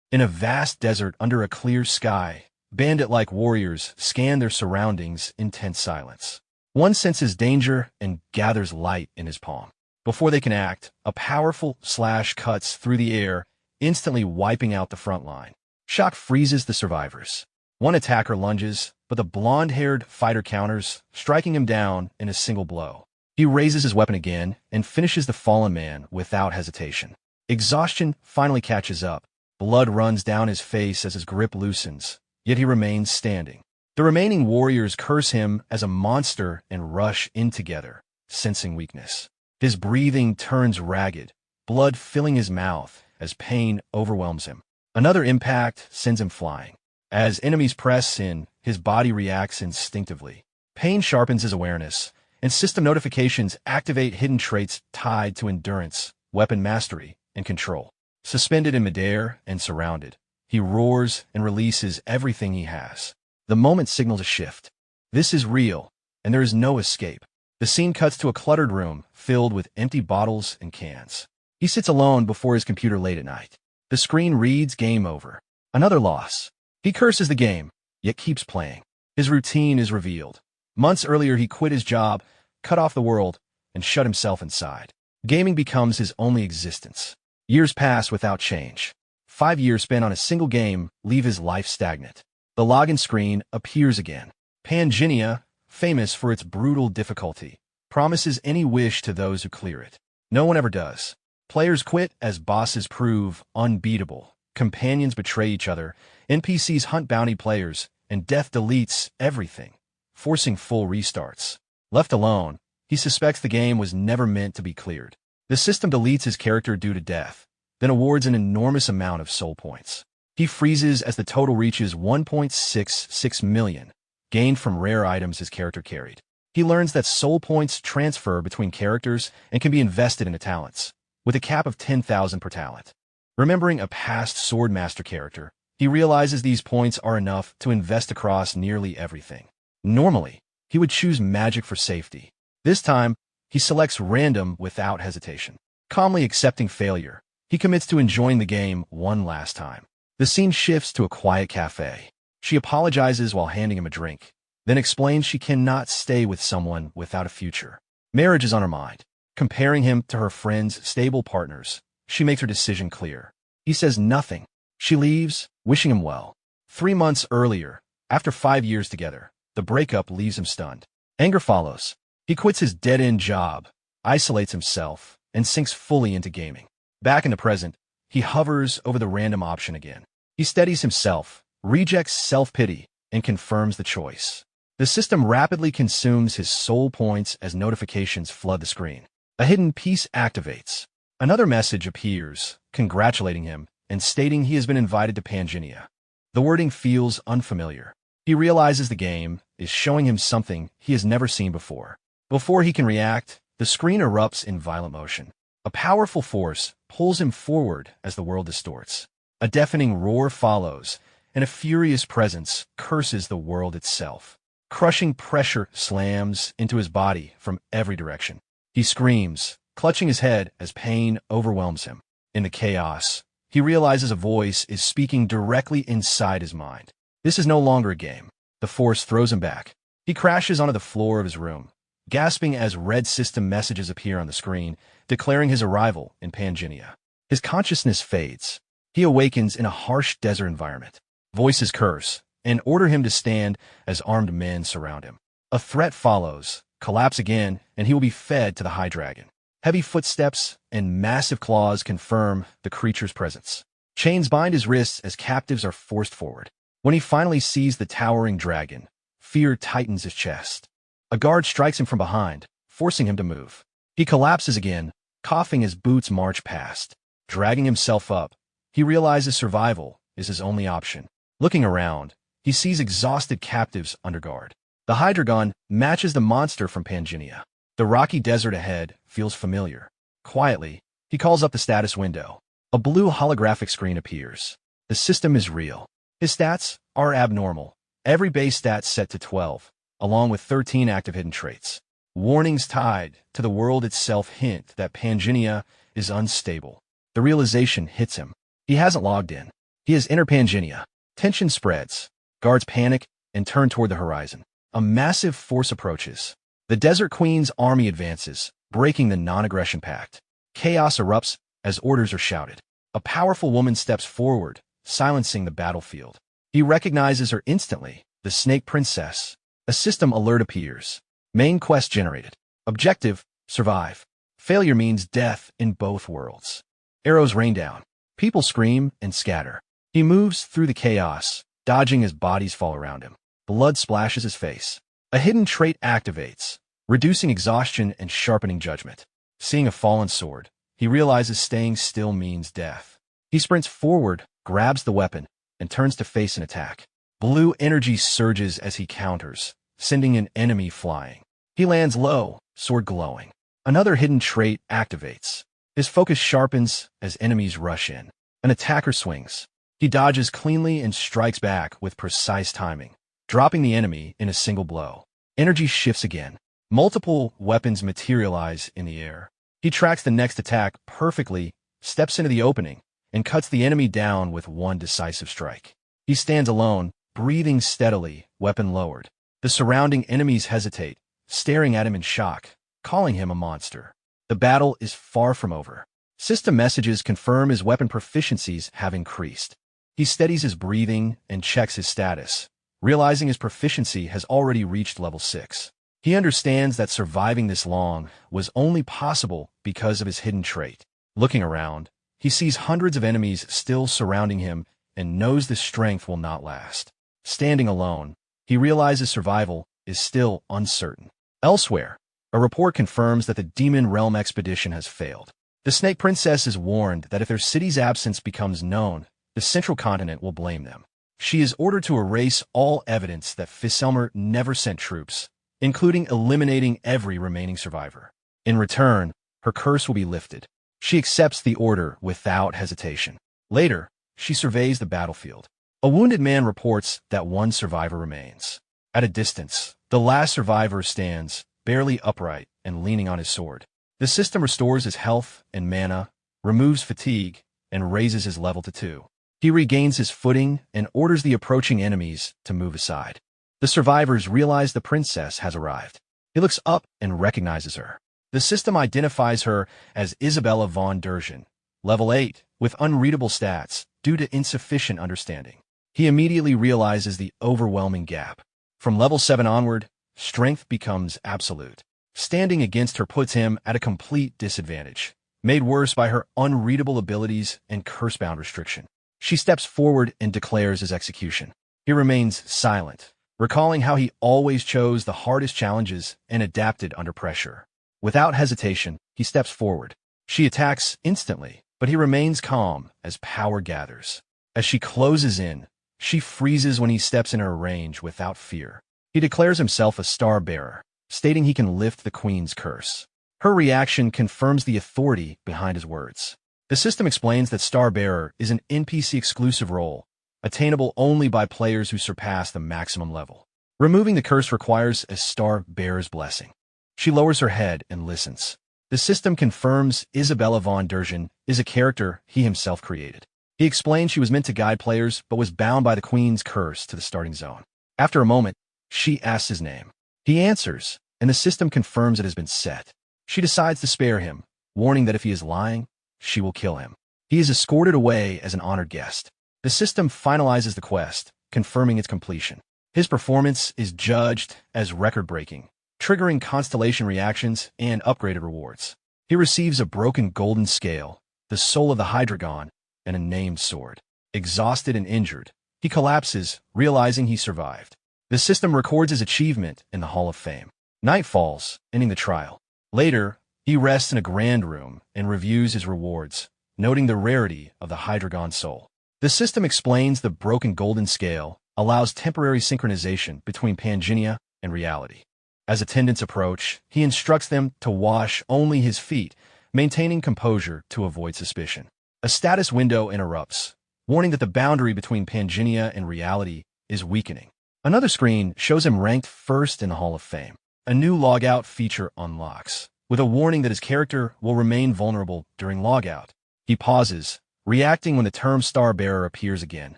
In a vast desert under a clear sky, bandit-like warriors scan their surroundings in tense silence. One senses danger and gathers light in his palm. Before they can act, a powerful slash cuts through the air, instantly wiping out the front line. Shock freezes the survivors. One attacker lunges, but the blonde-haired fighter counters, striking him down in a single blow. He raises his weapon again and finishes the fallen man without hesitation. Exhaustion finally catches up. Blood runs down his face as his grip loosens, yet he remains standing. The remaining warriors curse him as a monster and rush in together, sensing weakness. His breathing turns ragged, blood filling his mouth as pain overwhelms him. Another impact sends him flying. As enemies press in, his body reacts instinctively. Pain sharpens his awareness, and system notifications activate hidden traits tied to endurance, weapon mastery, and control. Suspended in midair and surrounded, he roars and releases everything he has. The moment signals a shift. This is real, and there is no escape. The scene cuts to a cluttered room filled with empty bottles and cans. He sits alone before his computer late at night. The screen reads game over. Another loss. He curses the game, yet keeps playing. His routine is revealed. Months earlier, he quit his job, cut off the world, and shut himself inside. Gaming becomes his only existence. Years pass without change. 5 years spent on a single game leave his life stagnant. The login screen appears again. Pangea, famous for its brutal difficulty, promises any wish to those who clear it. No one ever does. Players quit as bosses prove unbeatable. Companions betray each other, NPCs hunt bounty players, and death deletes everything, forcing full restarts. Left alone, he suspects the game was never meant to be cleared. The system deletes his character due to death, then awards an enormous amount of soul points. He freezes as the total reaches 1.66 million, gained from rare items his character carried. He learns that soul points transfer between characters and can be invested into talents, with a cap of 10,000 per talent. Remembering a past Swordmaster character, he realizes these points are enough to invest across nearly everything. Normally, he would choose magic for safety. This time, he selects random without hesitation. Calmly accepting failure, he commits to enjoying the game one last time. The scene shifts to a quiet cafe. She apologizes while handing him a drink, then explains she cannot stay with someone without a future. Marriage is on her mind. Comparing him to her friend's stable partners, she makes her decision clear. He says nothing. She leaves, wishing him well. 3 months earlier, after 5 years together, the breakup leaves him stunned. Anger follows. He quits his dead-end job, isolates himself, and sinks fully into gaming. Back in the present, he hovers over the random option again. He steadies himself, rejects self-pity, and confirms the choice. The system rapidly consumes his soul points as notifications flood the screen. A hidden piece activates. Another message appears, congratulating him and stating he has been invited to Pangea. The wording feels unfamiliar. He realizes the game is showing him something he has never seen before. Before he can react, the screen erupts in violent motion. A powerful force pulls him forward as the world distorts. A deafening roar follows, and a furious presence curses the world itself. Crushing pressure slams into his body from every direction. He screams, clutching his head as pain overwhelms him. In the chaos, he realizes a voice is speaking directly inside his mind. This is no longer a game. The force throws him back. He crashes onto the floor of his room, gasping as red system messages appear on the screen, declaring his arrival in Pangea. His consciousness fades. He awakens in a harsh desert environment. Voices curse and order him to stand as armed men surround him. A threat follows, collapse again, and he will be fed to the High Dragon. Heavy footsteps and massive claws confirm the creature's presence. Chains bind his wrists as captives are forced forward. When he finally sees the towering dragon, fear tightens his chest. A guard strikes him from behind, forcing him to move. He collapses again, coughing as boots march past. Dragging himself up, he realizes survival is his only option. Looking around, he sees exhausted captives under guard. The Hydreigon matches the monster from Pangea. The rocky desert ahead feels familiar. Quietly, he calls up the status window. A blue holographic screen appears. The system is real. His stats are abnormal. Every base stat set to 12, along with 13 active hidden traits. Warnings tied to the world itself hint that Pangea is unstable. The realization hits him. He hasn't logged in. He has inner Pangenia. Tension spreads. Guards panic and turn toward the horizon. A massive force approaches. The Desert Queen's army advances, breaking the non-aggression pact. Chaos erupts as orders are shouted. A powerful woman steps forward, silencing the battlefield. He recognizes her instantly, the Snake Princess. A system alert appears. Main quest generated. Objective, survive. Failure means death in both worlds. Arrows rain down. People scream and scatter. He moves through the chaos, dodging as bodies fall around him. Blood splashes his face. A hidden trait activates, reducing exhaustion and sharpening judgment. Seeing a fallen sword, he realizes staying still means death. He sprints forward, grabs the weapon, and turns to face an attack. Blue energy surges as he counters, sending an enemy flying. He lands low, sword glowing. Another hidden trait activates. His focus sharpens as enemies rush in. An attacker swings. He dodges cleanly and strikes back with precise timing, dropping the enemy in a single blow. Energy shifts again. Multiple weapons materialize in the air. He tracks the next attack perfectly, steps into the opening, and cuts the enemy down with one decisive strike. He stands alone, breathing steadily, weapon lowered. The surrounding enemies hesitate, staring at him in shock, calling him a monster. The battle is far from over. System messages confirm his weapon proficiencies have increased. He steadies his breathing and checks his status, realizing his proficiency has already reached level 6. He understands that surviving this long was only possible because of his hidden trait. Looking around, he sees hundreds of enemies still surrounding him and knows this strength will not last. Standing alone, he realizes survival is still uncertain. Elsewhere, a report confirms that the Demon Realm expedition has failed. The Snake Princess is warned that if their city's absence becomes known, the Central Continent will blame them. She is ordered to erase all evidence that Fiselmer never sent troops, including eliminating every remaining survivor. In return, her curse will be lifted. She accepts the order without hesitation. Later, she surveys the battlefield. A wounded man reports that one survivor remains. At a distance, the last survivor stands, barely upright and leaning on his sword. The system restores his health and mana, removes fatigue, and raises his level to 2. He regains his footing and orders the approaching enemies to move aside. The survivors realize the princess has arrived. He looks up and recognizes her. The system identifies her as Isabella von Dergen, level 8, with unreadable stats due to insufficient understanding. He immediately realizes the overwhelming gap. From level 7 onward, strength becomes absolute. Standing against her puts him at a complete disadvantage, made worse by her unreadable abilities and curse-bound restriction. She steps forward and declares his execution. He remains silent, recalling how he always chose the hardest challenges and adapted under pressure. Without hesitation, he steps forward. She attacks instantly, but he remains calm as power gathers. As she closes in, she freezes when he steps in her range without fear. He declares himself a star bearer, stating he can lift the queen's curse. Her reaction confirms the authority behind his words. The system explains that Star Bearer is an NPC-exclusive role, attainable only by players who surpass the maximum level. Removing the curse requires a Star Bearer's blessing. She lowers her head and listens. The system confirms Isabella von Dergen is a character he himself created. He explains she was meant to guide players but was bound by the queen's curse to the starting zone. After a moment, she asks his name. He answers, and the system confirms it has been set. She decides to spare him, warning that if he is lying, she will kill him. He is escorted away as an honored guest. The system finalizes the quest, confirming its completion. His performance is judged as record-breaking, triggering constellation reactions and upgraded rewards. He receives a broken golden scale, the soul of the Hydragon, and a named sword. Exhausted and injured, he collapses, realizing he survived. The system records his achievement in the Hall of Fame. Night falls, ending the trial. Later, he rests in a grand room and reviews his rewards, noting the rarity of the Hydragon soul. The system explains the broken golden scale allows temporary synchronization between Pangenia and reality. As attendants approach, he instructs them to wash only his feet, maintaining composure to avoid suspicion. A status window interrupts, warning that the boundary between Pangenia and reality is weakening. Another screen shows him ranked first in the Hall of Fame. A new logout feature unlocks, with a warning that his character will remain vulnerable during logout. He pauses, reacting when the term star bearer appears again,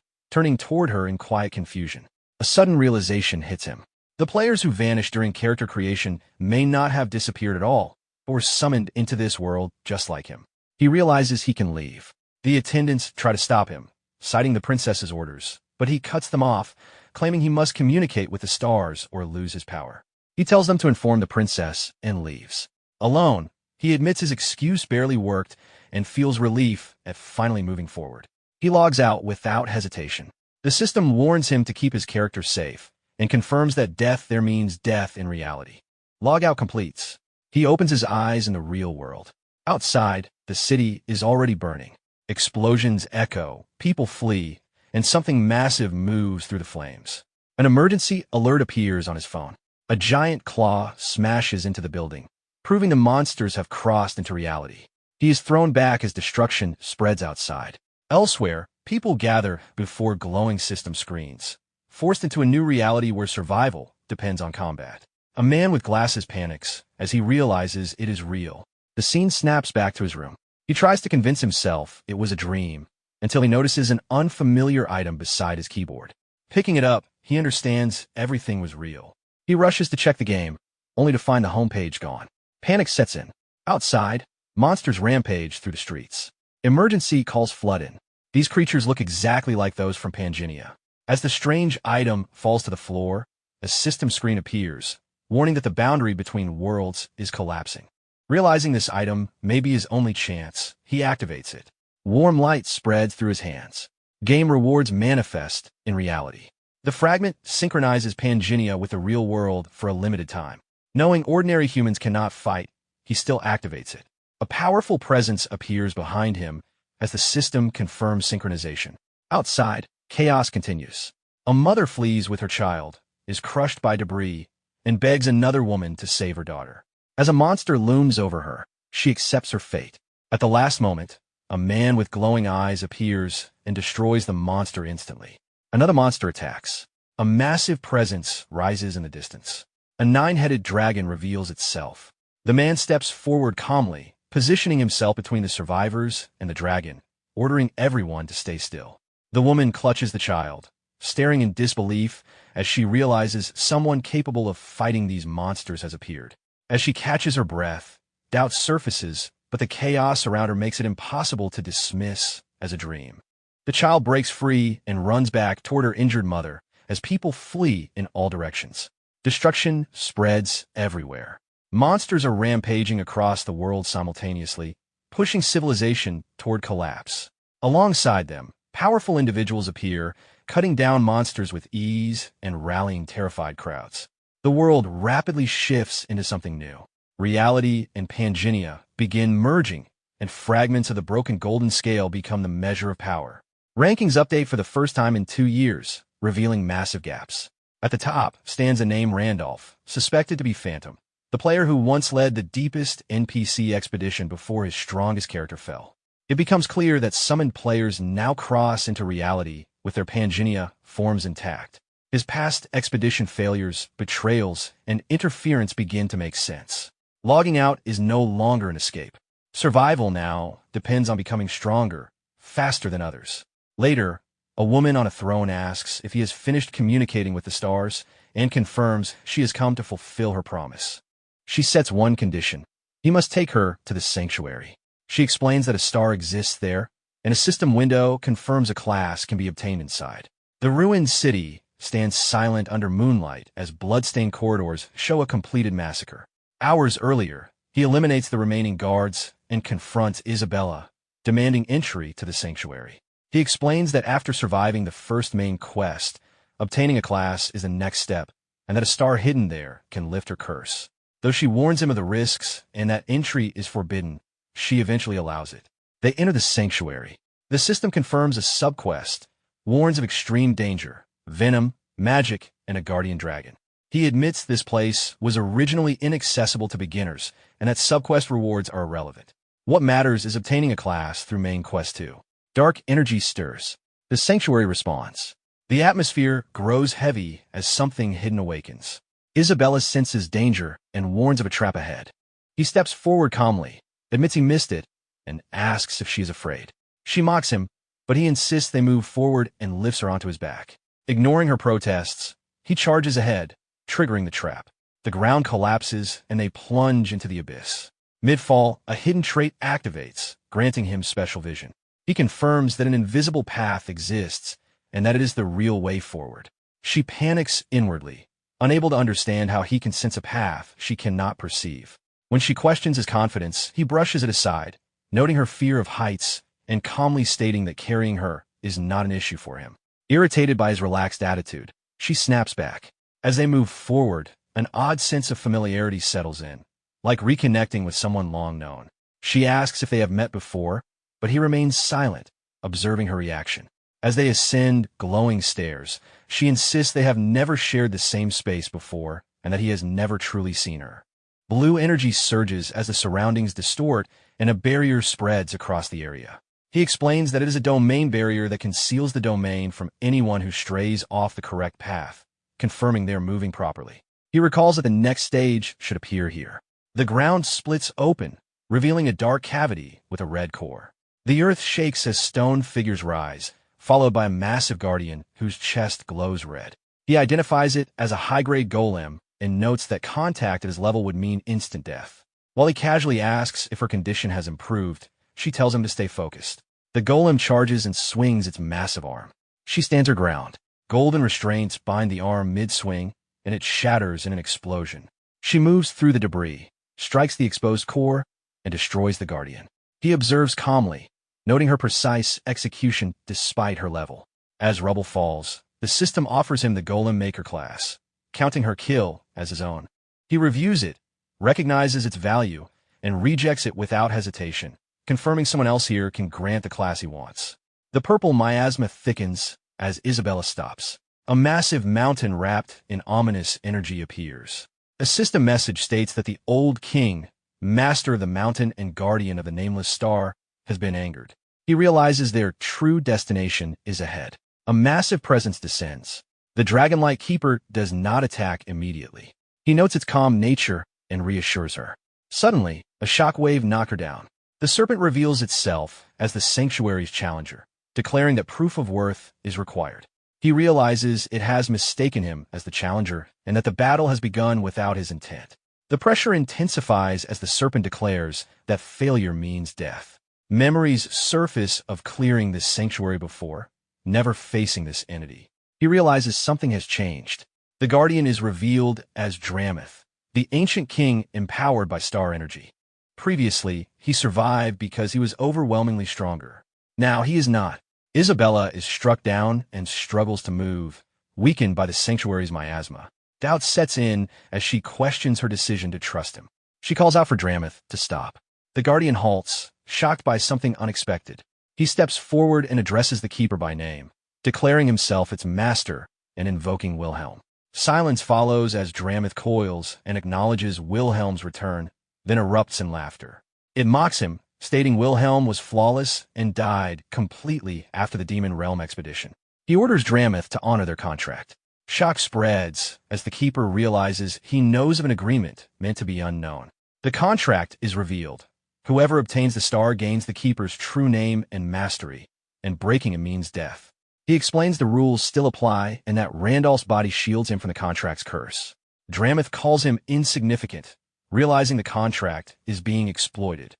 turning toward her in quiet confusion. A sudden realization hits him. The players who vanished during character creation may not have disappeared at all, but were summoned into this world just like him. He realizes he can leave. The attendants try to stop him, citing the princess's orders, but he cuts them off, claiming he must communicate with the stars or lose his power. He tells them to inform the princess and leaves. Alone, he admits his excuse barely worked and feels relief at finally moving forward. He logs out without hesitation. The system warns him to keep his character safe and confirms that death there means death in reality. Logout completes. He opens his eyes in the real world. Outside, the city is already burning. Explosions echo, people flee, and something massive moves through the flames. An emergency alert appears on his phone. A giant claw smashes into the building, proving the monsters have crossed into reality. He is thrown back as destruction spreads outside. Elsewhere, people gather before glowing system screens, forced into a new reality where survival depends on combat. A man with glasses panics as he realizes it is real. The scene snaps back to his room. He tries to convince himself it was a dream, until he notices an unfamiliar item beside his keyboard. Picking it up, he understands everything was real. He rushes to check the game, only to find the homepage gone. Panic sets in. Outside, monsters rampage through the streets. Emergency calls flood in. These creatures look exactly like those from Pangea. As the strange item falls to the floor, a system screen appears, warning that the boundary between worlds is collapsing. Realizing this item may be his only chance, he activates it. Warm light spreads through his hands. Game rewards manifest in reality. The fragment synchronizes Pangea with the real world for a limited time. Knowing ordinary humans cannot fight, he still activates it. A powerful presence appears behind him as the system confirms synchronization. Outside, chaos continues. A mother flees with her child, is crushed by debris, and begs another woman to save her daughter. As a monster looms over her, she accepts her fate. At the last moment, a man with glowing eyes appears and destroys the monster instantly. Another monster attacks. A massive presence rises in the distance. A 9-headed dragon reveals itself. The man steps forward calmly, positioning himself between the survivors and the dragon, ordering everyone to stay still. The woman clutches the child, staring in disbelief as she realizes someone capable of fighting these monsters has appeared. As she catches her breath, doubt surfaces, but the chaos around her makes it impossible to dismiss as a dream. The child breaks free and runs back toward her injured mother as people flee in all directions. Destruction spreads everywhere. Monsters are rampaging across the world simultaneously, pushing civilization toward collapse. Alongside them, powerful individuals appear, cutting down monsters with ease and rallying terrified crowds. The world rapidly shifts into something new. Reality and Pangea begin merging, and fragments of the broken golden scale become the measure of power. Rankings update for the first time in 2 years, revealing massive gaps. At the top stands a name Randolph, suspected to be Phantom, the player who once led the deepest NPC expedition before his strongest character fell. It becomes clear that summoned players now cross into reality with their Pangea forms intact. His past expedition failures, betrayals, and interference begin to make sense. Logging out is no longer an escape. Survival now depends on becoming stronger, faster than others. Later, a woman on a throne asks if he has finished communicating with the stars and confirms she has come to fulfill her promise. She sets one condition. He must take her to the sanctuary. She explains that a star exists there, and a system window confirms a class can be obtained inside. The ruined city stands silent under moonlight as blood-stained corridors show a completed massacre. Hours earlier, he eliminates the remaining guards and confronts Isabella, demanding entry to the sanctuary. He explains that after surviving the first main quest, obtaining a class is the next step, and that a star hidden there can lift her curse. Though she warns him of the risks and that entry is forbidden, she eventually allows it. They enter the sanctuary. The system confirms a subquest, warns of extreme danger, venom, magic, and a guardian dragon. He admits this place was originally inaccessible to beginners, and that subquest rewards are irrelevant. What matters is obtaining a class through main quest 2. Dark energy stirs. The sanctuary responds. The atmosphere grows heavy as something hidden awakens. Isabella senses danger and warns of a trap ahead. He steps forward calmly, admits he missed it, and asks if she is afraid. She mocks him, but he insists they move forward and lifts her onto his back. Ignoring her protests, he charges ahead, triggering the trap. The ground collapses and they plunge into the abyss. Mid-fall, a hidden trait activates, granting him special vision. He confirms that an invisible path exists and that it is the real way forward. She panics inwardly, unable to understand how he can sense a path she cannot perceive. When she questions his confidence, he brushes it aside, noting her fear of heights and calmly stating that carrying her is not an issue for him. Irritated by his relaxed attitude, she snaps back. As they move forward, an odd sense of familiarity settles in, like reconnecting with someone long known. She asks if they have met before, but he remains silent, observing her reaction. As they ascend glowing stairs, she insists they have never shared the same space before and that he has never truly seen her. Blue energy surges as the surroundings distort and a barrier spreads across the area. He explains that it is a domain barrier that conceals the domain from anyone who strays off the correct path, confirming they are moving properly. He recalls that the next stage should appear here. The ground splits open, revealing a dark cavity with a red core. The earth shakes as stone figures rise, followed by a massive guardian whose chest glows red. He identifies it as a high-grade golem and notes that contact at his level would mean instant death. While he casually asks if her condition has improved, she tells him to stay focused. The golem charges and swings its massive arm. She stands her ground. Golden restraints bind the arm mid-swing, and it shatters in an explosion. She moves through the debris, strikes the exposed core, and destroys the guardian. He observes calmly, noting her precise execution despite her level. As rubble falls, the system offers him the Golem Maker class, counting her kill as his own. He reviews it, recognizes its value, and rejects it without hesitation, confirming someone else here can grant the class he wants. The purple miasma thickens as Isabella stops. A massive mountain wrapped in ominous energy appears. A system message states that the old king, master of the mountain and guardian of the nameless star, has been angered. He realizes their true destination is ahead. A massive presence descends. The dragon-like keeper does not attack immediately. He notes its calm nature and reassures her. Suddenly, a shockwave knocks her down. The serpent reveals itself as the sanctuary's challenger, declaring that proof of worth is required. He realizes it has mistaken him as the challenger and that the battle has begun without his intent. The pressure intensifies as the serpent declares that failure means death. Memories surface of clearing this sanctuary before, never facing this entity. He realizes something has changed. The guardian is revealed as Drameth, the ancient king empowered by star energy. Previously, he survived because he was overwhelmingly stronger. Now he is not. Isabella is struck down and struggles to move, weakened by the sanctuary's miasma. Doubt sets in as she questions her decision to trust him. She calls out for Drameth to stop. The guardian halts, shocked by something unexpected. He steps forward and addresses the keeper by name, declaring himself its master and invoking Wilhelm. Silence follows as Drameth coils and acknowledges Wilhelm's return, then erupts in laughter. It mocks him, stating Wilhelm was flawless and died completely after the Demon Realm expedition. He orders Drameth to honor their contract. Shock spreads as the keeper realizes he knows of an agreement meant to be unknown. The contract is revealed. Whoever obtains the star gains the keeper's true name and mastery, and breaking it means death. He explains the rules still apply and that Randolph's body shields him from the contract's curse. Drameth calls him insignificant, realizing the contract is being exploited.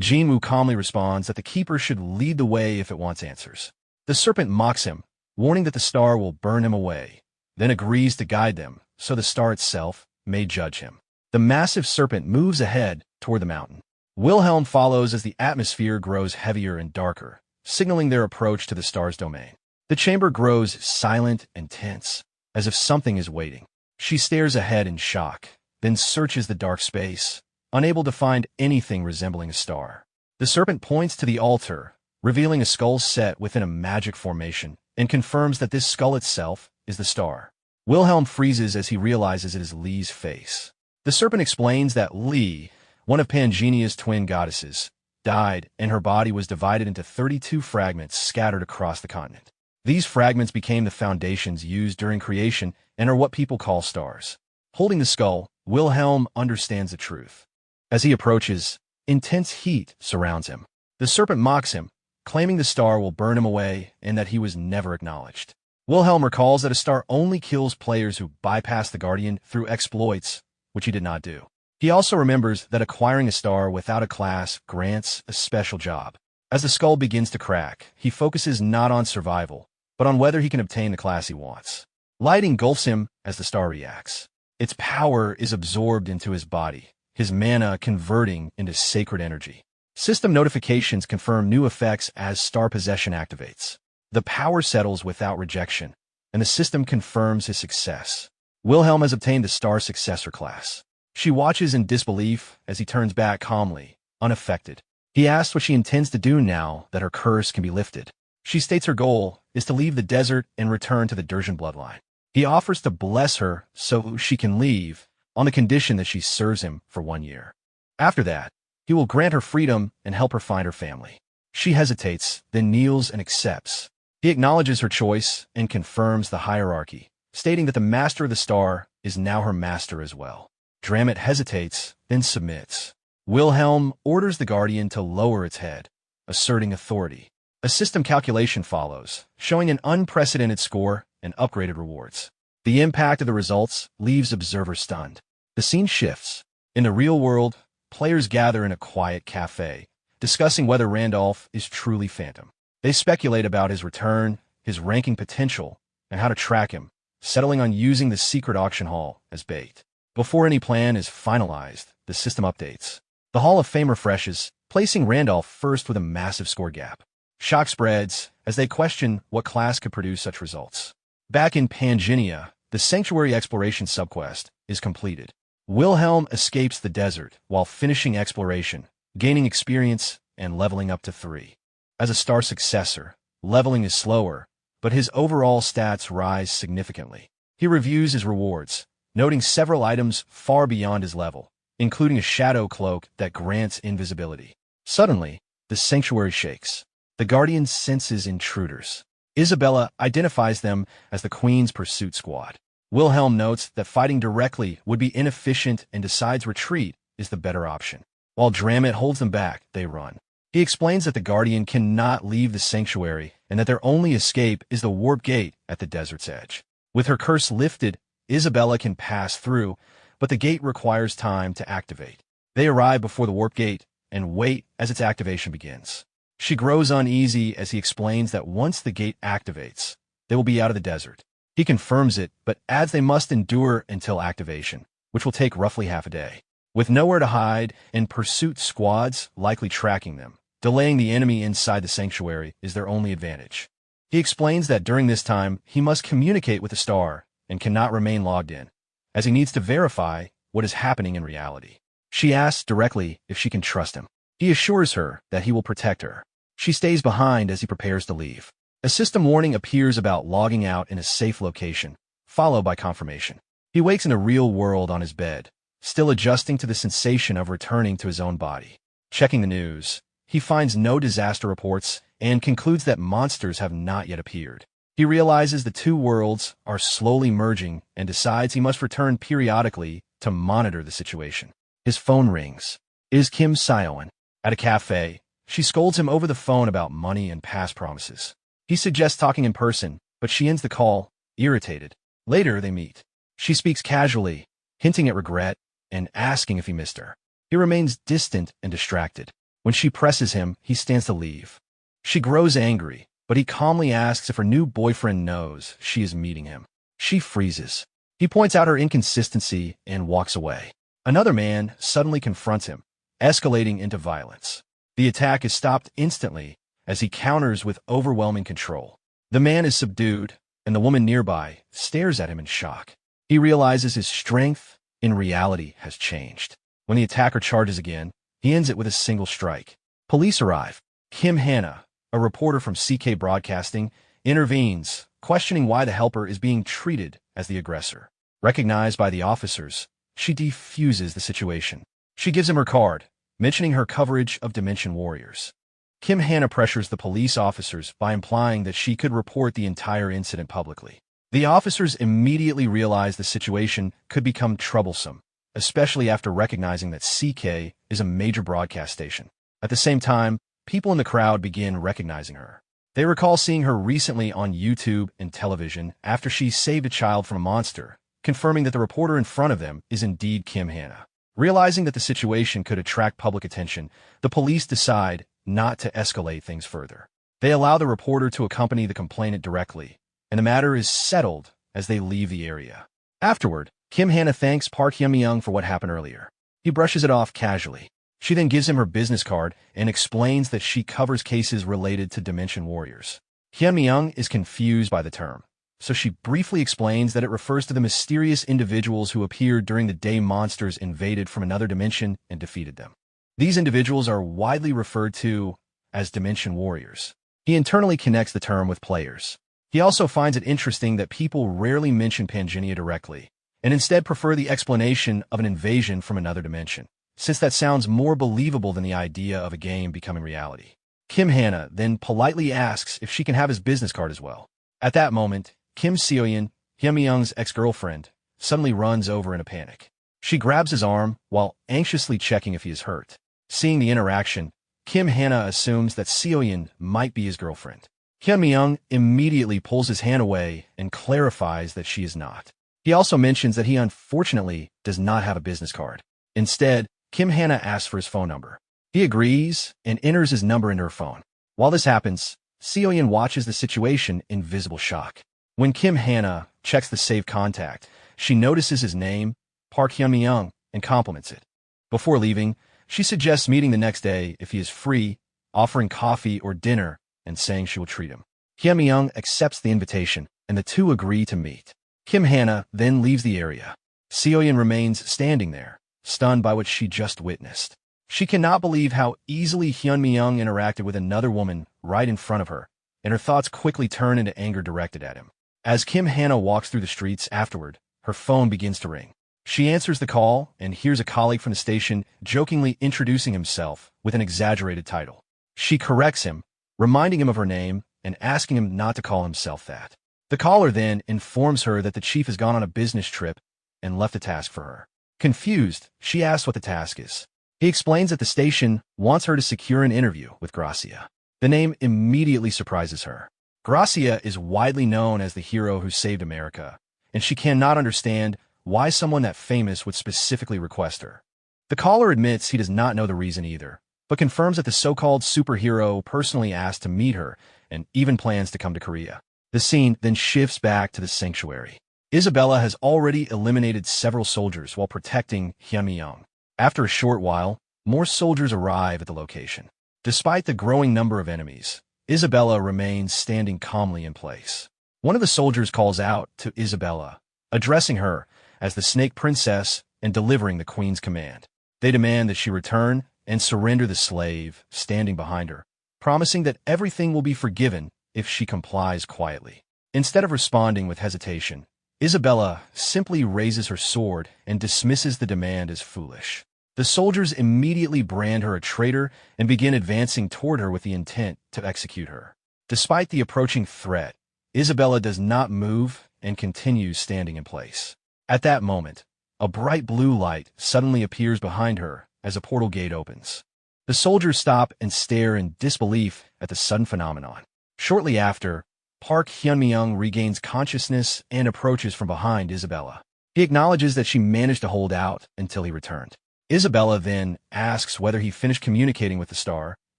Jinwoo calmly responds that the keeper should lead the way if it wants answers. The serpent mocks him, warning that the star will burn him away, then agrees to guide them so the star itself may judge him. The massive serpent moves ahead toward the mountain. Wilhelm follows as the atmosphere grows heavier and darker, signaling their approach to the star's domain. The chamber grows silent and tense, as if something is waiting. She stares ahead in shock, then searches the dark space, unable to find anything resembling a star. The serpent points to the altar, revealing a skull set within a magic formation, and confirms that this skull itself is the star. Wilhelm freezes as he realizes it is Li's face. The serpent explains that Li, one of Pangenia's twin goddesses, died and her body was divided into 32 fragments scattered across the continent. These fragments became the foundations used during creation and are what people call stars. Holding the skull, Wilhelm understands the truth. As he approaches, intense heat surrounds him. The serpent mocks him, claiming the star will burn him away and that he was never acknowledged. Wilhelm recalls that a star only kills players who bypass the Guardian through exploits, which he did not do. He also remembers that acquiring a star without a class grants a special job. As the skull begins to crack, he focuses not on survival, but on whether he can obtain the class he wants. Light engulfs him as the star reacts. Its power is absorbed into his body, his mana converting into sacred energy. System notifications confirm new effects as star possession activates. The power settles without rejection, and the system confirms his success. Wilhelm has obtained the star successor class. She watches in disbelief as he turns back calmly, unaffected. He asks what she intends to do now that her curse can be lifted. She states her goal is to leave the desert and return to the Durjan bloodline. He offers to bless her so she can leave, on the condition that she serves him for 1 year. After that, he will grant her freedom and help her find her family. She hesitates, then kneels and accepts. He acknowledges her choice and confirms the hierarchy, stating that the master of the star is now her master as well. Dramit hesitates, then submits. Wilhelm orders the Guardian to lower its head, asserting authority. A system calculation follows, showing an unprecedented score and upgraded rewards. The impact of the results leaves observers stunned. The scene shifts. In the real world, players gather in a quiet cafe, discussing whether Randolph is truly Phantom. They speculate about his return, his ranking potential, and how to track him, settling on using the secret auction hall as bait. Before any plan is finalized, the system updates. The Hall of Fame refreshes, placing Randolph first with a massive score gap. Shock spreads as they question what class could produce such results. Back in Pangaea, the Sanctuary Exploration subquest is completed. Wilhelm escapes the desert while finishing exploration, gaining experience and leveling up to 3. As a star successor, leveling is slower, but his overall stats rise significantly. He reviews his rewards, noting several items far beyond his level, including a shadow cloak that grants invisibility. Suddenly, the sanctuary shakes. The Guardian senses intruders. Isabella identifies them as the Queen's pursuit squad. Wilhelm notes that fighting directly would be inefficient and decides retreat is the better option. While Dramit holds them back, they run. He explains that the Guardian cannot leave the sanctuary and that their only escape is the warp gate at the desert's edge. With her curse lifted, Isabella can pass through, but the gate requires time to activate. They arrive before the warp gate and wait as its activation begins. She grows uneasy as he explains that once the gate activates, they will be out of the desert. He confirms it, but adds they must endure until activation, which will take roughly half a day. With nowhere to hide and pursuit squads likely tracking them, delaying the enemy inside the sanctuary is their only advantage. He explains that during this time, he must communicate with the star and cannot remain logged in, as he needs to verify what is happening in reality. She asks directly if she can trust him. He assures her that he will protect her. She stays behind as he prepares to leave. A system warning appears about logging out in a safe location, followed by confirmation. He wakes in a real world on his bed, still adjusting to the sensation of returning to his own body. Checking the news, he finds no disaster reports and concludes that monsters have not yet appeared. He realizes the two worlds are slowly merging and decides he must return periodically to monitor the situation. His phone rings. It is Kim Sion. At a cafe, she scolds him over the phone about money and past promises. He suggests talking in person, but she ends the call, irritated. Later, they meet. She speaks casually, hinting at regret and asking if he missed her. He remains distant and distracted. When she presses him, he stands to leave. She grows angry, but he calmly asks if her new boyfriend knows she is meeting him. She freezes. He points out her inconsistency and walks away. Another man suddenly confronts him, escalating into violence. The attack is stopped instantly as he counters with overwhelming control. The man is subdued, and the woman nearby stares at him in shock. He realizes his strength, in reality, has changed. When the attacker charges again, he ends it with a single strike. Police arrive. Kim Hannah, a reporter from CK Broadcasting, intervenes, questioning why the helper is being treated as the aggressor. Recognized by the officers, she defuses the situation. She gives him her card, mentioning her coverage of Dimension Warriors. Kim Hannah pressures the police officers by implying that she could report the entire incident publicly. The officers immediately realize the situation could become troublesome, especially after recognizing that CK is a major broadcast station. At the same time, people in the crowd begin recognizing her. They recall seeing her recently on YouTube and television after she saved a child from a monster, confirming that the reporter in front of them is indeed Kim Hannah. Realizing that the situation could attract public attention, the police decide not to escalate things further. They allow the reporter to accompany the complainant directly, and the matter is settled as they leave the area. Afterward, Kim Hannah thanks Park Hyun-myung for what happened earlier. He brushes it off casually. She then gives him her business card and explains that she covers cases related to Dimension Warriors. Hyun-myung is confused by the term, so she briefly explains that it refers to the mysterious individuals who appeared during the day monsters invaded from another dimension and defeated them. These individuals are widely referred to as Dimension Warriors. He internally connects the term with players. He also finds it interesting that people rarely mention Pangea directly, and instead prefer the explanation of an invasion from another dimension, since that sounds more believable than the idea of a game becoming reality. Kim Hannah then politely asks if she can have his business card as well. At that moment, Kim Seoyeon, Hyun-myung's ex-girlfriend, suddenly runs over in a panic. She grabs his arm while anxiously checking if he is hurt. Seeing the interaction, Kim Hannah assumes that Seoyeon might be his girlfriend. Hyun-myung immediately pulls his hand away and clarifies that she is not. He also mentions that he unfortunately does not have a business card. Instead, Kim Hannah asks for his phone number. He agrees and enters his number into her phone. While this happens, Seoyeon watches the situation in visible shock. When Kim Hannah checks the saved contact, she notices his name, Park Hyun-myung, and compliments it. Before leaving, she suggests meeting the next day if he is free, offering coffee or dinner and saying she will treat him. Hyun-myung accepts the invitation, and the two agree to meet. Kim Hannah then leaves the area. Seoyeon remains standing there, stunned by what she just witnessed. She cannot believe how easily Hyun-myung interacted with another woman right in front of her, and her thoughts quickly turn into anger directed at him. As Kim Hannah walks through the streets afterward, her phone begins to ring. She answers the call and hears a colleague from the station jokingly introducing himself with an exaggerated title. She corrects him, reminding him of her name and asking him not to call himself that. The caller then informs her that the chief has gone on a business trip and left a task for her. Confused, she asks what the task is. He explains that the station wants her to secure an interview with Gracia. The name immediately surprises her. Gracia is widely known as the hero who saved America, and she cannot understand why someone that famous would specifically request her. The caller admits he does not know the reason either, but confirms that the so-called superhero personally asked to meet her and even plans to come to Korea. The scene then shifts back to the sanctuary. Isabella has already eliminated several soldiers while protecting Hyun-myung. After a short while, more soldiers arrive at the location. Despite the growing number of enemies, Isabella remains standing calmly in place. One of the soldiers calls out to Isabella, addressing her as the Snake Princess and delivering the Queen's command. They demand that she return and surrender the slave standing behind her, promising that everything will be forgiven if she complies quietly. Instead of responding with hesitation, Isabella simply raises her sword and dismisses the demand as foolish. The soldiers immediately brand her a traitor and begin advancing toward her with the intent to execute her. Despite the approaching threat, Isabella does not move and continues standing in place. At that moment, a bright blue light suddenly appears behind her as a portal gate opens. The soldiers stop and stare in disbelief at the sudden phenomenon. Shortly after, Park Hyun-myung regains consciousness and approaches from behind Isabella. He acknowledges that she managed to hold out until he returned. Isabella then asks whether he finished communicating with the star,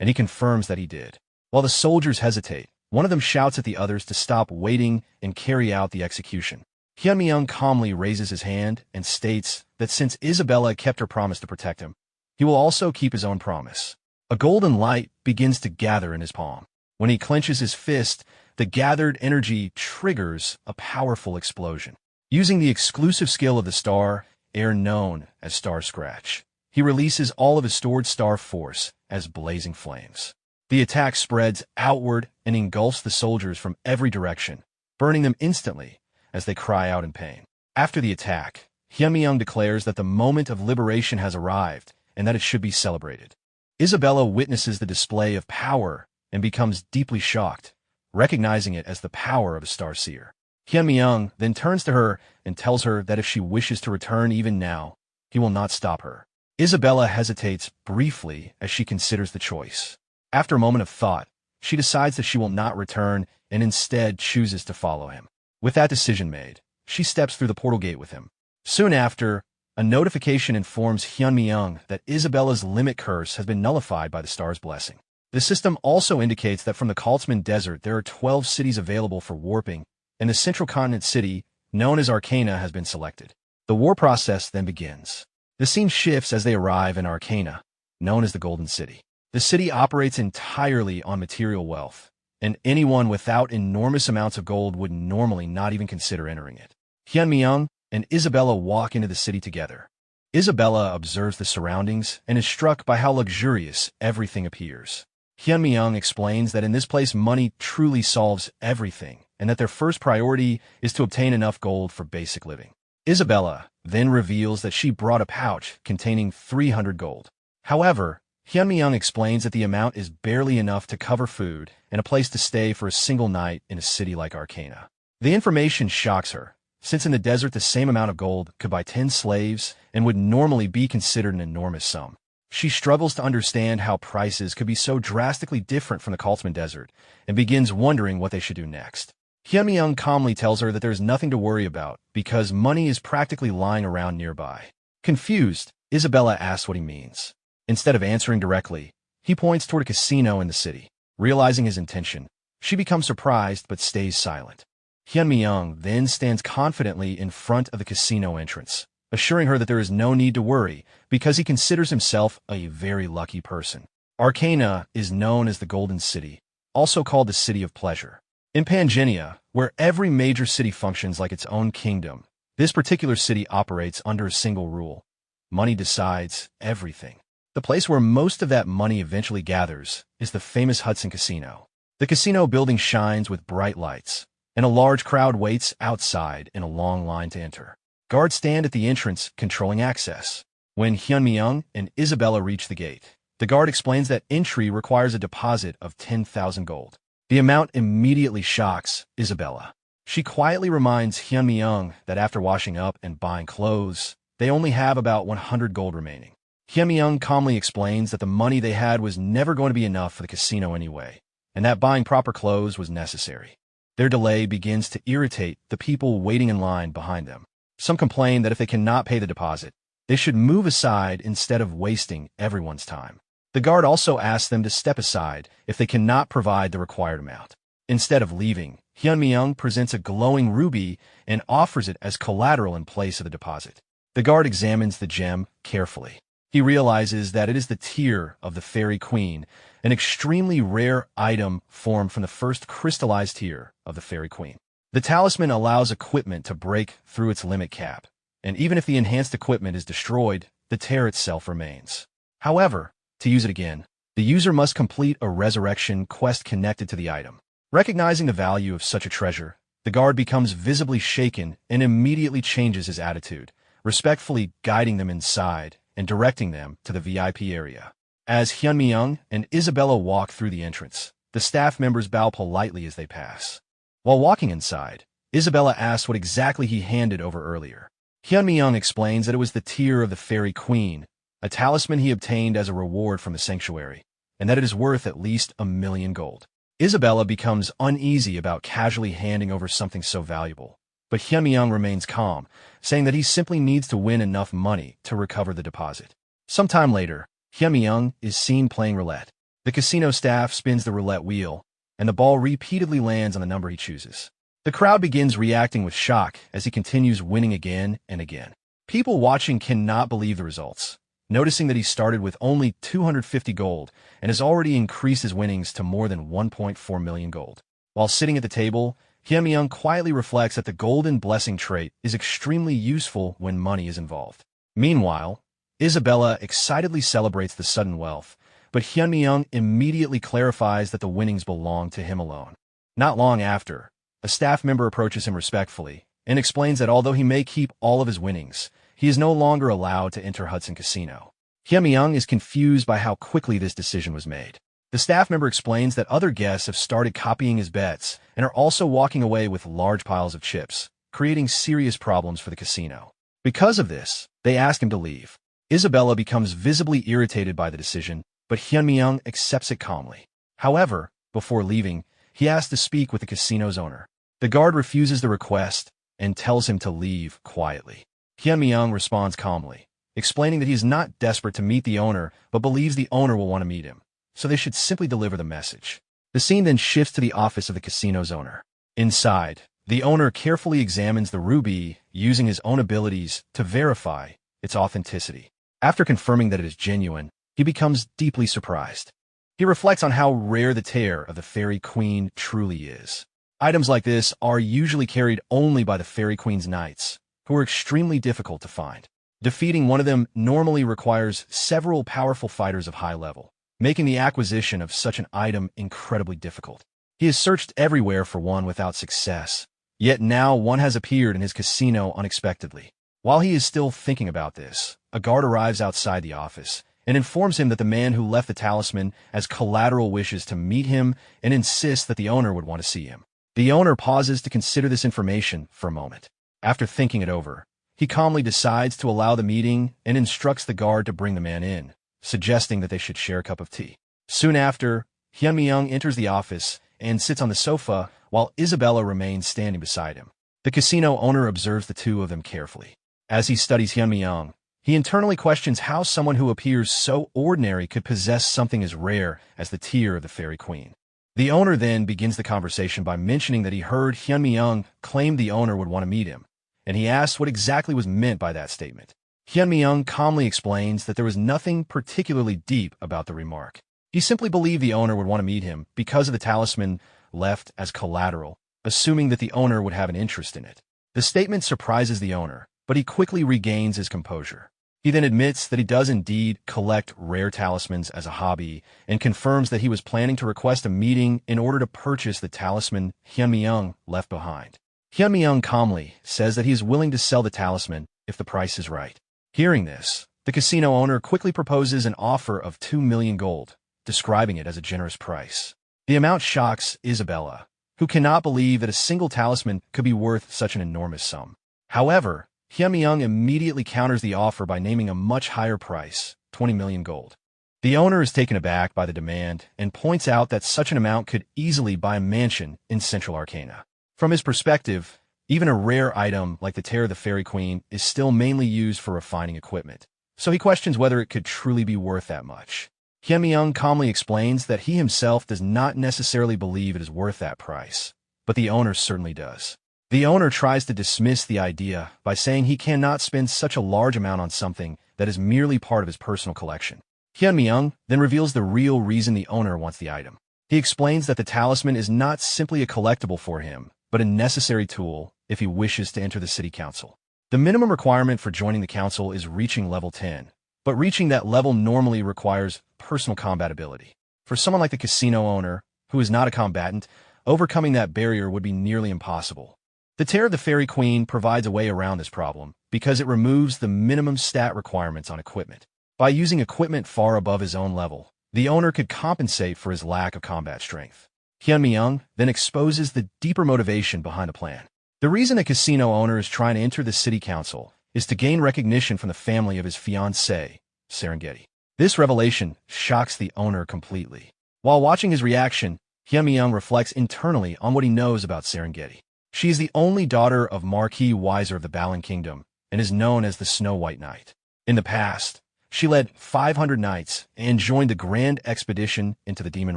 and he confirms that he did. While the soldiers hesitate, one of them shouts at the others to stop waiting and carry out the execution. Hyun-myung calmly raises his hand and states that since Isabella kept her promise to protect him, he will also keep his own promise. A golden light begins to gather in his palm. When he clenches his fist, the gathered energy triggers a powerful explosion. Using the exclusive skill of the star, known as Star Scratch, he releases all of his stored star force as blazing flames. The attack spreads outward and engulfs the soldiers from every direction, burning them instantly as they cry out in pain. After the attack, Hyun-myung declares that the moment of liberation has arrived and that it should be celebrated. Isabella witnesses the display of power and becomes deeply shocked, recognizing it as the power of a Starseer. Hyun-myung then turns to her and tells her that if she wishes to return even now, he will not stop her. Isabella hesitates briefly as she considers the choice. After a moment of thought, she decides that she will not return and instead chooses to follow him. With that decision made, she steps through the portal gate with him. Soon after, a notification informs Hyunmi-young that Isabella's limit curse has been nullified by the star's blessing. The system also indicates that from the Kaltzman Desert there are 12 cities available for warping, and the central continent city, known as Arcana, has been selected. The war process then begins. The scene shifts as they arrive in Arcana, known as the Golden City. The city operates entirely on material wealth, and anyone without enormous amounts of gold would normally not even consider entering it. Hyunmi-young and Isabella walk into the city together. Isabella observes the surroundings and is struck by how luxurious everything appears. Hyunmi-young explains that in this place money truly solves everything, and that their first priority is to obtain enough gold for basic living. Isabella then reveals that she brought a pouch containing 300 gold. However, Hyunmi-young explains that the amount is barely enough to cover food and a place to stay for a single night in a city like Arcana. The information shocks her, since in the desert the same amount of gold could buy 10 slaves and would normally be considered an enormous sum. She struggles to understand how prices could be so drastically different from the Kaltzman Desert and begins wondering what they should do next. Hyunmi-young calmly tells her that there is nothing to worry about because money is practically lying around nearby. Confused, Isabella asks what he means. Instead of answering directly, he points toward a casino in the city. Realizing his intention, she becomes surprised but stays silent. Hyunmi-young then stands confidently in front of the casino entrance, assuring her that there is no need to worry because he considers himself a very lucky person. Arcana is known as the Golden City, also called the City of Pleasure. In Pangenia, where every major city functions like its own kingdom, this particular city operates under a single rule. Money decides everything. The place where most of that money eventually gathers is the famous Hudson Casino. The casino building shines with bright lights, and a large crowd waits outside in a long line to enter. Guards stand at the entrance controlling access. When Hyunmi-young and Isabella reach the gate, the guard explains that entry requires a deposit of 10,000 gold. The amount immediately shocks Isabella. She quietly reminds Hyunmi-young that after washing up and buying clothes, they only have about 100 gold remaining. Hyunmi-young calmly explains that the money they had was never going to be enough for the casino anyway, and that buying proper clothes was necessary. Their delay begins to irritate the people waiting in line behind them. Some complain that if they cannot pay the deposit, they should move aside instead of wasting everyone's time. The guard also asks them to step aside if they cannot provide the required amount. Instead of leaving, Hyunmi-young presents a glowing ruby and offers it as collateral in place of the deposit. The guard examines the gem carefully. He realizes that it is the tear of the Fairy Queen, an extremely rare item formed from the first crystallized tear of the Fairy Queen. The talisman allows equipment to break through its limit cap, and even if the enhanced equipment is destroyed, the tear itself remains. However, to use it again, the user must complete a resurrection quest connected to the item. Recognizing the value of such a treasure, the guard becomes visibly shaken and immediately changes his attitude, respectfully guiding them inside and directing them to the VIP area. As Hyunmi-young and Isabella walk through the entrance, the staff members bow politely as they pass. While walking inside, Isabella asks what exactly he handed over earlier. Hyunmi-young explains that it was the tear of the Fairy Queen, a talisman he obtained as a reward from the sanctuary, and that it is worth at least 1,000,000 gold. Isabella becomes uneasy about casually handing over something so valuable, but Hyunmi-young remains calm, saying that he simply needs to win enough money to recover the deposit. Sometime later, Hyunmi-young is seen playing roulette. The casino staff spins the roulette wheel, and the ball repeatedly lands on the number he chooses. The crowd begins reacting with shock as he continues winning again and again. People watching cannot believe the results, noticing that he started with only 250 gold and has already increased his winnings to more than 1.4 million gold. While sitting at the table, Hyunmi-young quietly reflects that the golden blessing trait is extremely useful when money is involved. Meanwhile, Isabella excitedly celebrates the sudden wealth, but Hyunmi-young immediately clarifies that the winnings belong to him alone. Not long after, a staff member approaches him respectfully and explains that although he may keep all of his winnings, he is no longer allowed to enter Hudson Casino. Hyunmi-young is confused by how quickly this decision was made. The staff member explains that other guests have started copying his bets and are also walking away with large piles of chips, creating serious problems for the casino. Because of this, they ask him to leave. Isabella becomes visibly irritated by the decision but Hyunmyeong accepts it calmly. However, before leaving, he asks to speak with the casino's owner. The guard refuses the request and tells him to leave quietly. Hyunmyeong responds calmly, explaining that he is not desperate to meet the owner but believes the owner will want to meet him, so they should simply deliver the message. The scene then shifts to the office of the casino's owner. Inside, the owner carefully examines the ruby using his own abilities to verify its authenticity. After confirming that it is genuine, he becomes deeply surprised. He reflects on how rare the tear of the Fairy Queen truly is. Items like this are usually carried only by the Fairy Queen's knights, who are extremely difficult to find. Defeating one of them normally requires several powerful fighters of high level, making the acquisition of such an item incredibly difficult. He has searched everywhere for one without success, yet now one has appeared in his casino unexpectedly. While he is still thinking about this, a guard arrives outside the office and informs him that the man who left the talisman as collateral wishes to meet him and insists that the owner would want to see him. The owner pauses to consider this information for a moment. After thinking it over, he calmly decides to allow the meeting and instructs the guard to bring the man in, suggesting that they should share a cup of tea. Soon after, Hyunmyeong enters the office and sits on the sofa while Isabella remains standing beside him. The casino owner observes the two of them carefully. As he studies Hyunmyeong, he internally questions how someone who appears so ordinary could possess something as rare as the tear of the Fairy Queen. The owner then begins the conversation by mentioning that he heard Hyunmyeong claim the owner would want to meet him, and he asks what exactly was meant by that statement. Hyunmyeong calmly explains that there was nothing particularly deep about the remark. He simply believed the owner would want to meet him because of the talisman left as collateral, assuming that the owner would have an interest in it. The statement surprises the owner, but he quickly regains his composure. He then admits that he does indeed collect rare talismans as a hobby and confirms that he was planning to request a meeting in order to purchase the talisman Hyunmyeong left behind. Hyunmyeong calmly says that he is willing to sell the talisman if the price is right. Hearing this, the casino owner quickly proposes an offer of 2 million gold, describing it as a generous price. The amount shocks Isabella, who cannot believe that a single talisman could be worth such an enormous sum. However, Hyunmyeong immediately counters the offer by naming a much higher price, 20 million gold. The owner is taken aback by the demand and points out that such an amount could easily buy a mansion in Central Arcana. From his perspective, even a rare item like the Tear of the Fairy Queen is still mainly used for refining equipment, so he questions whether it could truly be worth that much. Hyunmyeong calmly explains that he himself does not necessarily believe it is worth that price, but the owner certainly does. The owner tries to dismiss the idea by saying he cannot spend such a large amount on something that is merely part of his personal collection. Hyunmyeong then reveals the real reason the owner wants the item. He explains that the talisman is not simply a collectible for him, but a necessary tool if he wishes to enter the city council. The minimum requirement for joining the council is reaching level 10, but reaching that level normally requires personal combat ability. For someone like the casino owner, who is not a combatant, overcoming that barrier would be nearly impossible. The Tear of the Fairy Queen provides a way around this problem because it removes the minimum stat requirements on equipment. By using equipment far above his own level, the owner could compensate for his lack of combat strength. Hyunmyeong then exposes the deeper motivation behind the plan. The reason a casino owner is trying to enter the city council is to gain recognition from the family of his fiancée, Serengeti. This revelation shocks the owner completely. While watching his reaction, Hyunmyeong reflects internally on what he knows about Serengeti. She is the only daughter of Marquis Weiser of the Balan Kingdom and is known as the Snow White Knight. In the past, she led 500 knights and joined the Grand Expedition into the Demon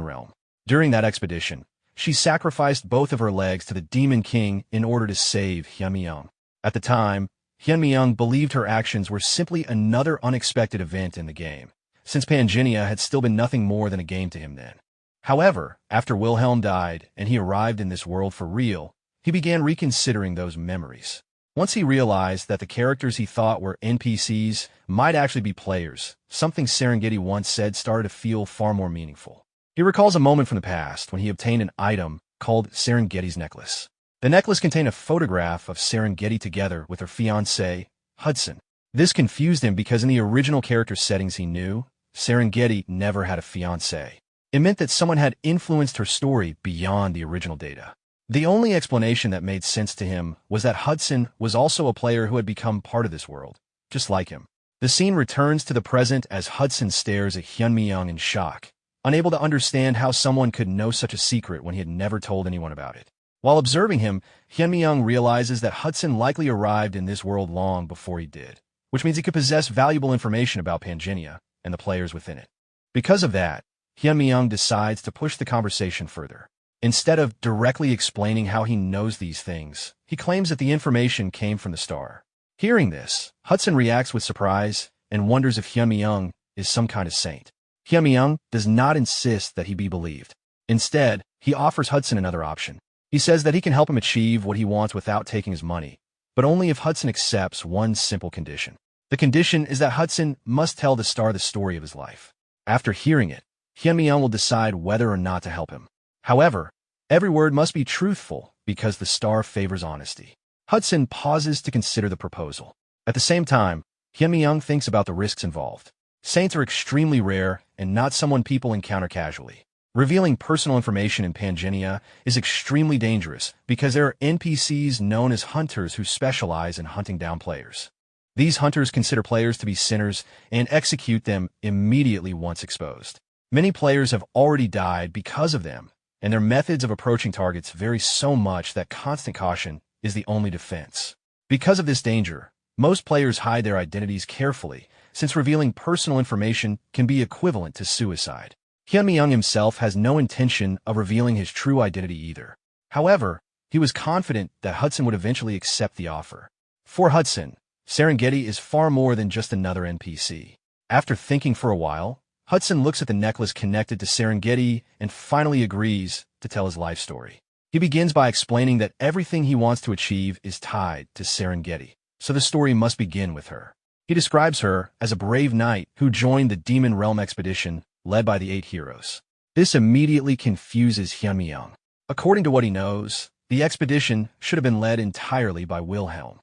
Realm. During that expedition, she sacrificed both of her legs to the Demon King in order to save Hyunmyeong. At the time, Hyunmyeong believed her actions were simply another unexpected event in the game, since Pangenia had still been nothing more than a game to him then. However, after Wilhelm died and he arrived in this world for real, he began reconsidering those memories. Once he realized that the characters he thought were NPCs might actually be players, something Serengeti once said started to feel far more meaningful. He recalls a moment from the past when he obtained an item called Serengeti's necklace. The necklace contained a photograph of Serengeti together with her fiancé, Hudson. This confused him because in the original character settings he knew, Serengeti never had a fiancé. It meant that someone had influenced her story beyond the original data. The only explanation that made sense to him was that Hudson was also a player who had become part of this world, just like him. The scene returns to the present as Hudson stares at Hyun-mi-young in shock, unable to understand how someone could know such a secret when he had never told anyone about it. While observing him, Hyun-mi-young realizes that Hudson likely arrived in this world long before he did, which means he could possess valuable information about Pangenia and the players within it. Because of that, Hyun-mi-young decides to push the conversation further. Instead of directly explaining how he knows these things, he claims that the information came from the star. Hearing this, Hudson reacts with surprise and wonders if Hyun-mi-young is some kind of saint. Hyun-mi-young does not insist that he be believed. Instead, he offers Hudson another option. He says that he can help him achieve what he wants without taking his money, but only if Hudson accepts one simple condition. The condition is that Hudson must tell the star the story of his life. After hearing it, Hyun-mi-young will decide whether or not to help him. However, every word must be truthful because the star favors honesty. Hudson pauses to consider the proposal. At the same time, Hyun-mi-young thinks about the risks involved. Saints are extremely rare and not someone people encounter casually. Revealing personal information in Pangenia is extremely dangerous because there are NPCs known as hunters who specialize in hunting down players. These hunters consider players to be sinners and execute them immediately once exposed. Many players have already died because of them, and their methods of approaching targets vary so much that constant caution is the only defense. Because of this danger, most players hide their identities carefully, since revealing personal information can be equivalent to suicide. Hyun-mi-young himself has no intention of revealing his true identity either. However, he was confident that Hudson would eventually accept the offer. For Hudson, Serengeti is far more than just another NPC. After thinking for a while, Hudson looks at the necklace connected to Serengeti and finally agrees to tell his life story. He begins by explaining that everything he wants to achieve is tied to Serengeti, so the story must begin with her. He describes her as a brave knight who joined the Demon Realm expedition led by the 8 heroes. This immediately confuses Hyun-mi-young. According to what he knows, the expedition should have been led entirely by Wilhelm.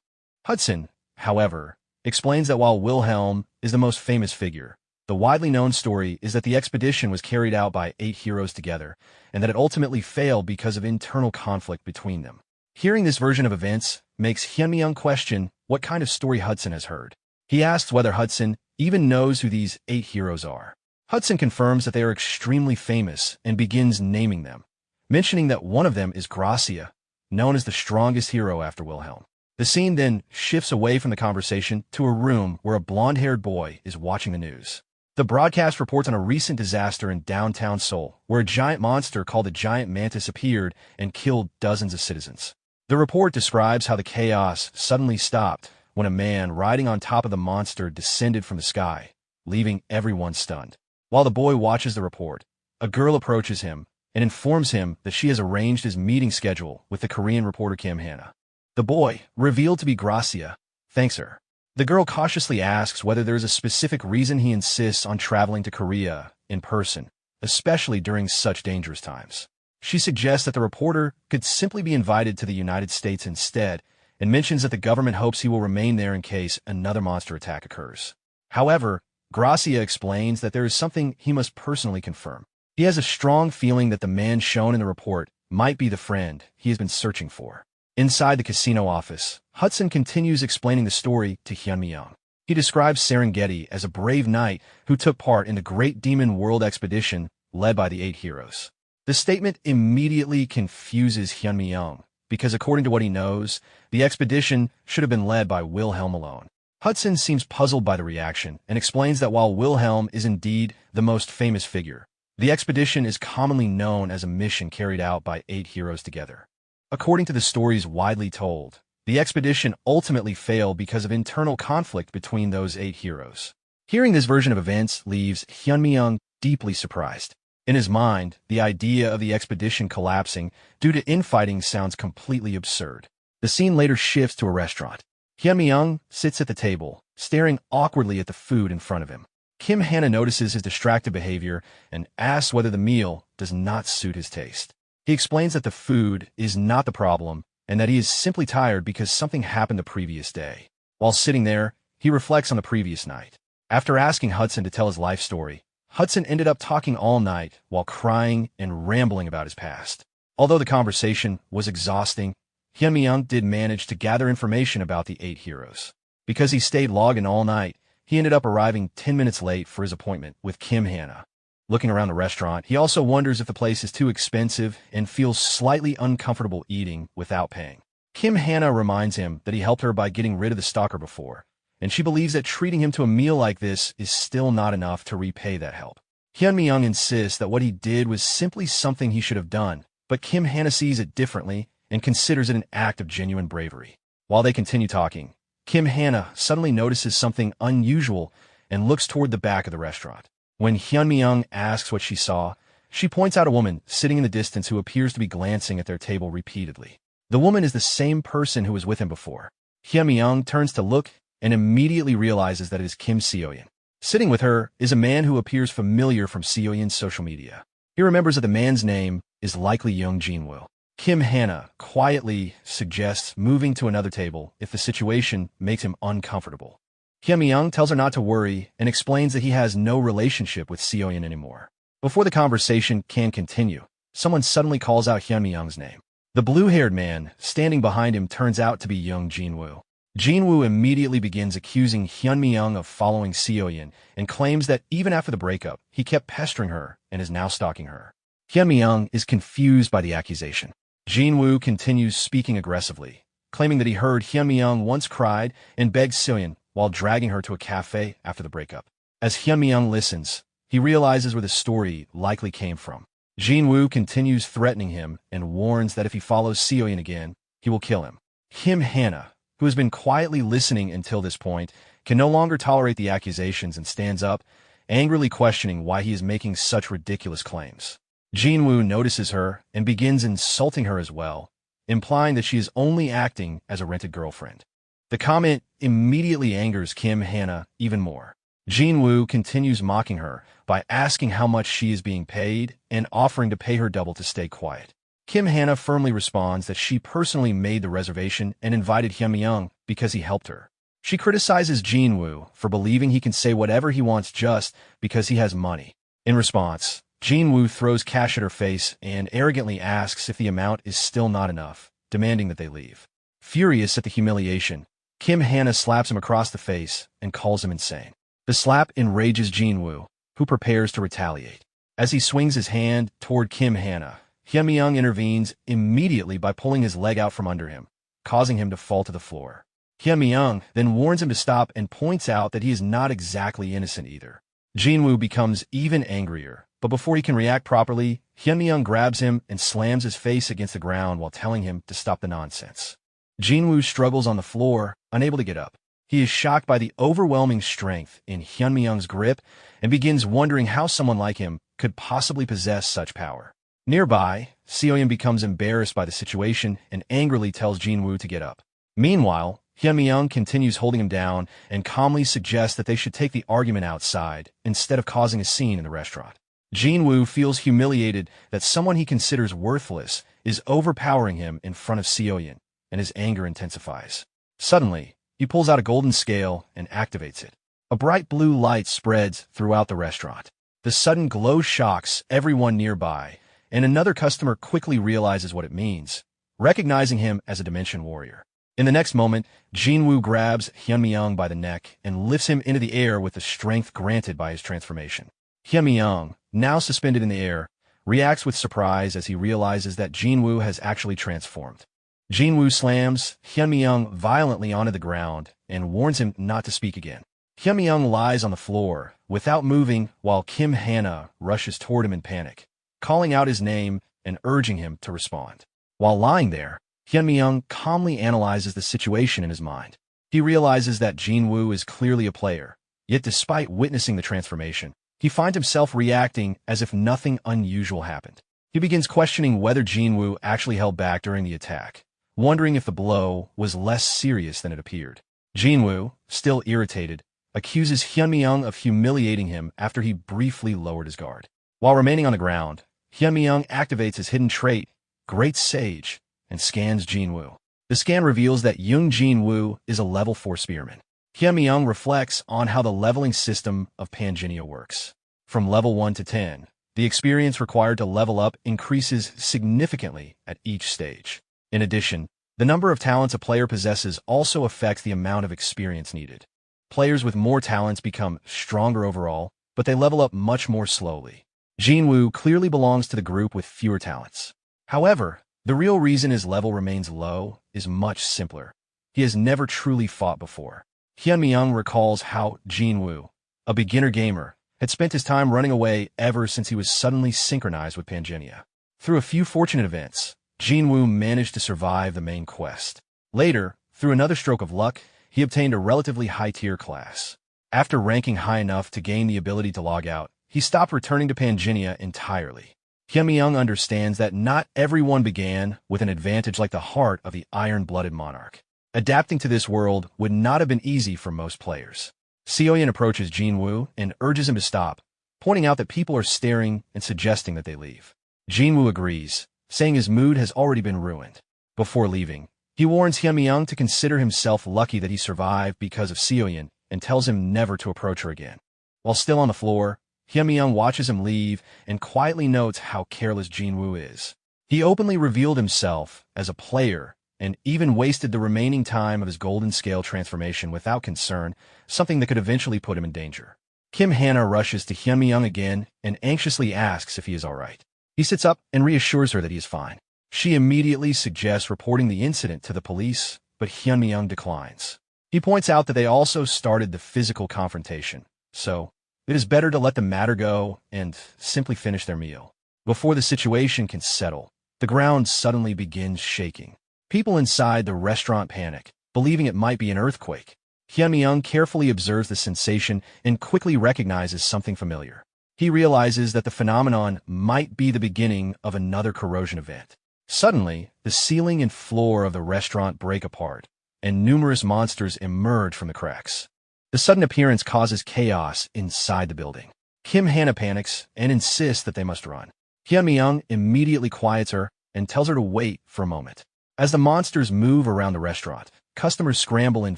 Hudson, however, explains that while Wilhelm is the most famous figure, the widely known story is that the expedition was carried out by 8 heroes together, and that it ultimately failed because of internal conflict between them. Hearing this version of events makes Hyun-mi-young question what kind of story Hudson has heard. He asks whether Hudson even knows who these 8 heroes are. Hudson confirms that they are extremely famous and begins naming them, mentioning that one of them is Gracia, known as the strongest hero after Wilhelm. The scene then shifts away from the conversation to a room where a blonde-haired boy is watching the news. The broadcast reports on a recent disaster in downtown Seoul, where a giant monster called the Giant Mantis appeared and killed dozens of citizens. The report describes how the chaos suddenly stopped when a man riding on top of the monster descended from the sky, leaving everyone stunned. While the boy watches the report, a girl approaches him and informs him that she has arranged his meeting schedule with the Korean reporter Kim Hannah. The boy, revealed to be Gracia, thanks her. The girl cautiously asks whether there is a specific reason he insists on traveling to Korea in person, especially during such dangerous times. She suggests that the reporter could simply be invited to the United States instead, and mentions that the government hopes he will remain there in case another monster attack occurs. However, Gracia explains that there is something he must personally confirm. He has a strong feeling that the man shown in the report might be the friend he has been searching for. Inside the casino office, Hudson continues explaining the story to Hyun-mi-young. He describes Serengeti as a brave knight who took part in the Great Demon World expedition led by the 8 heroes. The statement immediately confuses Hyun-mi-young, because according to what he knows, the expedition should have been led by Wilhelm alone. Hudson seems puzzled by the reaction and explains that while Wilhelm is indeed the most famous figure, the expedition is commonly known as a mission carried out by 8 heroes together. According to the stories widely told, the expedition ultimately failed because of internal conflict between those 8 heroes. Hearing this version of events leaves Hyun-mi-young deeply surprised. In his mind, the idea of the expedition collapsing due to infighting sounds completely absurd. The scene later shifts to a restaurant. Hyun-mi-young sits at the table, staring awkwardly at the food in front of him. Kim Hannah notices his distracted behavior and asks whether the meal does not suit his taste. He explains that the food is not the problem and that he is simply tired because something happened the previous day. While sitting there, he reflects on the previous night. After asking Hudson to tell his life story, Hudson ended up talking all night while crying and rambling about his past. Although the conversation was exhausting, Hyun-mi-young did manage to gather information about the 8 heroes. Because he stayed logged in all night, he ended up arriving 10 minutes late for his appointment with Kim Hannah. Looking around the restaurant, he also wonders if the place is too expensive and feels slightly uncomfortable eating without paying. Kim Hannah reminds him that he helped her by getting rid of the stalker before, and she believes that treating him to a meal like this is still not enough to repay that help. Hyun-mi-young insists that what he did was simply something he should have done, but Kim Hannah sees it differently and considers it an act of genuine bravery. While they continue talking, Kim Hannah suddenly notices something unusual and looks toward the back of the restaurant. When Hyun-mi-young asks what she saw, she points out a woman sitting in the distance who appears to be glancing at their table repeatedly. The woman is the same person who was with him before. Hyun-mi-young turns to look and immediately realizes that it is Kim Seo-yeon. Sitting with her is a man who appears familiar from Seo-yeon's social media. He remembers that the man's name is likely Young Jin-woo. Kim Hannah quietly suggests moving to another table if the situation makes him uncomfortable. Hyun-mi-young tells her not to worry and explains that he has no relationship with Seo-yeon anymore. Before the conversation can continue, someone suddenly calls out Hyun-mi-young's name. The blue-haired man standing behind him turns out to be Young Jin-woo. Jin-woo immediately begins accusing Hyun-mi-young of following Seo-yeon and claims that even after the breakup, he kept pestering her and is now stalking her. Hyun-mi-young is confused by the accusation. Jin-woo continues speaking aggressively, claiming that he heard Hyun-mi-young once cried and begged Seo-yeon while dragging her to a cafe after the breakup. As Hyun-mi-young listens, he realizes where the story likely came from. Jin-woo continues threatening him and warns that if he follows Seo-yeon again, he will kill him. Kim Hannah, who has been quietly listening until this point, can no longer tolerate the accusations and stands up, angrily questioning why he is making such ridiculous claims. Jin-woo notices her and begins insulting her as well, implying that she is only acting as a rented girlfriend. The comment immediately angers Kim Hannah even more. Jin-woo continues mocking her by asking how much she is being paid and offering to pay her double to stay quiet. Kim Hannah firmly responds that she personally made the reservation and invited Hyun-mi-young because he helped her. She criticizes Jin-woo for believing he can say whatever he wants just because he has money. In response, Jin-woo throws cash at her face and arrogantly asks if the amount is still not enough, demanding that they leave. Furious at the humiliation, Kim Hannah slaps him across the face and calls him insane. The slap enrages Jin-woo, who prepares to retaliate. As he swings his hand toward Kim Hannah, Hyun-mi-young intervenes immediately by pulling his leg out from under him, causing him to fall to the floor. Hyun-mi-young then warns him to stop and points out that he is not exactly innocent either. Jin-woo becomes even angrier, but before he can react properly, Hyun-mi-young grabs him and slams his face against the ground while telling him to stop the nonsense. Jin-woo struggles on the floor, unable to get up. He is shocked by the overwhelming strength in Hyun-mi-young's grip and begins wondering how someone like him could possibly possess such power. Nearby, Seo-yeon becomes embarrassed by the situation and angrily tells Jin-woo to get up. Meanwhile, Hyun-mi-young continues holding him down and calmly suggests that they should take the argument outside instead of causing a scene in the restaurant. Jin-woo feels humiliated that someone he considers worthless is overpowering him in front of Seo-yeon, and his anger intensifies. Suddenly, he pulls out a golden scale and activates it. A bright blue light spreads throughout the restaurant. The sudden glow shocks everyone nearby, and another customer quickly realizes what it means, recognizing him as a Dimension Warrior. In the next moment, Jin-woo grabs Hyun-mi-young by the neck and lifts him into the air with the strength granted by his transformation. Hyun-mi-young, now suspended in the air, reacts with surprise as he realizes that Jin-woo has actually transformed. Jin-woo slams Hyun-mi-young violently onto the ground and warns him not to speak again. Hyun-mi-young lies on the floor without moving while Kim Hannah rushes toward him in panic, calling out his name and urging him to respond. While lying there, Hyun-mi-young calmly analyzes the situation in his mind. He realizes that Jin-woo is clearly a player, yet despite witnessing the transformation, he finds himself reacting as if nothing unusual happened. He begins questioning whether Jin-woo actually held back during the attack, wondering if the blow was less serious than it appeared. Jin-woo, still irritated, accuses Hyun-mi-young of humiliating him after he briefly lowered his guard. While remaining on the ground, Hyun-mi-young activates his hidden trait, Great Sage, and scans Jin-woo. The scan reveals that Young Jin-woo is a level 4 spearman. Hyun-mi-young reflects on how the leveling system of Pangenia works. From level 1 to 10, the experience required to level up increases significantly at each stage. In addition, the number of talents a player possesses also affects the amount of experience needed. Players with more talents become stronger overall, but they level up much more slowly. Jinwoo clearly belongs to the group with fewer talents. However, the real reason his level remains low is much simpler. He has never truly fought before. Hyunmyeong recalls how Jinwoo, a beginner gamer, had spent his time running away ever since he was suddenly synchronized with Pangenia. Through a few fortunate events, Jinwoo managed to survive the main quest. Later, through another stroke of luck, he obtained a relatively high-tier class. After ranking high enough to gain the ability to log out, he stopped returning to Pangenia entirely. Hyunmyeong understands that not everyone began with an advantage like the heart of the iron-blooded monarch. Adapting to this world would not have been easy for most players. Seoyeon approaches Jinwoo and urges him to stop, pointing out that people are staring and suggesting that they leave. Jinwoo agrees, saying his mood has already been ruined. Before leaving, he warns Hyunmyeong to consider himself lucky that he survived because of Seoyeon and tells him never to approach her again. While still on the floor, Hyunmyeong watches him leave and quietly notes how careless Jinwoo is. He openly revealed himself as a player and even wasted the remaining time of his golden scale transformation without concern, something that could eventually put him in danger. Kim Hana rushes to Hyunmyeong again and anxiously asks if he is alright. He sits up and reassures her that he is fine. She immediately suggests reporting the incident to the police, but Hyunmyeong declines. He points out that they also started the physical confrontation, so it is better to let the matter go and simply finish their meal. Before the situation can settle, the ground suddenly begins shaking. People inside the restaurant panic, believing it might be an earthquake. Hyunmyeong carefully observes the sensation and quickly recognizes something familiar. He realizes that the phenomenon might be the beginning of another corrosion event. Suddenly, the ceiling and floor of the restaurant break apart, and numerous monsters emerge from the cracks. The sudden appearance causes chaos inside the building. Kim Hana panics and insists that they must run. Hyunmyeong immediately quiets her and tells her to wait for a moment. As the monsters move around the restaurant, customers scramble in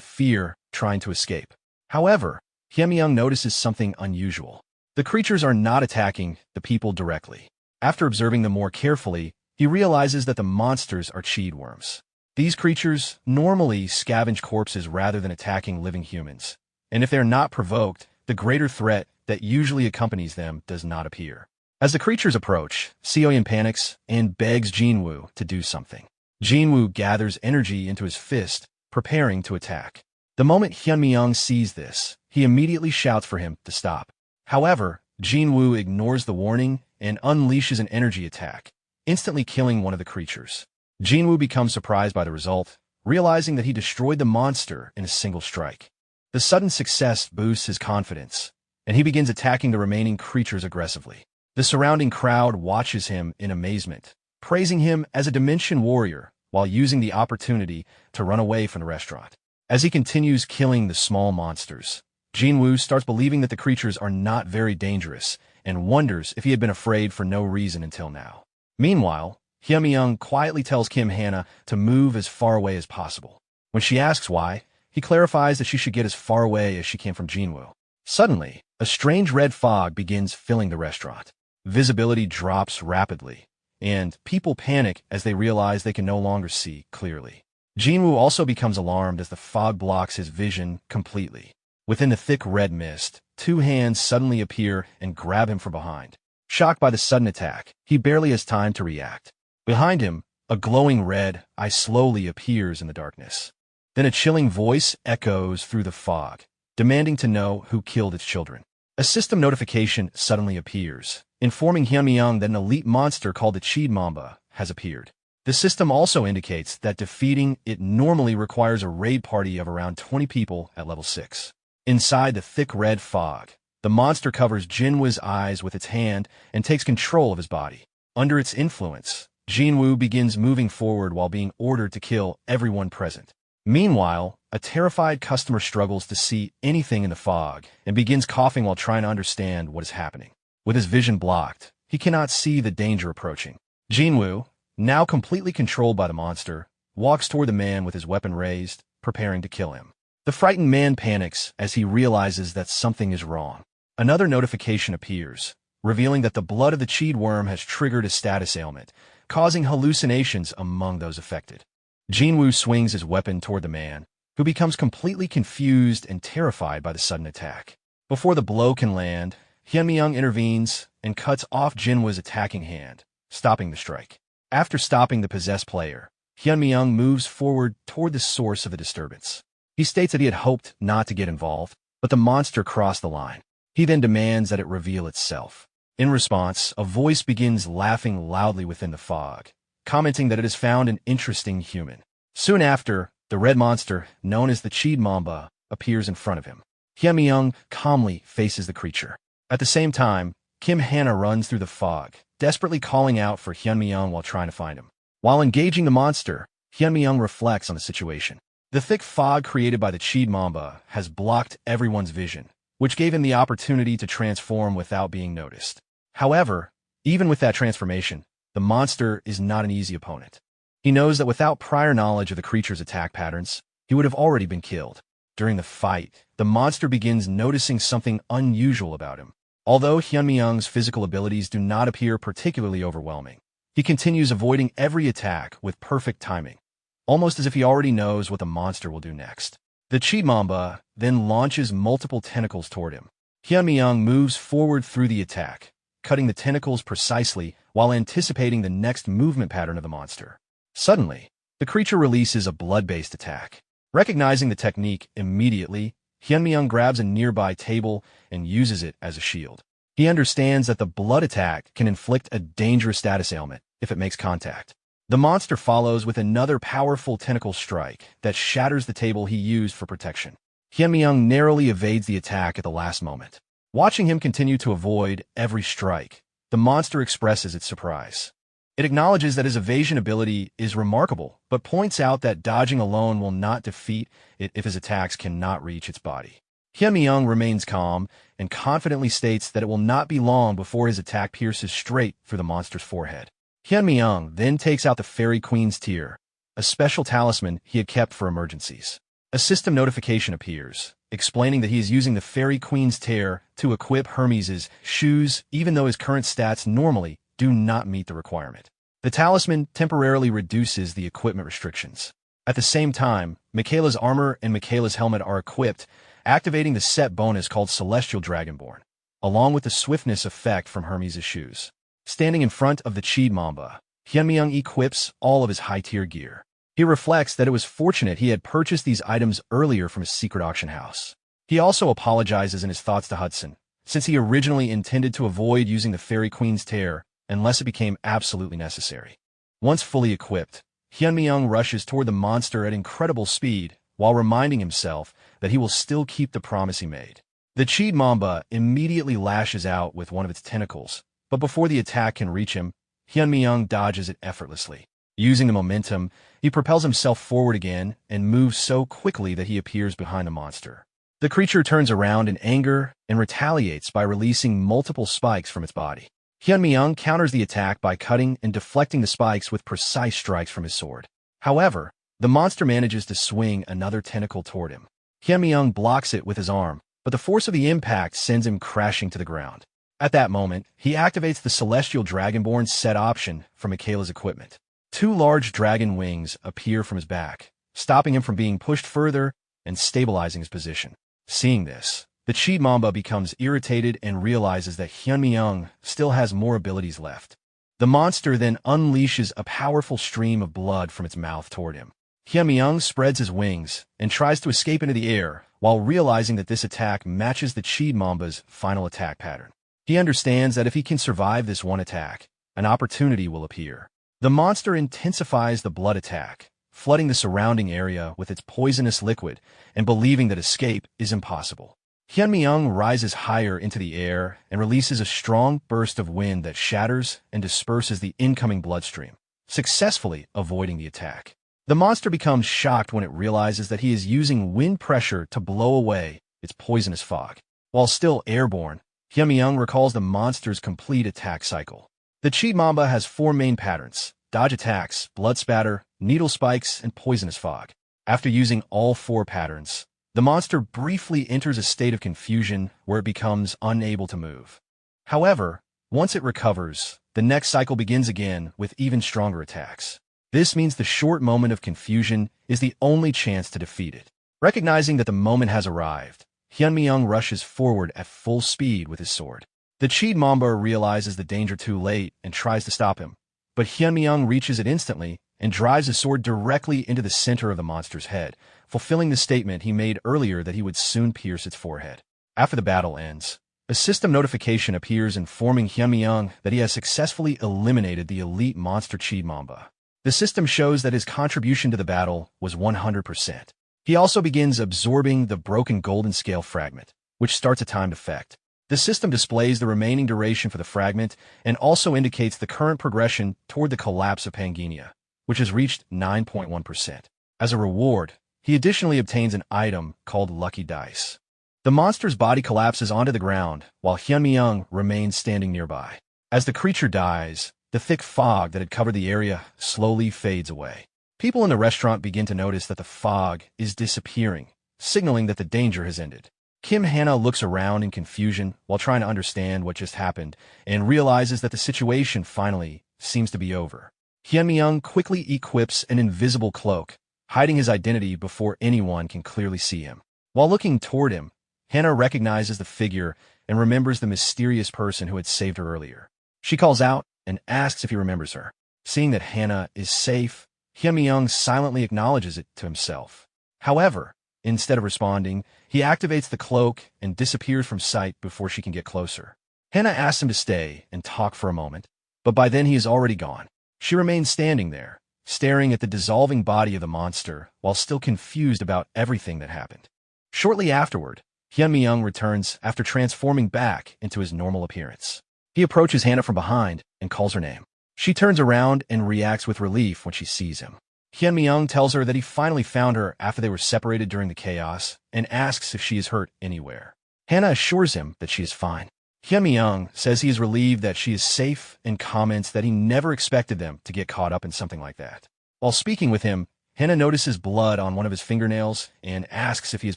fear, trying to escape. However, Hyunmyeong notices something unusual. The creatures are not attacking the people directly. After observing them more carefully, he realizes that the monsters are cheed worms. These creatures normally scavenge corpses rather than attacking living humans, and if they are not provoked, the greater threat that usually accompanies them does not appear. As the creatures approach, Seoyeon panics and begs Jinwoo to do something. Jinwoo gathers energy into his fist, preparing to attack. The moment Hyunmyeong sees this, he immediately shouts for him to stop. However, Jinwoo ignores the warning and unleashes an energy attack, instantly killing one of the creatures. Jinwoo becomes surprised by the result, realizing that he destroyed the monster in a single strike. The sudden success boosts his confidence, and he begins attacking the remaining creatures aggressively. The surrounding crowd watches him in amazement, praising him as a Dimension warrior while using the opportunity to run away from the restaurant. As he continues killing the small monsters, Jinwoo starts believing that the creatures are not very dangerous and wonders if he had been afraid for no reason until now. Meanwhile, Hyunmyeong quietly tells Kim Hana to move as far away as possible. When she asks why, he clarifies that she should get as far away as she can from Jinwoo. Suddenly, a strange red fog begins filling the restaurant. Visibility drops rapidly, and people panic as they realize they can no longer see clearly. Jinwoo also becomes alarmed as the fog blocks his vision completely. Within the thick red mist, two hands suddenly appear and grab him from behind. Shocked by the sudden attack, he barely has time to react. Behind him, a glowing red eye slowly appears in the darkness. Then a chilling voice echoes through the fog, demanding to know who killed its children. A system notification suddenly appears, informing Hyunmyeong that an elite monster called the Cheed Mamba has appeared. The system also indicates that defeating it normally requires a raid party of around 20 people at level 6. Inside the thick red fog, the monster covers Jinwoo's eyes with its hand and takes control of his body. Under its influence, Jinwoo begins moving forward while being ordered to kill everyone present. Meanwhile, a terrified customer struggles to see anything in the fog and begins coughing while trying to understand what is happening. With his vision blocked, he cannot see the danger approaching. Jinwoo, now completely controlled by the monster, walks toward the man with his weapon raised, preparing to kill him. The frightened man panics as he realizes that something is wrong. Another notification appears, revealing that the blood of the Cheed worm has triggered a status ailment, causing hallucinations among those affected. Jinwoo swings his weapon toward the man, who becomes completely confused and terrified by the sudden attack. Before the blow can land, Hyunmi-young intervenes and cuts off Jinhwa's attacking hand, stopping the strike. After stopping the possessed player, Hyunmi-young moves forward toward the source of the disturbance. He states that he had hoped not to get involved, but the monster crossed the line. He then demands that it reveal itself. In response, a voice begins laughing loudly within the fog, commenting that it has found an interesting human. Soon after, the red monster, known as the Chid Mamba, appears in front of him. Hyunmi-young calmly faces the creature. At the same time, Kim Hana runs through the fog, desperately calling out for Hyunmi-young while trying to find him. While engaging the monster, Hyunmi-young reflects on the situation. The thick fog created by the Chid Mamba has blocked everyone's vision, which gave him the opportunity to transform without being noticed. However, even with that transformation, the monster is not an easy opponent. He knows that without prior knowledge of the creature's attack patterns, he would have already been killed. During the fight, the monster begins noticing something unusual about him. Although Hyunmi-young's physical abilities do not appear particularly overwhelming, he continues avoiding every attack with perfect timing, almost as if he already knows what the monster will do next. The Chid Mamba then launches multiple tentacles toward him. Hyunmi-young moves forward through the attack, cutting the tentacles precisely while anticipating the next movement pattern of the monster. Suddenly, the creature releases a blood-based attack. Recognizing the technique immediately, Hyunmi-young grabs a nearby table and uses it as a shield. He understands that the blood attack can inflict a dangerous status ailment if it makes contact. The monster follows with another powerful tentacle strike that shatters the table he used for protection. Hyunmi-young narrowly evades the attack at the last moment. Watching him continue to avoid every strike, the monster expresses its surprise. It acknowledges that his evasion ability is remarkable, but points out that dodging alone will not defeat it if his attacks cannot reach its body. Hyunmi-young remains calm and confidently states that it will not be long before his attack pierces straight through the monster's forehead. Hyunmi-young then takes out the Fairy Queen's Tear, a special talisman he had kept for emergencies. A system notification appears, explaining that he is using the Fairy Queen's Tear to equip Hermes' shoes even though his current stats normally do not meet the requirement. The talisman temporarily reduces the equipment restrictions. At the same time, Michaela's armor and Michaela's helmet are equipped, activating the set bonus called Celestial Dragonborn, along with the swiftness effect from Hermes' shoes. Standing in front of the Chid Mamba, Hyunmi-young equips all of his high-tier gear. He reflects that it was fortunate he had purchased these items earlier from his secret auction house. He also apologizes in his thoughts to Hudson, since he originally intended to avoid using the Fairy Queen's Tear unless it became absolutely necessary. Once fully equipped, Hyunmi-young rushes toward the monster at incredible speed while reminding himself that he will still keep the promise he made. The Chid Mamba immediately lashes out with one of its tentacles, but before the attack can reach him, Hyunmi-young dodges it effortlessly. Using the momentum, he propels himself forward again and moves so quickly that he appears behind the monster. The creature turns around in anger and retaliates by releasing multiple spikes from its body. Hyunmi-young counters the attack by cutting and deflecting the spikes with precise strikes from his sword. However, the monster manages to swing another tentacle toward him. Hyunmi-young blocks it with his arm, but the force of the impact sends him crashing to the ground. At that moment, he activates the Celestial Dragonborn set option from Michaela's equipment. Two large dragon wings appear from his back, stopping him from being pushed further and stabilizing his position. Seeing this, the Chid Mamba becomes irritated and realizes that Hyunmi-young still has more abilities left. The monster then unleashes a powerful stream of blood from its mouth toward him. Hyunmi-young spreads his wings and tries to escape into the air while realizing that this attack matches the Chid Mamba's final attack pattern. He understands that if he can survive this one attack, an opportunity will appear. The monster intensifies the blood attack, flooding the surrounding area with its poisonous liquid and believing that escape is impossible. Hyunmi-young rises higher into the air and releases a strong burst of wind that shatters and disperses the incoming bloodstream, successfully avoiding the attack. The monster becomes shocked when it realizes that he is using wind pressure to blow away its poisonous fog. While still airborne, Hyunmi-young recalls the monster's complete attack cycle. The Chid Mamba has four main patterns: dodge attacks, blood spatter, needle spikes, and poisonous fog. After using all four patterns, the monster briefly enters a state of confusion where it becomes unable to move. However, once it recovers, the next cycle begins again with even stronger attacks. This means the short moment of confusion is the only chance to defeat it. Recognizing that the moment has arrived, Hyunmyeong rushes forward at full speed with his sword. The Cheed Mamba realizes the danger too late and tries to stop him, but Hyunmyeong reaches it instantly and drives his sword directly into the center of the monster's head, fulfilling the statement he made earlier that he would soon pierce its forehead. After the battle ends, a system notification appears informing Hyunmyeong that he has successfully eliminated the elite monster Cheed Mamba. The system shows that his contribution to the battle was 100%. He also begins absorbing the broken golden scale fragment, which starts a timed effect. The system displays the remaining duration for the fragment and also indicates the current progression toward the collapse of Pangea, which has reached 9.1%. As a reward, he additionally obtains an item called Lucky Dice. The monster's body collapses onto the ground, while Hyunmyeong remains standing nearby. As the creature dies, the thick fog that had covered the area slowly fades away. People in the restaurant begin to notice that the fog is disappearing, signaling that the danger has ended. Kim Hana looks around in confusion while trying to understand what just happened and realizes that the situation finally seems to be over. Hyunmyeong quickly equips an invisible cloak, hiding his identity before anyone can clearly see him. While looking toward him, Hana recognizes the figure and remembers the mysterious person who had saved her earlier. She calls out and asks if he remembers her. Seeing that Hana is safe, Hyunmyeong silently acknowledges it to himself. However, instead of responding, he activates the cloak and disappears from sight before she can get closer. Hana asks him to stay and talk for a moment, but by then he is already gone. She remains standing there, staring at the dissolving body of the monster while still confused about everything that happened. Shortly afterward, Hyunmyeong returns after transforming back into his normal appearance. He approaches Hana from behind and calls her name. She turns around and reacts with relief when she sees him. Hyunmyeong tells her that he finally found her after they were separated during the chaos and asks if she is hurt anywhere. Hana assures him that she is fine. Hyunmyeong says he is relieved that she is safe and comments that he never expected them to get caught up in something like that. While speaking with him, Hana notices blood on one of his fingernails and asks if he has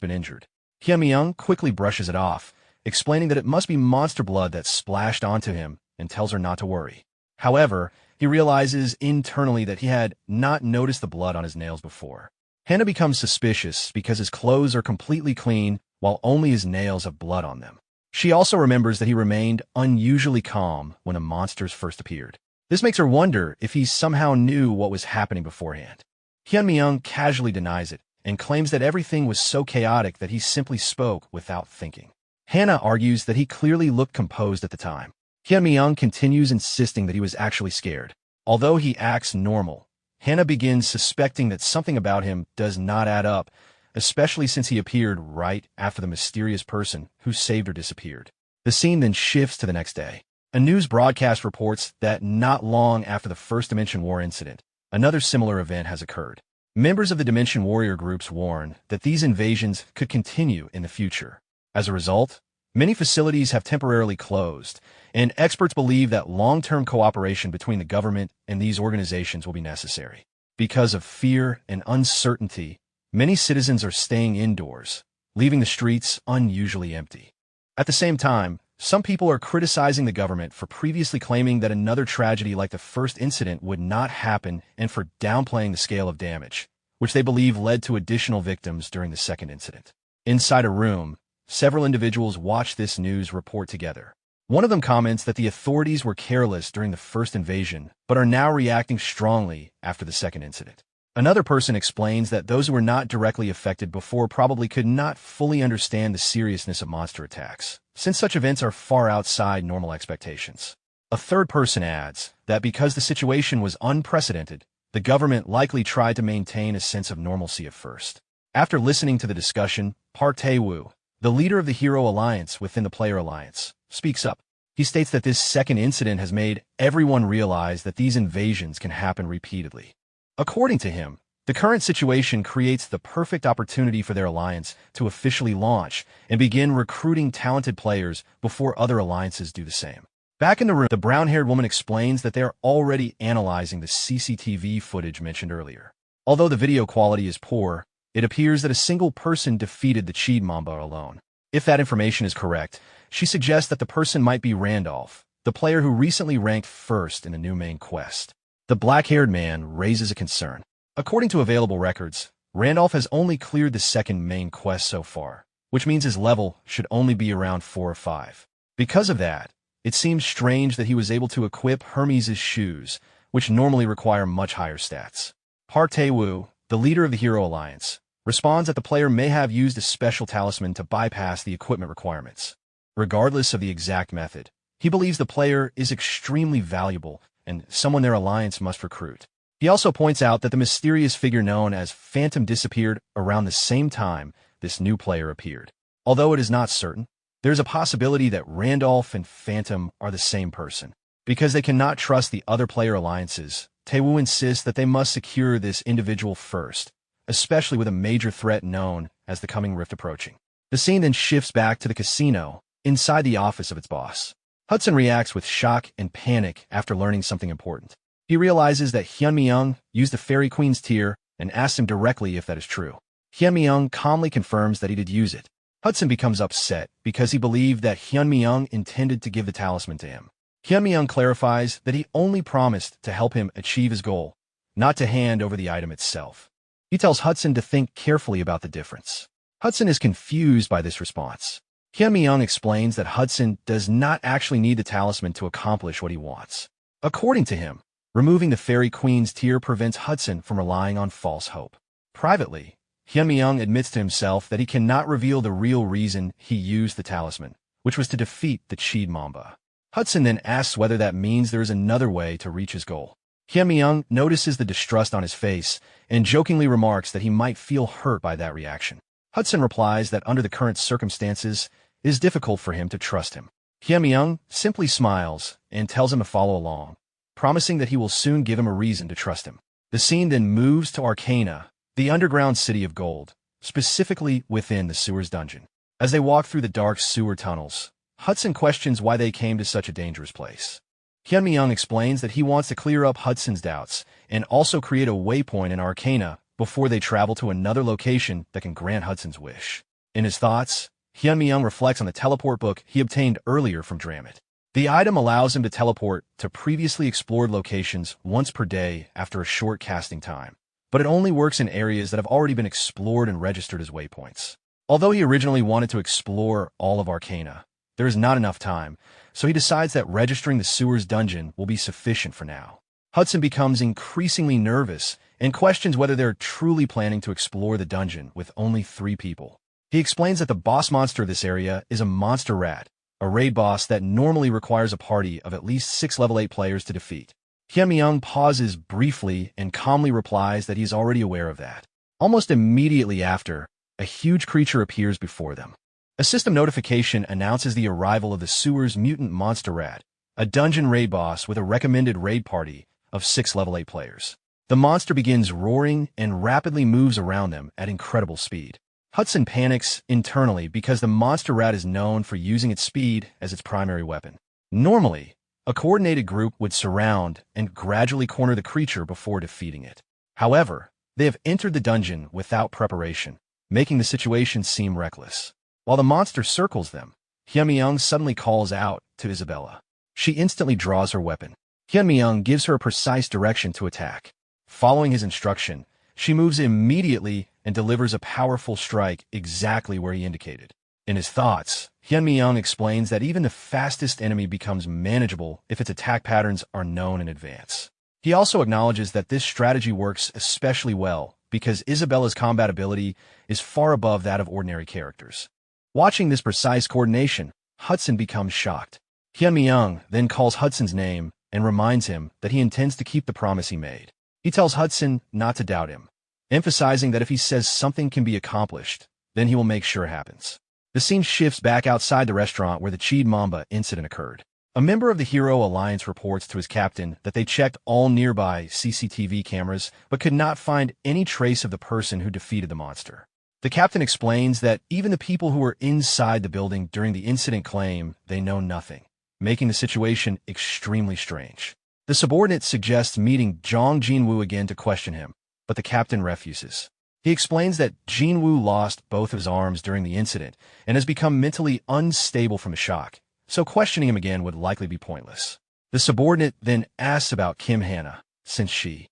been injured. Hyunmyeong quickly brushes it off, explaining that it must be monster blood that splashed onto him and tells her not to worry. However, he realizes internally that he had not noticed the blood on his nails before. Hana becomes suspicious because his clothes are completely clean while only his nails have blood on them. She also remembers that he remained unusually calm when the monsters first appeared. This makes her wonder if he somehow knew what was happening beforehand. Hyunmyeong casually denies it and claims that everything was so chaotic that he simply spoke without thinking. Hana argues that he clearly looked composed at the time. Hyunmyeong continues insisting that he was actually scared. Although he acts normal, Hana begins suspecting that something about him does not add up, especially since he appeared right after the mysterious person who saved her disappeared. The scene then shifts to the next day. A news broadcast reports that not long after the First Dimension War incident, another similar event has occurred. Members of the Dimension Warrior groups warn that these invasions could continue in the future. As a result, many facilities have temporarily closed, and experts believe that long-term cooperation between the government and these organizations will be necessary. Because of fear and uncertainty, many citizens are staying indoors, leaving the streets unusually empty. At the same time, some people are criticizing the government for previously claiming that another tragedy like the first incident would not happen and for downplaying the scale of damage, which they believe led to additional victims during the second incident. Inside a room, several individuals watch this news report together. One of them comments that the authorities were careless during the first invasion, but are now reacting strongly after the second incident. Another person explains that those who were not directly affected before probably could not fully understand the seriousness of monster attacks, since such events are far outside normal expectations. A third person adds that because the situation was unprecedented, the government likely tried to maintain a sense of normalcy at first. After listening to the discussion, Park Tae-woo, the leader of the Hero Alliance within the Player Alliance, speaks up. He states that this second incident has made everyone realize that these invasions can happen repeatedly. According to him, the current situation creates the perfect opportunity for their alliance to officially launch and begin recruiting talented players before other alliances do the same. Back in the room, the brown-haired woman explains that they are already analyzing the CCTV footage mentioned earlier. Although the video quality is poor, it appears that a single person defeated the Cheed Mamba alone. If that information is correct, she suggests that the person might be Randolph, the player who recently ranked first in a new main quest. The black-haired man raises a concern. According to available records, Randolph has only cleared the second main quest so far, which means his level should only be around 4 or 5. Because of that, it seems strange that he was able to equip Hermes' shoes, which normally require much higher stats. Park Tae-woo, the leader of the Hero Alliance, responds that the player may have used a special talisman to bypass the equipment requirements. Regardless of the exact method, he believes the player is extremely valuable and someone their alliance must recruit. He also points out that the mysterious figure known as Phantom disappeared around the same time this new player appeared. Although it is not certain, there is a possibility that Randolph and Phantom are the same person. Because they cannot trust the other player alliances, Tae-woo insists that they must secure this individual first, especially with a major threat known as the coming rift approaching. The scene then shifts back to the casino, inside the office of its boss. Hudson reacts with shock and panic after learning something important. He realizes that Hyun-mi-young used the Fairy Queen's tear and asks him directly if that is true. Hyun-mi-young calmly confirms that he did use it. Hudson becomes upset because he believed that Hyun-mi-young intended to give the talisman to him. Hyun-mi-young clarifies that he only promised to help him achieve his goal, not to hand over the item itself. He tells Hudson to think carefully about the difference. Hudson is confused by this response. Hyun-mi-young explains that Hudson does not actually need the talisman to accomplish what he wants. According to him, removing the Fairy Queen's tear prevents Hudson from relying on false hope. Privately, Hyun-mi-young admits to himself that he cannot reveal the real reason he used the talisman, which was to defeat the Cheed Mamba. Hudson then asks whether that means there is another way to reach his goal. Hyun-mi-young notices the distrust on his face and jokingly remarks that he might feel hurt by that reaction. Hudson replies that under the current circumstances, it is difficult for him to trust him. Hyun-mi-young simply smiles and tells him to follow along, promising that he will soon give him a reason to trust him. The scene then moves to Arcana, the underground city of gold, specifically within the sewers dungeon. As they walk through the dark sewer tunnels, Hudson questions why they came to such a dangerous place. Hyun-mi-young explains that he wants to clear up Hudson's doubts and also create a waypoint in Arcana before they travel to another location that can grant Hudson's wish. In his thoughts, Hyun-mi-young reflects on the teleport book he obtained earlier from Dramit. The item allows him to teleport to previously explored locations once per day after a short casting time, but it only works in areas that have already been explored and registered as waypoints. Although he originally wanted to explore all of Arcana, there is not enough time, so he decides that registering the sewers dungeon will be sufficient for now. Hudson becomes increasingly nervous and questions whether they're truly planning to explore the dungeon with only 3 people. He explains that the boss monster of this area is a monster rat, a raid boss that normally requires a party of at least 6 level 8 players to defeat. Hyun-mi-young pauses briefly and calmly replies that he is already aware of that. Almost immediately after, a huge creature appears before them. A system notification announces the arrival of the sewer's mutant monster rat, a dungeon raid boss with a recommended raid party of 6 level 8 players. The monster begins roaring and rapidly moves around them at incredible speed. Hudson panics internally because the monster rat is known for using its speed as its primary weapon. Normally, a coordinated group would surround and gradually corner the creature before defeating it. However, they have entered the dungeon without preparation, making the situation seem reckless. While the monster circles them, Hyun-mi-young suddenly calls out to Isabella. She instantly draws her weapon. Hyun-mi-young gives her a precise direction to attack. Following his instruction, she moves immediately and delivers a powerful strike exactly where he indicated. In his thoughts, Hyun-mi-young explains that even the fastest enemy becomes manageable if its attack patterns are known in advance. He also acknowledges that this strategy works especially well because Isabella's combat ability is far above that of ordinary characters. Watching this precise coordination, Hudson becomes shocked. Hyun-mi-young then calls Hudson's name and reminds him that he intends to keep the promise he made. He tells Hudson not to doubt him, emphasizing that if he says something can be accomplished, then he will make sure it happens. The scene shifts back outside the restaurant where the Cheed Mamba incident occurred. A member of the Hero Alliance reports to his captain that they checked all nearby CCTV cameras but could not find any trace of the person who defeated the monster. The captain explains that even the people who were inside the building during the incident claim they know nothing, making the situation extremely strange. The subordinate suggests meeting Jong Jin-woo again to question him, but the captain refuses. He explains that Jin-woo lost both of his arms during the incident and has become mentally unstable from the shock, so questioning him again would likely be pointless. The subordinate then asks about Kim Hannah, since she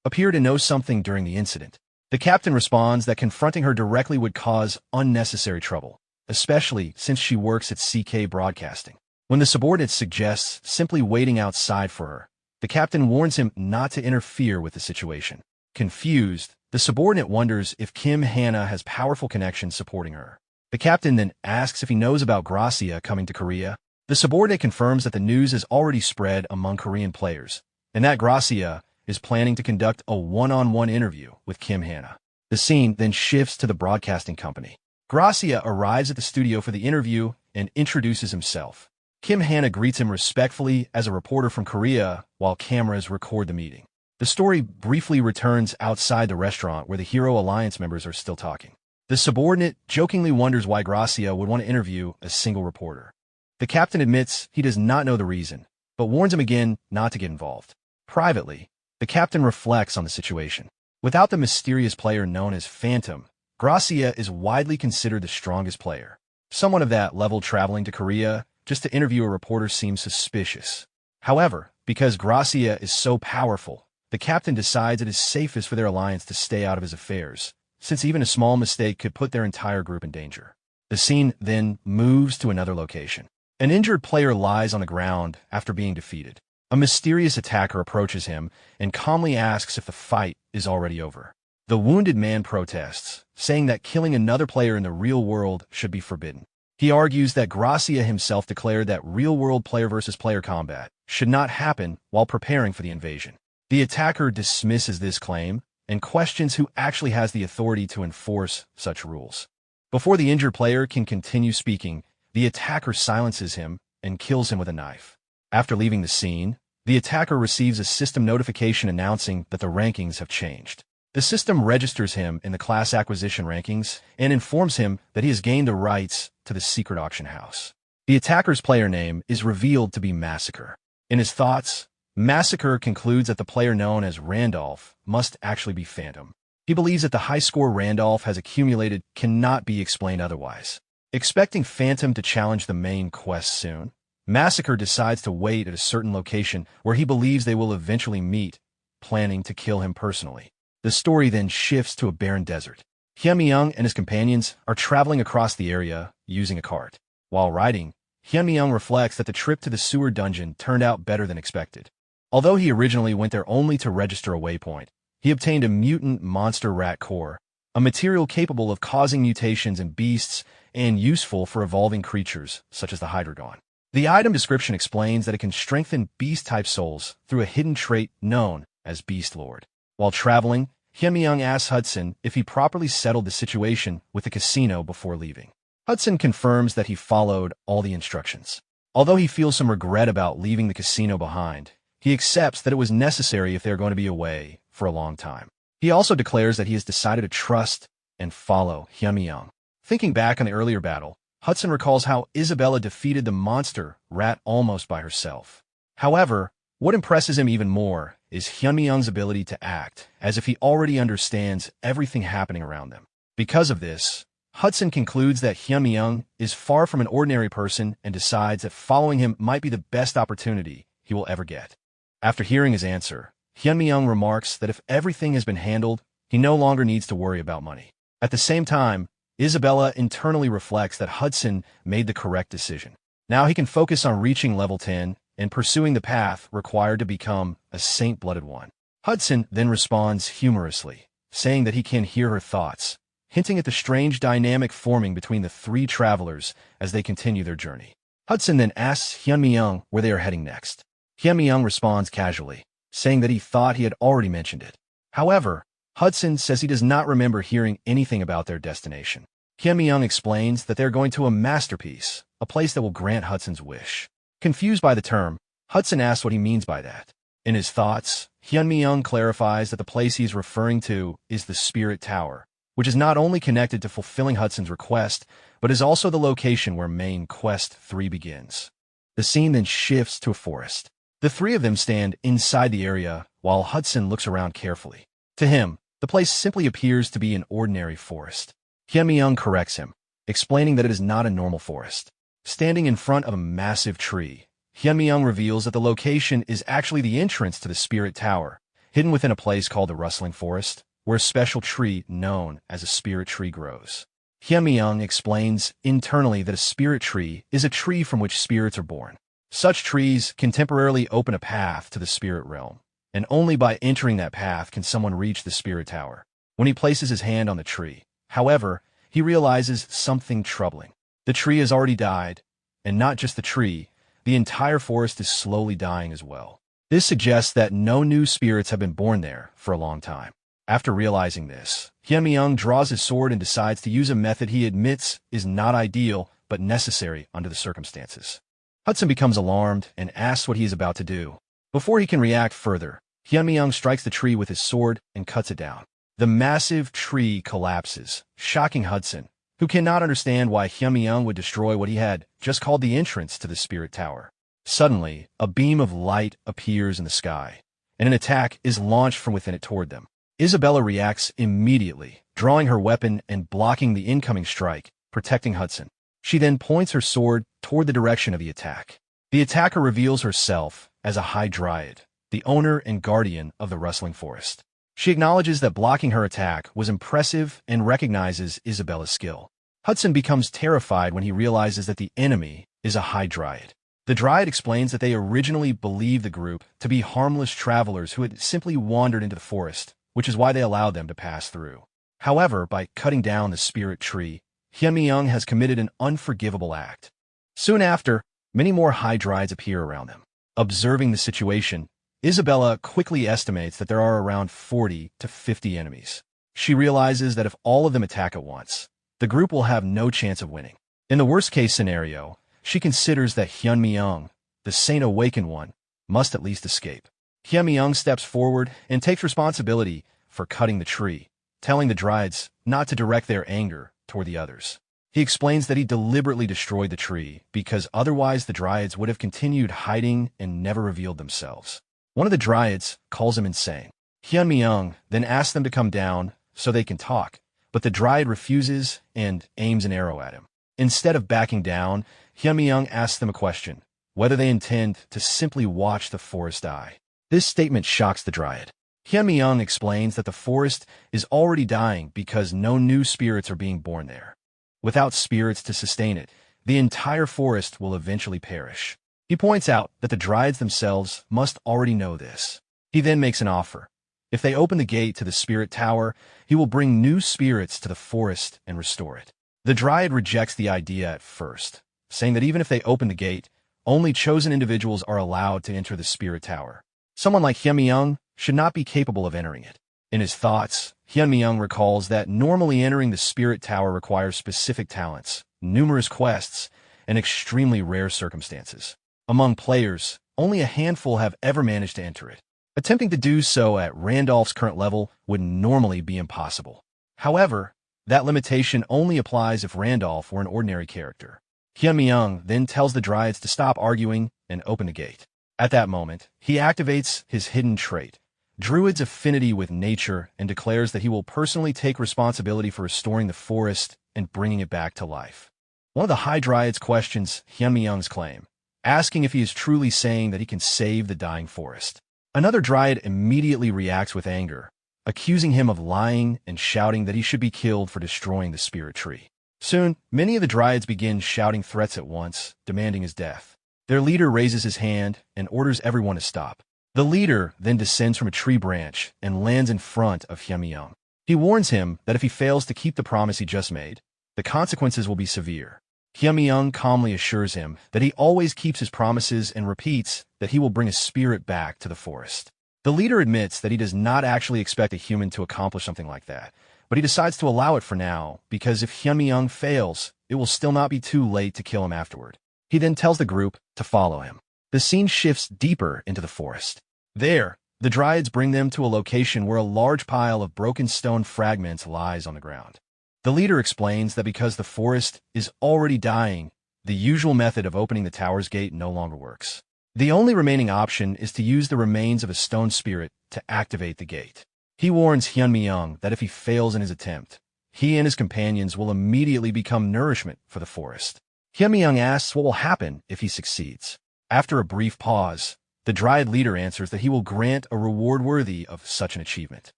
appeared to know something during the incident. The captain responds that confronting her directly would cause unnecessary trouble, especially since she works at CK Broadcasting. When the subordinate suggests simply waiting outside for her, the captain warns him not to interfere with the situation. Confused, the subordinate wonders if Kim Hana has powerful connections supporting her. The captain then asks if he knows about Gracia coming to Korea. The subordinate confirms that the news is already spread among Korean players, and that Gracia is planning to conduct a one-on-one interview with Kim Hana. The scene then shifts to the broadcasting company. Gracia arrives at the studio for the interview and introduces himself. Kim Hana greets him respectfully as a reporter from Korea while cameras record the meeting. The story briefly returns outside the restaurant where the Hero Alliance members are still talking. The subordinate jokingly wonders why Gracia would want to interview a single reporter. The captain admits he does not know the reason, but warns him again not to get involved. Privately, the captain reflects on the situation. Without the mysterious player known as Phantom, Gracia is widely considered the strongest player. Someone of that level traveling to Korea just to interview a reporter seems suspicious. However, because Gracia is so powerful, the captain decides it is safest for their alliance to stay out of his affairs, since even a small mistake could put their entire group in danger. The scene then moves to another location. An injured player lies on the ground after being defeated. A mysterious attacker approaches him and calmly asks if the fight is already over. The wounded man protests, saying that killing another player in the real world should be forbidden. He argues that Gracia himself declared that real-world player-versus-player combat should not happen while preparing for the invasion. The attacker dismisses this claim and questions who actually has the authority to enforce such rules. Before the injured player can continue speaking, the attacker silences him and kills him with a knife. After leaving the scene, the attacker receives a system notification announcing that the rankings have changed. The system registers him in the class acquisition rankings and informs him that he has gained the rights to the secret auction house. The attacker's player name is revealed to be Massacre. In his thoughts, Massacre concludes that the player known as Randolph must actually be Phantom. He believes that the high score Randolph has accumulated cannot be explained otherwise. Expecting Phantom to challenge the main quest soon, Massacre decides to wait at a certain location where he believes they will eventually meet, planning to kill him personally. The story then shifts to a barren desert. Hyun-mi-young and his companions are traveling across the area using a cart. While riding, Hyun-mi-young reflects that the trip to the sewer dungeon turned out better than expected. Although he originally went there only to register a waypoint, he obtained a mutant monster rat core, a material capable of causing mutations in beasts and useful for evolving creatures, such as the Hydreigon. The item description explains that it can strengthen beast-type souls through a hidden trait known as Beast Lord. While traveling, Hyun-mi-young asks Hudson if he properly settled the situation with the casino before leaving. Hudson confirms that he followed all the instructions. Although he feels some regret about leaving the casino behind, he accepts that it was necessary if they are going to be away for a long time. He also declares that he has decided to trust and follow Hyun-mi-young. Thinking back on the earlier battle, Hudson recalls how Isabella defeated the monster rat almost by herself. However, what impresses him even more is Hyun-mi-young's ability to act as if he already understands everything happening around them. Because of this, Hudson concludes that Hyun-mi-young is far from an ordinary person and decides that following him might be the best opportunity he will ever get. After hearing his answer, Hyun-mi-young remarks that if everything has been handled, he no longer needs to worry about money. At the same time, Isabella internally reflects that Hudson made the correct decision. Now he can focus on reaching level 10 and pursuing the path required to become a saint-blooded one. Hudson then responds humorously, saying that he can hear her thoughts, hinting at the strange dynamic forming between the three travelers as they continue their journey. Hudson then asks Hyun-mi-young where they are heading next. Hyun-mi-young responds casually, saying that he thought he had already mentioned it. However, Hudson says he does not remember hearing anything about their destination. Hyun-mi-young explains that they are going to a masterpiece, a place that will grant Hudson's wish. Confused by the term, Hudson asks what he means by that. In his thoughts, Hyun-mi-young clarifies that the place he is referring to is the Spirit Tower, which is not only connected to fulfilling Hudson's request, but is also the location where main Quest 3 begins. The scene then shifts to a forest. The three of them stand inside the area while Hudson looks around carefully. To him, the place simply appears to be an ordinary forest. Hyun-mi-young corrects him, explaining that it is not a normal forest. Standing in front of a massive tree, Hyun-mi-young reveals that the location is actually the entrance to the Spirit Tower, hidden within a place called the Rustling Forest, where a special tree known as a spirit tree grows. Hyun explains internally that a spirit tree is a tree from which spirits are born. Such trees can temporarily open a path to the spirit realm, and only by entering that path can someone reach the spirit tower. When he places his hand on the tree, however, he realizes something troubling. The tree has already died, and not just the tree, the entire forest is slowly dying as well. This suggests that no new spirits have been born there for a long time. After realizing this, Hyun draws his sword and decides to use a method he admits is not ideal but necessary under the circumstances. Hudson becomes alarmed and asks what he is about to do. Before he can react further, Hyun strikes the tree with his sword and cuts it down. The massive tree collapses, shocking Hudson, who cannot understand why Hyun would destroy what he had just called the entrance to the spirit tower. Suddenly, a beam of light appears in the sky, and an attack is launched from within it toward them. Isabella reacts immediately, drawing her weapon and blocking the incoming strike, protecting Hudson. She then points her sword toward the direction of the attack. The attacker reveals herself as a high dryad, the owner and guardian of the rustling forest. She acknowledges that blocking her attack was impressive and recognizes Isabella's skill. Hudson becomes terrified when he realizes that the enemy is a high dryad. The dryad explains that they originally believed the group to be harmless travelers who had simply wandered into the forest, which is why they allowed them to pass through. However, by cutting down the spirit tree, Hyun has committed an unforgivable act. Soon after, many more high dryads appear around them. Observing the situation, Isabella quickly estimates that there are around 40 to 50 enemies. She realizes that if all of them attack at once, the group will have no chance of winning. In the worst-case scenario, she considers that Hyun, the Saint Awakened One, must at least escape. Hyun steps forward and takes responsibility for cutting the tree, telling the dryads not to direct their anger toward the others. He explains that he deliberately destroyed the tree because otherwise the dryads would have continued hiding and never revealed themselves. One of the dryads calls him insane. Hyun then asks them to come down so they can talk, but the dryad refuses and aims an arrow at him. Instead of backing down, Hyun asks them a question, whether they intend to simply watch the forest die. This statement shocks the dryad. Hyun explains that the forest is already dying because no new spirits are being born there. Without spirits to sustain it, the entire forest will eventually perish. He points out that the dryads themselves must already know this. He then makes an offer. If they open the gate to the spirit tower, he will bring new spirits to the forest and restore it. The dryad rejects the idea at first, saying that even if they open the gate, only chosen individuals are allowed to enter the spirit tower. Someone like Hyun should not be capable of entering it. In his thoughts, Hyun recalls that normally entering the spirit tower requires specific talents, numerous quests, and extremely rare circumstances. Among players, only a handful have ever managed to enter it. Attempting to do so at Randolph's current level would normally be impossible. However, that limitation only applies if Randolph were an ordinary character. Hyun then tells the dryads to stop arguing and open the gate. At that moment, he activates his hidden trait, Druid's affinity with nature, and declares that he will personally take responsibility for restoring the forest and bringing it back to life. One of the high dryads questions Hyun's claim, asking if he is truly saying that he can save the dying forest. Another dryad immediately reacts with anger, accusing him of lying and shouting that he should be killed for destroying the spirit tree. Soon, many of the dryads begin shouting threats at once, demanding his death. Their leader raises his hand and orders everyone to stop. The leader then descends from a tree branch and lands in front of Hyun. He warns him that if he fails to keep the promise he just made, the consequences will be severe. Hyun calmly assures him that he always keeps his promises and repeats that he will bring a spirit back to the forest. The leader admits that he does not actually expect a human to accomplish something like that, but he decides to allow it for now because if Hyun fails, it will still not be too late to kill him afterward. He then tells the group to follow him. The scene shifts deeper into the forest. There, the dryads bring them to a location where a large pile of broken stone fragments lies on the ground. The leader explains that because the forest is already dying, the usual method of opening the tower's gate no longer works. The only remaining option is to use the remains of a stone spirit to activate the gate. He warns Hyun that if he fails in his attempt, he and his companions will immediately become nourishment for the forest. Hyun asks what will happen if he succeeds. After a brief pause, the dryad leader answers that he will grant a reward worthy of such an achievement.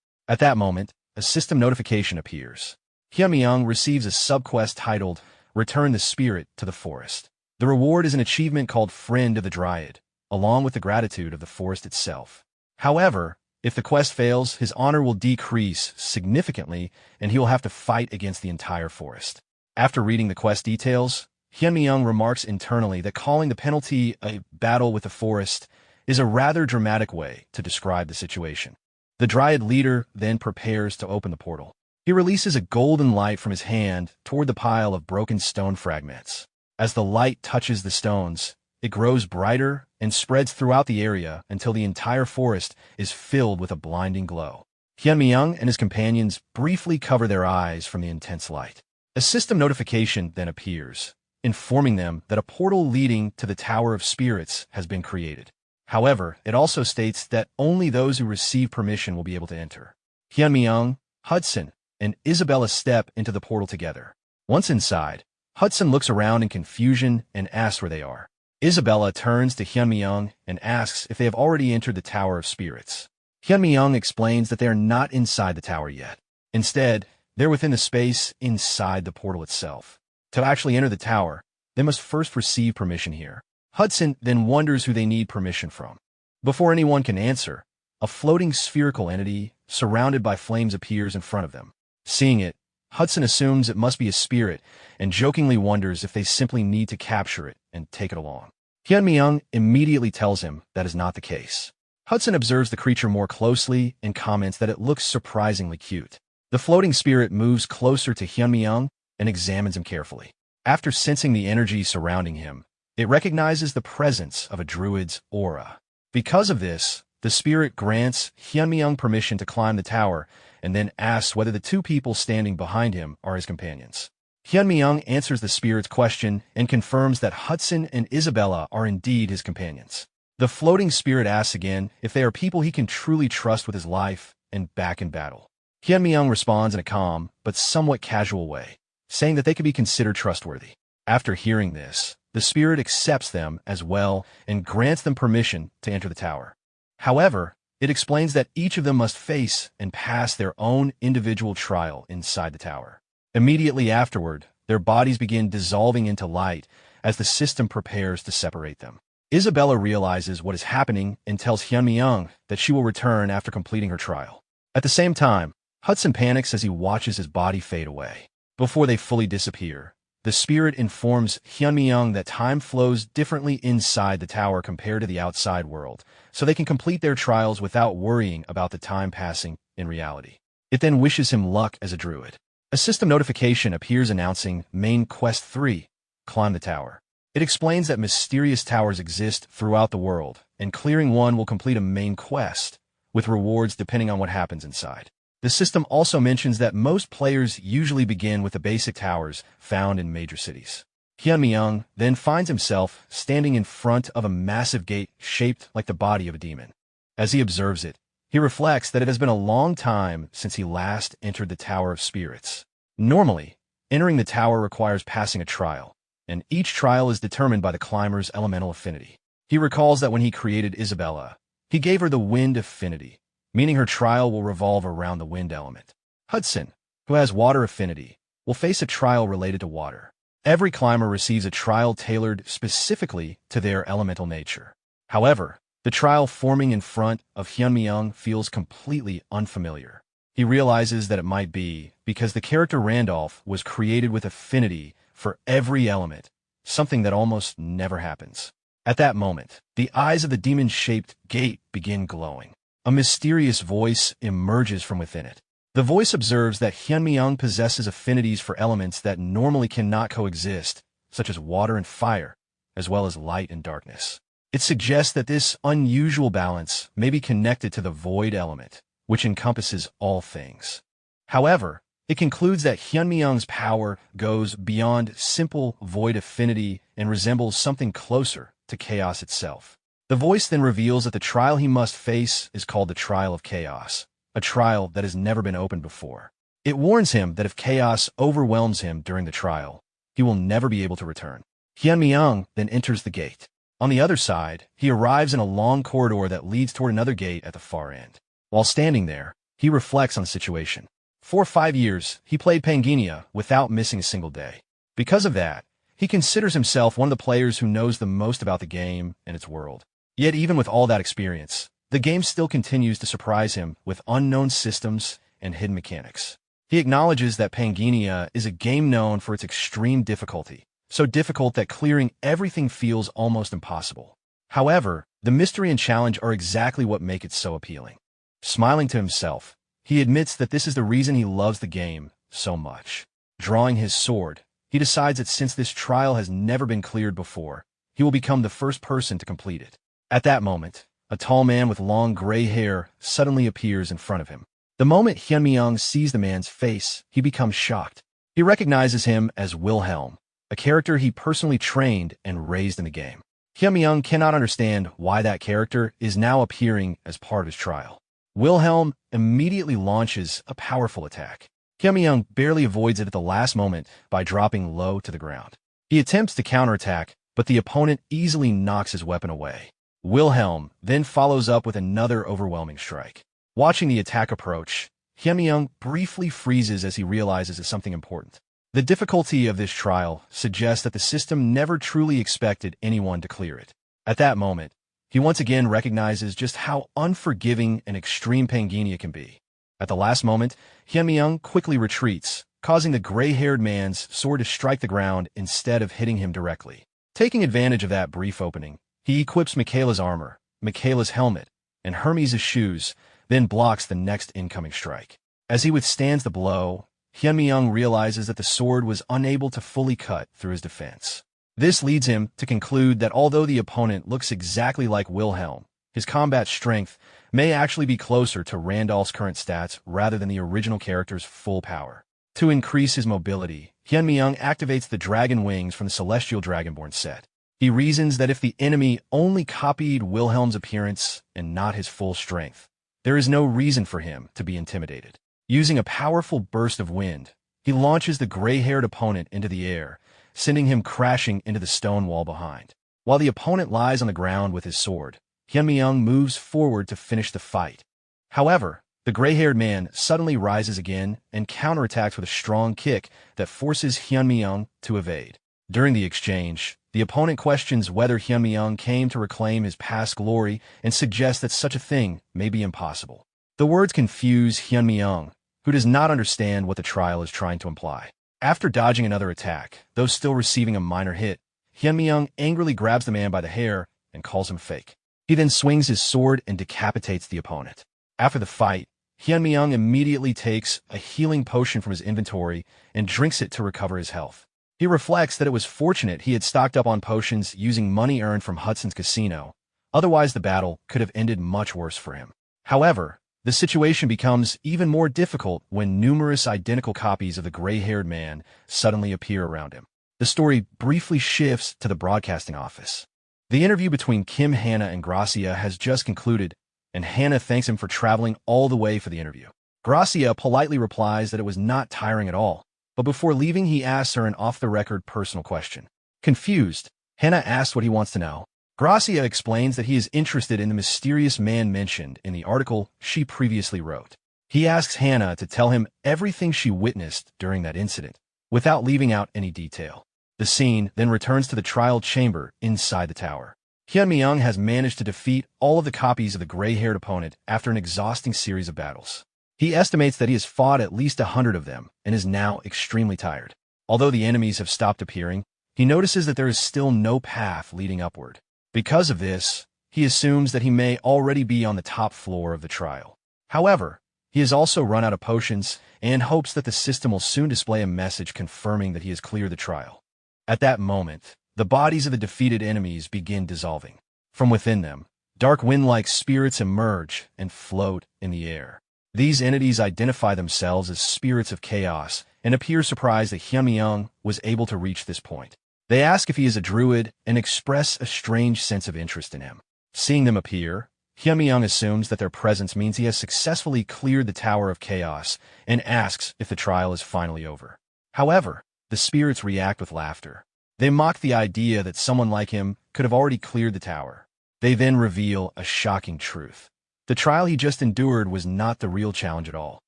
At that moment, a system notification appears. Hyunmyeong receives a subquest titled, Return the Spirit to the Forest. The reward is an achievement called Friend of the Dryad, along with the gratitude of the forest itself. However, if the quest fails, his honor will decrease significantly, and he will have to fight against the entire forest. After reading the quest details, Hyunmyeong remarks internally that calling the penalty a battle with the forest is a rather dramatic way to describe the situation. The Dryad leader then prepares to open the portal. He releases a golden light from his hand toward the pile of broken stone fragments. As the light touches the stones, it grows brighter and spreads throughout the area until the entire forest is filled with a blinding glow. Hyunmyeong and his companions briefly cover their eyes from the intense light. A system notification then appears, informing them that a portal leading to the Tower of Spirits has been created. However, it also states that only those who receive permission will be able to enter. Hyunmyeong, Hudson, and Isabella step into the portal together. Once inside, Hudson looks around in confusion and asks where they are. Isabella turns to Hyunmyeong and asks if they have already entered the Tower of Spirits. Hyunmyeong explains that they are not inside the tower yet. Instead, they're within the space inside the portal itself. To actually enter the tower, they must first receive permission here. Hudson then wonders who they need permission from. Before anyone can answer, a floating spherical entity surrounded by flames appears in front of them. Seeing it, Hudson assumes it must be a spirit and jokingly wonders if they simply need to capture it and take it along. Hyunmyeong immediately tells him that is not the case. Hudson observes the creature more closely and comments that it looks surprisingly cute. The floating spirit moves closer to Hyunmyeong and examines him carefully. After sensing the energy surrounding him, it recognizes the presence of a druid's aura. Because of this, the spirit grants Hyunmyeong permission to climb the tower and then asks whether the two people standing behind him are his companions. Hyunmyeong answers the spirit's question and confirms that Hudson and Isabella are indeed his companions. The floating spirit asks again if they are people he can truly trust with his life and back in battle. Hyunmyeong responds in a calm but somewhat casual way, saying that they could be considered trustworthy. After hearing this, the spirit accepts them as well and grants them permission to enter the tower. However, it explains that each of them must face and pass their own individual trial inside the tower. Immediately afterward, their bodies begin dissolving into light as the system prepares to separate them. Isabella realizes what is happening and tells Hyunmyeong that she will return after completing her trial. At the same time, Hudson panics as he watches his body fade away. Before they fully disappear, the spirit informs Hyunmyeong that time flows differently inside the tower compared to the outside world, so they can complete their trials without worrying about the time passing in reality. It then wishes him luck as a druid. A system notification appears announcing Main Quest 3, Climb the Tower. It explains that mysterious towers exist throughout the world, and clearing one will complete a main quest, with rewards depending on what happens inside. The system also mentions that most players usually begin with the basic towers found in major cities. Hyunmyeong then finds himself standing in front of a massive gate shaped like the body of a demon. As he observes it, he reflects that it has been a long time since he last entered the Tower of Spirits. Normally, entering the tower requires passing a trial, and each trial is determined by the climber's elemental affinity. He recalls that when he created Isabella, he gave her the wind affinity, meaning her trial will revolve around the wind element. Hudson, who has water affinity, will face a trial related to water. Every climber receives a trial tailored specifically to their elemental nature. However, the trial forming in front of Hyunmyeong feels completely unfamiliar. He realizes that it might be because the character Randolph was created with affinity for every element, something that almost never happens. At that moment, the eyes of the demon-shaped gate begin glowing. A mysterious voice emerges from within it. The voice observes that Hyunmyeong possesses affinities for elements that normally cannot coexist, such as water and fire, as well as light and darkness. It suggests that this unusual balance may be connected to the void element, which encompasses all things. However, it concludes that Hyunmyeong's power goes beyond simple void affinity and resembles something closer to chaos itself. The voice then reveals that the trial he must face is called the Trial of Chaos, a trial that has never been opened before. It warns him that if chaos overwhelms him during the trial, he will never be able to return. Hyunmyeong then enters the gate. On the other side, he arrives in a long corridor that leads toward another gate at the far end. While standing there, he reflects on the situation. For 5 years, he played Panginia without missing a single day. Because of that, he considers himself one of the players who knows the most about the game and its world. Yet even with all that experience, the game still continues to surprise him with unknown systems and hidden mechanics. He acknowledges that Panginia is a game known for its extreme difficulty, so difficult that clearing everything feels almost impossible. However, the mystery and challenge are exactly what make it so appealing. Smiling to himself, he admits that this is the reason he loves the game so much. Drawing his sword, he decides that since this trial has never been cleared before, he will become the first person to complete it. At that moment, a tall man with long gray hair suddenly appears in front of him. The moment Hyunmi-young sees the man's face, he becomes shocked. He recognizes him as Wilhelm, a character he personally trained and raised in the game. Hyunmi-young cannot understand why that character is now appearing as part of his trial. Wilhelm immediately launches a powerful attack. Hyunmi-young barely avoids it at the last moment by dropping low to the ground. He attempts to counterattack, but the opponent easily knocks his weapon away. Wilhelm then follows up with another overwhelming strike. Watching the attack approach, Hyunmi-young briefly freezes as he realizes it's something important. The difficulty of this trial suggests that the system never truly expected anyone to clear it. At that moment, he once again recognizes just how unforgiving and extreme Panginia can be. At the last moment, Hyunmi-young quickly retreats, causing the gray-haired man's sword to strike the ground instead of hitting him directly. Taking advantage of that brief opening, he equips Michaela's armor, Michaela's helmet, and Hermes' shoes, then blocks the next incoming strike. As he withstands the blow, Hyunmi-young realizes that the sword was unable to fully cut through his defense. This leads him to conclude that although the opponent looks exactly like Wilhelm, his combat strength may actually be closer to Randolph's current stats rather than the original character's full power. To increase his mobility, Hyunmi-young activates the dragon wings from the Celestial Dragonborn set. He reasons that if the enemy only copied Wilhelm's appearance and not his full strength, there is no reason for him to be intimidated. Using a powerful burst of wind, he launches the gray-haired opponent into the air, sending him crashing into the stone wall behind. While the opponent lies on the ground with his sword, Hyunmi-young moves forward to finish the fight. However, the gray-haired man suddenly rises again and counterattacks with a strong kick that forces Hyunmi-young to evade. During the exchange, the opponent questions whether Hyunmi-young came to reclaim his past glory and suggests that such a thing may be impossible. The words confuse Hyunmi-young, who does not understand what the trial is trying to imply. After dodging another attack, though still receiving a minor hit, Hyunmi-young angrily grabs the man by the hair and calls him fake. He then swings his sword and decapitates the opponent. After the fight, Hyunmi-young immediately takes a healing potion from his inventory and drinks it to recover his health. He reflects that it was fortunate he had stocked up on potions using money earned from Hudson's casino, otherwise the battle could have ended much worse for him. However, the situation becomes even more difficult when numerous identical copies of the gray-haired man suddenly appear around him. The story briefly shifts to the broadcasting office. The interview between Kim, Hannah, and Gracia has just concluded, and Hannah thanks him for traveling all the way for the interview. Gracia politely replies that it was not tiring at all, but before leaving he asks her an off-the-record personal question. Confused, Hannah asks what he wants to know. Gracia explains that he is interested in the mysterious man mentioned in the article she previously wrote. He asks Hannah to tell him everything she witnessed during that incident, without leaving out any detail. The scene then returns to the trial chamber inside the tower. Hyunmi-young has managed to defeat all of the copies of the gray-haired opponent after an exhausting series of battles. He estimates that he has fought at least 100 of them and is now extremely tired. Although the enemies have stopped appearing, he notices that there is still no path leading upward. Because of this, he assumes that he may already be on the top floor of the trial. However, he has also run out of potions and hopes that the system will soon display a message confirming that he has cleared the trial. At that moment, the bodies of the defeated enemies begin dissolving. From within them, dark wind-like spirits emerge and float in the air. These entities identify themselves as spirits of chaos and appear surprised that Hyunmi-young was able to reach this point. They ask if he is a druid and express a strange sense of interest in him. Seeing them appear, Hyunmi-young assumes that their presence means he has successfully cleared the Tower of Chaos and asks if the trial is finally over. However, the spirits react with laughter. They mock the idea that someone like him could have already cleared the tower. They then reveal a shocking truth. The trial he just endured was not the real challenge at all.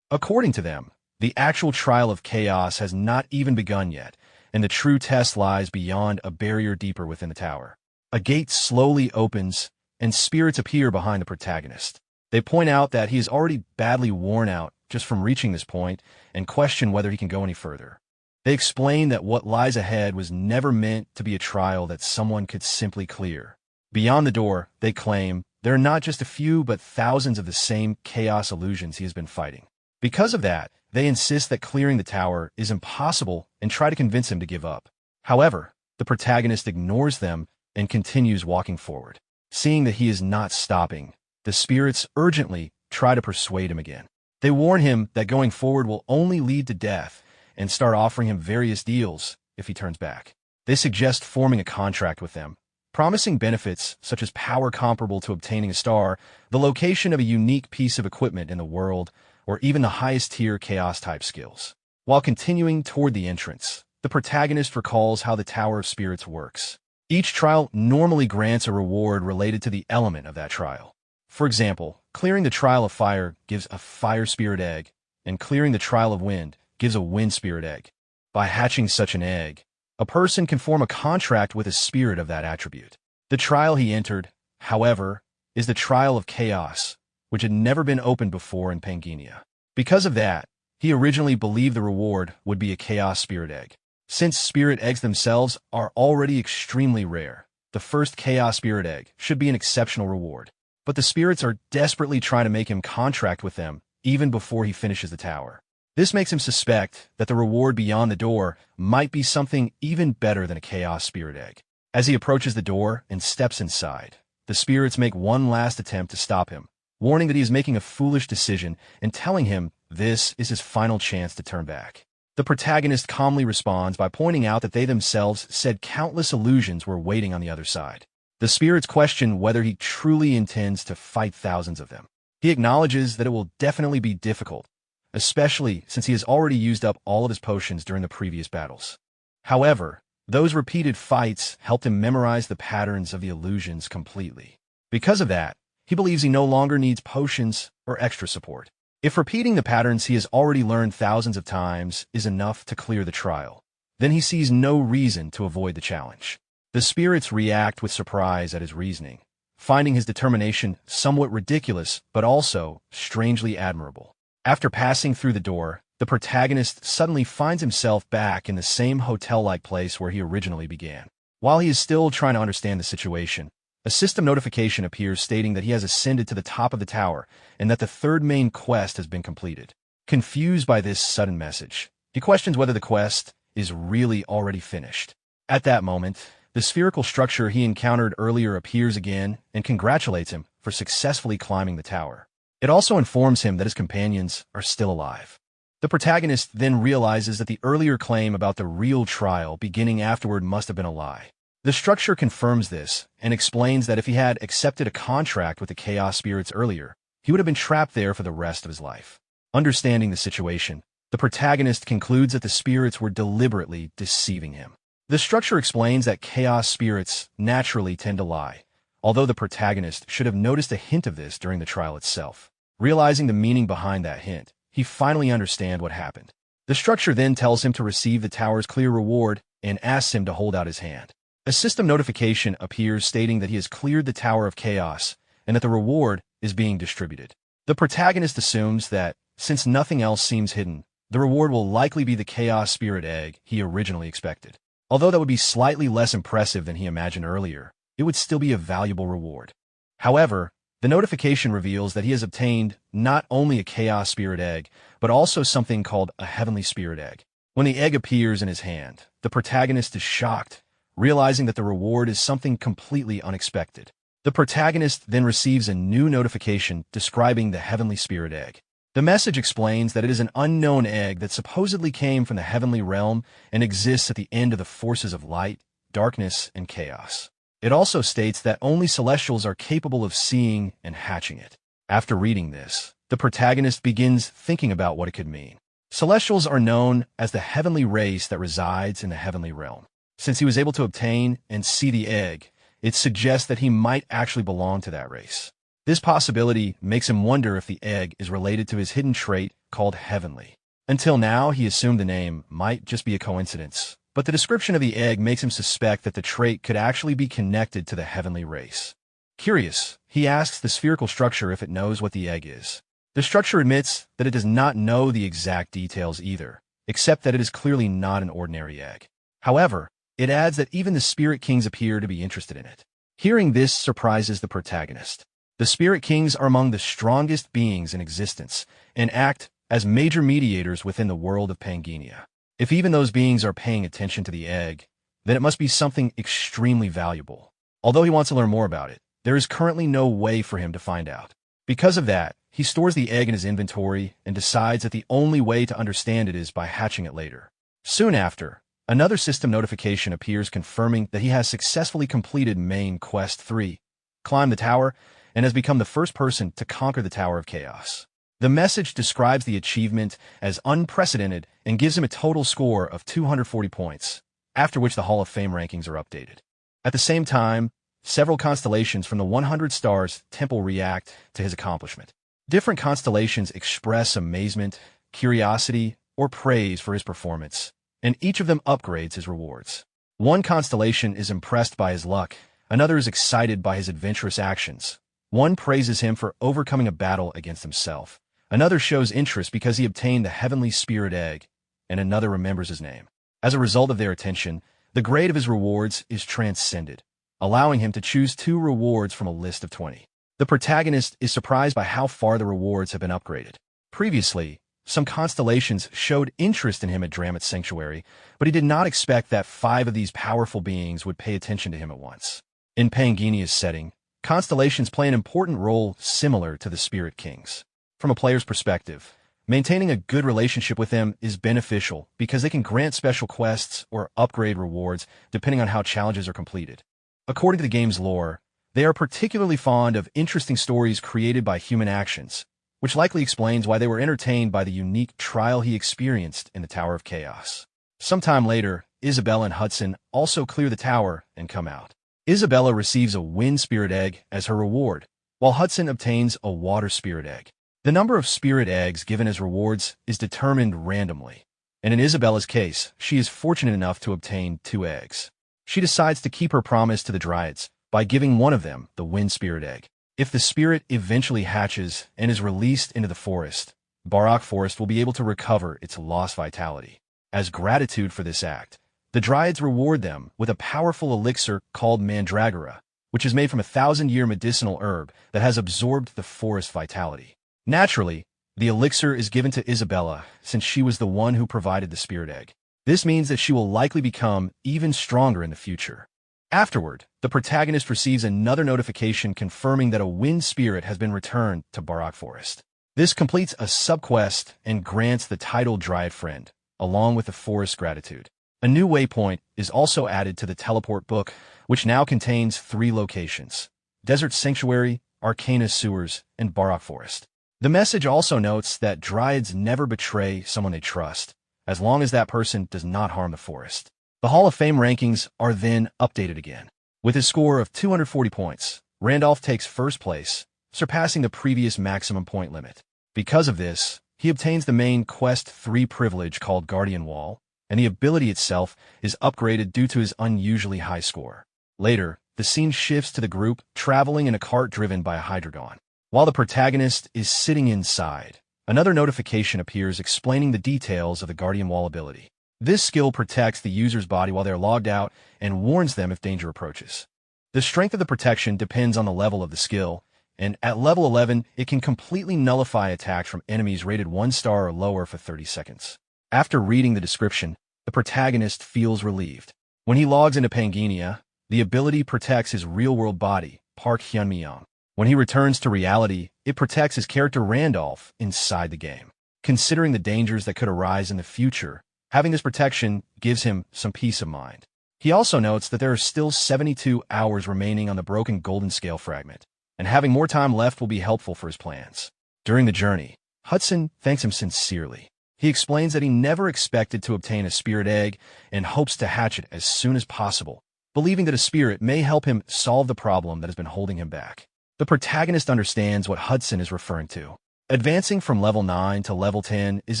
According to them, The actual trial of chaos has not even begun yet, and the true test lies beyond a barrier deeper within the tower. A gate slowly opens, and spirits appear behind the protagonist. They point out that he is already badly worn out just from reaching this point and question whether he can go any further. They explain that what lies ahead was never meant to be a trial that someone could simply clear. Beyond the door, they claim, there are not just a few but thousands of the same chaos illusions he has been fighting. Because of that, they insist that clearing the tower is impossible and try to convince him to give up. However, the protagonist ignores them and continues walking forward. Seeing that he is not stopping, the spirits urgently try to persuade him again. They warn him that going forward will only lead to death and start offering him various deals if he turns back. They suggest forming a contract with them, promising benefits such as power comparable to obtaining a star, the location of a unique piece of equipment in the world, or even the highest tier chaos-type skills. While continuing toward the entrance, the protagonist recalls how the Tower of Spirits works. Each trial normally grants a reward related to the element of that trial. For example, clearing the trial of fire gives a fire spirit egg, and clearing the trial of wind gives a wind spirit egg. By hatching such an egg, a person can form a contract with a spirit of that attribute. The trial he entered, however, is the trial of chaos, which had never been opened before in Pangenia. Because of that, he originally believed the reward would be a chaos spirit egg. Since spirit eggs themselves are already extremely rare, the first chaos spirit egg should be an exceptional reward. But the spirits are desperately trying to make him contract with them even before he finishes the tower. This makes him suspect that the reward beyond the door might be something even better than a chaos spirit egg. As he approaches the door and steps inside, the spirits make one last attempt to stop him, warning that he is making a foolish decision and telling him this is his final chance to turn back. The protagonist calmly responds by pointing out that they themselves said countless illusions were waiting on the other side. The spirits question whether he truly intends to fight thousands of them. He acknowledges that it will definitely be difficult, especially since he has already used up all of his potions during the previous battles. However, those repeated fights helped him memorize the patterns of the illusions completely. Because of that, he believes he no longer needs potions or extra support. If repeating the patterns he has already learned thousands of times is enough to clear the trial, then he sees no reason to avoid the challenge. The spirits react with surprise at his reasoning, finding his determination somewhat ridiculous but also strangely admirable. After passing through the door, the protagonist suddenly finds himself back in the same hotel-like place where he originally began. While he is still trying to understand the situation, a system notification appears stating that he has ascended to the top of the tower and that the third main quest has been completed. Confused by this sudden message, he questions whether the quest is really already finished. At that moment, the spherical structure he encountered earlier appears again and congratulates him for successfully climbing the tower. It also informs him that his companions are still alive. The protagonist then realizes that the earlier claim about the real trial beginning afterward must have been a lie. The structure confirms this and explains that if he had accepted a contract with the Chaos Spirits earlier, he would have been trapped there for the rest of his life. Understanding the situation, the protagonist concludes that the spirits were deliberately deceiving him. The structure explains that Chaos Spirits naturally tend to lie, although the protagonist should have noticed a hint of this during the trial itself. Realizing the meaning behind that hint, he finally understands what happened. The structure then tells him to receive the tower's clear reward and asks him to hold out his hand. A system notification appears stating that he has cleared the Tower of Chaos and that the reward is being distributed. The protagonist assumes that, since nothing else seems hidden, the reward will likely be the Chaos Spirit Egg he originally expected. Although that would be slightly less impressive than he imagined earlier, it would still be a valuable reward. However, the notification reveals that he has obtained not only a Chaos Spirit Egg, but also something called a Heavenly Spirit Egg. When the egg appears in his hand, the protagonist is shocked, realizing that the reward is something completely unexpected. The protagonist then receives a new notification describing the Heavenly Spirit Egg. The message explains that it is an unknown egg that supposedly came from the heavenly realm and exists at the end of the forces of light, darkness, and chaos. It also states that only celestials are capable of seeing and hatching it. After reading this, the protagonist begins thinking about what it could mean. Celestials are known as the heavenly race that resides in the heavenly realm. Since he was able to obtain and see the egg, it suggests that he might actually belong to that race. This possibility makes him wonder if the egg is related to his hidden trait called heavenly. Until now, he assumed the name might just be a coincidence, but the description of the egg makes him suspect that the trait could actually be connected to the heavenly race. Curious, he asks the spherical structure if it knows what the egg is. The structure admits that it does not know the exact details either, except that it is clearly not an ordinary egg. However, it adds that even the Spirit Kings appear to be interested in it. Hearing this surprises the protagonist. The Spirit Kings are among the strongest beings in existence and act as major mediators within the world of Pangenia. If even those beings are paying attention to the egg, then it must be something extremely valuable. Although he wants to learn more about it, there is currently no way for him to find out. Because of that, he stores the egg in his inventory and decides that the only way to understand it is by hatching it later. Soon after, another system notification appears confirming that he has successfully completed main quest 3, Climb the Tower, and has become the first person to conquer the Tower of Chaos. The message describes the achievement as unprecedented and gives him a total score of 240 points, after which the Hall of Fame rankings are updated. At the same time, several constellations from the 100 Stars Temple react to his accomplishment. Different constellations express amazement, curiosity, or praise for his performance, and each of them upgrades his rewards. One constellation is impressed by his luck, another is excited by his adventurous actions. One praises him for overcoming a battle against himself. Another shows interest because he obtained the heavenly spirit egg, and another remembers his name. As a result of their attention, the grade of his rewards is transcended, allowing him to choose 2 rewards from a list of 20. The protagonist is surprised by how far the rewards have been upgraded. Previously, some constellations showed interest in him at Dramit's Sanctuary, but he did not expect that 5 of these powerful beings would pay attention to him at once. In Pangenia's setting, constellations play an important role similar to the Spirit Kings. From a player's perspective, maintaining a good relationship with them is beneficial because they can grant special quests or upgrade rewards depending on how challenges are completed. According to the game's lore, they are particularly fond of interesting stories created by human actions, which likely explains why they were entertained by the unique trial he experienced in the Tower of Chaos. Sometime later, Isabella and Hudson also clear the tower and come out. Isabella receives a wind spirit egg as her reward, while Hudson obtains a water spirit egg. The number of spirit eggs given as rewards is determined randomly, and in Isabella's case, she is fortunate enough to obtain 2 eggs. She decides to keep her promise to the Dryads by giving one of them the wind spirit egg. If the spirit eventually hatches and is released into the forest, Barok Forest will be able to recover its lost vitality. As gratitude for this act, the Dryads reward them with a powerful elixir called Mandragora, which is made from a 1,000-year medicinal herb that has absorbed the forest vitality. Naturally, the elixir is given to Isabella since she was the one who provided the spirit egg. This means that she will likely become even stronger in the future. Afterward, the protagonist receives another notification confirming that a wind spirit has been returned to Barok Forest. This completes a subquest and grants the title Dryad Friend, along with the forest gratitude. A new waypoint is also added to the teleport book, which now contains 3 locations: Desert Sanctuary, Arcana Sewers, and Barok Forest. The message also notes that Dryads never betray someone they trust, as long as that person does not harm the forest. The Hall of Fame rankings are then updated again. With his score of 240 points, Randolph takes first place, surpassing the previous maximum point limit. Because of this, he obtains the main Quest 3 privilege called Guardian Wall, and the ability itself is upgraded due to his unusually high score. Later, the scene shifts to the group traveling in a cart driven by a Hydreigon. While the protagonist is sitting inside, another notification appears explaining the details of the Guardian Wall ability. This skill protects the user's body while they are logged out and warns them if danger approaches. The strength of the protection depends on the level of the skill, and at level 11, it can completely nullify attacks from enemies rated 1 star or lower for 30 seconds. After reading the description, the protagonist feels relieved. When he logs into Pangenia, the ability protects his real-world body, Park Hyunmyeong. When he returns to reality, it protects his character Randolph inside the game. Considering the dangers that could arise in the future, having this protection gives him some peace of mind. He also notes that there are still 72 hours remaining on the broken golden scale fragment, and having more time left will be helpful for his plans. During the journey, Hudson thanks him sincerely. He explains that he never expected to obtain a spirit egg and hopes to hatch it as soon as possible, believing that a spirit may help him solve the problem that has been holding him back. The protagonist understands what Hudson is referring to. Advancing from level 9 to level 10 is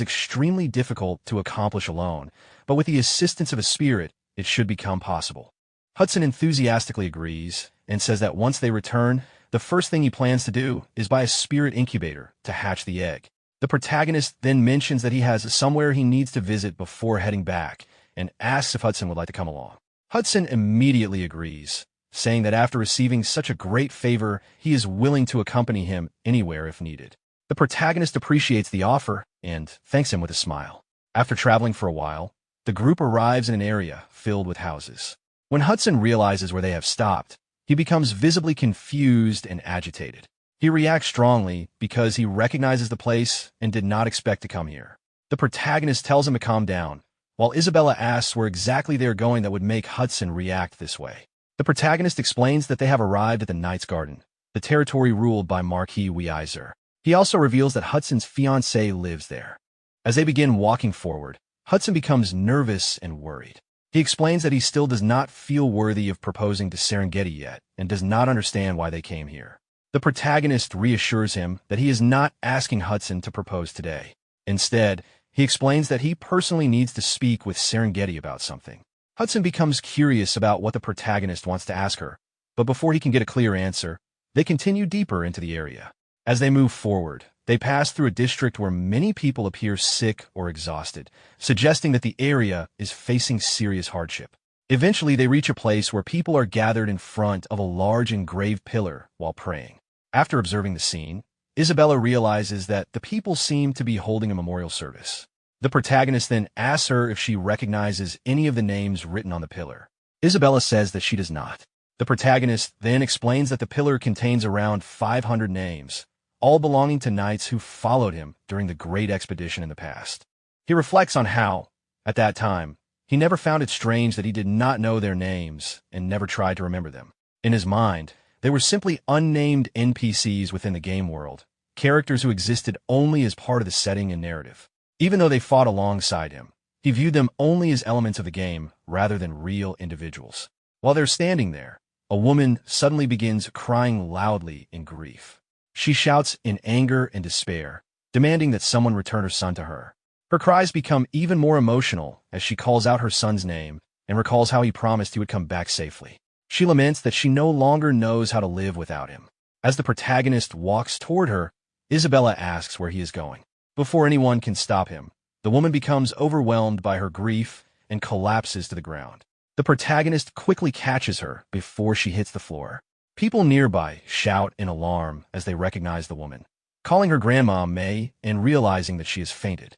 extremely difficult to accomplish alone, but with the assistance of a spirit, it should become possible. Hudson enthusiastically agrees and says that once they return, the first thing he plans to do is buy a spirit incubator to hatch the egg. The protagonist then mentions that he has somewhere he needs to visit before heading back and asks if Hudson would like to come along. Hudson immediately agrees, saying that after receiving such a great favor, he is willing to accompany him anywhere if needed. The protagonist appreciates the offer and thanks him with a smile. After traveling for a while, the group arrives in an area filled with houses. When Hudson realizes where they have stopped, he becomes visibly confused and agitated. He reacts strongly because he recognizes the place and did not expect to come here. The protagonist tells him to calm down, while Isabella asks where exactly they are going that would make Hudson react this way. The protagonist explains that they have arrived at the Knight's Garden, the territory ruled by Marquis Weiser. He also reveals that Hudson's fiancée lives there. As they begin walking forward, Hudson becomes nervous and worried. He explains that he still does not feel worthy of proposing to Serengeti yet and does not understand why they came here. The protagonist reassures him that he is not asking Hudson to propose today. Instead, he explains that he personally needs to speak with Serengeti about something. Hudson becomes curious about what the protagonist wants to ask her, but before he can get a clear answer, they continue deeper into the area. As they move forward, they pass through a district where many people appear sick or exhausted, suggesting that the area is facing serious hardship. Eventually, they reach a place where people are gathered in front of a large engraved pillar while praying. After observing the scene, Isabella realizes that the people seem to be holding a memorial service. The protagonist then asks her if she recognizes any of the names written on the pillar. Isabella says that she does not. The protagonist then explains that the pillar contains around 500 names, all belonging to knights who followed him during the great expedition in the past. He reflects on how, at that time, he never found it strange that he did not know their names and never tried to remember them. In his mind, they were simply unnamed NPCs within the game world, characters who existed only as part of the setting and narrative. Even though they fought alongside him, he viewed them only as elements of the game rather than real individuals. While they're standing there, a woman suddenly begins crying loudly in grief. She shouts in anger and despair, demanding that someone return her son to her. Her cries become even more emotional as she calls out her son's name and recalls how he promised he would come back safely. She laments that she no longer knows how to live without him. As the protagonist walks toward her, Isabella asks where he is going. Before anyone can stop him, the woman becomes overwhelmed by her grief and collapses to the ground. The protagonist quickly catches her before she hits the floor. People nearby shout in alarm as they recognize the woman, calling her Grandma May and realizing that she has fainted.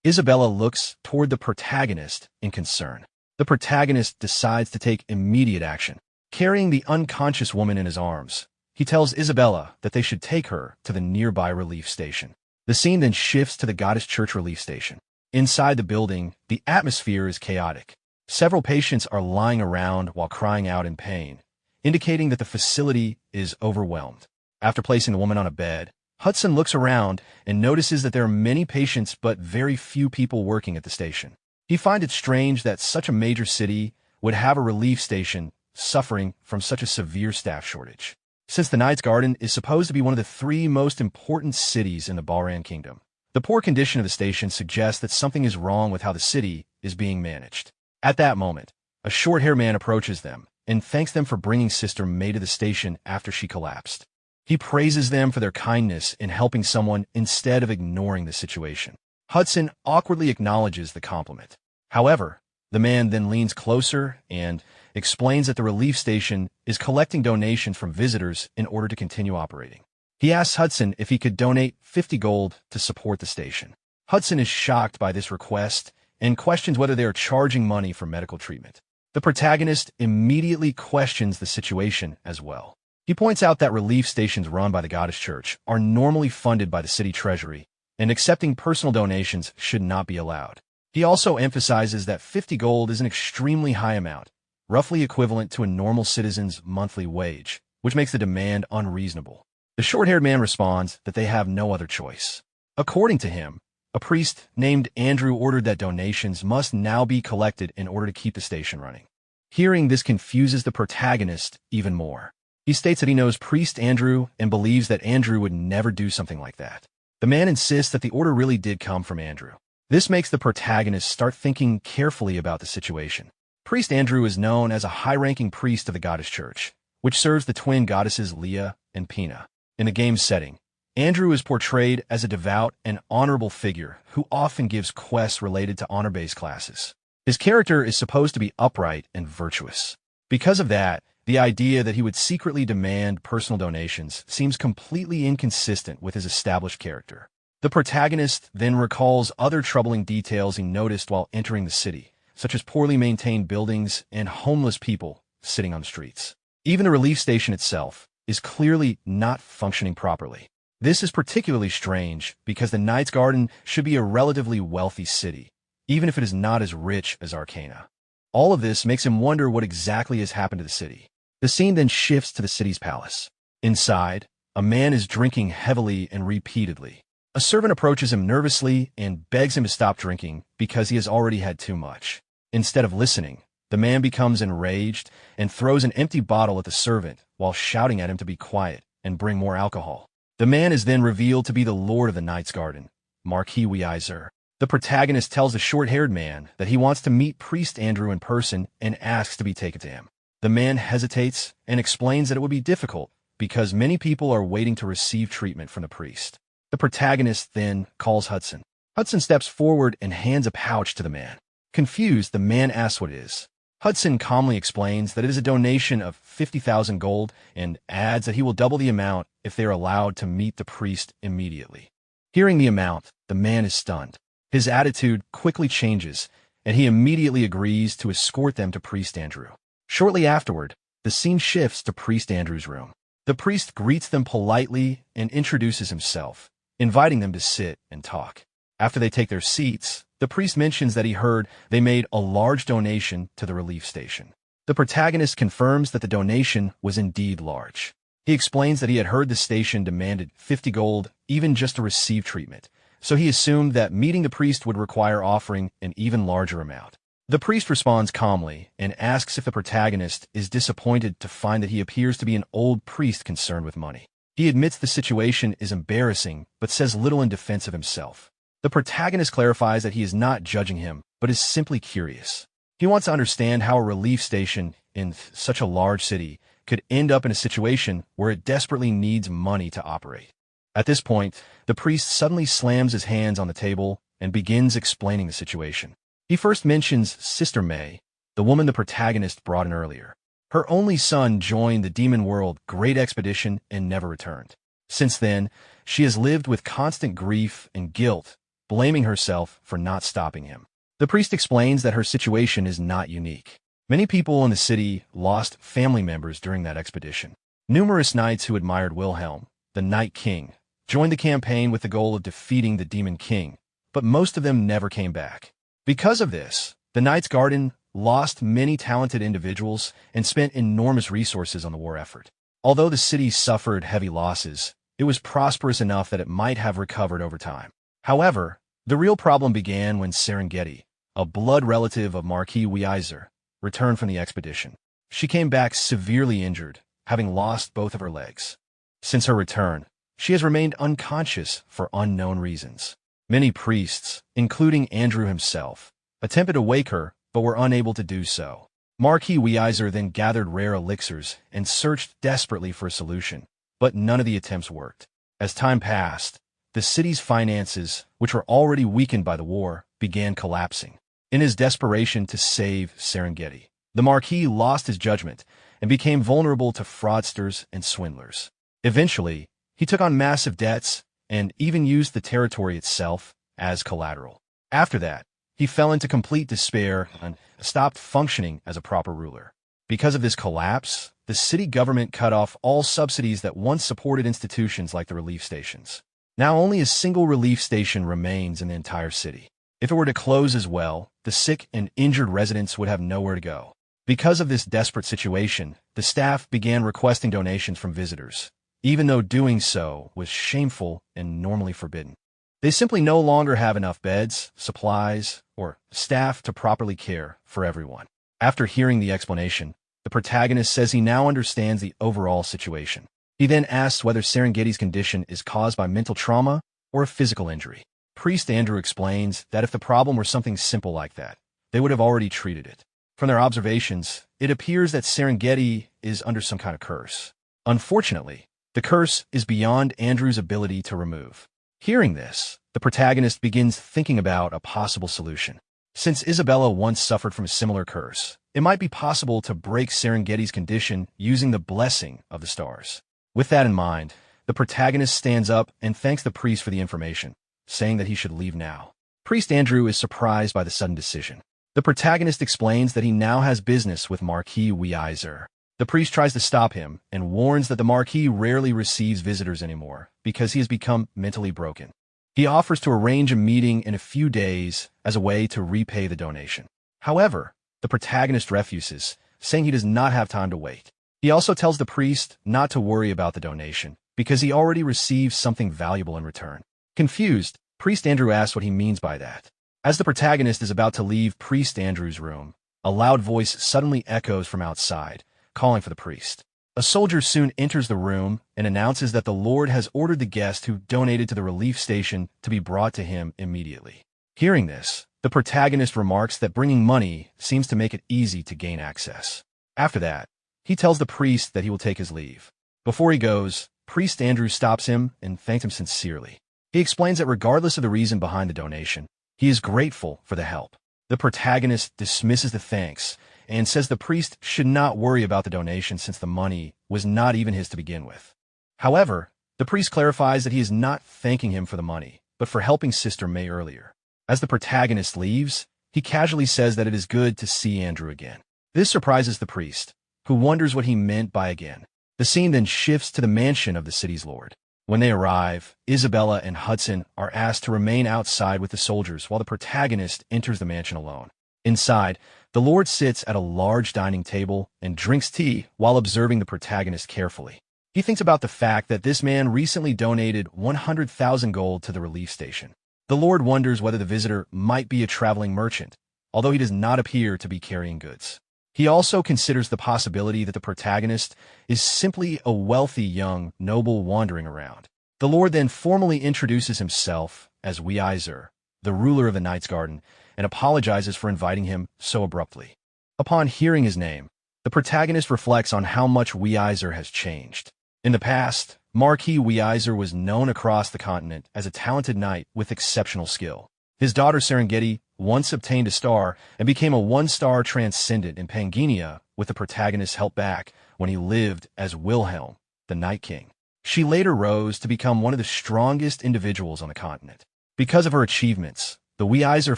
Isabella looks toward the protagonist in concern. The protagonist decides to take immediate action. Carrying the unconscious woman in his arms, he tells Isabella that they should take her to the nearby relief station. The scene then shifts to the Goddess Church relief station. Inside the building, the atmosphere is chaotic. Several patients are lying around while crying out in pain, indicating that the facility is overwhelmed. After placing the woman on a bed, Hudson looks around and notices that there are many patients but very few people working at the station. He finds it strange that such a major city would have a relief station suffering from such a severe staff shortage. Since the Knight's Garden is supposed to be one of the 3 most important cities in the Balran Kingdom, the poor condition of the station suggests that something is wrong with how the city is being managed. At that moment, a short-haired man approaches them and thanks them for bringing Sister May to the station after she collapsed. He praises them for their kindness in helping someone instead of ignoring the situation. Hudson awkwardly acknowledges the compliment. However, the man then leans closer and explains that the relief station is collecting donations from visitors in order to continue operating. He asks Hudson if he could donate 50 gold to support the station. Hudson is shocked by this request and questions whether they are charging money for medical treatment. The protagonist immediately questions the situation as well. He points out that relief stations run by the Goddess Church are normally funded by the city treasury, and accepting personal donations should not be allowed. He also emphasizes that 50 gold is an extremely high amount, roughly equivalent to a normal citizen's monthly wage, which makes the demand unreasonable. The short-haired man responds that they have no other choice. According to him, a priest named Andrew ordered that donations must now be collected in order to keep the station running. Hearing this confuses the protagonist even more. He states that he knows Priest Andrew and believes that Andrew would never do something like that. The man insists that the order really did come from Andrew. This makes the protagonist start thinking carefully about the situation. Priest Andrew is known as a high-ranking priest of the goddess church, which serves the twin goddesses Leah and Pina. In the game's setting, Andrew is portrayed as a devout and honorable figure who often gives quests related to honor-based classes. His character is supposed to be upright and virtuous. Because of that, the idea that he would secretly demand personal donations seems completely inconsistent with his established character. The protagonist then recalls other troubling details he noticed while entering the city, such as poorly maintained buildings and homeless people sitting on the streets. Even the relief station itself is clearly not functioning properly. This is particularly strange because the Knight's Garden should be a relatively wealthy city, even if it is not as rich as Arcana. All of this makes him wonder what exactly has happened to the city. The scene then shifts to the city's palace. Inside, a man is drinking heavily and repeatedly. A servant approaches him nervously and begs him to stop drinking because he has already had too much. Instead of listening, the man becomes enraged and throws an empty bottle at the servant while shouting at him to be quiet and bring more alcohol. The man is then revealed to be the Lord of the Knight's Garden, Marquis Weiser. The protagonist tells the short-haired man that he wants to meet Priest Andrew in person and asks to be taken to him. The man hesitates and explains that it would be difficult because many people are waiting to receive treatment from the priest. The protagonist then calls Hudson. Hudson steps forward and hands a pouch to the man. Confused, the man asks what it is. Hudson calmly explains that it is a donation of 50,000 gold and adds that he will double the amount if they are allowed to meet the priest immediately. Hearing the amount, the man is stunned. His attitude quickly changes, and he immediately agrees to escort them to Priest Andrew. Shortly afterward, the scene shifts to Priest Andrew's room. The priest greets them politely and introduces himself, inviting them to sit and talk. After they take their seats, the priest mentions that he heard they made a large donation to the relief station. The protagonist confirms that the donation was indeed large. He explains that he had heard the station demanded 50 gold even just to receive treatment, so he assumed that meeting the priest would require offering an even larger amount. The priest responds calmly and asks if the protagonist is disappointed to find that he appears to be an old priest concerned with money. He admits the situation is embarrassing, but says little in defense of himself. The protagonist clarifies that he is not judging him, but is simply curious. He wants to understand how a relief station in such a large city could end up in a situation where it desperately needs money to operate. At this point, the priest suddenly slams his hands on the table and begins explaining the situation. He first mentions Sister May, the woman the protagonist brought in earlier. Her only son joined the Demon World Great Expedition and never returned. Since then, she has lived with constant grief and guilt, blaming herself for not stopping him. The priest explains that her situation is not unique. Many people in the city lost family members during that expedition. Numerous knights who admired Wilhelm, the Night King, joined the campaign with the goal of defeating the Demon King, but most of them never came back. Because of this, the Knight's Garden lost many talented individuals and spent enormous resources on the war effort. Although the city suffered heavy losses, it was prosperous enough that it might have recovered over time. However, the real problem began when Serengeti, a blood relative of Marquis Weiser, returned from the expedition. She came back severely injured, having lost both of her legs. Since her return, she has remained unconscious for unknown reasons. Many priests, including Andrew himself, attempted to wake her, but were unable to do so. Marquis Weiser then gathered rare elixirs and searched desperately for a solution, but none of the attempts worked. As time passed, the city's finances, which were already weakened by the war, began collapsing. In his desperation to save Serengeti, the Marquis lost his judgment and became vulnerable to fraudsters and swindlers. Eventually, he took on massive debts and even used the territory itself as collateral. After that, he fell into complete despair and stopped functioning as a proper ruler. Because of this collapse, the city government cut off all subsidies that once supported institutions like the relief stations. Now only a single relief station remains in the entire city. If it were to close as well, the sick and injured residents would have nowhere to go. Because of this desperate situation, the staff began requesting donations from visitors, even though doing so was shameful and normally forbidden. They simply no longer have enough beds, supplies, or staff to properly care for everyone. After hearing the explanation, the protagonist says he now understands the overall situation. He then asks whether Serengeti's condition is caused by mental trauma or a physical injury. Priest Andrew explains that if the problem were something simple like that, they would have already treated it. From their observations, it appears that Serengeti is under some kind of curse. Unfortunately, the curse is beyond Andrew's ability to remove. Hearing this, the protagonist begins thinking about a possible solution. Since Isabella once suffered from a similar curse, it might be possible to break Serengeti's condition using the blessing of the stars. With that in mind, the protagonist stands up and thanks the priest for the information, saying that he should leave now. Priest Andrew is surprised by the sudden decision. The protagonist explains that he now has business with Marquis Weiser. The priest tries to stop him and warns that the Marquis rarely receives visitors anymore because he has become mentally broken. He offers to arrange a meeting in a few days as a way to repay the donation. However, the protagonist refuses, saying he does not have time to wait. He also tells the priest not to worry about the donation because he already received something valuable in return. Confused, Priest Andrew asks what he means by that. As the protagonist is about to leave Priest Andrew's room, a loud voice suddenly echoes from outside, calling for the priest. A soldier soon enters the room and announces that the Lord has ordered the guest who donated to the relief station to be brought to him immediately. Hearing this, the protagonist remarks that bringing money seems to make it easy to gain access. After that, he tells the priest that he will take his leave. Before he goes, Priest Andrew stops him and thanks him sincerely. He explains that regardless of the reason behind the donation, he is grateful for the help. The protagonist dismisses the thanks and says the priest should not worry about the donation since the money was not even his to begin with. However, the priest clarifies that he is not thanking him for the money, but for helping Sister May earlier. As the protagonist leaves, he casually says that it is good to see Andrew again. This surprises the priest, who wonders what he meant by again. The scene then shifts to the mansion of the city's lord. When they arrive, Isabella and Hudson are asked to remain outside with the soldiers while the protagonist enters the mansion alone. Inside, the lord sits at a large dining table and drinks tea while observing the protagonist carefully. He thinks about the fact that this man recently donated 100,000 gold to the relief station. The lord wonders whether the visitor might be a traveling merchant, although he does not appear to be carrying goods. He also considers the possibility that the protagonist is simply a wealthy young noble wandering around. The lord then formally introduces himself as Weiser, the ruler of the Knight's Garden, and apologizes for inviting him so abruptly. Upon hearing his name, the protagonist reflects on how much Weiser has changed. In the past, Marquis Weiser was known across the continent as a talented knight with exceptional skill. His daughter Serengeti once obtained a star and became a one-star transcendent in Pangania with the protagonist's help back when he lived as Wilhelm, the Night King. She later rose to become one of the strongest individuals on the continent. Because of her achievements, the Weiser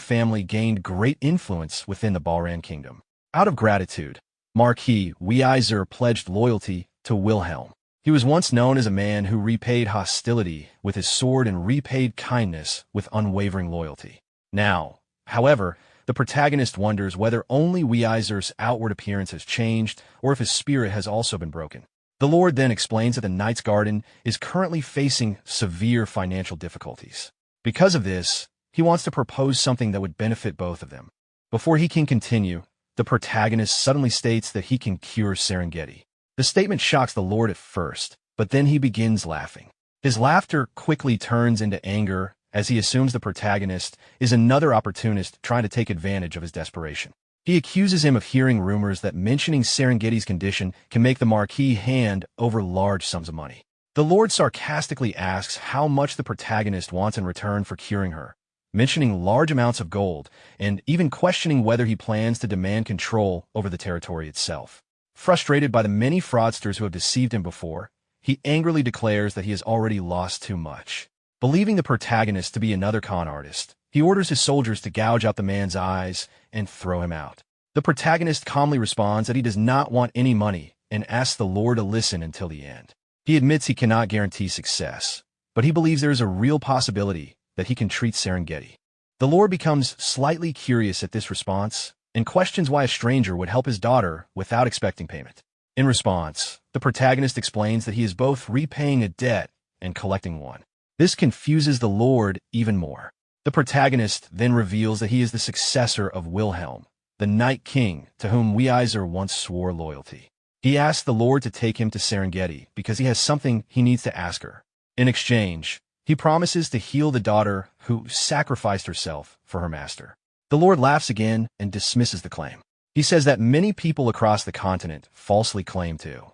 family gained great influence within the Balran kingdom. Out of gratitude, Marquis Weiser pledged loyalty to Wilhelm. He was once known as a man who repaid hostility with his sword and repaid kindness with unwavering loyalty. Now, however, the protagonist wonders whether only Weiser's outward appearance has changed or if his spirit has also been broken. The lord then explains that the Knight's Garden is currently facing severe financial difficulties. Because of this, he wants to propose something that would benefit both of them. Before he can continue, the protagonist suddenly states that he can cure Serengeti. The statement shocks the lord at first, but then he begins laughing. His laughter quickly turns into anger as he assumes the protagonist is another opportunist trying to take advantage of his desperation. He accuses him of hearing rumors that mentioning Serengeti's condition can make the Marquis hand over large sums of money. The lord sarcastically asks how much the protagonist wants in return for curing her, mentioning large amounts of gold, and even questioning whether he plans to demand control over the territory itself. Frustrated by the many fraudsters who have deceived him before, he angrily declares that he has already lost too much. Believing the protagonist to be another con artist, he orders his soldiers to gouge out the man's eyes and throw him out. The protagonist calmly responds that he does not want any money and asks the lord to listen until the end. He admits he cannot guarantee success, but he believes there is a real possibility that he can treat Serengeti. The lord becomes slightly curious at this response and questions why a stranger would help his daughter without expecting payment. In response, the protagonist explains that he is both repaying a debt and collecting one. This confuses the lord even more. The protagonist then reveals that he is the successor of Wilhelm, the Night King to whom Weiser once swore loyalty. He asks the lord to take him to Serengeti because he has something he needs to ask her. In exchange, He promises to heal the daughter who sacrificed herself for her master. The Lord laughs again and dismisses the claim. He says that many people across the continent falsely claim to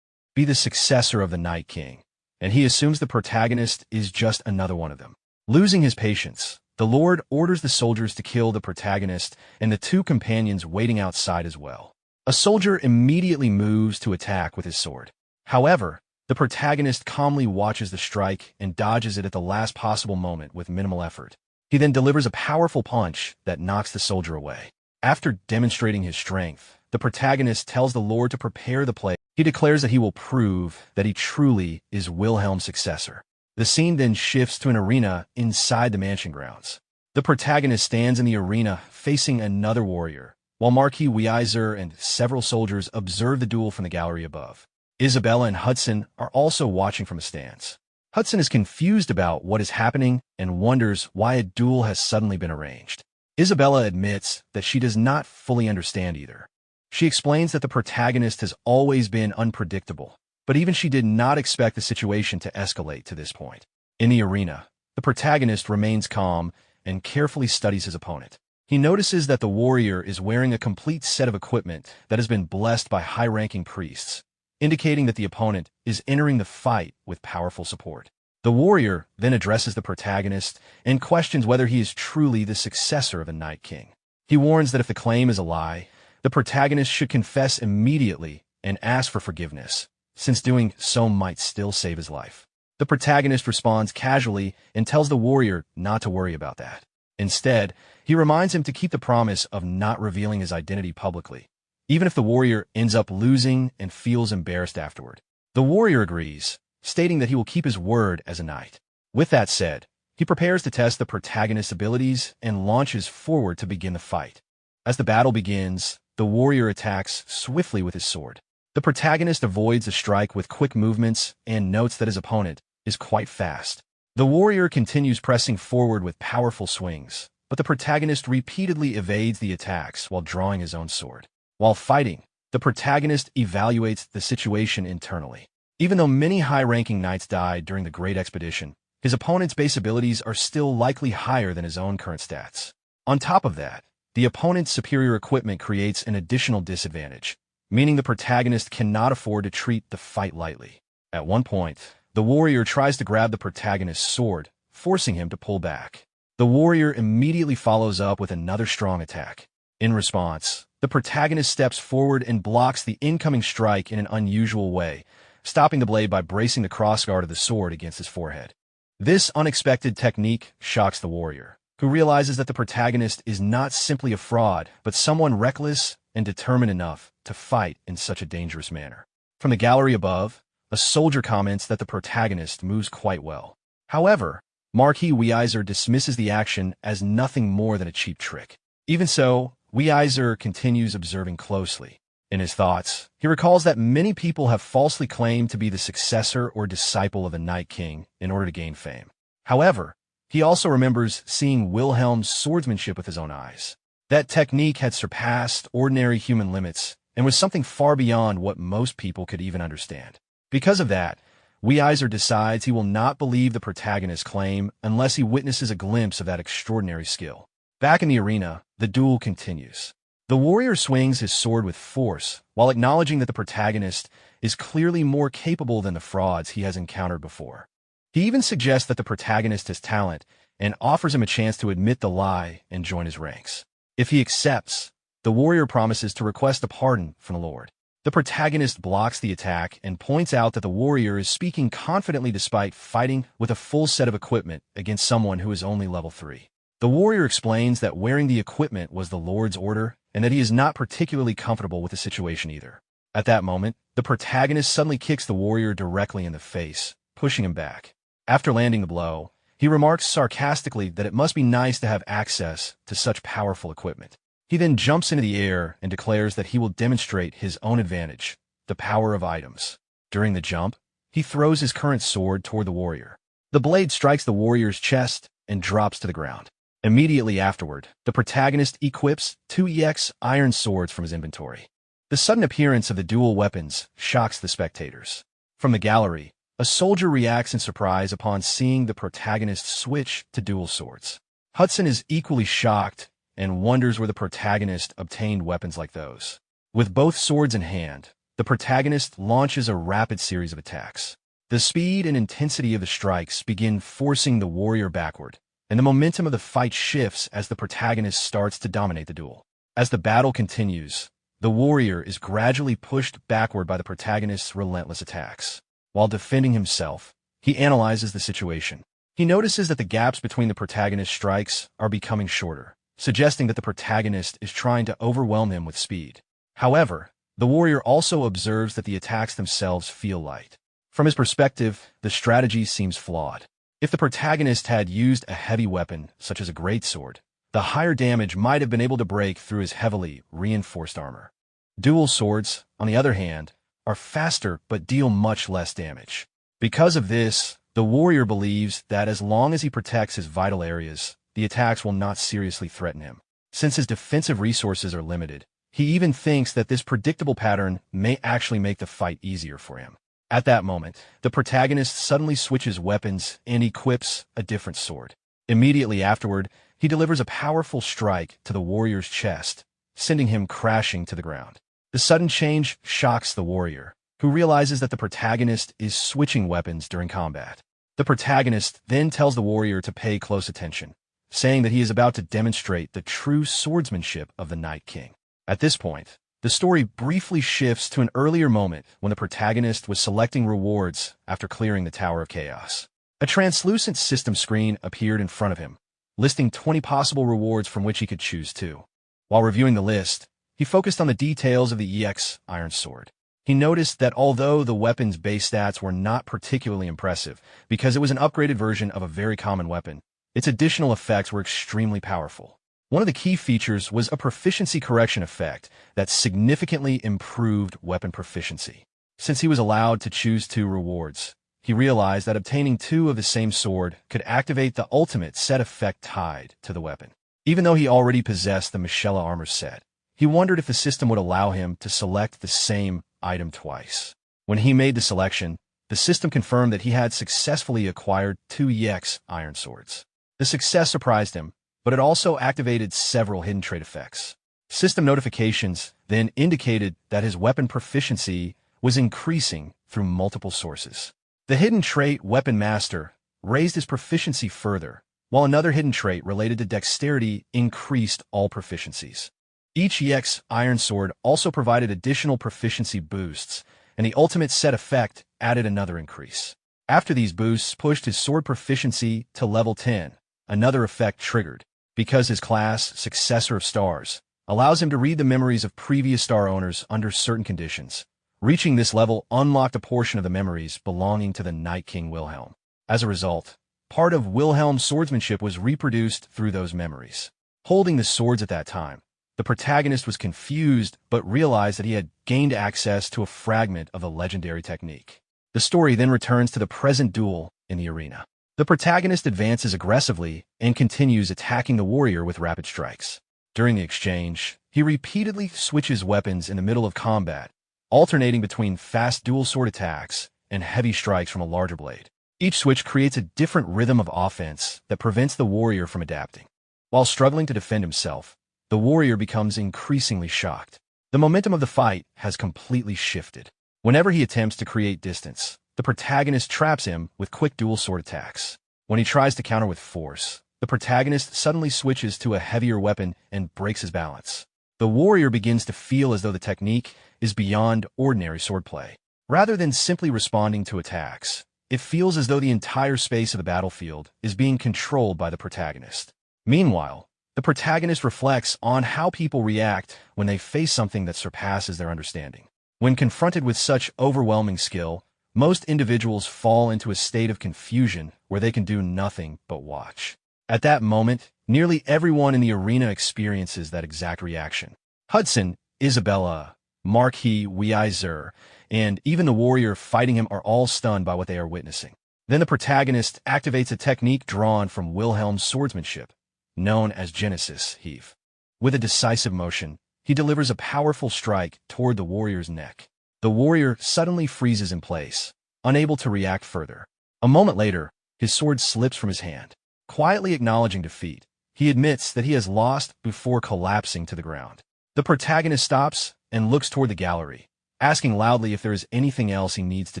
be the successor of the Night King, and he assumes the protagonist is just another one of them. Losing his patience, the Lord orders the soldiers to kill the protagonist and the two companions waiting outside as well. A soldier immediately moves to attack with his sword. However, the protagonist calmly watches the strike and dodges it at the last possible moment with minimal effort. He then delivers a powerful punch that knocks the soldier away. After demonstrating his strength, the protagonist tells the Lord to prepare the play. He declares that he will prove that he truly is Wilhelm's successor. The scene then shifts to an arena inside the mansion grounds. The protagonist stands in the arena facing another warrior, while Marquis Weiser and several soldiers observe the duel from the gallery above. Isabella and Hudson are also watching from a stance. Hudson is confused about what is happening and wonders why a duel has suddenly been arranged. Isabella admits that she does not fully understand either. She explains that the protagonist has always been unpredictable, but even she did not expect the situation to escalate to this point. In the arena, the protagonist remains calm and carefully studies his opponent. He notices that the warrior is wearing a complete set of equipment that has been blessed by high-ranking priests, indicating that the opponent is entering the fight with powerful support. The warrior then addresses the protagonist and questions whether he is truly the successor of the Night King. He warns that if the claim is a lie, the protagonist should confess immediately and ask for forgiveness, since doing so might still save his life. The protagonist responds casually and tells the warrior not to worry about that. Instead, he reminds him to keep the promise of not revealing his identity publicly, even if the warrior ends up losing and feels embarrassed afterward. The warrior agrees, stating that he will keep his word as a knight. With that said, he prepares to test the protagonist's abilities and launches forward to begin the fight. As the battle begins, the warrior attacks swiftly with his sword. The protagonist avoids the strike with quick movements and notes that his opponent is quite fast. The warrior continues pressing forward with powerful swings, but the protagonist repeatedly evades the attacks while drawing his own sword. While fighting, the protagonist evaluates the situation internally. Even though many high-ranking knights died during the Great Expedition, his opponent's base abilities are still likely higher than his own current stats. On top of that, the opponent's superior equipment creates an additional disadvantage, meaning the protagonist cannot afford to treat the fight lightly. At one point, the warrior tries to grab the protagonist's sword, forcing him to pull back. The warrior immediately follows up with another strong attack. In response, the protagonist steps forward and blocks the incoming strike in an unusual way, stopping the blade by bracing the crossguard of the sword against his forehead. This unexpected technique shocks the warrior, who realizes that the protagonist is not simply a fraud, but someone reckless and determined enough to fight in such a dangerous manner. From the gallery above, a soldier comments that the protagonist moves quite well. However, Marquis Weiser dismisses the action as nothing more than a cheap trick. Even so, Weiser continues observing closely. In his thoughts, he recalls that many people have falsely claimed to be the successor or disciple of the Night King in order to gain fame. However, he also remembers seeing Wilhelm's swordsmanship with his own eyes. That technique had surpassed ordinary human limits and was something far beyond what most people could even understand. Because of that, Weiser decides he will not believe the protagonist's claim unless he witnesses a glimpse of that extraordinary skill. Back in the arena, the duel continues. The warrior swings his sword with force, while acknowledging that the protagonist is clearly more capable than the frauds he has encountered before. He even suggests that the protagonist has talent and offers him a chance to admit the lie and join his ranks. If he accepts, the warrior promises to request a pardon from the Lord. The protagonist blocks the attack and points out that the warrior is speaking confidently despite fighting with a full set of equipment against someone who is only level 3. The warrior explains that wearing the equipment was the Lord's order and that he is not particularly comfortable with the situation either. At that moment, the protagonist suddenly kicks the warrior directly in the face, pushing him back. After landing the blow, he remarks sarcastically that it must be nice to have access to such powerful equipment. He then jumps into the air and declares that he will demonstrate his own advantage, the power of items. During the jump, he throws his current sword toward the warrior. The blade strikes the warrior's chest and drops to the ground. Immediately afterward, the protagonist equips 2 EX iron swords from his inventory. The sudden appearance of the dual weapons shocks the spectators. From the gallery, A soldier reacts in surprise upon seeing the protagonist switch to dual swords. Hudson is equally shocked and wonders where the protagonist obtained weapons like those. With both swords in hand, the protagonist launches a rapid series of attacks. The speed and intensity of the strikes begin forcing the warrior backward, and the momentum of the fight shifts as the protagonist starts to dominate the duel. As the battle continues, the warrior is gradually pushed backward by the protagonist's relentless attacks. While defending himself, he analyzes the situation. He notices that the gaps between the protagonist's strikes are becoming shorter, suggesting that the protagonist is trying to overwhelm him with speed. However, the warrior also observes that the attacks themselves feel light. From his perspective, the strategy seems flawed. If the protagonist had used a heavy weapon, such as a greatsword, the higher damage might have been able to break through his heavily reinforced armor. Dual swords, on the other hand, are faster but deal much less damage. Because of this, the warrior believes that as long as he protects his vital areas, the attacks will not seriously threaten him. Since his defensive resources are limited, he even thinks that this predictable pattern may actually make the fight easier for him. At that moment, the protagonist suddenly switches weapons and equips a different sword. Immediately afterward, he delivers a powerful strike to the warrior's chest, sending him crashing to the ground. The sudden change shocks the warrior, who realizes that the protagonist is switching weapons during combat. The protagonist then tells the warrior to pay close attention, saying that he is about to demonstrate the true swordsmanship of the Night King. At this point, the story briefly shifts to an earlier moment when the protagonist was selecting rewards after clearing the Tower of Chaos. A translucent system screen appeared in front of him, listing 20 possible rewards from which he could choose two. While reviewing the list, he focused on the details of the EX Iron Sword. He noticed that although the weapon's base stats were not particularly impressive because it was an upgraded version of a very common weapon, its additional effects were extremely powerful. One of the key features was a proficiency correction effect that significantly improved weapon proficiency. Since he was allowed to choose two rewards, he realized that obtaining two of the same sword could activate the ultimate set effect tied to the weapon. Even though he already possessed the Michela armor set, he wondered if the system would allow him to select the same item twice. When he made the selection, the system confirmed that he had successfully acquired two EX Iron Swords. The success surprised him, but it also activated several hidden trait effects. System notifications then indicated that his weapon proficiency was increasing through multiple sources. The hidden trait Weapon Master raised his proficiency further, while another hidden trait related to dexterity increased all proficiencies. Each EX Iron Sword also provided additional proficiency boosts, and the ultimate set effect added another increase. After these boosts pushed his sword proficiency to level 10, another effect triggered. Because his class, Successor of Stars, allows him to read the memories of previous star owners under certain conditions. Reaching this level unlocked a portion of the memories belonging to the Night King Wilhelm. As a result, part of Wilhelm's swordsmanship was reproduced through those memories. Holding the swords at that time, the protagonist was confused but realized that he had gained access to a fragment of the legendary technique. The story then returns to the present duel in the arena. The protagonist advances aggressively and continues attacking the warrior with rapid strikes. During the exchange, he repeatedly switches weapons in the middle of combat, alternating between fast dual sword attacks and heavy strikes from a larger blade. Each switch creates a different rhythm of offense that prevents the warrior from adapting. While struggling to defend himself, the warrior becomes increasingly shocked. The momentum of the fight has completely shifted. Whenever he attempts to create distance, the protagonist traps him with quick dual sword attacks. When he tries to counter with force, the protagonist suddenly switches to a heavier weapon and breaks his balance. The warrior begins to feel as though the technique is beyond ordinary swordplay. Rather than simply responding to attacks, it feels as though the entire space of the battlefield is being controlled by the protagonist. Meanwhile, the protagonist reflects on how people react when they face something that surpasses their understanding. When confronted with such overwhelming skill, most individuals fall into a state of confusion where they can do nothing but watch. At that moment, nearly everyone in the arena experiences that exact reaction. Hudson, Isabella, Marquis Weiser, and even the warrior fighting him are all stunned by what they are witnessing. Then the protagonist activates a technique drawn from Wilhelm's swordsmanship, known as Genesis Heave. With a decisive motion, he delivers a powerful strike toward the warrior's neck. The warrior suddenly freezes in place, unable to react further. A moment later, his sword slips from his hand. Quietly acknowledging defeat, he admits that he has lost before collapsing to the ground. The protagonist stops and looks toward the gallery, asking loudly if there is anything else he needs to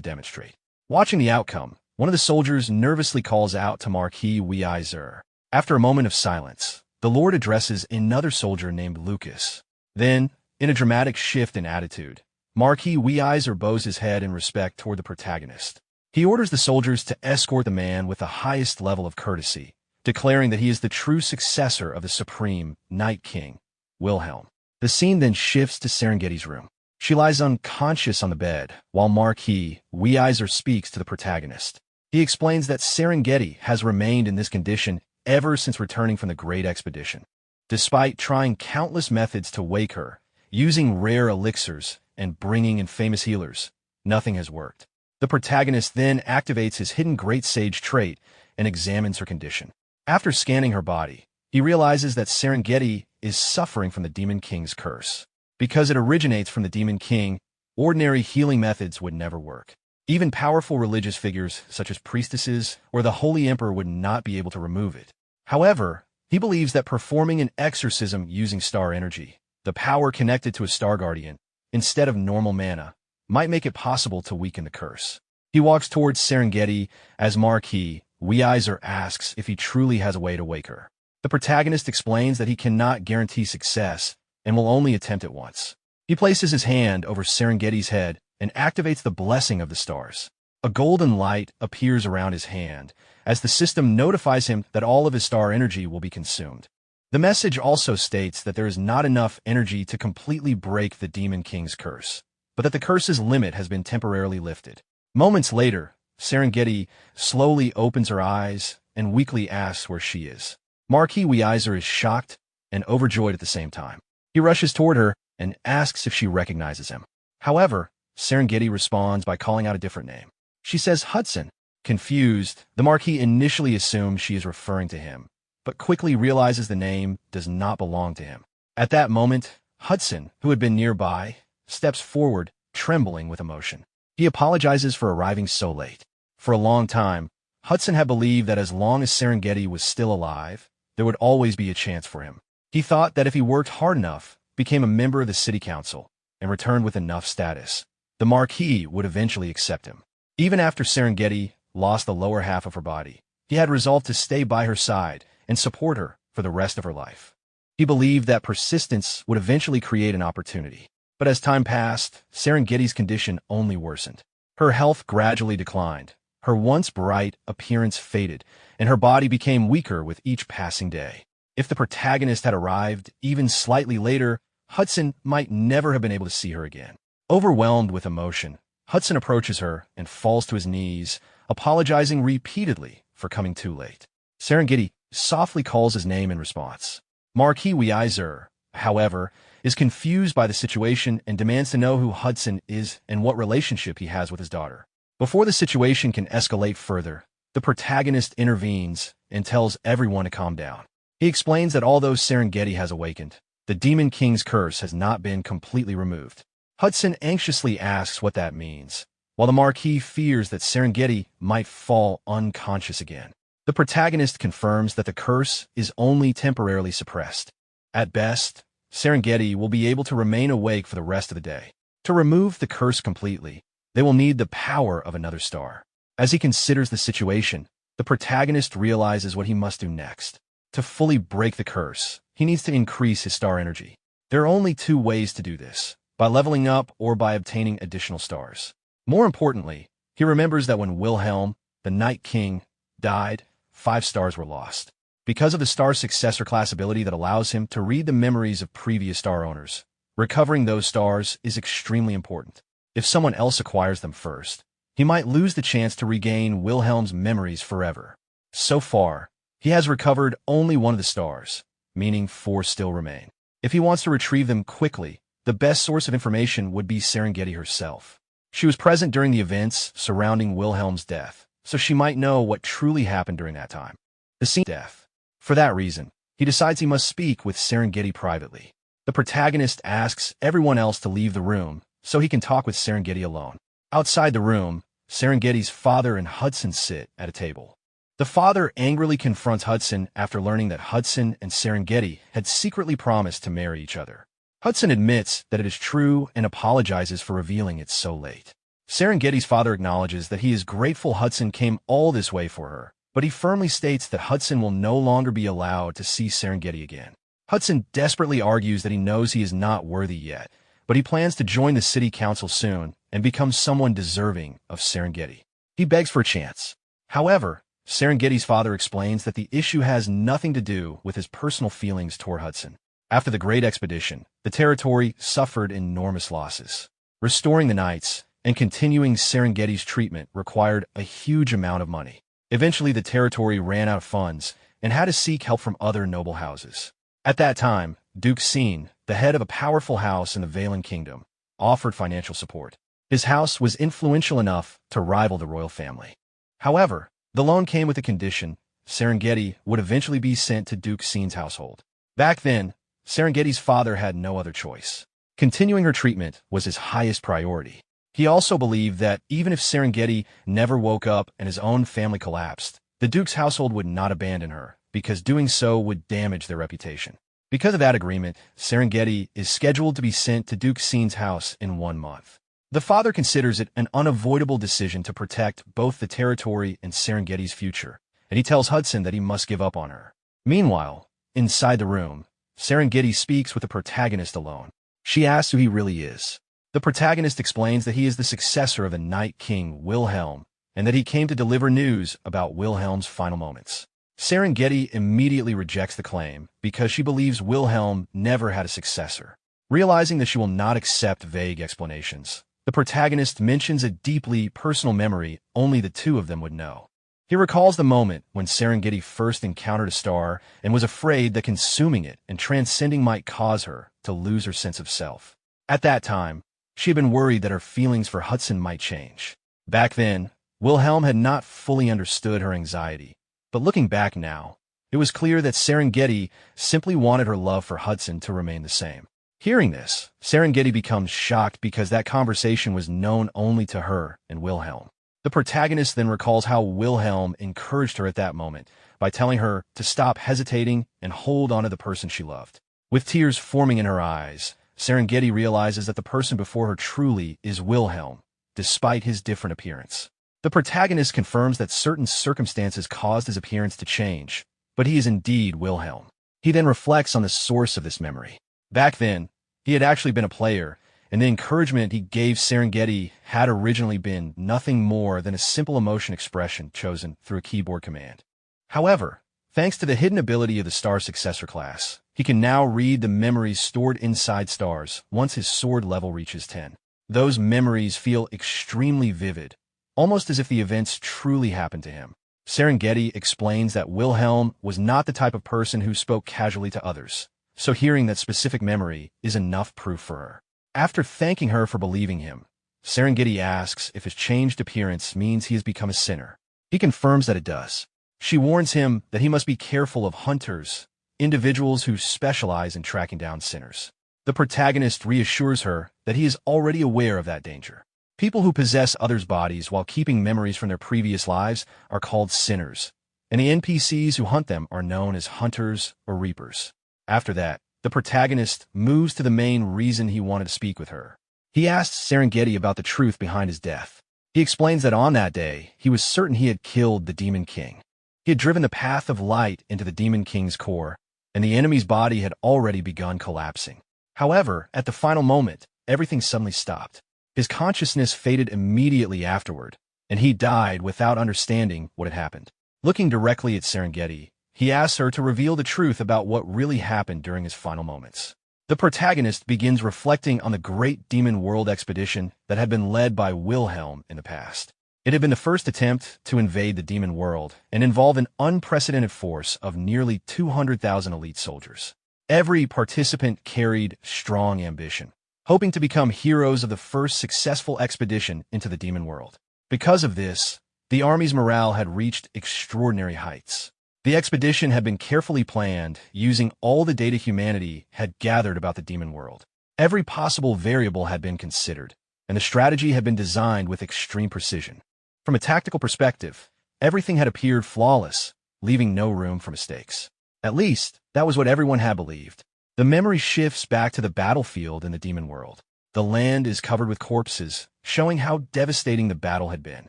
demonstrate. Watching the outcome, one of the soldiers nervously calls out to Marquis Weiser. After a moment of silence, the Lord addresses another soldier named Lucas. Then, in a dramatic shift in attitude, Marquis Weiser bows his head in respect toward the protagonist. He orders the soldiers to escort the man with the highest level of courtesy, declaring that he is the true successor of the supreme Night King, Wilhelm. The scene then shifts to Serengeti's room. She lies unconscious on the bed, while Marquis Weiser speaks to the protagonist. He explains that Serengeti has remained in this condition ever since returning from the Great Expedition. Despite trying countless methods to wake her, using rare elixirs and bringing in famous healers, nothing has worked. The protagonist then activates his hidden Great Sage trait and examines her condition. After scanning her body, he realizes that Serengeti is suffering from the Demon King's curse. Because it originates from the Demon King, ordinary healing methods would never work. Even powerful religious figures, such as priestesses or the Holy Emperor, would not be able to remove it. However, he believes that performing an exorcism using star energy, the power connected to a star guardian, instead of normal mana, might make it possible to weaken the curse. He walks towards Serengeti as Marquis Weiser asks if he truly has a way to wake her. The protagonist explains that he cannot guarantee success and will only attempt it once. He places his hand over Serengeti's head and activates the blessing of the stars. A golden light appears around his hand as the system notifies him that all of his star energy will be consumed. The message also states that there is not enough energy to completely break the Demon King's curse, but that the curse's limit has been temporarily lifted. Moments later, Serengeti slowly opens her eyes and weakly asks where she is. Marquis Weiser is shocked and overjoyed at the same time. He rushes toward her and asks if she recognizes him. However, Serengeti responds by calling out a different name. She says Hudson. Confused, the Marquis initially assumes she is referring to him, but quickly realizes the name does not belong to him. At that moment, Hudson, who had been nearby, steps forward, trembling with emotion. He apologizes for arriving so late. For a long time, Hudson had believed that as long as Serengeti was still alive, there would always be a chance for him. He thought that if he worked hard enough, became a member of the city council, and returned with enough status, the Marquis would eventually accept him. Even after Serengeti lost the lower half of her body, he had resolved to stay by her side and support her for the rest of her life. He believed that persistence would eventually create an opportunity. But as time passed, Serengeti's condition only worsened. Her health gradually declined, her once bright appearance faded, and her body became weaker with each passing day. If the protagonist had arrived even slightly later, Hudson might never have been able to see her again. Overwhelmed with emotion, Hudson approaches her and falls to his knees, apologizing repeatedly for coming too late. Serengeti softly calls his name in response. Marquis Weiser, however, is confused by the situation and demands to know who Hudson is and what relationship he has with his daughter. Before the situation can escalate further, the protagonist intervenes and tells everyone to calm down. He explains that although Serengeti has awakened, the Demon King's curse has not been completely removed. Hudson anxiously asks what that means, while the Marquis fears that Serengeti might fall unconscious again. The protagonist confirms that the curse is only temporarily suppressed. At best, Serengeti will be able to remain awake for the rest of the day. To remove the curse completely, they will need the power of another star. As he considers the situation, the protagonist realizes what he must do next. To fully break the curse, he needs to increase his star energy. There are only two ways to do this: by leveling up or by obtaining additional stars. More importantly, he remembers that when Wilhelm, the Night King, died, 5 stars were lost. Because of the star successor class ability that allows him to read the memories of previous star owners, recovering those stars is extremely important. If someone else acquires them first, he might lose the chance to regain Wilhelm's memories forever. So far, he has recovered only one of the stars, meaning 4 still remain. If he wants to retrieve them quickly, the best source of information would be Serengeti herself. She was present during the events surrounding Wilhelm's death, so she might know what truly happened during that time. The scene of death. For that reason, he decides he must speak with Serengeti privately. The protagonist asks everyone else to leave the room so he can talk with Serengeti alone. Outside the room, Serengeti's father and Hudson sit at a table. The father angrily confronts Hudson after learning that Hudson and Serengeti had secretly promised to marry each other. Hudson admits that it is true and apologizes for revealing it so late. Serengeti's father acknowledges that he is grateful Hudson came all this way for her, but he firmly states that Hudson will no longer be allowed to see Serengeti again. Hudson desperately argues that he knows he is not worthy yet, but he plans to join the city council soon and become someone deserving of Serengeti. He begs for a chance. However, Serengeti's father explains that the issue has nothing to do with his personal feelings toward Hudson. After the Great Expedition, the territory suffered enormous losses. Restoring the knights and continuing Serengeti's treatment required a huge amount of money. Eventually, the territory ran out of funds and had to seek help from other noble houses. At that time, Duke Sin, the head of a powerful house in the Valen Kingdom, offered financial support. His house was influential enough to rival the royal family. However, the loan came with a condition: Serengeti would eventually be sent to Duke Sin's household. Back then, Serengeti's father had no other choice. Continuing her treatment was his highest priority. He also believed that even if Serengeti never woke up and his own family collapsed, the Duke's household would not abandon her, because doing so would damage their reputation. Because of that agreement, Serengeti is scheduled to be sent to Duke Sin's house in 1 month. The father considers it an unavoidable decision to protect both the territory and Serengeti's future, and he tells Hudson that he must give up on her. Meanwhile, inside the room, Serengeti speaks with the protagonist alone. She asks who he really is. The protagonist explains that he is the successor of the Night King Wilhelm, and that he came to deliver news about Wilhelm's final moments. Serengeti immediately rejects the claim because she believes Wilhelm never had a successor. Realizing that she will not accept vague explanations, the protagonist mentions a deeply personal memory only the two of them would know. He recalls the moment when Serengeti first encountered a star and was afraid that consuming it and transcending might cause her to lose her sense of self. At that time, she had been worried that her feelings for Hudson might change. Back then, Wilhelm had not fully understood her anxiety, but looking back now, it was clear that Serengeti simply wanted her love for Hudson to remain the same. Hearing this, Serengeti becomes shocked because that conversation was known only to her and Wilhelm. The protagonist then recalls how Wilhelm encouraged her at that moment by telling her to stop hesitating and hold on to the person she loved. With tears forming in her eyes, Serengeti realizes that the person before her truly is Wilhelm, despite his different appearance. The protagonist confirms that certain circumstances caused his appearance to change, but he is indeed Wilhelm. He then reflects on the source of this memory. Back then, he had actually been a player, and the encouragement he gave Serengeti had originally been nothing more than a simple emotion expression chosen through a keyboard command. However, thanks to the hidden ability of the star successor class, he can now read the memories stored inside stars once his sword level reaches 10. Those memories feel extremely vivid, almost as if the events truly happened to him. Serengeti explains that Wilhelm was not the type of person who spoke casually to others, so hearing that specific memory is enough proof for her. After thanking her for believing him, Serengeti asks if his changed appearance means he has become a sinner. He confirms that it does. She warns him that he must be careful of hunters, individuals who specialize in tracking down sinners. The protagonist reassures her that he is already aware of that danger. People who possess others' bodies while keeping memories from their previous lives are called sinners, and the NPCs who hunt them are known as hunters or reapers. After that, the protagonist moves to the main reason he wanted to speak with her. He asks Serengeti about the truth behind his death. He explains that on that day, he was certain he had killed the Demon King. He had driven the path of light into the Demon King's core, and the enemy's body had already begun collapsing. However, at the final moment, everything suddenly stopped. His consciousness faded immediately afterward, and he died without understanding what had happened. Looking directly at Serengeti, he asks her to reveal the truth about what really happened during his final moments. The protagonist begins reflecting on the Great Demon World expedition that had been led by Wilhelm in the past. It had been the first attempt to invade the Demon World and involve an unprecedented force of nearly 200,000 elite soldiers. Every participant carried strong ambition, hoping to become heroes of the first successful expedition into the Demon World. Because of this, the army's morale had reached extraordinary heights. The expedition had been carefully planned, using all the data humanity had gathered about the Demon World. Every possible variable had been considered, and the strategy had been designed with extreme precision. From a tactical perspective, everything had appeared flawless, leaving no room for mistakes. At least, that was what everyone had believed. The memory shifts back to the battlefield in the demon world. The land is covered with corpses, showing how devastating the battle had been.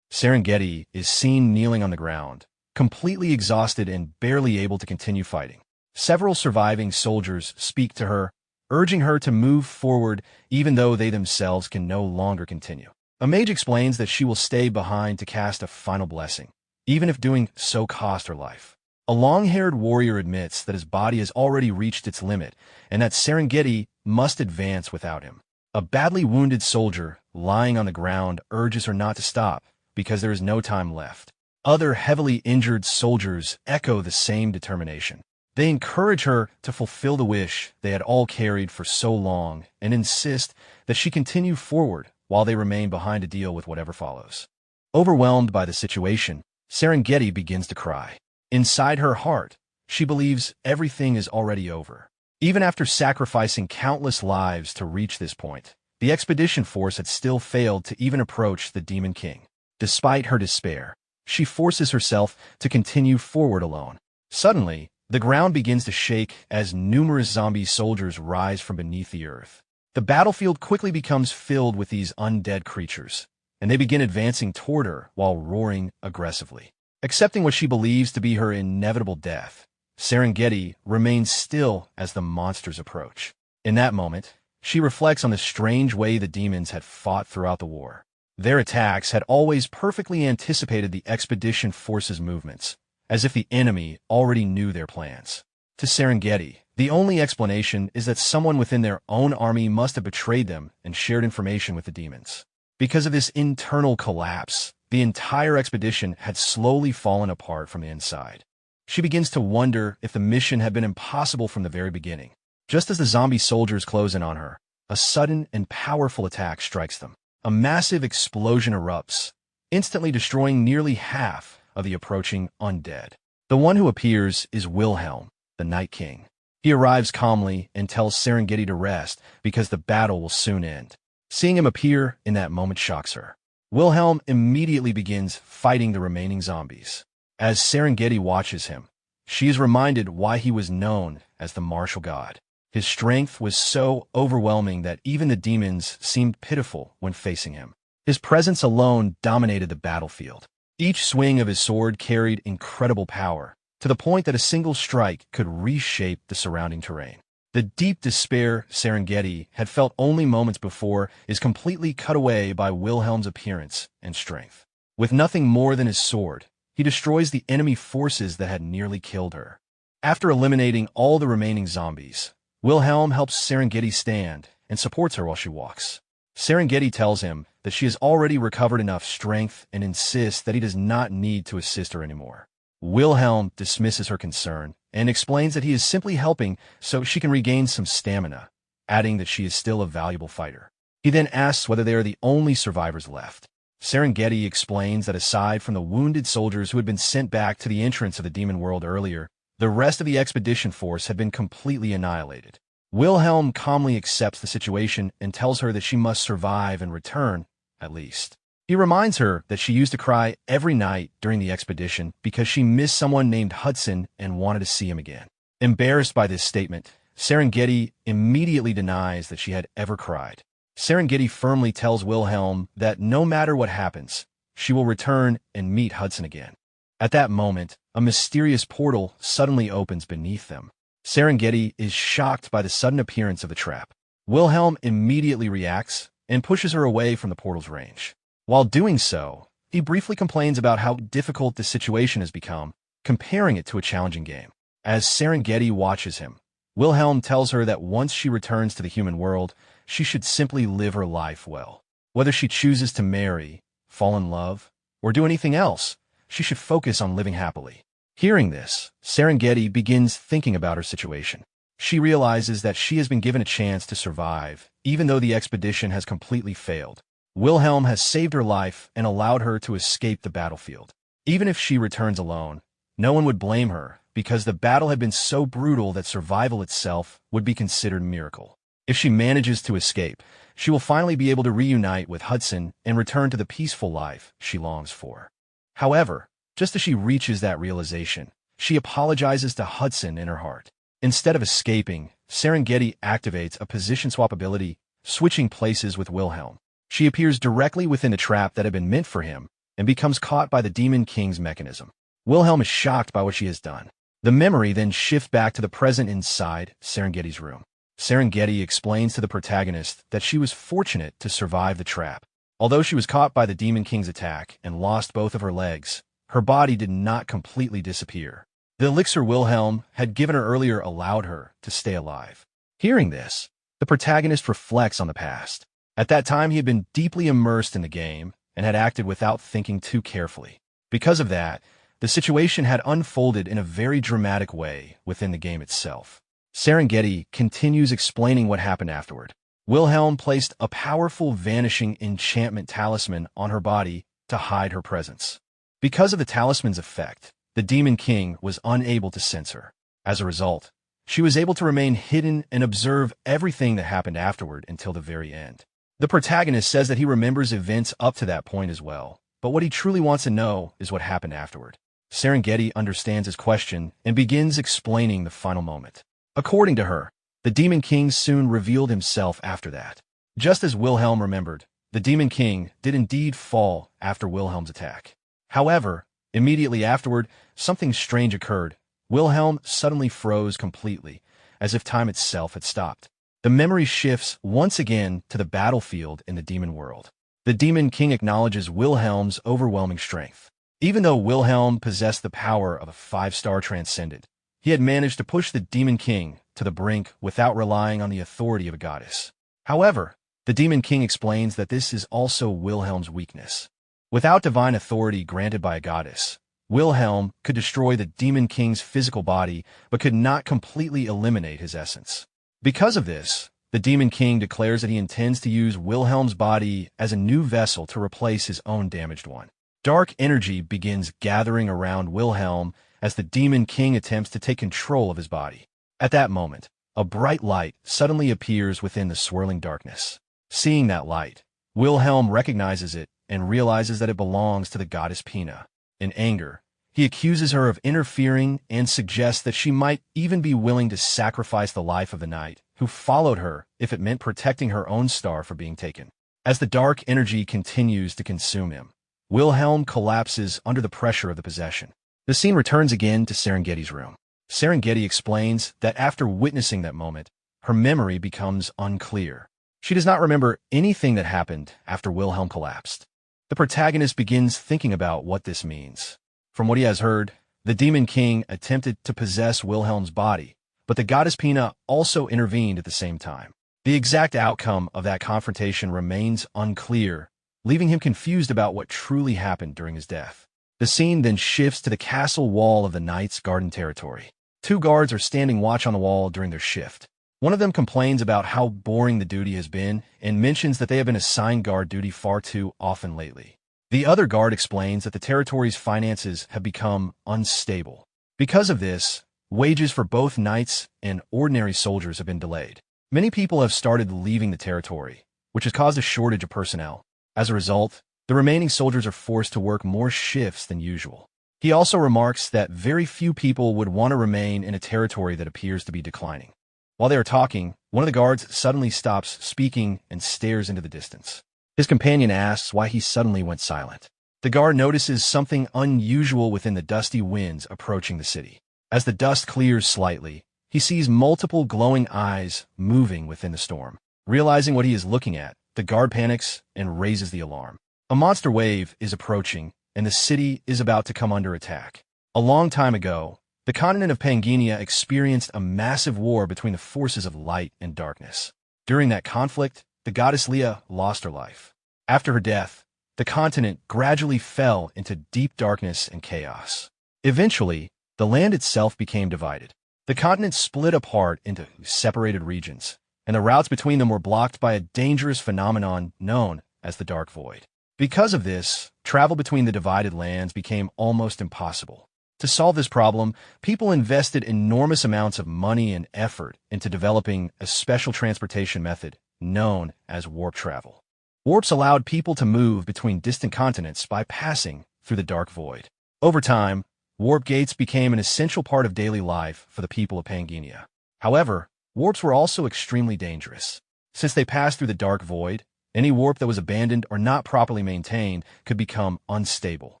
Serengeti is seen kneeling on the ground, completely exhausted and barely able to continue fighting. Several surviving soldiers speak to her, urging her to move forward even though they themselves can no longer continue. A mage explains that she will stay behind to cast a final blessing, even if doing so cost her life. A long-haired warrior admits that his body has already reached its limit and that Serengeti must advance without him. A badly wounded soldier, lying on the ground, urges her not to stop because there is no time left. Other heavily injured soldiers echo the same determination. They encourage her to fulfill the wish they had all carried for so long and insist that she continue forward while they remain behind to deal with whatever follows. Overwhelmed by the situation, Serengeti begins to cry. Inside her heart, she believes everything is already over. Even after sacrificing countless lives to reach this point, the expedition force had still failed to even approach the Demon King. Despite her despair, she forces herself to continue forward alone. Suddenly, the ground begins to shake as numerous zombie soldiers rise from beneath the earth. The battlefield quickly becomes filled with these undead creatures, and they begin advancing toward her while roaring aggressively. Accepting what she believes to be her inevitable death, Serengeti remains still as the monsters approach. In that moment, she reflects on the strange way the demons had fought throughout the war. Their attacks had always perfectly anticipated the expedition force's movements, as if the enemy already knew their plans. To Serengeti, the only explanation is that someone within their own army must have betrayed them and shared information with the demons. Because of this internal collapse, the entire expedition had slowly fallen apart from the inside. She begins to wonder if the mission had been impossible from the very beginning. Just as the zombie soldiers close in on her, a sudden and powerful attack strikes them. A massive explosion erupts, instantly destroying nearly half of the approaching undead. The one who appears is Wilhelm, the Night King. He arrives calmly and tells Serengeti to rest because the battle will soon end. Seeing him appear in that moment shocks her. Wilhelm immediately begins fighting the remaining zombies. As Serengeti watches him, she is reminded why he was known as the martial god. His strength was so overwhelming that even the demons seemed pitiful when facing him. His presence alone dominated the battlefield. Each swing of his sword carried incredible power, to the point that a single strike could reshape the surrounding terrain. The deep despair Serengeti had felt only moments before is completely cut away by Wilhelm's appearance and strength. With nothing more than his sword, he destroys the enemy forces that had nearly killed her. After eliminating all the remaining zombies, Wilhelm helps Serengeti stand and supports her while she walks. Serengeti tells him that she has already recovered enough strength and insists that he does not need to assist her anymore. Wilhelm dismisses her concern and explains that he is simply helping so she can regain some stamina, adding that she is still a valuable fighter. He then asks whether they are the only survivors left. Serengeti explains that aside from the wounded soldiers who had been sent back to the entrance of the demon world earlier, the rest of the expedition force had been completely annihilated. Wilhelm calmly accepts the situation and tells her that she must survive and return, at least. He reminds her that she used to cry every night during the expedition because she missed someone named Hudson and wanted to see him again. Embarrassed by this statement, Serengeti immediately denies that she had ever cried. Serengeti firmly tells Wilhelm that no matter what happens, she will return and meet Hudson again. At that moment, a mysterious portal suddenly opens beneath them. Serengeti is shocked by the sudden appearance of the trap. Wilhelm immediately reacts and pushes her away from the portal's range. While doing so, he briefly complains about how difficult the situation has become, comparing it to a challenging game. As Serengeti watches him, Wilhelm tells her that once she returns to the human world, she should simply live her life well. Whether she chooses to marry, fall in love, or do anything else, she should focus on living happily. Hearing this, Serengeti begins thinking about her situation. She realizes that she has been given a chance to survive, even though the expedition has completely failed. Wilhelm has saved her life and allowed her to escape the battlefield. Even if she returns alone, no one would blame her because the battle had been so brutal that survival itself would be considered a miracle. If she manages to escape, she will finally be able to reunite with Hudson and return to the peaceful life she longs for. However, just as she reaches that realization, she apologizes to Hudson in her heart. Instead of escaping, Serengeti activates a position swap ability, switching places with Wilhelm. She appears directly within the trap that had been meant for him and becomes caught by the Demon King's mechanism. Wilhelm is shocked by what she has done. The memory then shifts back to the present inside Serengeti's room. Serengeti explains to the protagonist that she was fortunate to survive the trap. Although she was caught by the Demon King's attack and lost both of her legs, her body did not completely disappear. The elixir Wilhelm had given her earlier allowed her to stay alive. Hearing this, the protagonist reflects on the past. At that time, he had been deeply immersed in the game and had acted without thinking too carefully. Because of that, the situation had unfolded in a very dramatic way within the game itself. Serengeti continues explaining what happened afterward. Wilhelm placed a powerful vanishing enchantment talisman on her body to hide her presence. Because of the talisman's effect, the Demon King was unable to sense her. As a result, she was able to remain hidden and observe everything that happened afterward until the very end. The protagonist says that he remembers events up to that point as well, but what he truly wants to know is what happened afterward. Serengeti understands his question and begins explaining the final moment. According to her, the Demon King soon revealed himself after that. Just as Wilhelm remembered, the Demon King did indeed fall after Wilhelm's attack. However, immediately afterward, something strange occurred. Wilhelm suddenly froze completely, as if time itself had stopped. The memory shifts once again to the battlefield in the demon world. The Demon King acknowledges Wilhelm's overwhelming strength. Even though Wilhelm possessed the power of a 5-star transcendent, he had managed to push the Demon King to the brink without relying on the authority of a goddess. However, the Demon King explains that this is also Wilhelm's weakness. Without divine authority granted by a goddess, Wilhelm could destroy the Demon King's physical body but could not completely eliminate his essence. Because of this, the Demon King declares that he intends to use Wilhelm's body as a new vessel to replace his own damaged one. Dark energy begins gathering around Wilhelm as the Demon King attempts to take control of his body. At that moment, a bright light suddenly appears within the swirling darkness. Seeing that light, Wilhelm recognizes it and realizes that it belongs to the goddess Pina. In anger, he accuses her of interfering and suggests that she might even be willing to sacrifice the life of the knight who followed her if it meant protecting her own star from being taken. As the dark energy continues to consume him, Wilhelm collapses under the pressure of the possession. The scene returns again to Serengeti's room. Serengeti explains that after witnessing that moment, her memory becomes unclear. She does not remember anything that happened after Wilhelm collapsed. The protagonist begins thinking about what this means. From what he has heard, the Demon King attempted to possess Wilhelm's body, but the goddess Pina also intervened at the same time. The exact outcome of that confrontation remains unclear, leaving him confused about what truly happened during his death. The scene then shifts to the castle wall of the knight's garden territory. 2 guards are standing watch on the wall during their shift. One of them complains about how boring the duty has been and mentions that they have been assigned guard duty far too often lately. The other guard explains that the territory's finances have become unstable. Because of this, wages for both knights and ordinary soldiers have been delayed. Many people have started leaving the territory, which has caused a shortage of personnel. As a result, the remaining soldiers are forced to work more shifts than usual. He also remarks that very few people would want to remain in a territory that appears to be declining. While they are talking, one of the guards suddenly stops speaking and stares into the distance. His companion asks why he suddenly went silent. The guard notices something unusual within the dusty winds approaching the city. As the dust clears slightly, he sees multiple glowing eyes moving within the storm. Realizing what he is looking at, the guard panics and raises the alarm. A monster wave is approaching, and the city is about to come under attack. A long time ago, the continent of Pangania experienced a massive war between the forces of light and darkness. During that conflict, the goddess Leah lost her life. After her death, the continent gradually fell into deep darkness and chaos. Eventually, the land itself became divided. The continent split apart into separated regions, and the routes between them were blocked by a dangerous phenomenon known as the Dark Void. Because of this, travel between the divided lands became almost impossible. To solve this problem, people invested enormous amounts of money and effort into developing a special transportation method known as warp travel. Warps allowed people to move between distant continents by passing through the dark void. Over time, warp gates became an essential part of daily life for the people of Pangea. However, warps were also extremely dangerous. Since they passed through the dark void, any warp that was abandoned or not properly maintained could become unstable.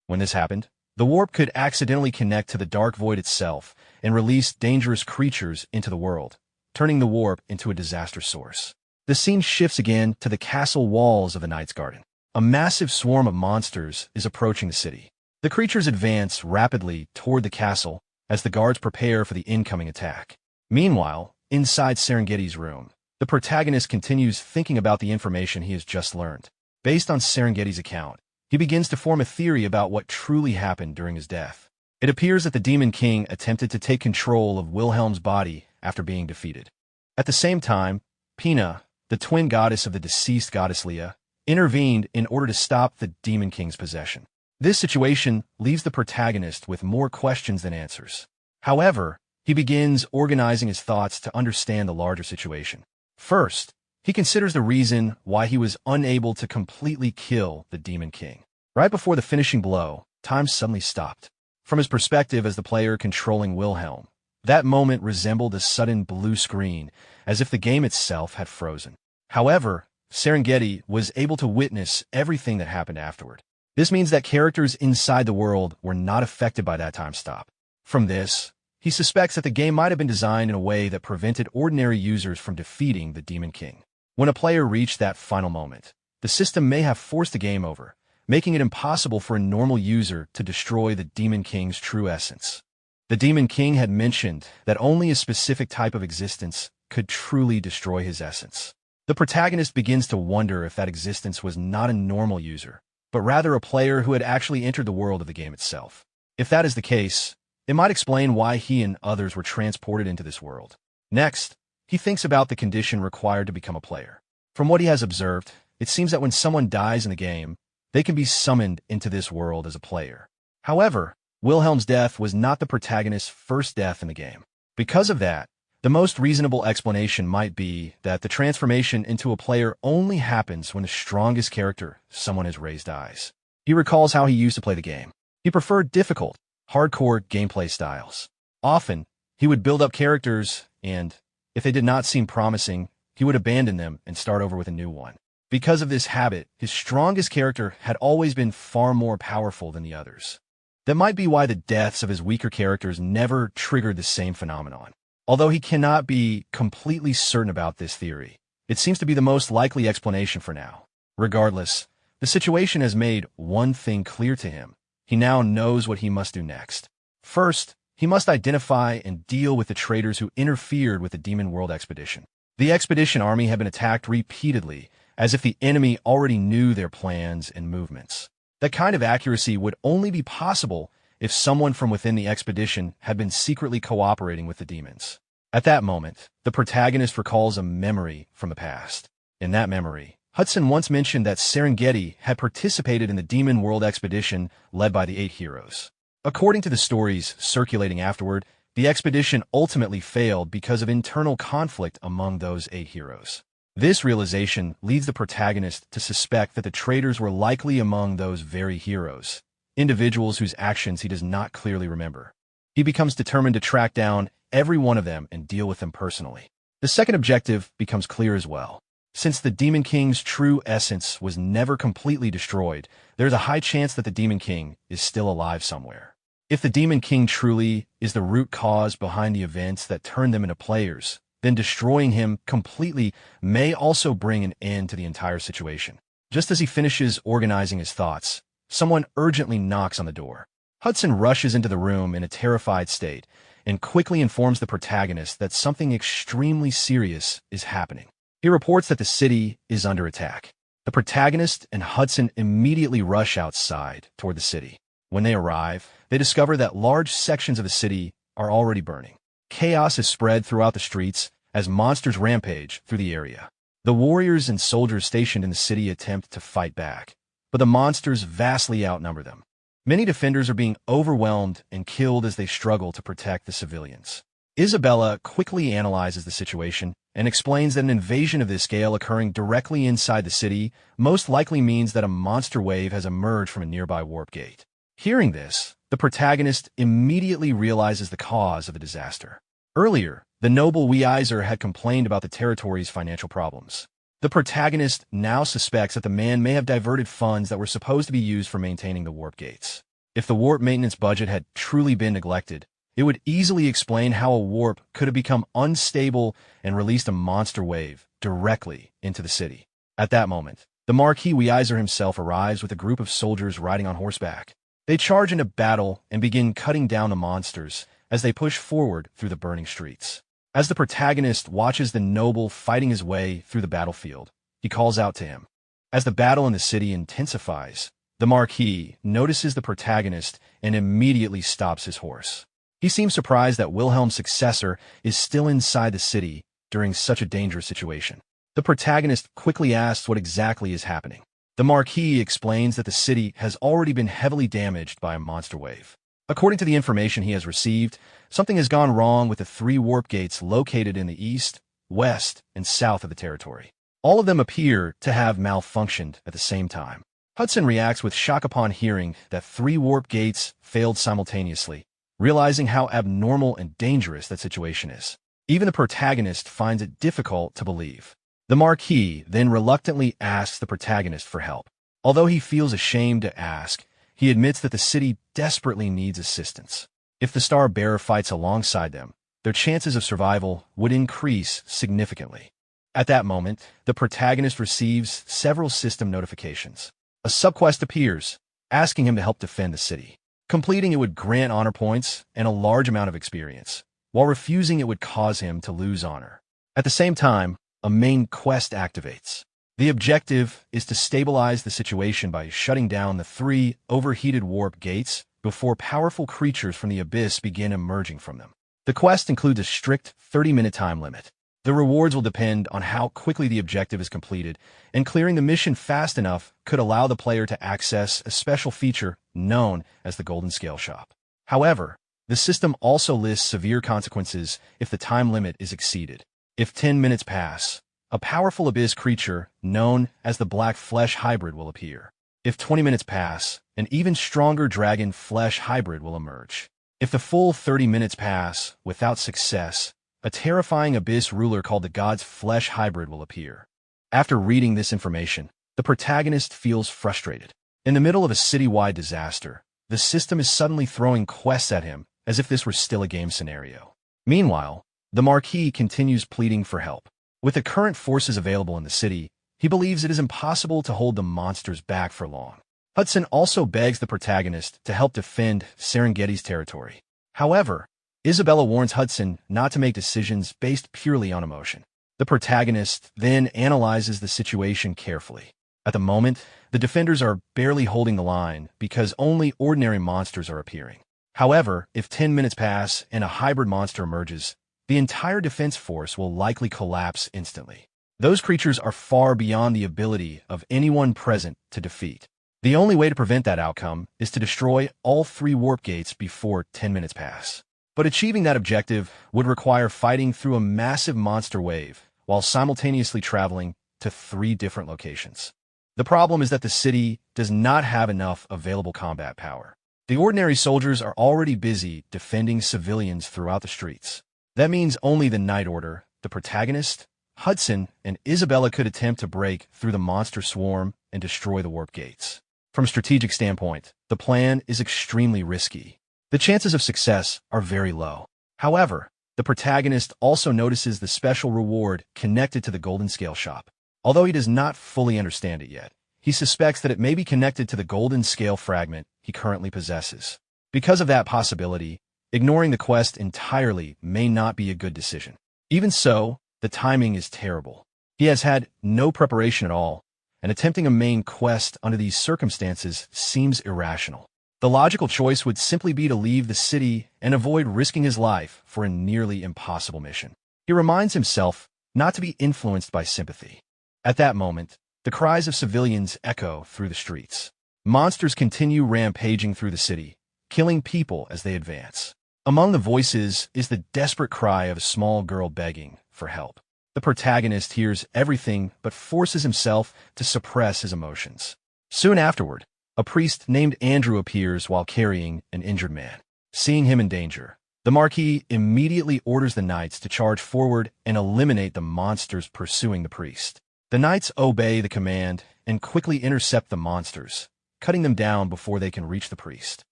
When this happened, the warp could accidentally connect to the dark void itself and release dangerous creatures into the world, turning the warp into a disaster source. The scene shifts again to the castle walls of the Knight's Garden. A massive swarm of monsters is approaching the city. The creatures advance rapidly toward the castle as the guards prepare for the incoming attack. Meanwhile, inside Serengeti's room, the protagonist continues thinking about the information he has just learned. Based on Serengeti's account, he begins to form a theory about what truly happened during his death. It appears that the Demon King attempted to take control of Wilhelm's body after being defeated. At the same time, Pina, the twin goddess of the deceased goddess Leah, intervened in order to stop the Demon King's possession. This situation leaves the protagonist with more questions than answers. However, he begins organizing his thoughts to understand the larger situation. First, he considers the reason why he was unable to completely kill the Demon King. Right before the finishing blow, time suddenly stopped. From his perspective as the player controlling Wilhelm, that moment resembled a sudden blue screen, as if the game itself had frozen. However, Serengeti was able to witness everything that happened afterward. This means that characters inside the world were not affected by that time stop. From this, he suspects that the game might have been designed in a way that prevented ordinary users from defeating the Demon King. When a player reached that final moment, the system may have forced the game over, making it impossible for a normal user to destroy the Demon King's true essence. The Demon King had mentioned that only a specific type of existence could truly destroy his essence. The protagonist begins to wonder if that existence was not a normal user, but rather a player who had actually entered the world of the game itself. If that is the case, it might explain why he and others were transported into this world. Next, he thinks about the condition required to become a player. From what he has observed, it seems that when someone dies in the game, they can be summoned into this world as a player. However, Wilhelm's death was not the protagonist's first death in the game. Because of that, the most reasonable explanation might be that the transformation into a player only happens when the strongest character someone has raised dies. He recalls how he used to play the game. He preferred difficult, hardcore gameplay styles. Often, he would build up characters and, if they did not seem promising, he would abandon them and start over with a new one. Because of this habit, his strongest character had always been far more powerful than the others. That might be why the deaths of his weaker characters never triggered the same phenomenon. Although he cannot be completely certain about this theory, it seems to be the most likely explanation for now. Regardless, the situation has made one thing clear to him. He now knows what he must do next. First, he must identify and deal with the traitors who interfered with the Demon World expedition. The expedition army had been attacked repeatedly, as if the enemy already knew their plans and movements. That kind of accuracy would only be possible if someone from within the expedition had been secretly cooperating with the demons. At that moment, the protagonist recalls a memory from the past. In that memory, Hudson once mentioned that Serengeti had participated in the Demon World expedition led by the 8 heroes. According to the stories circulating afterward, the expedition ultimately failed because of internal conflict among those 8 heroes. This realization leads the protagonist to suspect that the traitors were likely among those very heroes, individuals whose actions he does not clearly remember. He becomes determined to track down every one of them and deal with them personally. The second objective becomes clear as well. Since the Demon King's true essence was never completely destroyed, there is a high chance that the Demon King is still alive somewhere. If the Demon King truly is the root cause behind the events that turned them into players, then destroying him completely may also bring an end to the entire situation. Just as he finishes organizing his thoughts, someone urgently knocks on the door. Hudson rushes into the room in a terrified state and quickly informs the protagonist that something extremely serious is happening. He reports that the city is under attack. The protagonist and Hudson immediately rush outside toward the city. When they arrive, they discover that large sections of the city are already burning. Chaos is spread throughout the streets as monsters rampage through the area. The warriors and soldiers stationed in the city attempt to fight back, but the monsters vastly outnumber them. Many defenders are being overwhelmed and killed as they struggle to protect the civilians. Isabella quickly analyzes the situation and explains that an invasion of this scale occurring directly inside the city most likely means that a monster wave has emerged from a nearby warp gate. Hearing this, the protagonist immediately realizes the cause of the disaster. Earlier, the noble Weiser had complained about the territory's financial problems. The protagonist now suspects that the man may have diverted funds that were supposed to be used for maintaining the warp gates. If the warp maintenance budget had truly been neglected, it would easily explain how a warp could have become unstable and released a monster wave directly into the city. At that moment, the Marquis Weiser himself arrives with a group of soldiers riding on horseback. They charge into battle and begin cutting down the monsters as they push forward through the burning streets. As the protagonist watches the noble fighting his way through the battlefield, he calls out to him. As the battle in the city intensifies, the Marquis notices the protagonist and immediately stops his horse. He seems surprised that Wilhelm's successor is still inside the city during such a dangerous situation. The protagonist quickly asks what exactly is happening. The Marquis explains that the city has already been heavily damaged by a monster wave. According to the information he has received, something has gone wrong with the 3 warp gates located in the east, west, and south of the territory. All of them appear to have malfunctioned at the same time. Hudson reacts with shock upon hearing that 3 warp gates failed simultaneously, realizing how abnormal and dangerous that situation is. Even the protagonist finds it difficult to believe. The Marquis then reluctantly asks the protagonist for help. Although he feels ashamed to ask, he admits that the city desperately needs assistance. If the Star Bearer fights alongside them, their chances of survival would increase significantly. At that moment, the protagonist receives several system notifications. A subquest appears, asking him to help defend the city. Completing it would grant honor points and a large amount of experience, while refusing it would cause him to lose honor. At the same time, a main quest activates. The objective is to stabilize the situation by shutting down the 3 overheated warp gates before powerful creatures from the abyss begin emerging from them. The quest includes a strict 30-minute time limit. The rewards will depend on how quickly the objective is completed, and clearing the mission fast enough could allow the player to access a special feature known as the Golden Scale Shop. However, the system also lists severe consequences if the time limit is exceeded. If 10 minutes pass, a powerful abyss creature known as the Black Flesh Hybrid will appear. If 20 minutes pass, an even stronger dragon flesh hybrid will emerge. If the full 30 minutes pass without success, a terrifying abyss ruler called the God's Flesh Hybrid will appear. After reading this information, the protagonist feels frustrated. In the middle of a citywide disaster, the system is suddenly throwing quests at him as if this were still a game scenario. Meanwhile, the Marquis continues pleading for help. With the current forces available in the city, he believes it is impossible to hold the monsters back for long. Hudson also begs the protagonist to help defend Serengeti's territory. However, Isabella warns Hudson not to make decisions based purely on emotion. The protagonist then analyzes the situation carefully. At the moment, the defenders are barely holding the line because only ordinary monsters are appearing. However, if 10 minutes pass and a hybrid monster emerges, the entire defense force will likely collapse instantly. Those creatures are far beyond the ability of anyone present to defeat. The only way to prevent that outcome is to destroy all 3 warp gates before 10 minutes pass. But achieving that objective would require fighting through a massive monster wave while simultaneously traveling to 3 different locations. The problem is that the city does not have enough available combat power. The ordinary soldiers are already busy defending civilians throughout the streets. That means only the Night Order, the protagonist, Hudson, and Isabella could attempt to break through the monster swarm and destroy the warp gates. From a strategic standpoint, the plan is extremely risky. The chances of success are very low. However, the protagonist also notices the special reward connected to the Golden Scale Shop. Although he does not fully understand it yet, he suspects that it may be connected to the Golden Scale fragment he currently possesses. Because of that possibility, ignoring the quest entirely may not be a good decision. Even so, the timing is terrible. He has had no preparation at all, and attempting a main quest under these circumstances seems irrational. The logical choice would simply be to leave the city and avoid risking his life for a nearly impossible mission. He reminds himself not to be influenced by sympathy. At that moment, the cries of civilians echo through the streets. Monsters continue rampaging through the city, killing people as they advance. Among the voices is the desperate cry of a small girl begging for help. The protagonist hears everything but forces himself to suppress his emotions. Soon afterward, a priest named Andrew appears while carrying an injured man. Seeing him in danger, the Marquis immediately orders the knights to charge forward and eliminate the monsters pursuing the priest. The knights obey the command and quickly intercept the monsters, cutting them down before they can reach the priest.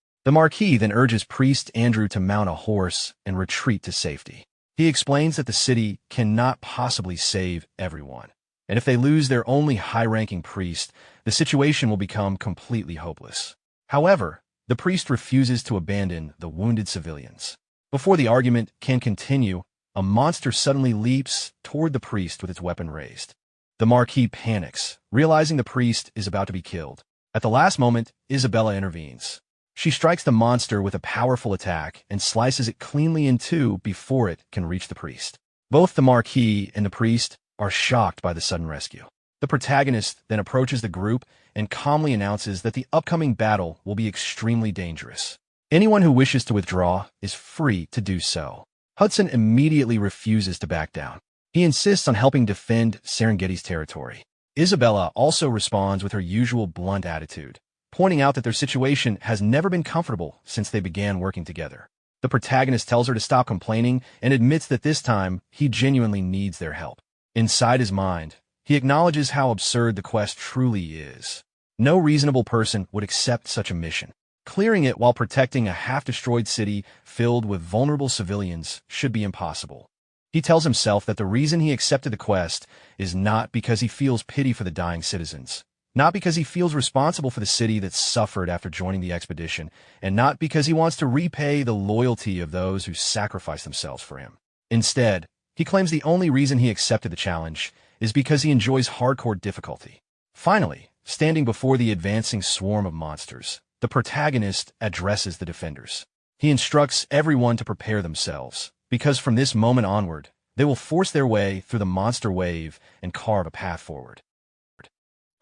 The Marquis then urges Priest Andrew to mount a horse and retreat to safety. He explains that the city cannot possibly save everyone, and if they lose their only high-ranking priest, the situation will become completely hopeless. However, the priest refuses to abandon the wounded civilians. Before the argument can continue, a monster suddenly leaps toward the priest with its weapon raised. The Marquis panics, realizing the priest is about to be killed. At the last moment, Isabella intervenes. She strikes the monster with a powerful attack and slices it cleanly in two before it can reach the priest. Both the Marquis and the priest are shocked by the sudden rescue. The protagonist then approaches the group and calmly announces that the upcoming battle will be extremely dangerous. Anyone who wishes to withdraw is free to do so. Hudson immediately refuses to back down. He insists on helping defend Serengeti's territory. Isabella also responds with her usual blunt attitude, pointing out that their situation has never been comfortable since they began working together. The protagonist tells her to stop complaining and admits that this time he genuinely needs their help. Inside his mind, he acknowledges how absurd the quest truly is. No reasonable person would accept such a mission. Clearing it while protecting a half-destroyed city filled with vulnerable civilians should be impossible. He tells himself that the reason he accepted the quest is not because he feels pity for the dying citizens, not because he feels responsible for the city that suffered after joining the expedition, and not because he wants to repay the loyalty of those who sacrificed themselves for him. Instead, he claims the only reason he accepted the challenge is because he enjoys hardcore difficulty. Finally, standing before the advancing swarm of monsters, the protagonist addresses the defenders. He instructs everyone to prepare themselves, because from this moment onward, they will force their way through the monster wave and carve a path forward.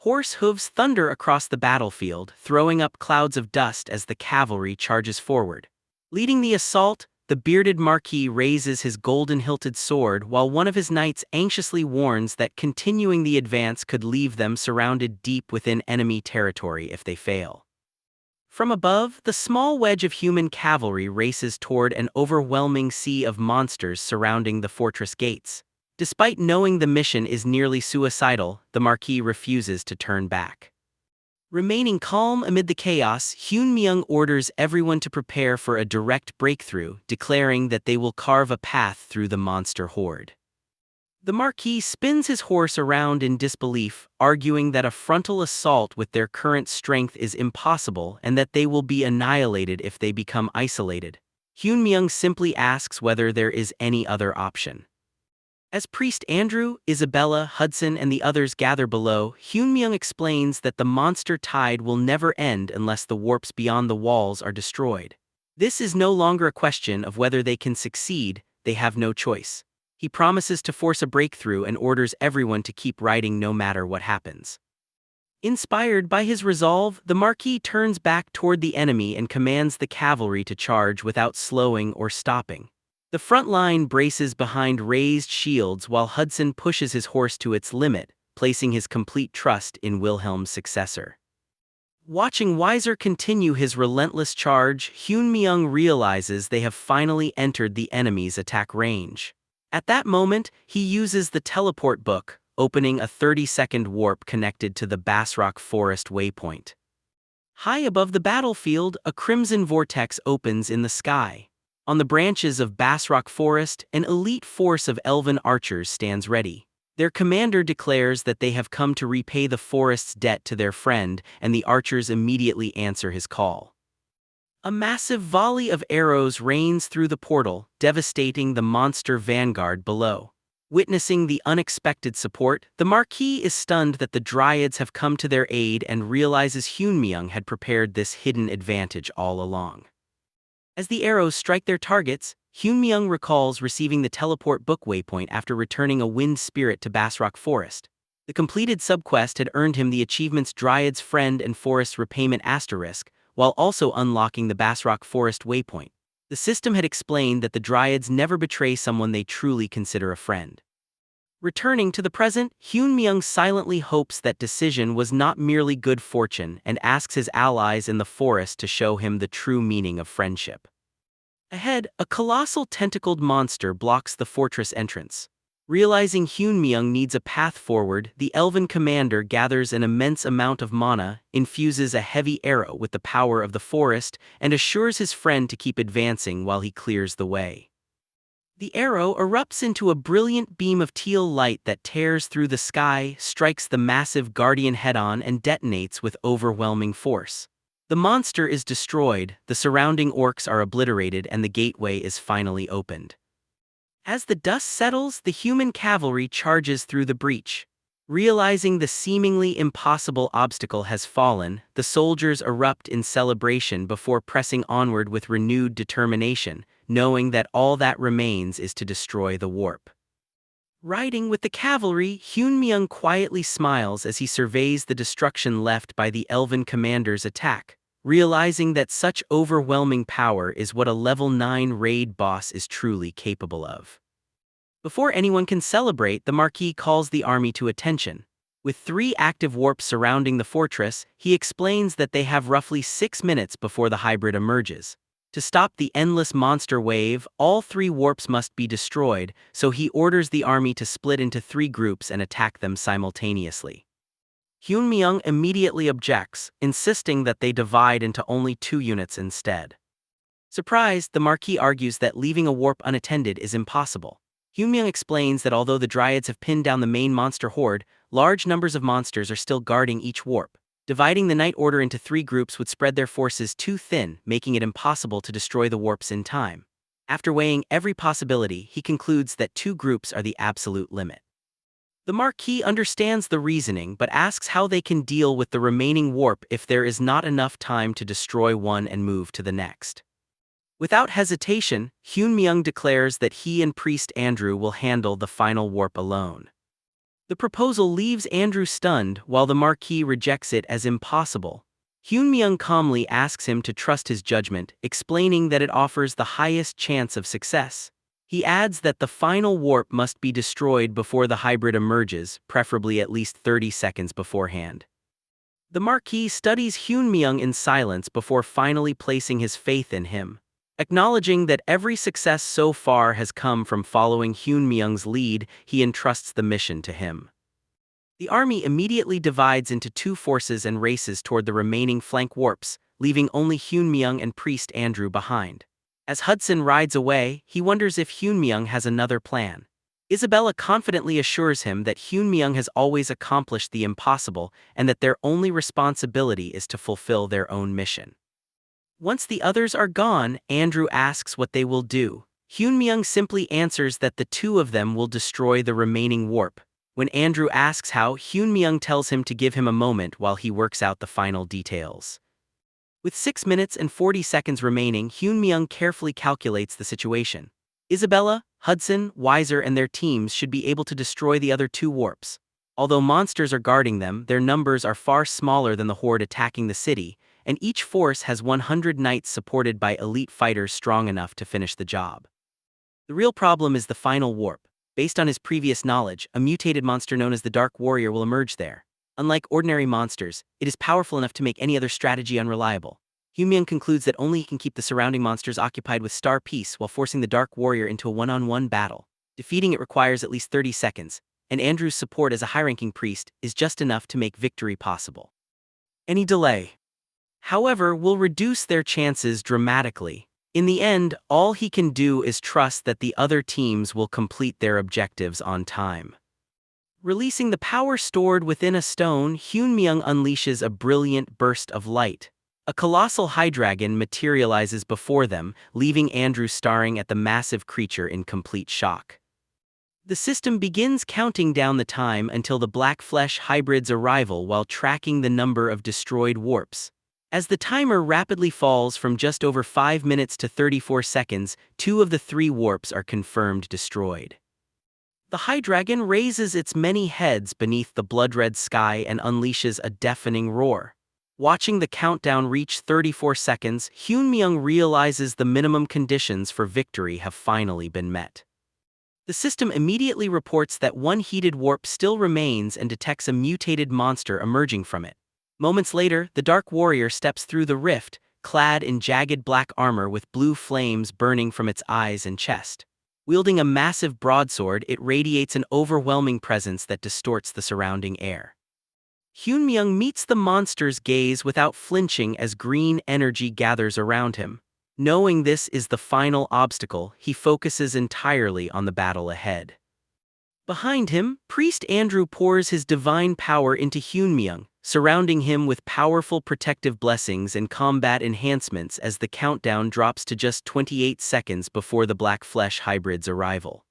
Horse hooves thunder across the battlefield, throwing up clouds of dust as the cavalry charges forward. Leading the assault, the bearded Marquis raises his golden-hilted sword while one of his knights anxiously warns that continuing the advance could leave them surrounded deep within enemy territory if they fail. From above, the small wedge of human cavalry races toward an overwhelming sea of monsters surrounding the fortress gates. Despite knowing the mission is nearly suicidal, the Marquis refuses to turn back. Remaining calm amid the chaos, Hyun-myung orders everyone to prepare for a direct breakthrough, declaring that they will carve a path through the monster horde. The Marquis spins his horse around in disbelief, arguing that a frontal assault with their current strength is impossible and that they will be annihilated if they become isolated. Hyun-myung simply asks whether there is any other option. As Priest Andrew, Isabella, Hudson, and the others gather below, Hyun-myung explains that the monster tide will never end unless the warps beyond the walls are destroyed. This is no longer a question of whether they can succeed, they have no choice. He promises to force a breakthrough and orders everyone to keep riding no matter what happens. Inspired by his resolve, the Marquis turns back toward the enemy and commands the cavalry to charge without slowing or stopping. The front line braces behind raised shields while Hudson pushes his horse to its limit, placing his complete trust in Wilhelm's successor. Watching Weiser continue his relentless charge, Hyun-myung realizes they have finally entered the enemy's attack range. At that moment, he uses the teleport book, opening a 30-second warp connected to the Basrock Forest waypoint. High above the battlefield, a crimson vortex opens in the sky. On the branches of Basrock Forest, an elite force of elven archers stands ready. Their commander declares that they have come to repay the forest's debt to their friend, and the archers immediately answer his call. A massive volley of arrows rains through the portal, devastating the monster vanguard below. Witnessing the unexpected support, the Marquis is stunned that the Dryads have come to their aid and realizes Hyun-myung had prepared this hidden advantage all along. As the arrows strike their targets, Hyun-myung recalls receiving the teleport book waypoint after returning a wind spirit to Basrock Forest. The completed subquest had earned him the achievements Dryad's Friend and Forest Repayment Asterisk, while also unlocking the Basrock Forest waypoint. The system had explained that the dryads never betray someone they truly consider a friend. Returning to the present, Hyun-myung silently hopes that decision was not merely good fortune and asks his allies in the forest to show him the true meaning of friendship. Ahead, a colossal tentacled monster blocks the fortress entrance. Realizing Hyun-myung needs a path forward, the elven commander gathers an immense amount of mana, infuses a heavy arrow with the power of the forest, and assures his friend to keep advancing while he clears the way. The arrow erupts into a brilliant beam of teal light that tears through the sky, strikes the massive guardian head-on, and detonates with overwhelming force. The monster is destroyed, the surrounding orcs are obliterated, and the gateway is finally opened. As the dust settles, the human cavalry charges through the breach. Realizing the seemingly impossible obstacle has fallen, the soldiers erupt in celebration before pressing onward with renewed determination, knowing that all that remains is to destroy the warp. Riding with the cavalry, Hyun-myung quietly smiles as he surveys the destruction left by the elven commander's attack, realizing that such overwhelming power is what a level 9 raid boss is truly capable of. Before anyone can celebrate, the Marquis calls the army to attention. With 3 active warps surrounding the fortress, he explains that they have roughly 6 minutes before the hybrid emerges. To stop the endless monster wave, all 3 warps must be destroyed, so he orders the army to split into 3 groups and attack them simultaneously. Hyun-myung immediately objects, insisting that they divide into only 2 units instead. Surprised, the Marquis argues that leaving a warp unattended is impossible. Hyun-myung explains that although the dryads have pinned down the main monster horde, large numbers of monsters are still guarding each warp. Dividing the Night Order into 3 groups would spread their forces too thin, making it impossible to destroy the warps in time. After weighing every possibility, he concludes that 2 groups are the absolute limit. The Marquis understands the reasoning but asks how they can deal with the remaining warp if there is not enough time to destroy one and move to the next. Without hesitation, Hyun-myung declares that he and Priest Andrew will handle the final warp alone. The proposal leaves Andrew stunned, while the Marquis rejects it as impossible. Hyun-myung calmly asks him to trust his judgment, explaining that it offers the highest chance of success. He adds that the final warp must be destroyed before the hybrid emerges, preferably at least 30 seconds beforehand. The Marquis studies Hyun-myung in silence before finally placing his faith in him. Acknowledging that every success so far has come from following Hyun-myung's lead, he entrusts the mission to him. The army immediately divides into 2 forces and races toward the remaining flank warps, leaving only Hyun-myung and Priest Andrew behind. As Hudson rides away, he wonders if Hyun-myung has another plan. Isabella confidently assures him that Hyun-myung has always accomplished the impossible and that their only responsibility is to fulfill their own mission. Once the others are gone, Andrew asks what they will do. Hyun-myung simply answers that the 2 of them will destroy the remaining warp. When Andrew asks how, Hyun-myung tells him to give him a moment while he works out the final details. With 6 minutes and 40 seconds remaining, Hyun-myung carefully calculates the situation. Isabella, Hudson, Weiser and their teams should be able to destroy the other 2 warps. Although monsters are guarding them, their numbers are far smaller than the horde attacking the city, and each force has 100 knights supported by elite fighters strong enough to finish the job. The real problem is the final warp. Based on his previous knowledge, a mutated monster known as the Dark Warrior will emerge there. Unlike ordinary monsters, it is powerful enough to make any other strategy unreliable. Hyun-myung concludes that only he can keep the surrounding monsters occupied with Star Peace while forcing the Dark Warrior into a one-on-one battle. Defeating it requires at least 30 seconds, and Andrew's support as a high-ranking priest is just enough to make victory possible. Any delay, however, will reduce their chances dramatically. In the end, all he can do is trust that the other teams will complete their objectives on time. Releasing the power stored within a stone, Hyun-myung unleashes a brilliant burst of light. A colossal hydreigon materializes before them, leaving Andrew staring at the massive creature in complete shock. The system begins counting down the time until the Black Flesh hybrid's arrival while tracking the number of destroyed warps. As the timer rapidly falls from just over 5 minutes to 34 seconds, 2 of the 3 warps are confirmed destroyed. The hydreigon raises its many heads beneath the blood-red sky and unleashes a deafening roar. Watching the countdown reach 34 seconds, Hyunmyoung realizes the minimum conditions for victory have finally been met. The system immediately reports that one heated warp still remains and detects a mutated monster emerging from it. Moments later, the Dark Warrior steps through the rift, clad in jagged black armor with blue flames burning from its eyes and chest. Wielding a massive broadsword, it radiates an overwhelming presence that distorts the surrounding air. Hyunmyoung meets the monster's gaze without flinching as green energy gathers around him. Knowing this is the final obstacle, he focuses entirely on the battle ahead. Behind him, Priest Andrew pours his divine power into Hyunmyoung, surrounding him with powerful protective blessings and combat enhancements as the countdown drops to just 28 seconds before the Black Flesh hybrid's arrival.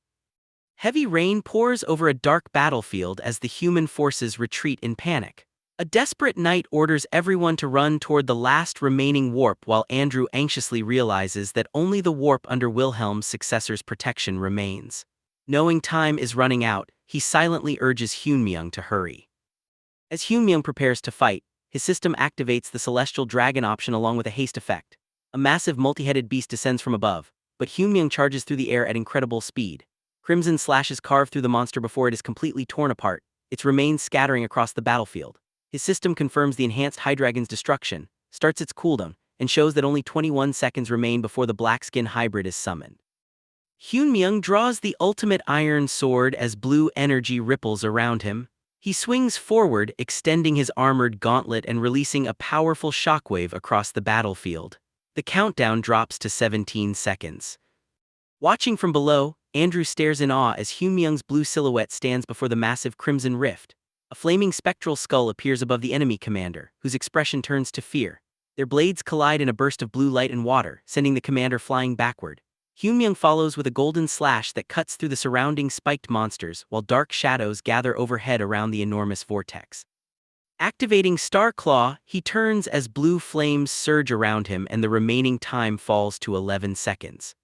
Heavy rain pours over a dark battlefield as the human forces retreat in panic. A desperate knight orders everyone to run toward the last remaining warp while Andrew anxiously realizes that only the warp under Wilhelm's successor's protection remains. Knowing time is running out, he silently urges Hyunmyoung to hurry. As Hyunmyoung prepares to fight, his system activates the Celestial Dragon option along with a haste effect. A massive multi-headed beast descends from above, but Hyunmyoung charges through the air at incredible speed. Crimson slashes carve through the monster before it is completely torn apart, its remains scattering across the battlefield. His system confirms the enhanced Hydreigon's destruction, starts its cooldown, and shows that only 21 seconds remain before the Black Skin hybrid is summoned. Hyunmyoung draws the ultimate iron sword as blue energy ripples around him. He swings forward, extending his armored gauntlet and releasing a powerful shockwave across the battlefield. The countdown drops to 17 seconds. Watching from below, Andrew stares in awe as Hyunmyoung's blue silhouette stands before the massive crimson rift. A flaming spectral skull appears above the enemy commander, whose expression turns to fear. Their blades collide in a burst of blue light and water, sending the commander flying backward. Hyunmyoung follows with a golden slash that cuts through the surrounding spiked monsters, while dark shadows gather overhead around the enormous vortex. Activating Star Claw, he turns as blue flames surge around him and the remaining time falls to 11 seconds.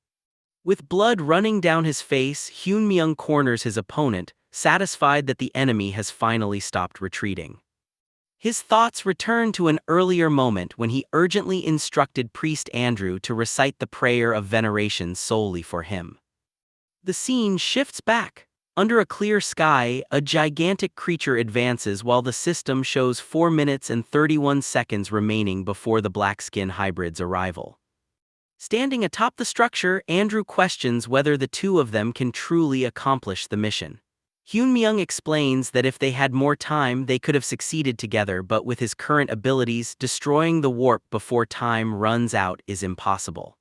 With blood running down his face, Hyunmyoung corners his opponent, satisfied that the enemy has finally stopped retreating. His thoughts return to an earlier moment when he urgently instructed Priest Andrew to recite the prayer of veneration solely for him. The scene shifts back. Under a clear sky, a gigantic creature advances while the system shows 4 minutes and 31 seconds remaining before the Black Skin hybrid's arrival. Standing atop the structure, Andrew questions whether the two of them can truly accomplish the mission. Hyunmyoung explains that if they had more time, they could have succeeded together, but with his current abilities, destroying the warp before time runs out is impossible.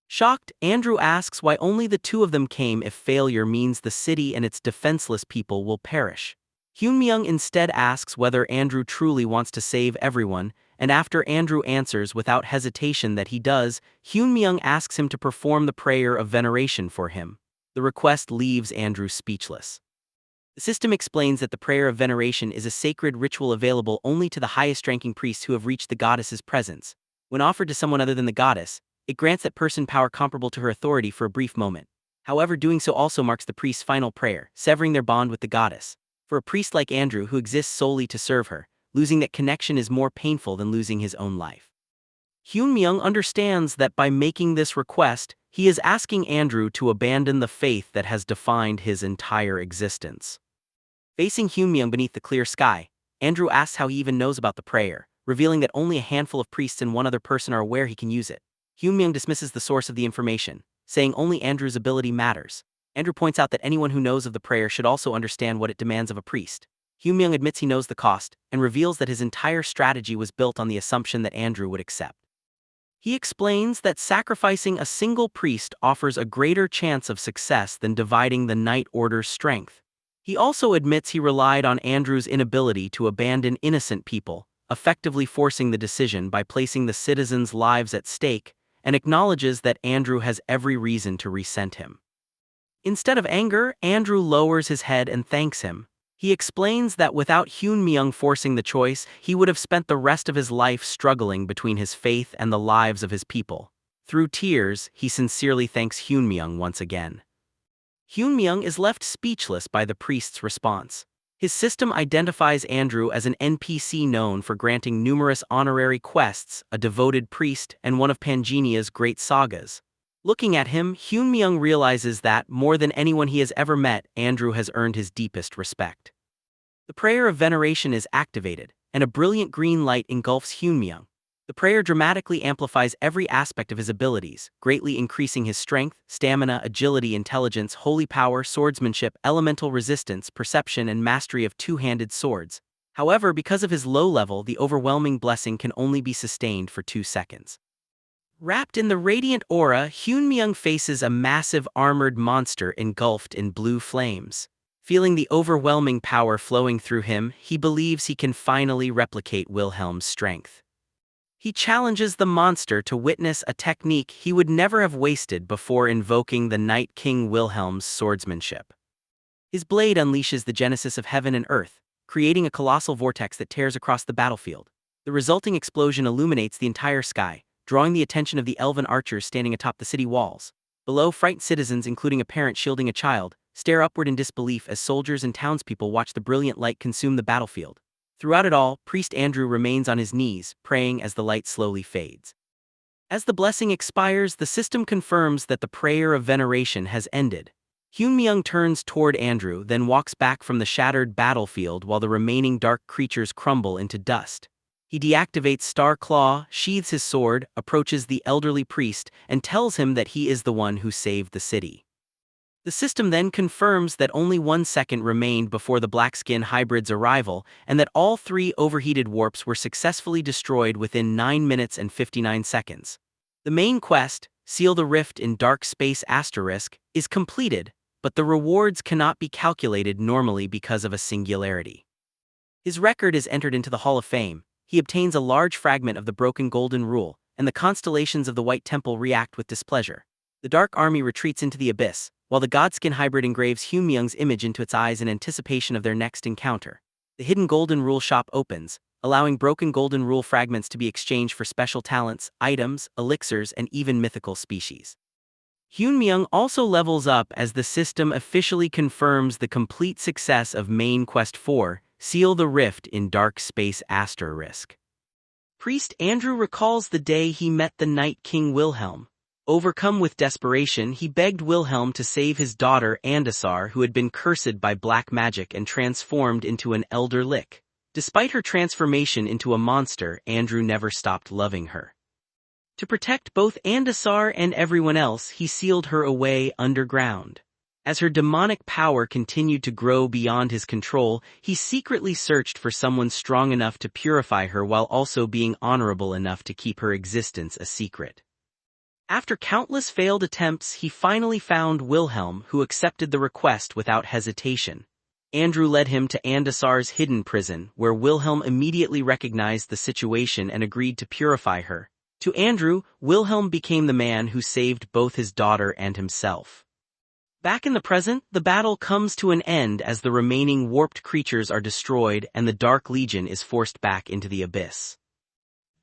Shocked, Andrew asks why only the two of them came if failure means the city and its defenseless people will perish. Hyunmyoung instead asks whether Andrew truly wants to save everyone, and after Andrew answers without hesitation that he does, Hyunmyoung asks him to perform the prayer of veneration for him. The request leaves Andrew speechless. The system explains that the prayer of veneration is a sacred ritual available only to the highest-ranking priests who have reached the goddess's presence. When offered to someone other than the goddess, it grants that person power comparable to her authority for a brief moment. However, doing so also marks the priest's final prayer, severing their bond with the goddess. For a priest like Andrew who exists solely to serve her, losing that connection is more painful than losing his own life. Hyunmyoung understands that by making this request, he is asking Andrew to abandon the faith that has defined his entire existence. Facing Hyunmyoung beneath the clear sky, Andrew asks how he even knows about the prayer, revealing that only a handful of priests and one other person are aware he can use it. Hyunmyoung dismisses the source of the information, saying only Andrew's ability matters. Andrew points out that anyone who knows of the prayer should also understand what it demands of a priest. Hyunmyoung admits he knows the cost, and reveals that his entire strategy was built on the assumption that Andrew would accept. He explains that sacrificing a single priest offers a greater chance of success than dividing the Knight Order's strength. He also admits he relied on Andrew's inability to abandon innocent people, effectively forcing the decision by placing the citizens' lives at stake, and acknowledges that Andrew has every reason to resent him. Instead of anger, Andrew lowers his head and thanks him. He explains that without Hyunmyoung forcing the choice, he would have spent the rest of his life struggling between his faith and the lives of his people. Through tears, he sincerely thanks Hyunmyoung once again. Hyunmyoung is left speechless by the priest's response. His system identifies Andrew as an NPC known for granting numerous honorary quests, a devoted priest, and one of Pangenia's great sagas. Looking at him, Hyunmyeong realizes that, more than anyone he has ever met, Andrew has earned his deepest respect. The prayer of veneration is activated, and a brilliant green light engulfs Hyunmyeong. The prayer dramatically amplifies every aspect of his abilities, greatly increasing his strength, stamina, agility, intelligence, holy power, swordsmanship, elemental resistance, perception, and mastery of two-handed swords. However, because of his low level, the overwhelming blessing can only be sustained for 2 seconds. Wrapped in the radiant aura, Hyunmyeong faces a massive armored monster engulfed in blue flames. Feeling the overwhelming power flowing through him, he believes he can finally replicate Wilhelm's strength. He challenges the monster to witness a technique he would never have wasted before invoking the Night King Wilhelm's swordsmanship. His blade unleashes the genesis of heaven and earth, creating a colossal vortex that tears across the battlefield. The resulting explosion illuminates the entire sky, drawing the attention of the elven archers standing atop the city walls. Below, frightened citizens, including a parent shielding a child, stare upward in disbelief as soldiers and townspeople watch the brilliant light consume the battlefield. Throughout it all, Priest Andrew remains on his knees, praying as the light slowly fades. As the blessing expires, the system confirms that the prayer of veneration has ended. Hyunmyeong turns toward Andrew, then walks back from the shattered battlefield while the remaining dark creatures crumble into dust. He deactivates Star Claw, sheathes his sword, approaches the elderly priest, and tells him that he is the one who saved the city. The system then confirms that only 1 second remained before the black-skin hybrid's arrival, and that all 3 overheated warps were successfully destroyed within 9 minutes and 59 seconds. The main quest, Seal the Rift in Dark Space Asterisk, is completed, but the rewards cannot be calculated normally because of a singularity. His record is entered into the Hall of Fame. He obtains a large fragment of the broken golden rule, and the constellations of the White Temple react with displeasure. The Dark Army retreats into the abyss, while the Godskin hybrid engraves Hyunmyeong's image into its eyes in anticipation of their next encounter. The hidden Golden Rule shop opens, allowing broken Golden Rule fragments to be exchanged for special talents, items, elixirs, and even mythical species. Hyunmyeong also levels up as the system officially confirms the complete success of Main Quest 4, Seal the Rift in Dark Space Asterisk. Priest Andrew recalls the day he met the Night King Wilhelm. Overcome with desperation, he begged Wilhelm to save his daughter Andasar, who had been cursed by black magic and transformed into an elder lich. Despite her transformation into a monster, Andrew never stopped loving her. To protect both Andasar and everyone else, he sealed her away underground. As her demonic power continued to grow beyond his control, he secretly searched for someone strong enough to purify her while also being honorable enough to keep her existence a secret. After countless failed attempts, he finally found Wilhelm, who accepted the request without hesitation. Andrew led him to Andasar's hidden prison, where Wilhelm immediately recognized the situation and agreed to purify her. To Andrew, Wilhelm became the man who saved both his daughter and himself. Back in the present, the battle comes to an end as the remaining warped creatures are destroyed and the Dark Legion is forced back into the abyss.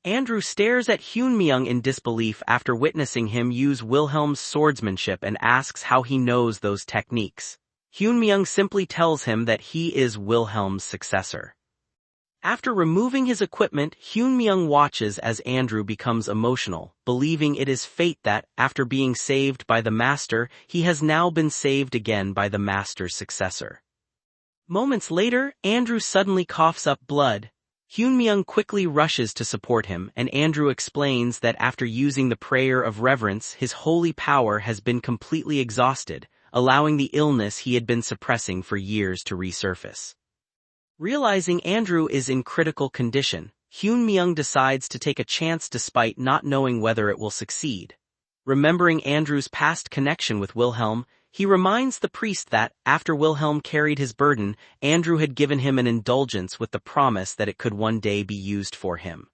Andrew stares at Hyunmyeong in disbelief after witnessing him use Wilhelm's swordsmanship and asks how he knows those techniques. Hyunmyeong simply tells him that he is Wilhelm's successor. After removing his equipment, Hyunmyeong watches as Andrew becomes emotional, believing it is fate that, after being saved by the master, he has now been saved again by the master's successor. Moments later, Andrew suddenly coughs up blood. Hyunmyeong quickly rushes to support him, and Andrew explains that after using the prayer of reverence, his holy power has been completely exhausted, allowing the illness he had been suppressing for years to resurface. Realizing Andrew is in critical condition, Hyunmyeong decides to take a chance despite not knowing whether it will succeed. Remembering Andrew's past connection with Wilhelm, he reminds the priest that, after Wilhelm carried his burden, Andrew had given him an indulgence with the promise that it could one day be used for him.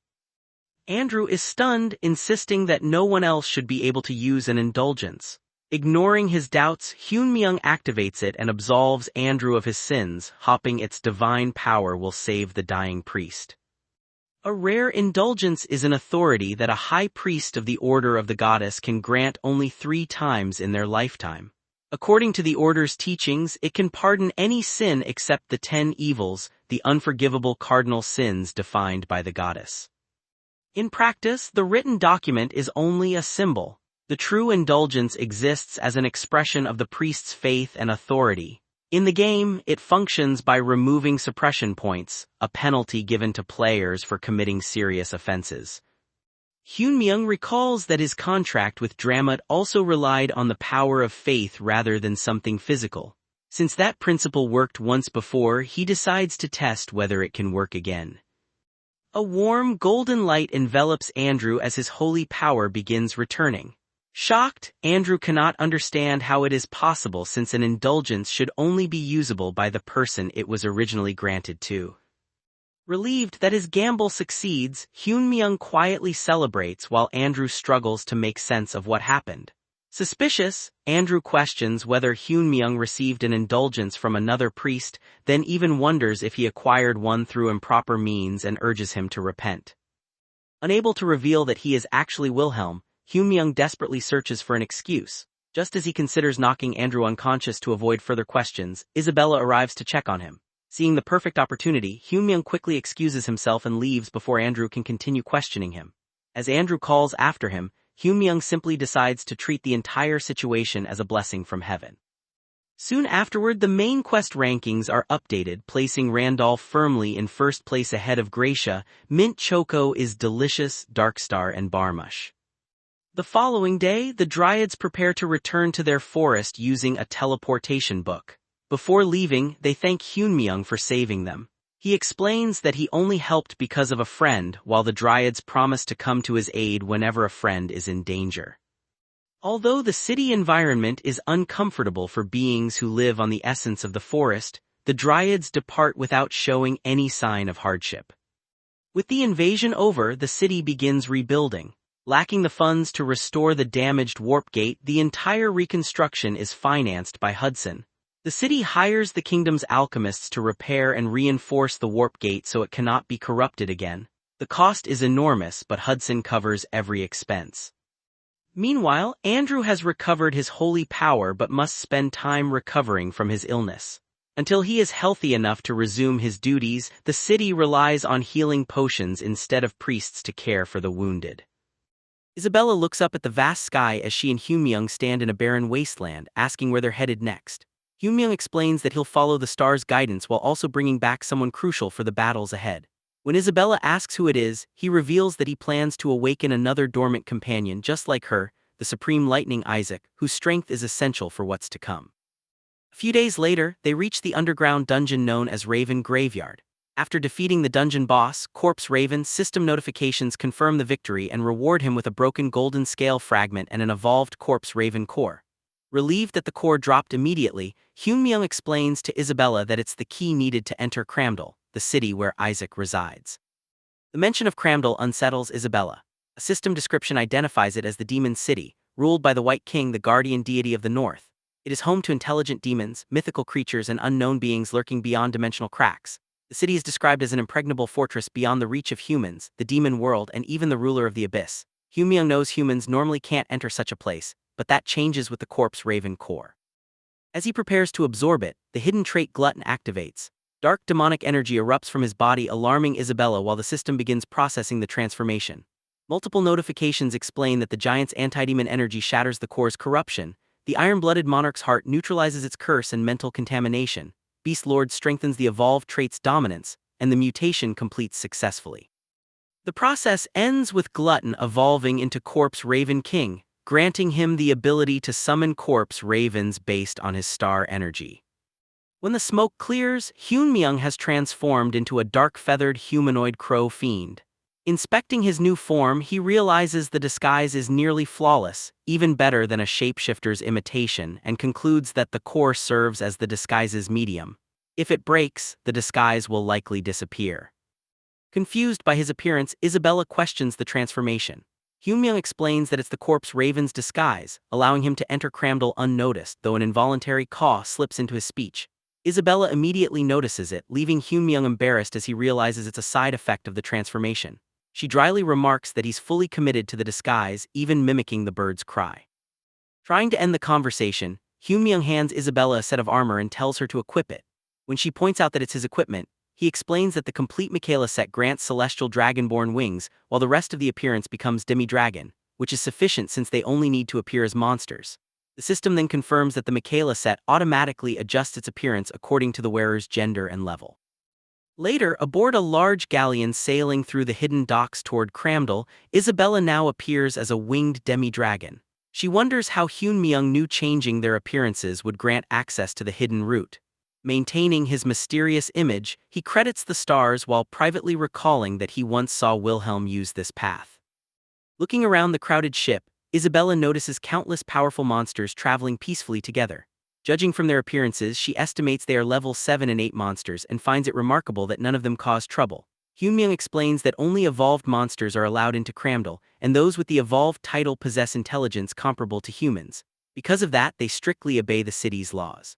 Andrew is stunned, insisting that no one else should be able to use an indulgence. Ignoring his doubts, Hyunmyeong activates it and absolves Andrew of his sins, hoping its divine power will save the dying priest. A rare indulgence is an authority that a high priest of the Order of the Goddess can grant only 3 times in their lifetime. According to the order's teachings, it can pardon any sin except the 10 evils, the unforgivable cardinal sins defined by the goddess. In practice, the written document is only a symbol. The true indulgence exists as an expression of the priest's faith and authority. In the game, it functions by removing suppression points, a penalty given to players for committing serious offenses. Hyunmyeong recalls that his contract with Dramat also relied on the power of faith rather than something physical. Since that principle worked once before, he decides to test whether it can work again. A warm, golden light envelops Andrew as his holy power begins returning. Shocked, Andrew cannot understand how it is possible since an indulgence should only be usable by the person it was originally granted to. Relieved that his gamble succeeds, Hyunmyeong quietly celebrates while Andrew struggles to make sense of what happened. Suspicious, Andrew questions whether Hyunmyeong received an indulgence from another priest, then even wonders if he acquired one through improper means and urges him to repent. Unable to reveal that he is actually Wilhelm, Hyunmyeong desperately searches for an excuse. Just as he considers knocking Andrew unconscious to avoid further questions, Isabella arrives to check on him. Seeing the perfect opportunity, Hyunmyeong quickly excuses himself and leaves before Andrew can continue questioning him. As Andrew calls after him, Hyunmyeong simply decides to treat the entire situation as a blessing from heaven. Soon afterward, the main quest rankings are updated, placing Randolph firmly in first place ahead of Gracia, Mint Choco is delicious, Darkstar and Barmush. The following day, the Dryads prepare to return to their forest using a teleportation book. Before leaving, they thank Hyunmyeong for saving them. He explains that he only helped because of a friend, while the Dryads promise to come to his aid whenever a friend is in danger. Although the city environment is uncomfortable for beings who live on the essence of the forest, the Dryads depart without showing any sign of hardship. With the invasion over, the city begins rebuilding. Lacking the funds to restore the damaged warp gate, the entire reconstruction is financed by Hudson. The city hires the kingdom's alchemists to repair and reinforce the warp gate so it cannot be corrupted again. The cost is enormous, but Hudson covers every expense. Meanwhile, Andrew has recovered his holy power but must spend time recovering from his illness. Until he is healthy enough to resume his duties, the city relies on healing potions instead of priests to care for the wounded. Isabella looks up at the vast sky as she and Hyunmyeong stand in a barren wasteland, asking where they're headed next. Hyunmyeong explains that he'll follow the star's guidance while also bringing back someone crucial for the battles ahead. When Isabella asks who it is, he reveals that he plans to awaken another dormant companion just like her, the Supreme Lightning Isaac, whose strength is essential for what's to come. A few days later, they reach the underground dungeon known as Raven Graveyard. After defeating the dungeon boss, Corpse Raven, system notifications confirm the victory and reward him with a broken golden scale fragment and an evolved Corpse Raven core. Relieved that the core dropped immediately, Hyunmyeong explains to Isabella that it's the key needed to enter Cramdal, the city where Isaac resides. The mention of Cramdal unsettles Isabella. A system description identifies it as the Demon City, ruled by the White King, the guardian deity of the North. It is home to intelligent demons, mythical creatures and unknown beings lurking beyond dimensional cracks. The city is described as an impregnable fortress beyond the reach of humans, the demon world, and even the ruler of the abyss. Hyunmyeong knows humans normally can't enter such a place, but that changes with the Corpse Raven core. As he prepares to absorb it, the hidden trait Glutton activates. Dark demonic energy erupts from his body, alarming Isabella while the system begins processing the transformation. Multiple notifications explain that the giant's anti-demon energy shatters the core's corruption. The iron-blooded monarch's heart neutralizes its curse and mental contamination. Beast Lord strengthens the evolved trait's dominance, and the mutation completes successfully. The process ends with Glutton evolving into Corpse Raven King, granting him the ability to summon Corpse Ravens based on his star energy. When the smoke clears, Hyunmyeong has transformed into a dark-feathered humanoid crow fiend. Inspecting his new form, he realizes the disguise is nearly flawless, even better than a shapeshifter's imitation, and concludes that the core serves as the disguise's medium. If it breaks, the disguise will likely disappear. Confused by his appearance, Isabella questions the transformation. Hyunmyeong explains that it's the Corpse Raven's disguise, allowing him to enter Cramdal unnoticed, though an involuntary caw slips into his speech. Isabella immediately notices it, leaving Hyunmyeong embarrassed as he realizes it's a side effect of the transformation. She dryly remarks that he's fully committed to the disguise, even mimicking the bird's cry. Trying to end the conversation, Hyunmyeong hands Isabella a set of armor and tells her to equip it. When she points out that it's his equipment, he explains that the complete Michaela set grants celestial dragonborn wings, while the rest of the appearance becomes demi-dragon, which is sufficient since they only need to appear as monsters. The system then confirms that the Michaela set automatically adjusts its appearance according to the wearer's gender and level. Later, aboard a large galleon sailing through the hidden docks toward Cramdal, Isabella now appears as a winged demi-dragon. She wonders how Hyunmyeong knew changing their appearances would grant access to the hidden route. Maintaining his mysterious image, he credits the stars while privately recalling that he once saw Wilhelm use this path. Looking around the crowded ship, Isabella notices countless powerful monsters traveling peacefully together. Judging from their appearances, she estimates they are level 7 and 8 monsters and finds it remarkable that none of them cause trouble. Hyunmyeong explains that only evolved monsters are allowed into Cramdal, and those with the evolved title possess intelligence comparable to humans. Because of that, they strictly obey the city's laws.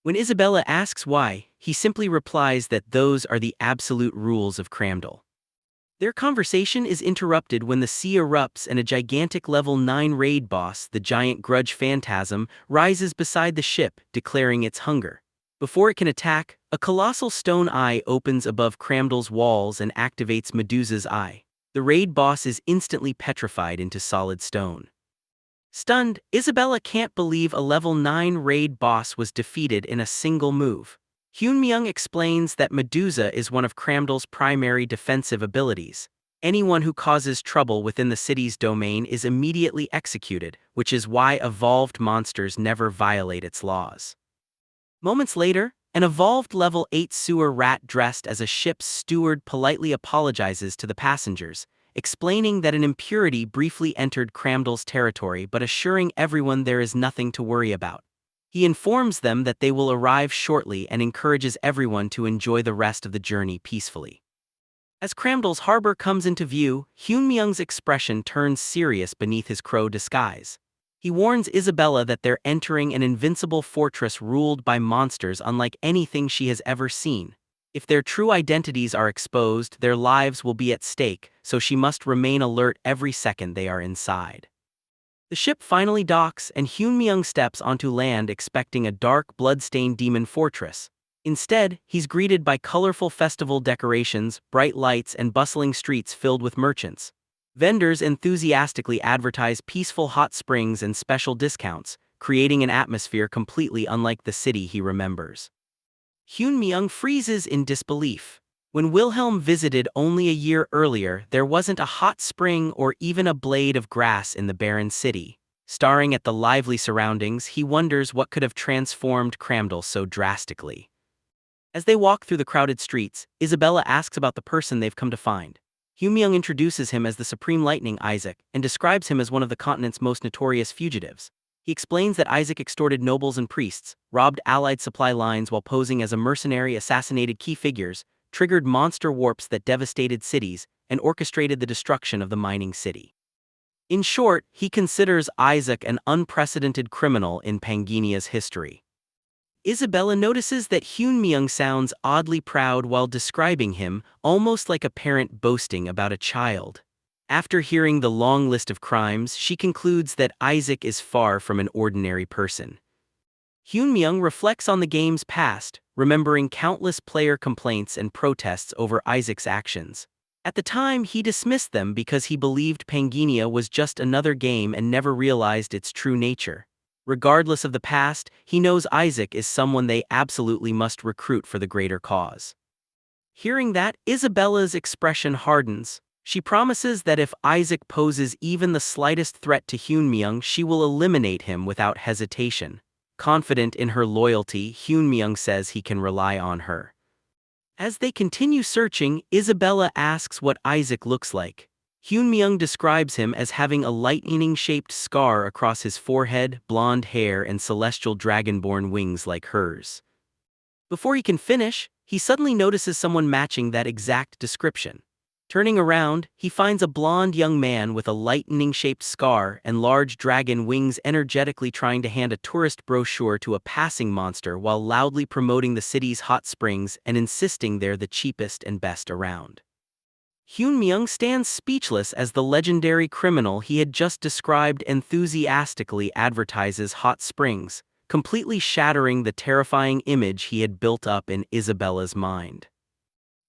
When Isabella asks why, he simply replies that those are the absolute rules of Cramdal. Their conversation is interrupted when the sea erupts and a gigantic level 9 raid boss, the giant grudge phantasm, rises beside the ship, declaring its hunger. Before it can attack, a colossal stone eye opens above Cramdal's walls and activates Medusa's eye. The raid boss is instantly petrified into solid stone. Stunned, Isabella can't believe a level 9 raid boss was defeated in a single move. Hyunmyeong explains that Medusa is one of Cramdal's primary defensive abilities. Anyone who causes trouble within the city's domain is immediately executed, which is why evolved monsters never violate its laws. Moments later, an evolved level 8 sewer rat dressed as a ship's steward politely apologizes to the passengers, explaining that an impurity briefly entered Cramdal's territory but assuring everyone there is nothing to worry about. He informs them that they will arrive shortly and encourages everyone to enjoy the rest of the journey peacefully. As Cramdal's harbor comes into view, Hyunmyeong's expression turns serious beneath his crow disguise. He warns Isabella that they're entering an invincible fortress ruled by monsters unlike anything she has ever seen. If their true identities are exposed, their lives will be at stake, so she must remain alert every second they are inside. The ship finally docks and Hyunmyeong steps onto land expecting a dark, blood-stained demon fortress. Instead, he's greeted by colorful festival decorations, bright lights, and bustling streets filled with merchants. Vendors enthusiastically advertise peaceful hot springs and special discounts, creating an atmosphere completely unlike the city he remembers. Hyunmyeong freezes in disbelief. When Wilhelm visited only a year earlier, there wasn't a hot spring or even a blade of grass in the barren city. Staring at the lively surroundings, he wonders what could have transformed Cramdal so drastically. As they walk through the crowded streets, Isabella asks about the person they've come to find. Hyunmyeong introduces him as the Supreme Lightning Isaac and describes him as one of the continent's most notorious fugitives. He explains that Isaac extorted nobles and priests, robbed allied supply lines while posing as a mercenary, assassinated key figures, triggered monster warps that devastated cities, and orchestrated the destruction of the mining city. In short, he considers Isaac an unprecedented criminal in Panginia's history. Isabella notices that Hyunmyeong sounds oddly proud while describing him, almost like a parent boasting about a child. After hearing the long list of crimes, she concludes that Isaac is far from an ordinary person. Hyunmyeong reflects on the game's past, remembering countless player complaints and protests over Isaac's actions. At the time, he dismissed them because he believed Panginia was just another game and never realized its true nature. Regardless of the past, he knows Isaac is someone they absolutely must recruit for the greater cause. Hearing that, Isabella's expression hardens. She promises that if Isaac poses even the slightest threat to Hyunmyeong, she will eliminate him without hesitation. Confident in her loyalty, Hyunmyeong says he can rely on her. As they continue searching, Isabella asks what Isaac looks like. Hyunmyeong describes him as having a lightning-shaped scar across his forehead, blonde hair, and celestial dragonborn wings like hers. Before he can finish, he suddenly notices someone matching that exact description. Turning around, he finds a blonde young man with a lightning-shaped scar and large dragon wings energetically trying to hand a tourist brochure to a passing monster while loudly promoting the city's hot springs and insisting they're the cheapest and best around. Hyunmyeong stands speechless as the legendary criminal he had just described enthusiastically advertises hot springs, completely shattering the terrifying image he had built up in Isabella's mind.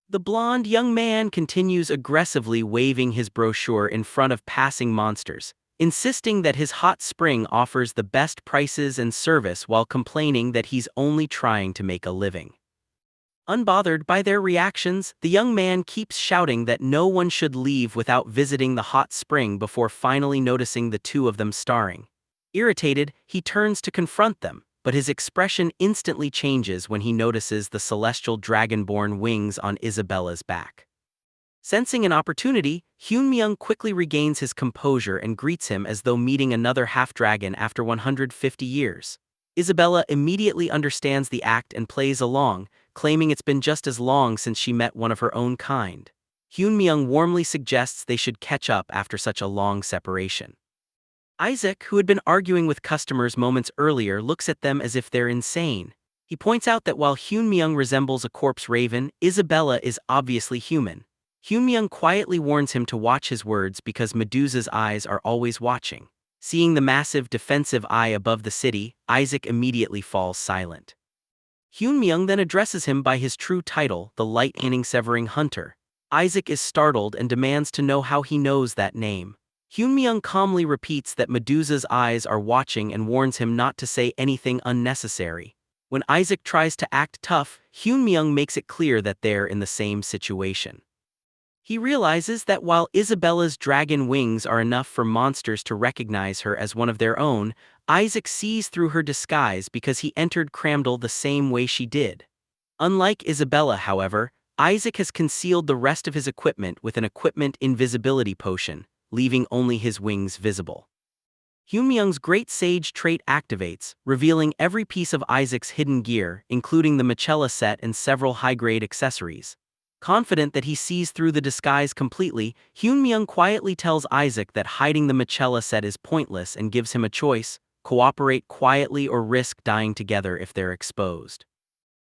The blonde young man continues aggressively waving his brochure in front of passing monsters, insisting that his hot spring offers the best prices and service while complaining that he's only trying to make a living. Unbothered by their reactions, the young man keeps shouting that no one should leave without visiting the hot spring before finally noticing the two of them starring. Irritated, he turns to confront them, but his expression instantly changes when he notices the celestial dragonborn wings on Isabella's back. Sensing an opportunity, Hyunmyeong quickly regains his composure and greets him as though meeting another half-dragon after 150 years. Isabella immediately understands the act and plays along, claiming it's been just as long since she met one of her own kind. Hyunmyeong warmly suggests they should catch up after such a long separation. Isaac, who had been arguing with customers moments earlier, looks at them as if they're insane. He points out that while Hyunmyeong resembles a corpse raven, Isabella is obviously human. Hyunmyeong quietly warns him to watch his words because Medusa's eyes are always watching. Seeing the massive defensive eye above the city, Isaac immediately falls silent. Hyunmyeong then addresses him by his true title, the lightning-severing hunter. Isaac is startled and demands to know how he knows that name. Hyunmyeong calmly repeats that Medusa's eyes are watching and warns him not to say anything unnecessary. When Isaac tries to act tough, Hyunmyeong makes it clear that they're in the same situation. He realizes that while Isabella's dragon wings are enough for monsters to recognize her as one of their own, Isaac sees through her disguise because he entered Cramdal the same way she did. Unlike Isabella, however, Isaac has concealed the rest of his equipment with an equipment invisibility potion, leaving only his wings visible. Hyunmyeong's great sage trait activates, revealing every piece of Isaac's hidden gear, including the Machella set and several high-grade accessories. Confident that he sees through the disguise completely, Hyunmyeong quietly tells Isaac that hiding the Machella set is pointless and gives him a choice: cooperate quietly or risk dying together if they're exposed.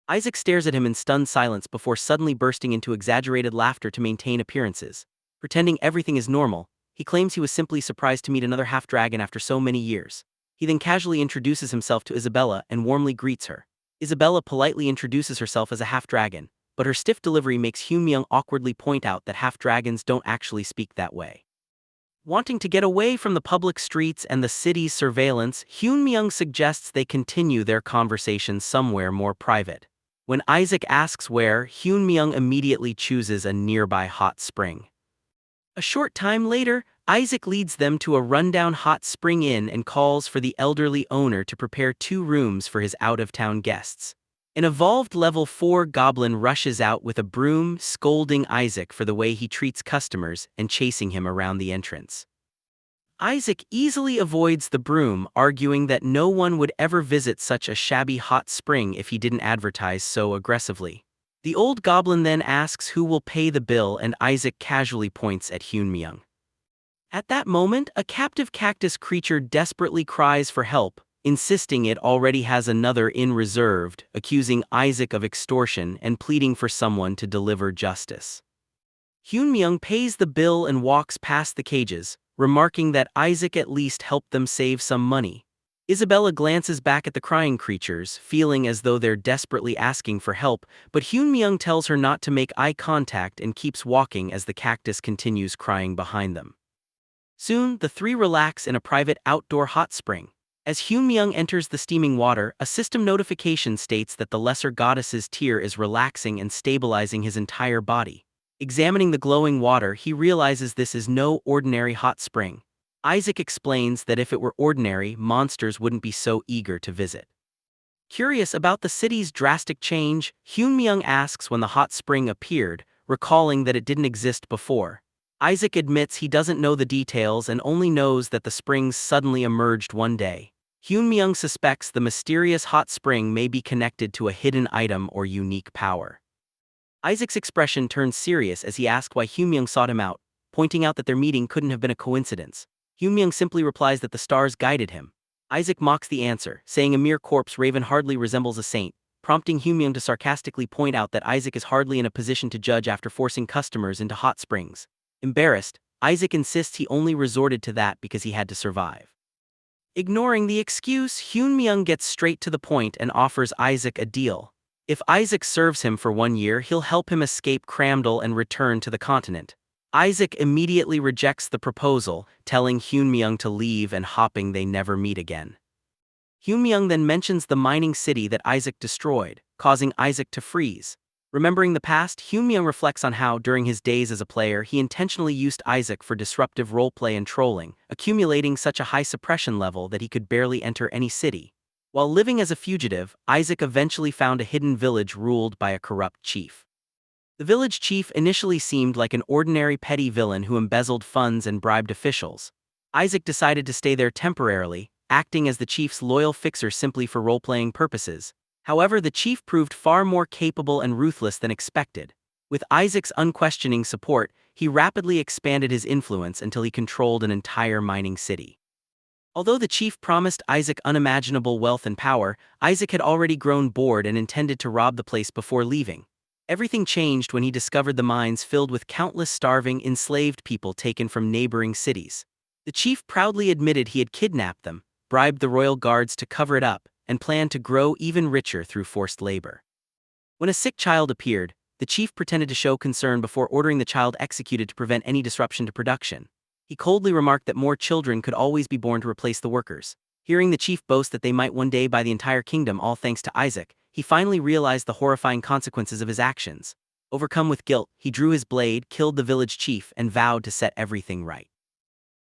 Isaac stares at him in stunned silence before suddenly bursting into exaggerated laughter to maintain appearances. Pretending everything is normal, he claims he was simply surprised to meet another half-dragon after so many years. He then casually introduces himself to Isabella and warmly greets her. Isabella politely introduces herself as a half-dragon, but her stiff delivery makes Hyunmyeong awkwardly point out that half-dragons don't actually speak that way. Wanting to get away from the public streets and the city's surveillance, Hyunmyeong suggests they continue their conversation somewhere more private. When Isaac asks where, Hyunmyeong immediately chooses a nearby hot spring. A short time later, Isaac leads them to a rundown hot spring inn and calls for the elderly owner to prepare 2 rooms for his out-of-town guests. An evolved level 4 goblin rushes out with a broom, scolding Isaac for the way he treats customers and chasing him around the entrance. Isaac easily avoids the broom, arguing that no one would ever visit such a shabby hot spring if he didn't advertise so aggressively. The old goblin then asks who will pay the bill, and Isaac casually points at Hyunmyeong. At that moment, a captive cactus creature desperately cries for help, insisting it already has another inn reserved, accusing Isaac of extortion and pleading for someone to deliver justice. Hyunmyeong pays the bill and walks past the cages, remarking that Isaac at least helped them save some money. Isabella glances back at the crying creatures, feeling as though they're desperately asking for help, but Hyunmyeong tells her not to make eye contact and keeps walking as the cactus continues crying behind them. Soon, the 3 relax in a private outdoor hot spring. As Hyunmyeong enters the steaming water, a system notification states that the lesser goddess's tear is relaxing and stabilizing his entire body. Examining the glowing water, he realizes this is no ordinary hot spring. Isaac explains that if it were ordinary, monsters wouldn't be so eager to visit. Curious about the city's drastic change, Hyunmyeong asks when the hot spring appeared, recalling that it didn't exist before. Isaac admits he doesn't know the details and only knows that the springs suddenly emerged one day. Hyunmyeong suspects the mysterious hot spring may be connected to a hidden item or unique power. Isaac's expression turns serious as he asks why Hyunmyeong sought him out, pointing out that their meeting couldn't have been a coincidence. Hyunmyeong simply replies that the stars guided him. Isaac mocks the answer, saying a mere corpse raven hardly resembles a saint, prompting Hyunmyeong to sarcastically point out that Isaac is hardly in a position to judge after forcing customers into hot springs. Embarrassed, Isaac insists he only resorted to that because he had to survive. Ignoring the excuse, Hyun-myung gets straight to the point and offers Isaac a deal. If Isaac serves him for 1 year, he'll help him escape Cramdal and return to the continent. Isaac immediately rejects the proposal, telling Hyun-myung to leave and hoping they never meet again. Hyun-myung then mentions the mining city that Isaac destroyed, causing Isaac to freeze. Remembering the past, Hyun-myung reflects on how, during his days as a player, he intentionally used Isaac for disruptive roleplay and trolling, accumulating such a high suppression level that he could barely enter any city. While living as a fugitive, Isaac eventually found a hidden village ruled by a corrupt chief. The village chief initially seemed like an ordinary petty villain who embezzled funds and bribed officials. Isaac decided to stay there temporarily, acting as the chief's loyal fixer simply for role-playing purposes. However, the chief proved far more capable and ruthless than expected. With Isaac's unquestioning support, he rapidly expanded his influence until he controlled an entire mining city. Although the chief promised Isaac unimaginable wealth and power, Isaac had already grown bored and intended to rob the place before leaving. Everything changed when he discovered the mines filled with countless starving, enslaved people taken from neighboring cities. The chief proudly admitted he had kidnapped them, bribed the royal guards to cover it up, and planned to grow even richer through forced labor. When a sick child appeared, the chief pretended to show concern before ordering the child executed to prevent any disruption to production. He coldly remarked that more children could always be born to replace the workers. Hearing the chief boast that they might one day buy the entire kingdom all thanks to Isaac, he finally realized the horrifying consequences of his actions. Overcome with guilt, he drew his blade, killed the village chief, and vowed to set everything right.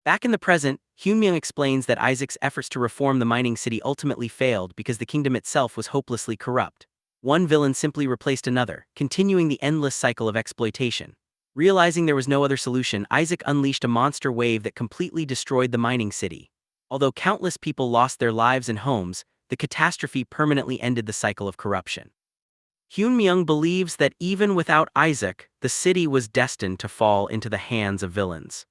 Back in the present, Hyun-myung explains that Isaac's efforts to reform the mining city ultimately failed because the kingdom itself was hopelessly corrupt. One villain simply replaced another, continuing the endless cycle of exploitation. Realizing there was no other solution, Isaac unleashed a monster wave that completely destroyed the mining city. Although countless people lost their lives and homes, the catastrophe permanently ended the cycle of corruption. Hyun-myung believes that even without Isaac, the city was destined to fall into the hands of villains.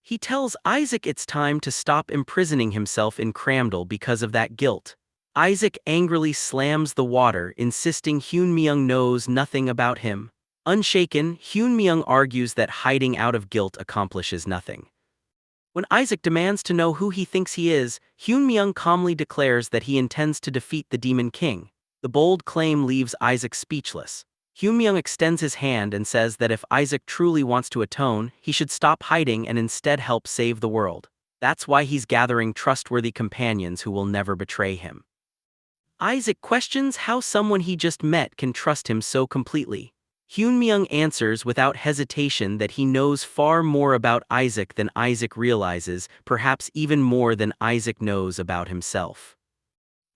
He tells Isaac it's time to stop imprisoning himself in Cramdal because of that guilt. Isaac angrily slams the water, insisting Hyun-myung knows nothing about him. Unshaken, Hyun-myung argues that hiding out of guilt accomplishes nothing. When Isaac demands to know who he thinks he is, Hyun-myung calmly declares that he intends to defeat the Demon King. The bold claim leaves Isaac speechless. Hyun-myung extends his hand and says that if Isaac truly wants to atone, he should stop hiding and instead help save the world. That's why he's gathering trustworthy companions who will never betray him. Isaac questions how someone he just met can trust him so completely. Hyun-myung answers without hesitation that he knows far more about Isaac than Isaac realizes, perhaps even more than Isaac knows about himself.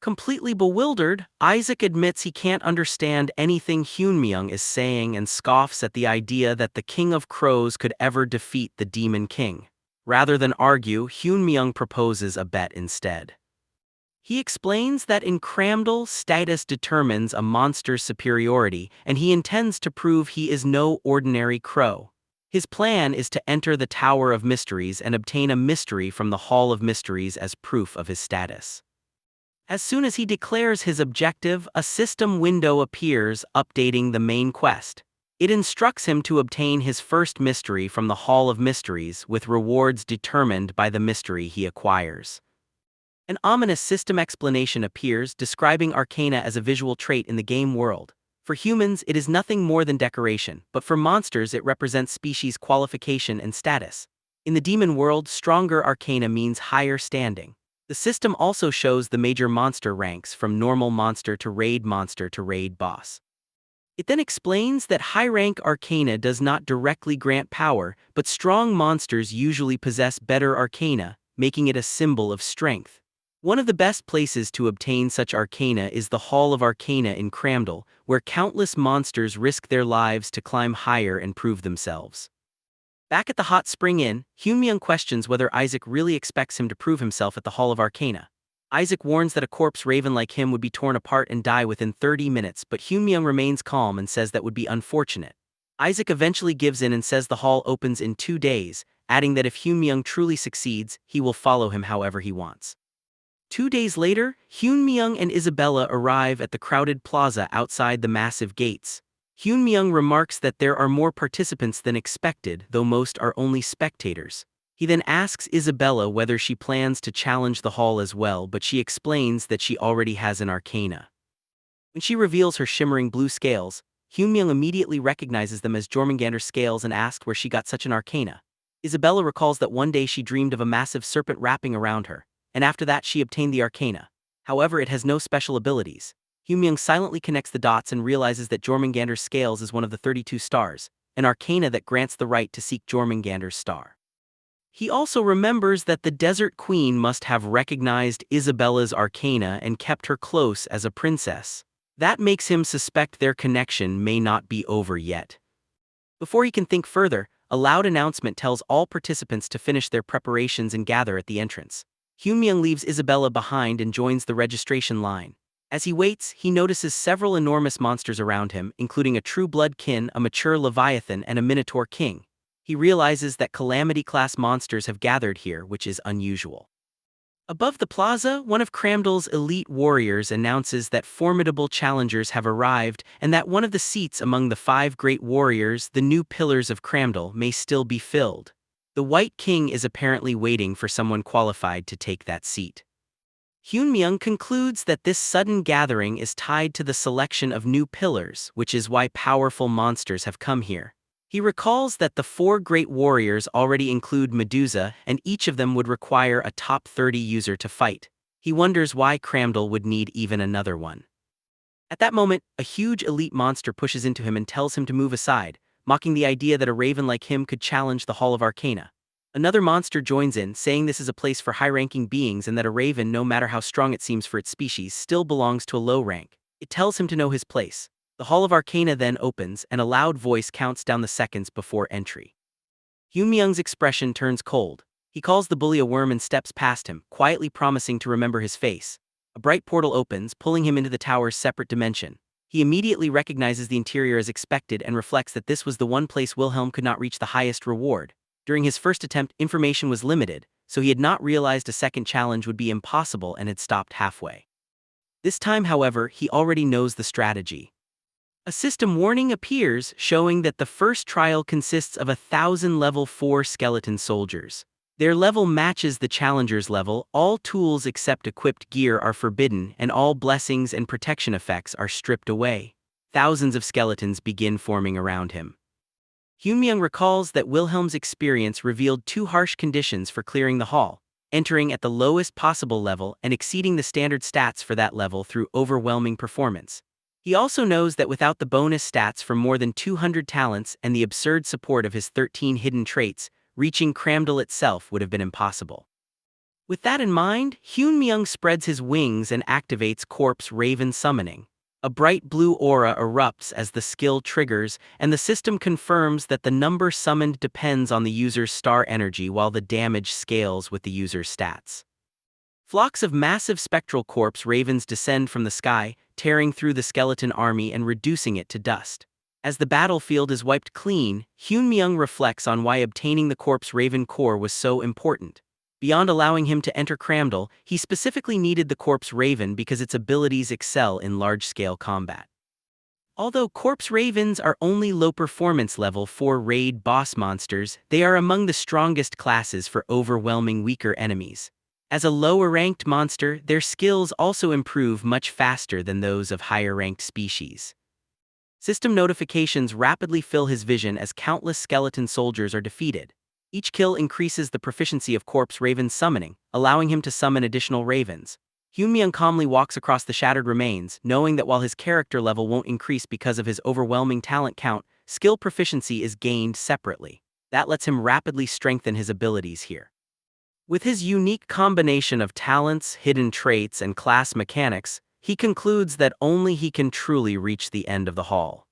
Completely bewildered, Isaac admits he can't understand anything Hyun-myung is saying and scoffs at the idea that the King of Crows could ever defeat the Demon King. Rather than argue, Hyun-myung proposes a bet instead. He explains that in Cramdal, status determines a monster's superiority, and he intends to prove he is no ordinary crow. His plan is to enter the Tower of Mysteries and obtain a mystery from the Hall of Mysteries as proof of his status. As soon as he declares his objective, a system window appears, updating the main quest. It instructs him to obtain his first mystery from the Hall of Mysteries, with rewards determined by the mystery he acquires. An ominous system explanation appears, describing arcana as a visual trait in the game world. For humans, it is nothing more than decoration, but for monsters it represents species qualification and status. In the demon world, stronger arcana means higher standing. The system also shows the major monster ranks from normal monster to raid boss. It then explains that high-rank arcana does not directly grant power, but strong monsters usually possess better arcana, making it a symbol of strength. One of the best places to obtain such arcana is the Hall of Arcana in Cramdal, where countless monsters risk their lives to climb higher and prove themselves. Back at the Hot Spring Inn, Hyun-myung questions whether Isaac really expects him to prove himself at the Hall of Arcana. Isaac warns that a corpse raven like him would be torn apart and die within 30 minutes, but Hyun-myung remains calm and says that would be unfortunate. Isaac eventually gives in and says the hall opens in 2 days, adding that if Hyun-myung truly succeeds, he will follow him however he wants. 2 days later, Hyun-myung and Isabella arrive at the crowded plaza outside the massive gates. Hyun-myung remarks that there are more participants than expected, though most are only spectators. He then asks Isabella whether she plans to challenge the hall as well, but she explains that she already has an arcana. When she reveals her shimmering blue scales, Hyunmyoung immediately recognizes them as Jormungandr's scales and asks where she got such an arcana. Isabella recalls that one day she dreamed of a massive serpent wrapping around her, and after that she obtained the arcana. However, it has no special abilities. Hyunmyoung silently connects the dots and realizes that Jormungandr's scales is one of the 32 stars, an arcana that grants the right to seek Jormungandr's star. He also remembers that the Desert Queen must have recognized Isabella's arcana and kept her close as a princess. That makes him suspect their connection may not be over yet. Before he can think further, a loud announcement tells all participants to finish their preparations and gather at the entrance. Hyunmyoung leaves Isabella behind and joins the registration line. As he waits, he notices several enormous monsters around him, including a true blood kin, a mature leviathan, and a minotaur king. He realizes that calamity-class monsters have gathered here, which is unusual. Above the plaza, one of Cramdal's elite warriors announces that formidable challengers have arrived and that one of the seats among the 5 great warriors, the new pillars of Cramdal, may still be filled. The White King is apparently waiting for someone qualified to take that seat. Hyunmyoung concludes that this sudden gathering is tied to the selection of new pillars, which is why powerful monsters have come here. He recalls that the 4 great warriors already include Medusa, and each of them would require a top 30 user to fight. He wonders why Cramdal would need even another one. At that moment, a huge elite monster pushes into him and tells him to move aside, mocking the idea that a raven like him could challenge the Hall of Arcana. Another monster joins in, saying this is a place for high-ranking beings and that a raven, no matter how strong it seems for its species, still belongs to a low rank. It tells him to know his place. The Hall of Arcana then opens, and a loud voice counts down the seconds before entry. Hyunmyoung's expression turns cold. He calls the bully a worm and steps past him, quietly promising to remember his face. A bright portal opens, pulling him into the tower's separate dimension. He immediately recognizes the interior as expected and reflects that this was the one place Wilhelm could not reach the highest reward. During his first attempt, information was limited, so he had not realized a second challenge would be impossible and had stopped halfway. This time, however, he already knows the strategy. A system warning appears, showing that the first trial consists of 1,000 level 4 skeleton soldiers. Their level matches the challenger's level, all tools except equipped gear are forbidden, and all blessings and protection effects are stripped away. Thousands of skeletons begin forming around him. Hyunmyoung recalls that Wilhelm's experience revealed 2 harsh conditions for clearing the hall: entering at the lowest possible level and exceeding the standard stats for that level through overwhelming performance. He also knows that without the bonus stats from more than 200 talents and the absurd support of his 13 hidden traits, reaching Cramdal itself would have been impossible. With that in mind, Hyunmyoung spreads his wings and activates Corpse Raven Summoning. A bright blue aura erupts as the skill triggers, and the system confirms that the number summoned depends on the user's star energy while the damage scales with the user's stats. Flocks of massive spectral corpse ravens descend from the sky, tearing through the skeleton army and reducing it to dust. As the battlefield is wiped clean, Hyunmyoung reflects on why obtaining the corpse raven core was so important. Beyond allowing him to enter Cramdal, he specifically needed the corpse raven because its abilities excel in large-scale combat. Although corpse ravens are only low performance level 4 raid boss monsters, they are among the strongest classes for overwhelming weaker enemies. As a lower-ranked monster, their skills also improve much faster than those of higher-ranked species. System notifications rapidly fill his vision as countless skeleton soldiers are defeated. Each kill increases the proficiency of Corpse Raven summoning, allowing him to summon additional ravens. Hyunmyoung calmly walks across the shattered remains, knowing that while his character level won't increase because of his overwhelming talent count, skill proficiency is gained separately. That lets him rapidly strengthen his abilities here. With his unique combination of talents, hidden traits, and class mechanics, he concludes that only he can truly reach the end of the hall.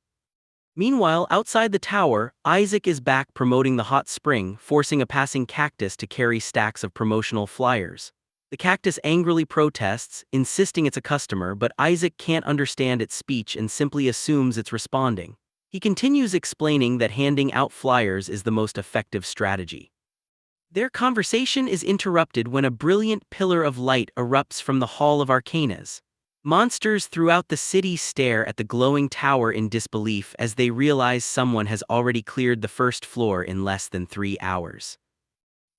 Meanwhile, outside the tower, Isaac is back promoting the hot spring, forcing a passing cactus to carry stacks of promotional flyers. The cactus angrily protests, insisting it's a customer, but Isaac can't understand its speech and simply assumes it's responding. He continues explaining that handing out flyers is the most effective strategy. Their conversation is interrupted when a brilliant pillar of light erupts from the Hall of Arcanas. Monsters throughout the city stare at the glowing tower in disbelief as they realize someone has already cleared the first floor in less than 3 hours.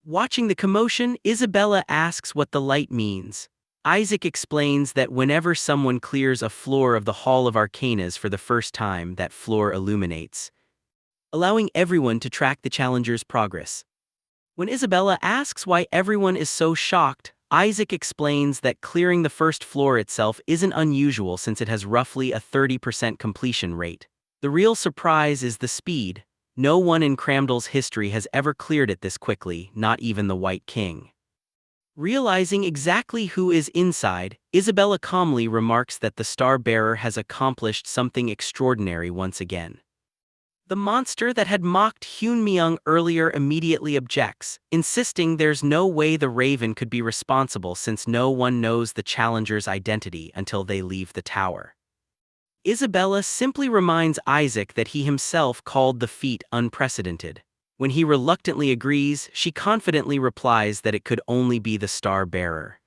Watching the commotion, Isabella asks what the light means. Isaac explains that whenever someone clears a floor of the Hall of Arcanas for the first time, that floor illuminates, allowing everyone to track the challenger's progress. When Isabella asks why everyone is so shocked, Isaac explains that clearing the first floor itself isn't unusual since it has roughly a 30% completion rate. The real surprise is the speed. No one in Cramdell's history has ever cleared it this quickly, not even the White King. Realizing exactly who is inside, Isabella calmly remarks that the star-bearer has accomplished something extraordinary once again. The monster that had mocked Hyunmyeong earlier immediately objects, insisting there's no way the Raven could be responsible since no one knows the challenger's identity until they leave the tower. Isabella simply reminds Isaac that he himself called the feat unprecedented. When he reluctantly agrees, she confidently replies that it could only be the star-bearer.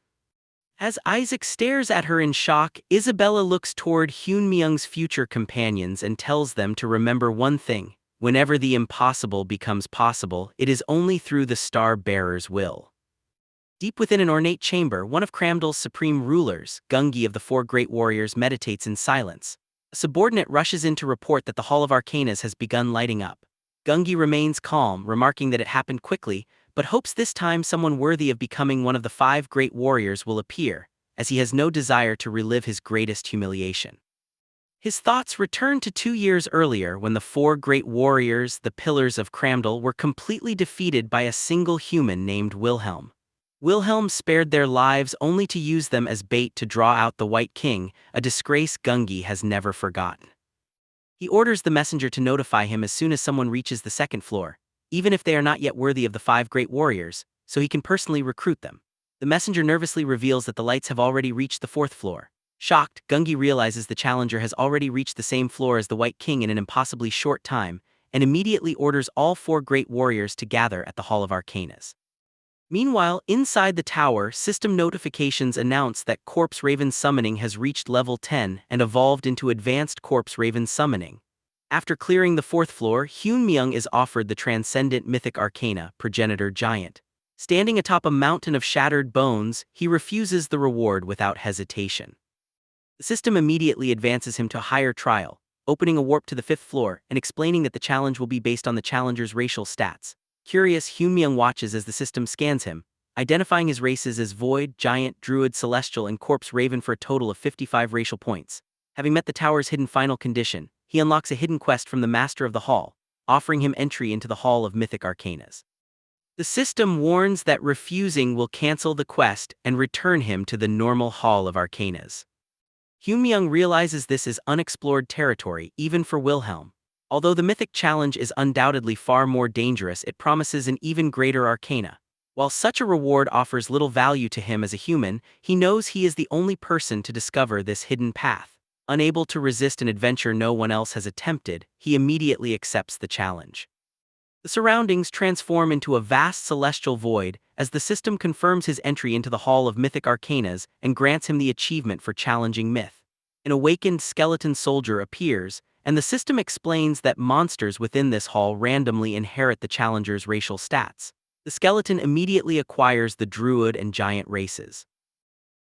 As Isaac stares at her in shock, Isabella looks toward Hyunmyeong's future companions and tells them to remember one thing: whenever the impossible becomes possible, it is only through the star-bearer's will. Deep within an ornate chamber, one of Cramdell's supreme rulers, Gungi of the Four Great Warriors, meditates in silence. A subordinate rushes in to report that the Hall of Arcanas has begun lighting up. Gungi remains calm, remarking that it happened quickly, but hopes this time someone worthy of becoming one of the 5 great warriors will appear, as he has no desire to relive his greatest humiliation. His thoughts return to 2 years earlier when the 4 great warriors, the pillars of Cramdell, were completely defeated by a single human named Wilhelm. Wilhelm spared their lives only to use them as bait to draw out the White King, a disgrace Gungi has never forgotten. He orders the messenger to notify him as soon as someone reaches the 2nd floor, even if they are not yet worthy of the 5 great warriors, so he can personally recruit them. The messenger nervously reveals that the lights have already reached the 4th floor. Shocked, Gungi realizes the challenger has already reached the same floor as the White King in an impossibly short time, and immediately orders all 4 great warriors to gather at the Hall of Arcanas. Meanwhile, inside the tower, system notifications announce that Corpse Raven summoning has reached level 10 and evolved into Advanced Corpse Raven summoning. After clearing the 4th floor, Hyunmyeong is offered the Transcendent Mythic Arcana, Progenitor Giant. Standing atop a mountain of shattered bones, he refuses the reward without hesitation. The system immediately advances him to a higher trial, opening a warp to the 5th floor and explaining that the challenge will be based on the challenger's racial stats. Curious, Hyunmyeong watches as the system scans him, identifying his races as Void, Giant, Druid, Celestial, and Corpse Raven for a total of 55 racial points. Having met the tower's hidden final condition, he unlocks a hidden quest from the Master of the Hall, offering him entry into the Hall of Mythic Arcanas. The system warns that refusing will cancel the quest and return him to the normal Hall of Arcanas. Hyunmyeong realizes this is unexplored territory even for Wilhelm. Although the mythic challenge is undoubtedly far more dangerous, it promises an even greater arcana. While such a reward offers little value to him as a human, he knows he is the only person to discover this hidden path. Unable to resist an adventure no one else has attempted, he immediately accepts the challenge. The surroundings transform into a vast celestial void as the system confirms his entry into the Hall of Mythic Arcanas and grants him the achievement for challenging myth. An awakened skeleton soldier appears, and the system explains that monsters within this hall randomly inherit the challenger's racial stats. The skeleton immediately acquires the Druid and Giant races.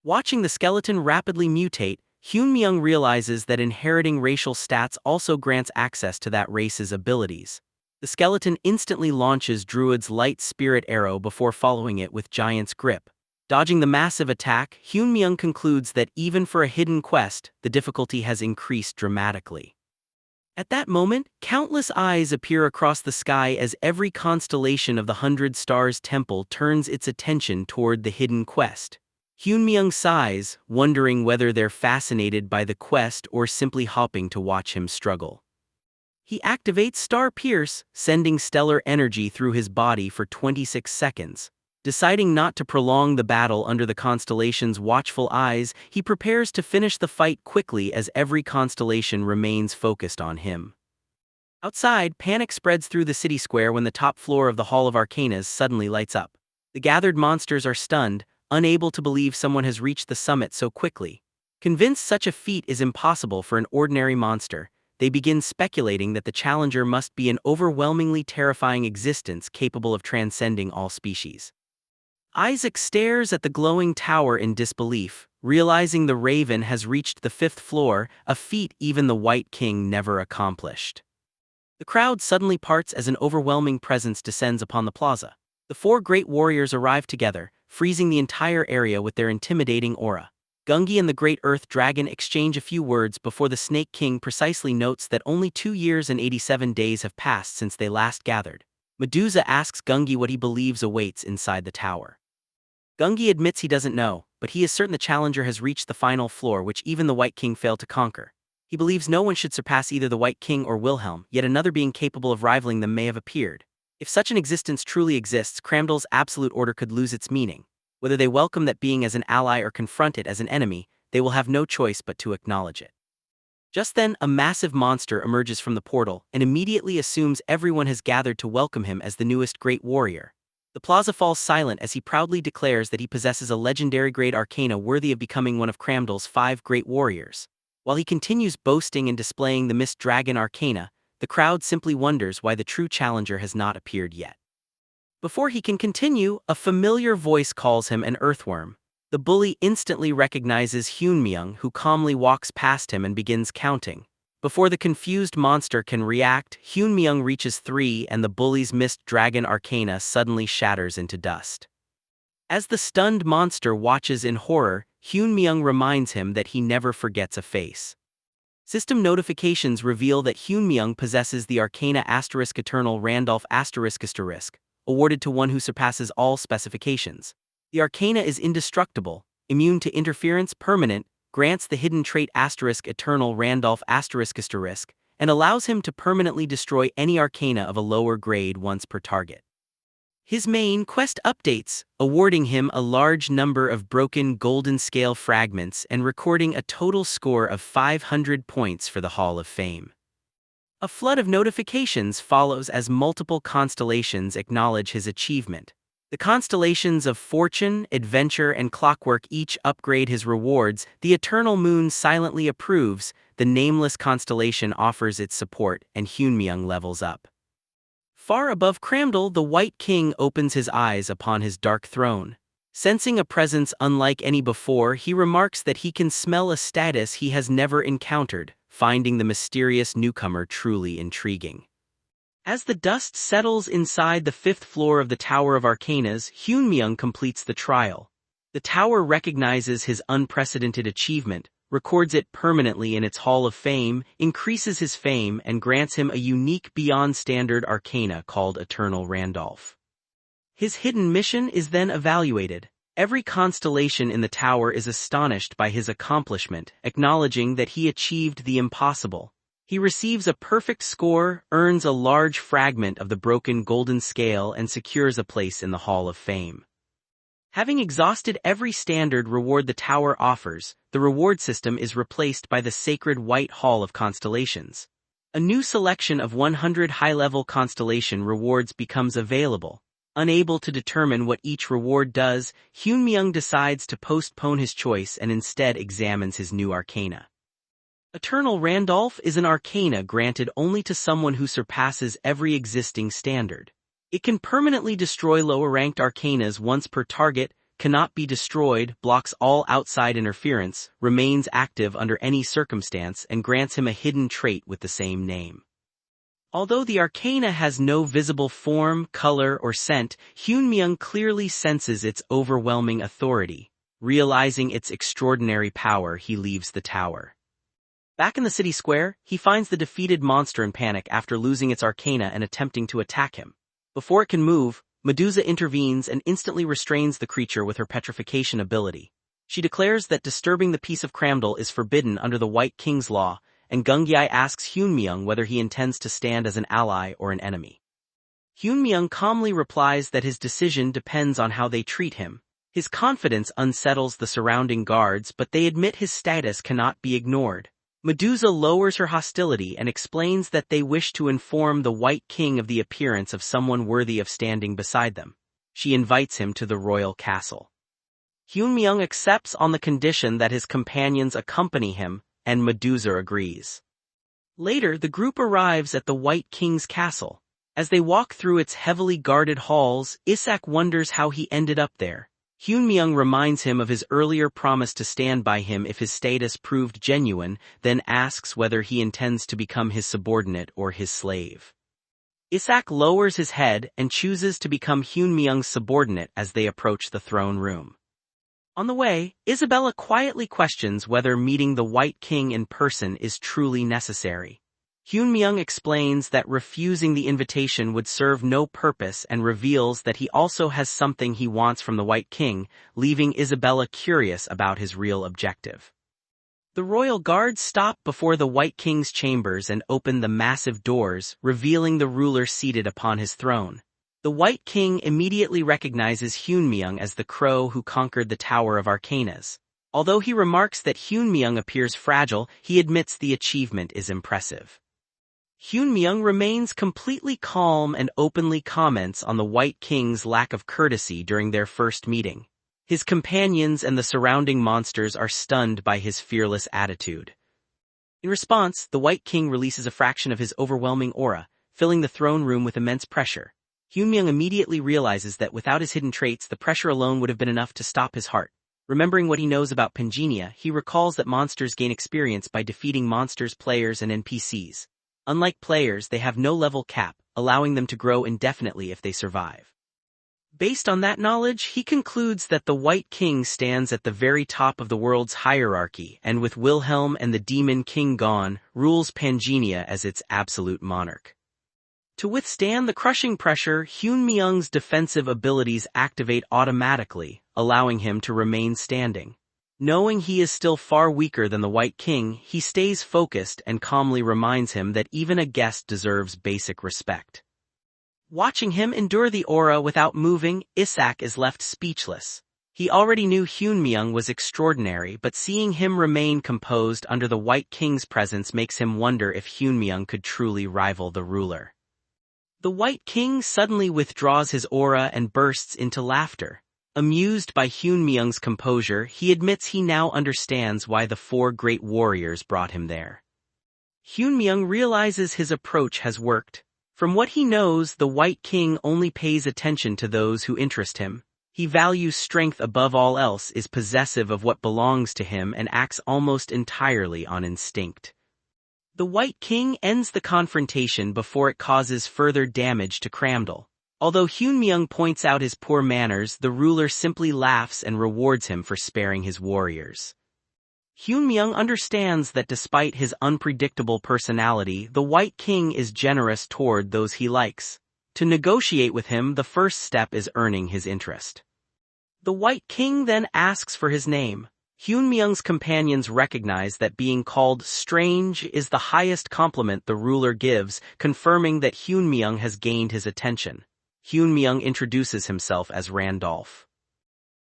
Watching the skeleton rapidly mutate, Hyunmyeong realizes that inheriting racial stats also grants access to that race's abilities. The skeleton instantly launches Druid's light spirit arrow before following it with Giant's grip. Dodging the massive attack, Hyunmyeong concludes that even for a hidden quest, the difficulty has increased dramatically. At that moment, countless eyes appear across the sky as every constellation of the 100 Stars Temple turns its attention toward the hidden quest. Hyunmyeong sighs, wondering whether they're fascinated by the quest or simply hopping to watch him struggle. He activates Star Pierce, sending stellar energy through his body for 26 seconds. Deciding not to prolong the battle under the constellation's watchful eyes, he prepares to finish the fight quickly as every constellation remains focused on him. Outside, panic spreads through the city square when the top floor of the Hall of Arcanas suddenly lights up. The gathered monsters are stunned, unable to believe someone has reached the summit so quickly. Convinced such a feat is impossible for an ordinary monster, they begin speculating that the challenger must be an overwhelmingly terrifying existence capable of transcending all species. Isaac stares at the glowing tower in disbelief, realizing the raven has reached the 5th floor, a feat even the White King never accomplished. The crowd suddenly parts as an overwhelming presence descends upon the plaza. The 4 great warriors arrive together, freezing the entire area with their intimidating aura. Gungi and the Great Earth Dragon exchange a few words before the Snake King precisely notes that only 2 years and 87 days have passed since they last gathered. Medusa asks Gungi what he believes awaits inside the tower. Gungi admits he doesn't know, but he is certain the challenger has reached the final floor which even the White King failed to conquer. He believes no one should surpass either the White King or Wilhelm, yet another being capable of rivaling them may have appeared. If such an existence truly exists, Cramdal's absolute order could lose its meaning. Whether they welcome that being as an ally or confront it as an enemy, they will have no choice but to acknowledge it. Just then, a massive monster emerges from the portal and immediately assumes everyone has gathered to welcome him as the newest great warrior. The plaza falls silent as he proudly declares that he possesses a legendary grade arcana worthy of becoming one of Cramdal's 5 great warriors. While he continues boasting and displaying the Mist Dragon arcana, the crowd simply wonders why the true challenger has not appeared yet. Before he can continue, a familiar voice calls him an earthworm. The bully instantly recognizes Hyunmyeong, who calmly walks past him and begins counting. Before the confused monster can react, Hyunmyeong reaches 3 and the bully's Mist Dragon arcana suddenly shatters into dust. As the stunned monster watches in horror, Hyunmyeong reminds him that he never forgets a face. System notifications reveal that Hyunmyeong possesses the arcana *eternal Randolph ***, awarded to one who surpasses all specifications. The arcana is indestructible, immune to interference, permanent, grants the hidden trait *eternal Randolph ***, and allows him to permanently destroy any arcana of a lower grade once per target. His main quest updates, awarding him a large number of broken golden scale fragments and recording a total score of 500 points for the Hall of Fame. A flood of notifications follows as multiple constellations acknowledge his achievement. The constellations of Fortune, Adventure, and Clockwork each upgrade his rewards. The Eternal Moon silently approves, the nameless constellation offers its support, and Hyunmyeong levels up. Far above Cramdal, the White King opens his eyes upon his dark throne. Sensing a presence unlike any before, he remarks that he can smell a status he has never encountered, finding the mysterious newcomer truly intriguing. As the dust settles inside the 5th floor of the Tower of Arcanas, Hyunmyeong completes the trial. The tower recognizes his unprecedented achievement, records it permanently in its Hall of Fame, increases his fame, and grants him a unique beyond-standard arcana called Eternal Randolph. His hidden mission is then evaluated. Every constellation in the tower is astonished by his accomplishment, acknowledging that he achieved the impossible. He receives a perfect score, earns a large fragment of the broken golden scale, and secures a place in the Hall of Fame. Having exhausted every standard reward the tower offers, the reward system is replaced by the sacred White Hall of Constellations. A new selection of 100 high-level constellation rewards becomes available. Unable to determine what each reward does, Hyunmyeong decides to postpone his choice and instead examines his new arcana. Eternal Randolph is an arcana granted only to someone who surpasses every existing standard. It can permanently destroy lower-ranked arcanas once per target, cannot be destroyed, blocks all outside interference, remains active under any circumstance, and grants him a hidden trait with the same name. Although the arcana has no visible form, color, or scent, Hyunmyeong clearly senses its overwhelming authority. Realizing its extraordinary power, he leaves the tower. Back in the city square, he finds the defeated monster in panic after losing its arcana and attempting to attack him. Before it can move, Medusa intervenes and instantly restrains the creature with her petrification ability. She declares that disturbing the peace of Cramdal is forbidden under the White King's law, and Gungi asks Hyunmyeong whether he intends to stand as an ally or an enemy. Hyunmyeong calmly replies that his decision depends on how they treat him. His confidence unsettles the surrounding guards, but they admit his status cannot be ignored. Medusa lowers her hostility and explains that they wish to inform the White King of the appearance of someone worthy of standing beside them. She invites him to the royal castle. Hyunmyeong accepts on the condition that his companions accompany him, and Medusa agrees. Later, the group arrives at the White King's castle. As they walk through its heavily guarded halls, Isak wonders how he ended up there. Hyunmyeong reminds him of his earlier promise to stand by him if his status proved genuine, then asks whether he intends to become his subordinate or his slave. Isak lowers his head and chooses to become Hyunmyeong's subordinate as they approach the throne room. On the way, Isabella quietly questions whether meeting the White King in person is truly necessary. Hyunmyeong explains that refusing the invitation would serve no purpose and reveals that he also has something he wants from the White King, leaving Isabella curious about his real objective. The royal guards stop before the White King's chambers and open the massive doors, revealing the ruler seated upon his throne. The White King immediately recognizes Hyunmyeong as the crow who conquered the Tower of Arcanas. Although he remarks that Hyunmyeong appears fragile, he admits the achievement is impressive. Hyunmyeong remains completely calm and openly comments on the White King's lack of courtesy during their first meeting. His companions and the surrounding monsters are stunned by his fearless attitude. In response, the White King releases a fraction of his overwhelming aura, filling the throne room with immense pressure. Hyunmyeong immediately realizes that without his hidden traits, the pressure alone would have been enough to stop his heart. Remembering what he knows about Pangenia, he recalls that monsters gain experience by defeating monsters, players, and NPCs. Unlike players, they have no level cap, allowing them to grow indefinitely if they survive. Based on that knowledge, he concludes that the White King stands at the very top of the world's hierarchy and with Wilhelm and the Demon King gone, rules Pangenia as its absolute monarch. To withstand the crushing pressure, Hyunmyeong's defensive abilities activate automatically, allowing him to remain standing. Knowing he is still far weaker than the White King, he stays focused and calmly reminds him that even a guest deserves basic respect. Watching him endure the aura without moving, Isak is left speechless. He already knew Hyunmyeong was extraordinary, but seeing him remain composed under the White King's presence makes him wonder if Hyunmyeong could truly rival the ruler. The White King suddenly withdraws his aura and bursts into laughter. Amused by Hyunmyeong's composure, he admits he now understands why the four great warriors brought him there. Hyunmyeong realizes his approach has worked. From what he knows, the White King only pays attention to those who interest him. He values strength above all else, is possessive of what belongs to him, and acts almost entirely on instinct. The White King ends the confrontation before it causes further damage to Cramdal. Although Hyunmyeong points out his poor manners, the ruler simply laughs and rewards him for sparing his warriors. Hyunmyeong understands that despite his unpredictable personality, the White King is generous toward those he likes. To negotiate with him, the first step is earning his interest. The White King then asks for his name. Hyunmyeong's companions recognize that being called strange is the highest compliment the ruler gives, confirming that Hyunmyeong has gained his attention. Hyunmyeong introduces himself as Randolph.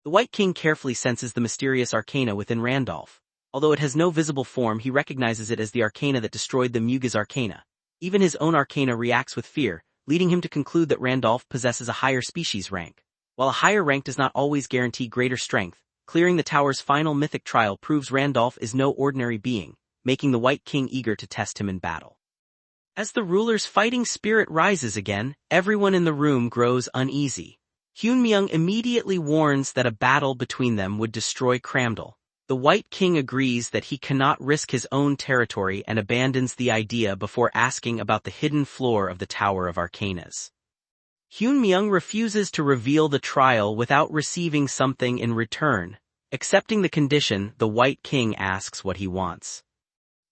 The White King carefully senses the mysterious arcana within Randolph. Although it has no visible form, he recognizes it as the arcana that destroyed the Mughas arcana. Even his own arcana reacts with fear, leading him to conclude that Randolph possesses a higher species rank. While a higher rank does not always guarantee greater strength, clearing the tower's final mythic trial proves Randolph is no ordinary being, making the White King eager to test him in battle. As the ruler's fighting spirit rises again, everyone in the room grows uneasy. Hyunmyeong immediately warns that a battle between them would destroy Cramdal. The White King agrees that he cannot risk his own territory and abandons the idea before asking about the hidden floor of the Tower of Arcanas. Hyunmyeong refuses to reveal the trial without receiving something in return. Accepting the condition, the White King asks what he wants.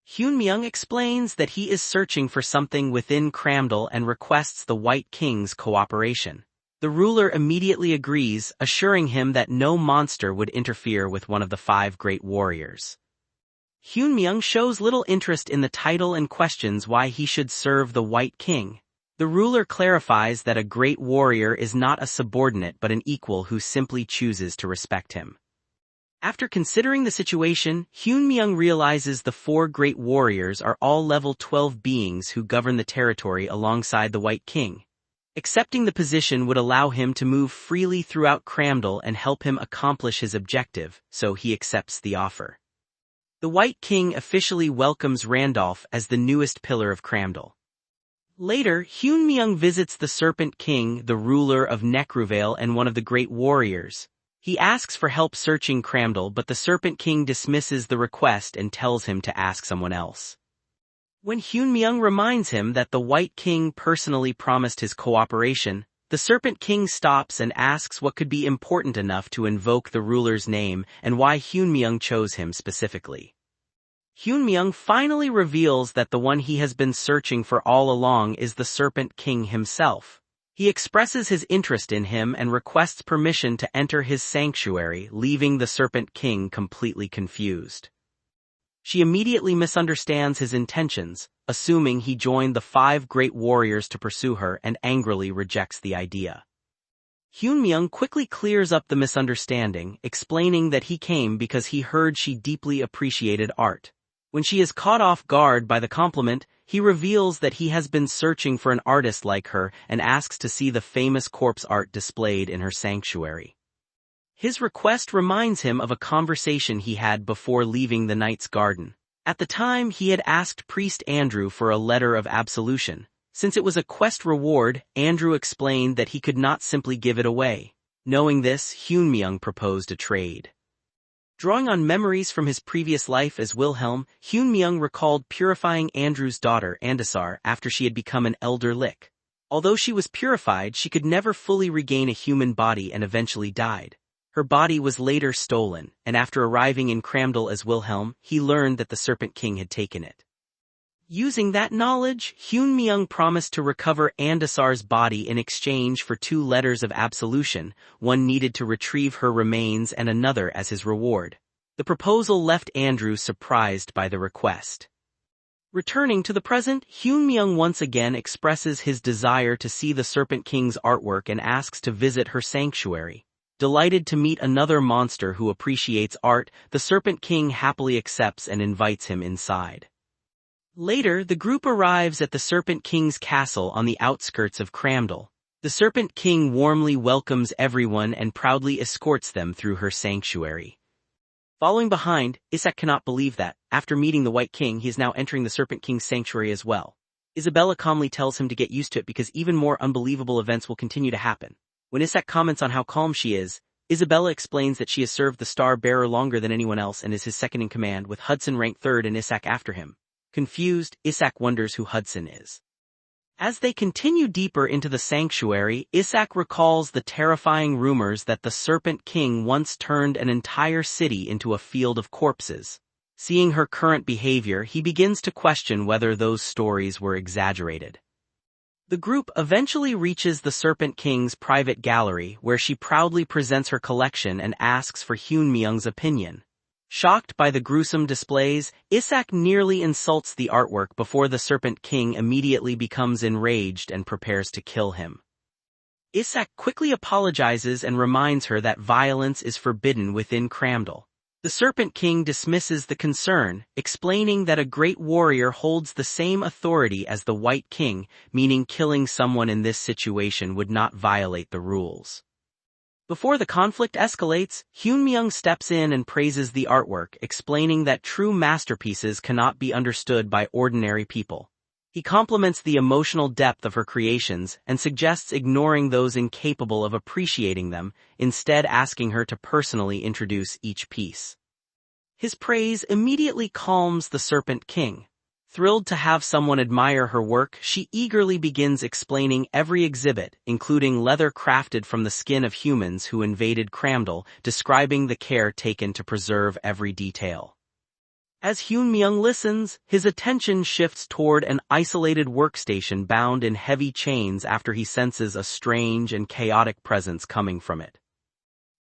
Hyunmyeong explains that he is searching for something within Cramdal and requests the White King's cooperation. The ruler immediately agrees, assuring him that no monster would interfere with one of the 5 great warriors. Hyunmyeong shows little interest in the title and questions why he should serve the White King. The ruler clarifies that a great warrior is not a subordinate but an equal who simply chooses to respect him. After considering the situation, Hyunmyeong realizes the 4 great warriors are all level 12 beings who govern the territory alongside the White King. Accepting the position would allow him to move freely throughout Cramdal and help him accomplish his objective, so he accepts the offer. The White King officially welcomes Randolph as the newest pillar of Cramdal. Later, Hyunmyeong visits the Serpent King, the ruler of Necruvale and one of the great warriors. He asks for help searching Cramdal, but the Serpent King dismisses the request and tells him to ask someone else. When Hyunmyeong reminds him that the White King personally promised his cooperation, the Serpent King stops and asks what could be important enough to invoke the ruler's name and why Hyunmyeong chose him specifically. Hyunmyeong finally reveals that the one he has been searching for all along is the Serpent King himself. He expresses his interest in him and requests permission to enter his sanctuary, leaving the Serpent King completely confused. She immediately misunderstands his intentions, assuming he joined the 5 great warriors to pursue her, and angrily rejects the idea. Hyunmyeong quickly clears up the misunderstanding, explaining that he came because he heard she deeply appreciated art. When she is caught off guard by the compliment, he reveals that he has been searching for an artist like her and asks to see the famous corpse art displayed in her sanctuary. His request reminds him of a conversation he had before leaving the knight's garden. At the time, he had asked Priest Andrew for a letter of absolution. Since it was a quest reward, Andrew explained that he could not simply give it away. Knowing this, Hyunmyeong proposed a trade. Drawing on memories from his previous life as Wilhelm, Hyunmyeong recalled purifying Andrew's daughter Andasar after she had become an elder lich. Although she was purified, she could never fully regain a human body and eventually died. Her body was later stolen, and after arriving in Cramdal as Wilhelm, he learned that the Serpent King had taken it. Using that knowledge, Hyunmyeong promised to recover Andasar's body in exchange for 2 letters of absolution, one needed to retrieve her remains and another as his reward. The proposal left Andrew surprised by the request. Returning to the present, Hyunmyeong once again expresses his desire to see the Serpent King's artwork and asks to visit her sanctuary. Delighted to meet another monster who appreciates art, the Serpent King happily accepts and invites him inside. Later, the group arrives at the Serpent King's castle on the outskirts of Cramdal. The Serpent King warmly welcomes everyone and proudly escorts them through her sanctuary. Following behind, Isak cannot believe that, after meeting the White King, he is now entering the Serpent King's sanctuary as well. Isabella calmly tells him to get used to it because even more unbelievable events will continue to happen. When Isak comments on how calm she is, Isabella explains that she has served the Star Bearer longer than anyone else and is his second in command, with Hudson ranked 3rd and Isak after him. Confused, Isak wonders who Hudson is. As they continue deeper into the sanctuary, Isak recalls the terrifying rumors that the Serpent King once turned an entire city into a field of corpses. Seeing her current behavior, he begins to question whether those stories were exaggerated. The group eventually reaches the Serpent King's private gallery, where she proudly presents her collection and asks for Hyunmyeong's opinion. Shocked by the gruesome displays, Isak nearly insults the artwork before the Serpent King immediately becomes enraged and prepares to kill him. Isak quickly apologizes and reminds her that violence is forbidden within Cramdal. The Serpent King dismisses the concern, explaining that a great warrior holds the same authority as the White King, meaning killing someone in this situation would not violate the rules. Before the conflict escalates, Hyunmyeong steps in and praises the artwork, explaining that true masterpieces cannot be understood by ordinary people. He compliments the emotional depth of her creations and suggests ignoring those incapable of appreciating them, instead asking her to personally introduce each piece. His praise immediately calms the Serpent King. Thrilled to have someone admire her work, she eagerly begins explaining every exhibit, including leather crafted from the skin of humans who invaded Cramdal, describing the care taken to preserve every detail. As Hyunmyeong listens, his attention shifts toward an isolated workstation bound in heavy chains after he senses a strange and chaotic presence coming from it.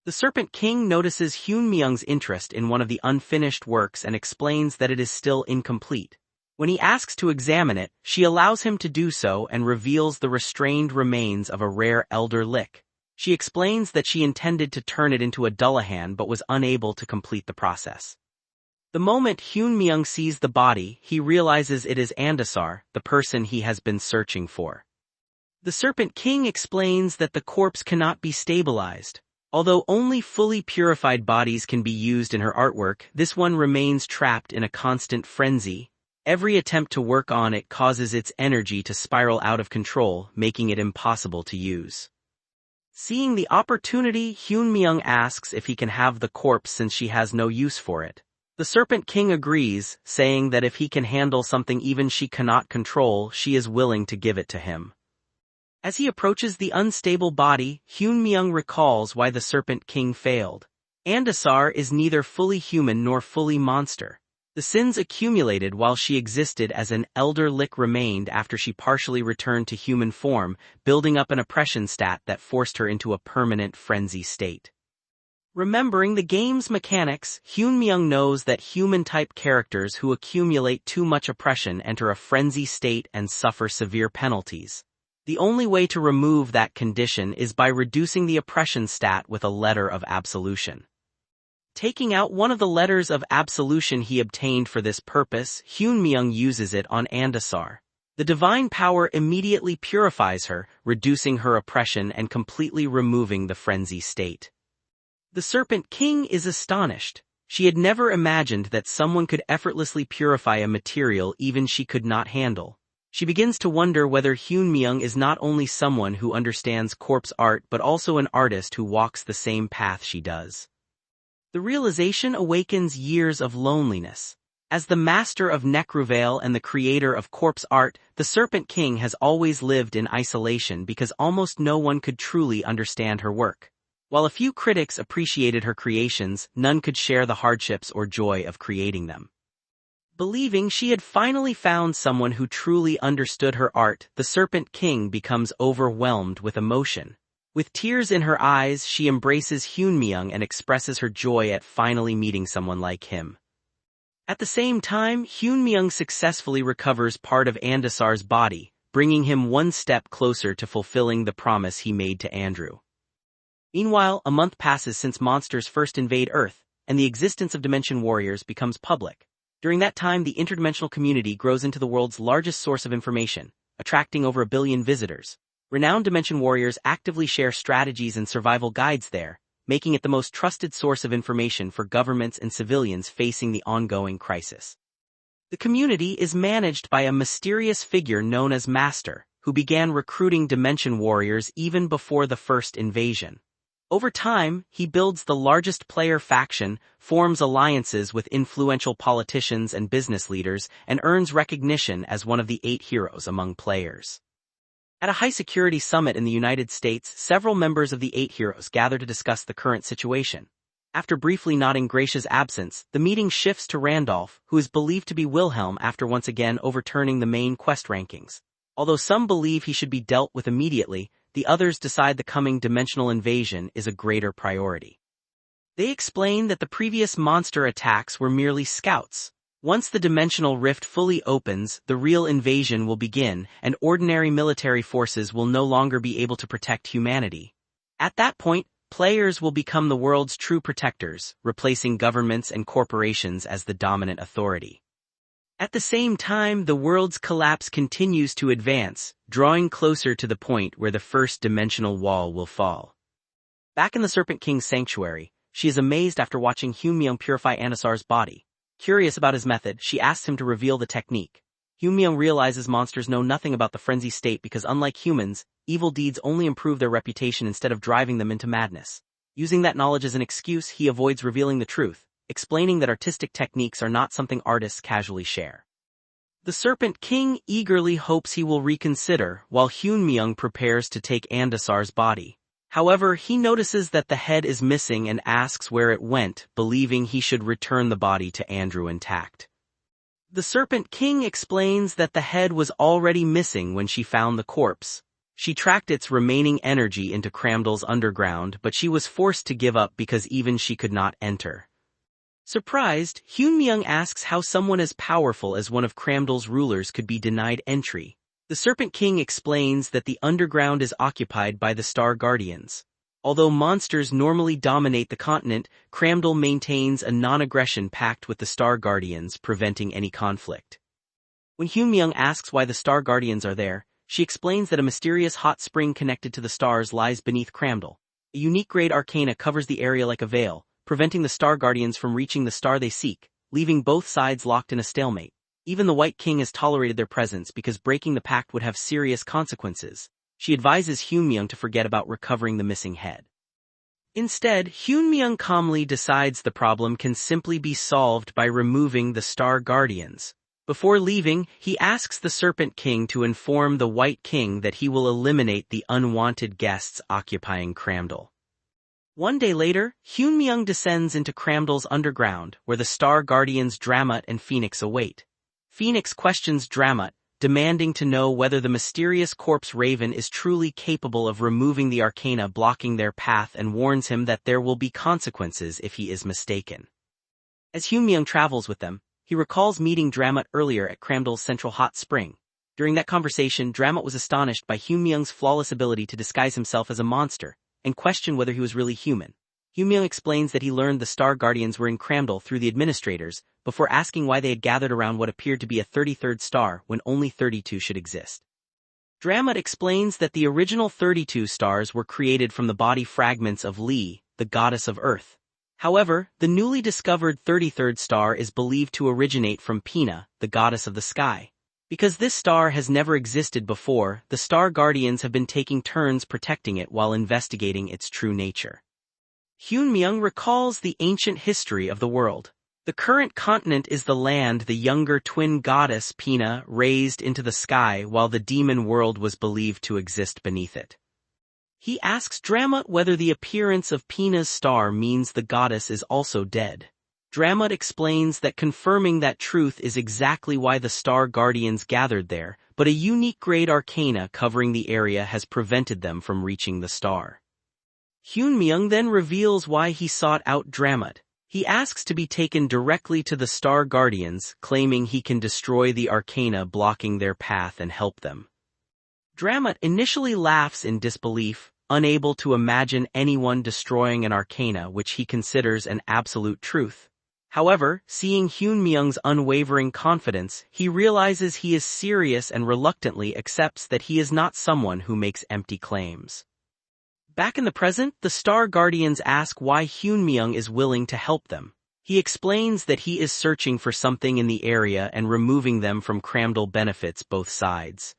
The Serpent King notices Hyunmyeong's interest in one of the unfinished works and explains that it is still incomplete. When he asks to examine it, she allows him to do so and reveals the restrained remains of a rare elder lich. She explains that she intended to turn it into a Dullahan but was unable to complete the process. The moment Hyunmyeong sees the body, he realizes it is Andasar, the person he has been searching for. The Serpent King explains that the corpse cannot be stabilized. Although only fully purified bodies can be used in her artwork, this one remains trapped in a constant frenzy. Every attempt to work on it causes its energy to spiral out of control, making it impossible to use. Seeing the opportunity, Hyun-myung asks if he can have the corpse since she has no use for it. The Serpent King agrees, saying that if he can handle something even she cannot control, she is willing to give it to him. As he approaches the unstable body, Hyun-myung recalls why the Serpent King failed. Andasar is neither fully human nor fully monster. The sins accumulated while she existed as an elder lich remained after she partially returned to human form, building up an oppression stat that forced her into a permanent frenzy state. Remembering the game's mechanics, Hyun-myung knows that human-type characters who accumulate too much oppression enter a frenzy state and suffer severe penalties. The only way to remove that condition is by reducing the oppression stat with a letter of absolution. Taking out one of the letters of absolution he obtained for this purpose, Hyun-myung uses it on Andasar. The divine power immediately purifies her, reducing her oppression and completely removing the frenzy state. The Serpent King is astonished. She had never imagined that someone could effortlessly purify a material even she could not handle. She begins to wonder whether Hyun-myung is not only someone who understands corpse art but also an artist who walks the same path she does. The realization awakens years of loneliness. As the master of Necruvale and the creator of corpse art, the Serpent King has always lived in isolation because almost no one could truly understand her work. While a few critics appreciated her creations, none could share the hardships or joy of creating them. Believing she had finally found someone who truly understood her art, the Serpent King becomes overwhelmed with emotion. With tears in her eyes, she embraces Hyun-myung and expresses her joy at finally meeting someone like him. At the same time, Hyun-myung successfully recovers part of Andasar's body, bringing him one step closer to fulfilling the promise he made to Andrew. Meanwhile, a month passes since monsters first invade Earth, and the existence of Dimension Warriors becomes public. During that time, the interdimensional community grows into the world's largest source of information, attracting over 1 billion visitors. Renowned Dimension Warriors actively share strategies and survival guides there, making it the most trusted source of information for governments and civilians facing the ongoing crisis. The community is managed by a mysterious figure known as Master, who began recruiting Dimension Warriors even before the first invasion. Over time, he builds the largest player faction, forms alliances with influential politicians and business leaders, and earns recognition as one of the 8 heroes among players. At a high-security summit in the United States, several members of the 8 heroes gather to discuss the current situation. After briefly noting Gracia's absence, the meeting shifts to Randolph, who is believed to be Wilhelm after once again overturning the main quest rankings. Although some believe he should be dealt with immediately, the others decide the coming dimensional invasion is a greater priority. They explain that the previous monster attacks were merely scouts. Once the dimensional rift fully opens, the real invasion will begin, and ordinary military forces will no longer be able to protect humanity. At that point, players will become the world's true protectors, replacing governments and corporations as the dominant authority. At the same time, the world's collapse continues to advance, drawing closer to the point where the first dimensional wall will fall. Back in the Serpent King's sanctuary, she is amazed after watching Hyun-myung purify Andasar's body. Curious about his method, she asks him to reveal the technique. Hyun-myung realizes monsters know nothing about the frenzy state because unlike humans, evil deeds only improve their reputation instead of driving them into madness. Using that knowledge as an excuse, he avoids revealing the truth, explaining that artistic techniques are not something artists casually share. The Serpent King eagerly hopes he will reconsider, while Hyun-myung prepares to take Andasar's body. However, he notices that the head is missing and asks where it went, believing he should return the body to Andrew intact. The Serpent King explains that the head was already missing when she found the corpse. She tracked its remaining energy into Cramdal's underground, but she was forced to give up because even she could not enter. Surprised, Hyun-myung asks how someone as powerful as one of Cramdal's rulers could be denied entry. The Serpent King explains that the underground is occupied by the Star Guardians. Although monsters normally dominate the continent, Cramdal maintains a non-aggression pact with the Star Guardians, preventing any conflict. When Hyun-myung asks why the Star Guardians are there, she explains that a mysterious hot spring connected to the stars lies beneath Cramdal. A unique grade arcana covers the area like a veil, preventing the Star Guardians from reaching the star they seek, leaving both sides locked in a stalemate. Even the White King has tolerated their presence because breaking the pact would have serious consequences. She advises Hyunmyeong to forget about recovering the missing head. Instead, Hyunmyeong calmly decides the problem can simply be solved by removing the Star Guardians. Before leaving, he asks the Serpent King to inform the White King that he will eliminate the unwanted guests occupying Cramdal. One day later, Hyunmyeong descends into Cramdal's underground, where the Star Guardians Dramut and Phoenix await. Phoenix questions Dramut, demanding to know whether the mysterious corpse Raven is truly capable of removing the arcana blocking their path and warns him that there will be consequences if he is mistaken. As Hyunmyeong travels with them, he recalls meeting Dramut earlier at Cramdal's central hot spring. During that conversation, Dramut was astonished by Hyunmyeong's flawless ability to disguise himself as a monster, and questioned whether he was really human. Hyunmyeong explains that he learned the Star Guardians were in Cramdal through the administrators, before asking why they had gathered around what appeared to be a 33rd star when only 32 should exist. Dramut explains that the original 32 stars were created from the body fragments of Lee, the goddess of Earth. However, the newly discovered 33rd star is believed to originate from Pina, the goddess of the sky. Because this star has never existed before, the Star Guardians have been taking turns protecting it while investigating its true nature. Hyunmyeong recalls the ancient history of the world. The current continent is the land the younger twin goddess Pina raised into the sky while the demon world was believed to exist beneath it. He asks Dramut whether the appearance of Pina's star means the goddess is also dead. Dramut explains that confirming that truth is exactly why the Star Guardians gathered there, but a unique grade arcana covering the area has prevented them from reaching the star. Hyunmyeong then reveals why he sought out Dramut. He asks to be taken directly to the Star Guardians, claiming he can destroy the arcana blocking their path and help them. Dramut initially laughs in disbelief, unable to imagine anyone destroying an arcana which he considers an absolute truth. However, seeing Hyunmyeong's unwavering confidence, he realizes he is serious and reluctantly accepts that he is not someone who makes empty claims. Back in the present, the Star Guardians ask why Hyunmyeong is willing to help them. He explains that he is searching for something in the area and removing them from Cramdal benefits both sides.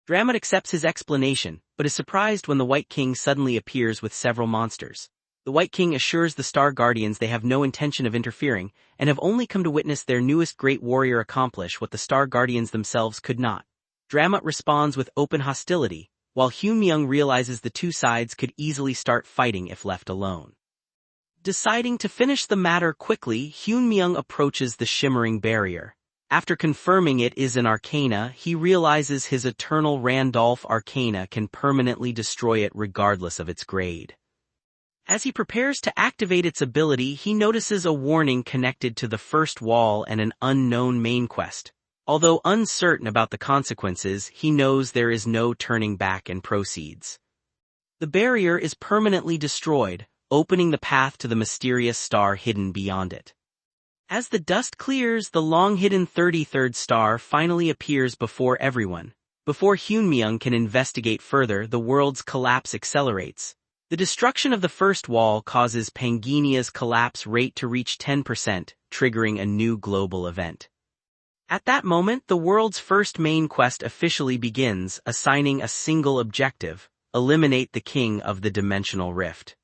Dramut accepts his explanation, but is surprised when the White King suddenly appears with several monsters. The White King assures the Star Guardians they have no intention of interfering, and have only come to witness their newest great warrior accomplish what the Star Guardians themselves could not. Dramut responds with open hostility, while Hyunmyeong realizes the two sides could easily start fighting if left alone. Deciding to finish the matter quickly, Hyunmyeong approaches the shimmering barrier. After confirming it is an arcana, he realizes his eternal Randolph arcana can permanently destroy it regardless of its grade. As he prepares to activate its ability, he notices a warning connected to the first wall and an unknown main quest. Although uncertain about the consequences, he knows there is no turning back and proceeds. The barrier is permanently destroyed, opening the path to the mysterious star hidden beyond it. As the dust clears, the long-hidden 33rd star finally appears before everyone. Before Hyunmyeong can investigate further, the world's collapse accelerates. The destruction of the first wall causes Pangenia's collapse rate to reach 10%, triggering a new global event. At that moment, the world's first main quest officially begins, assigning a single objective: eliminate the King of the Dimensional Rift.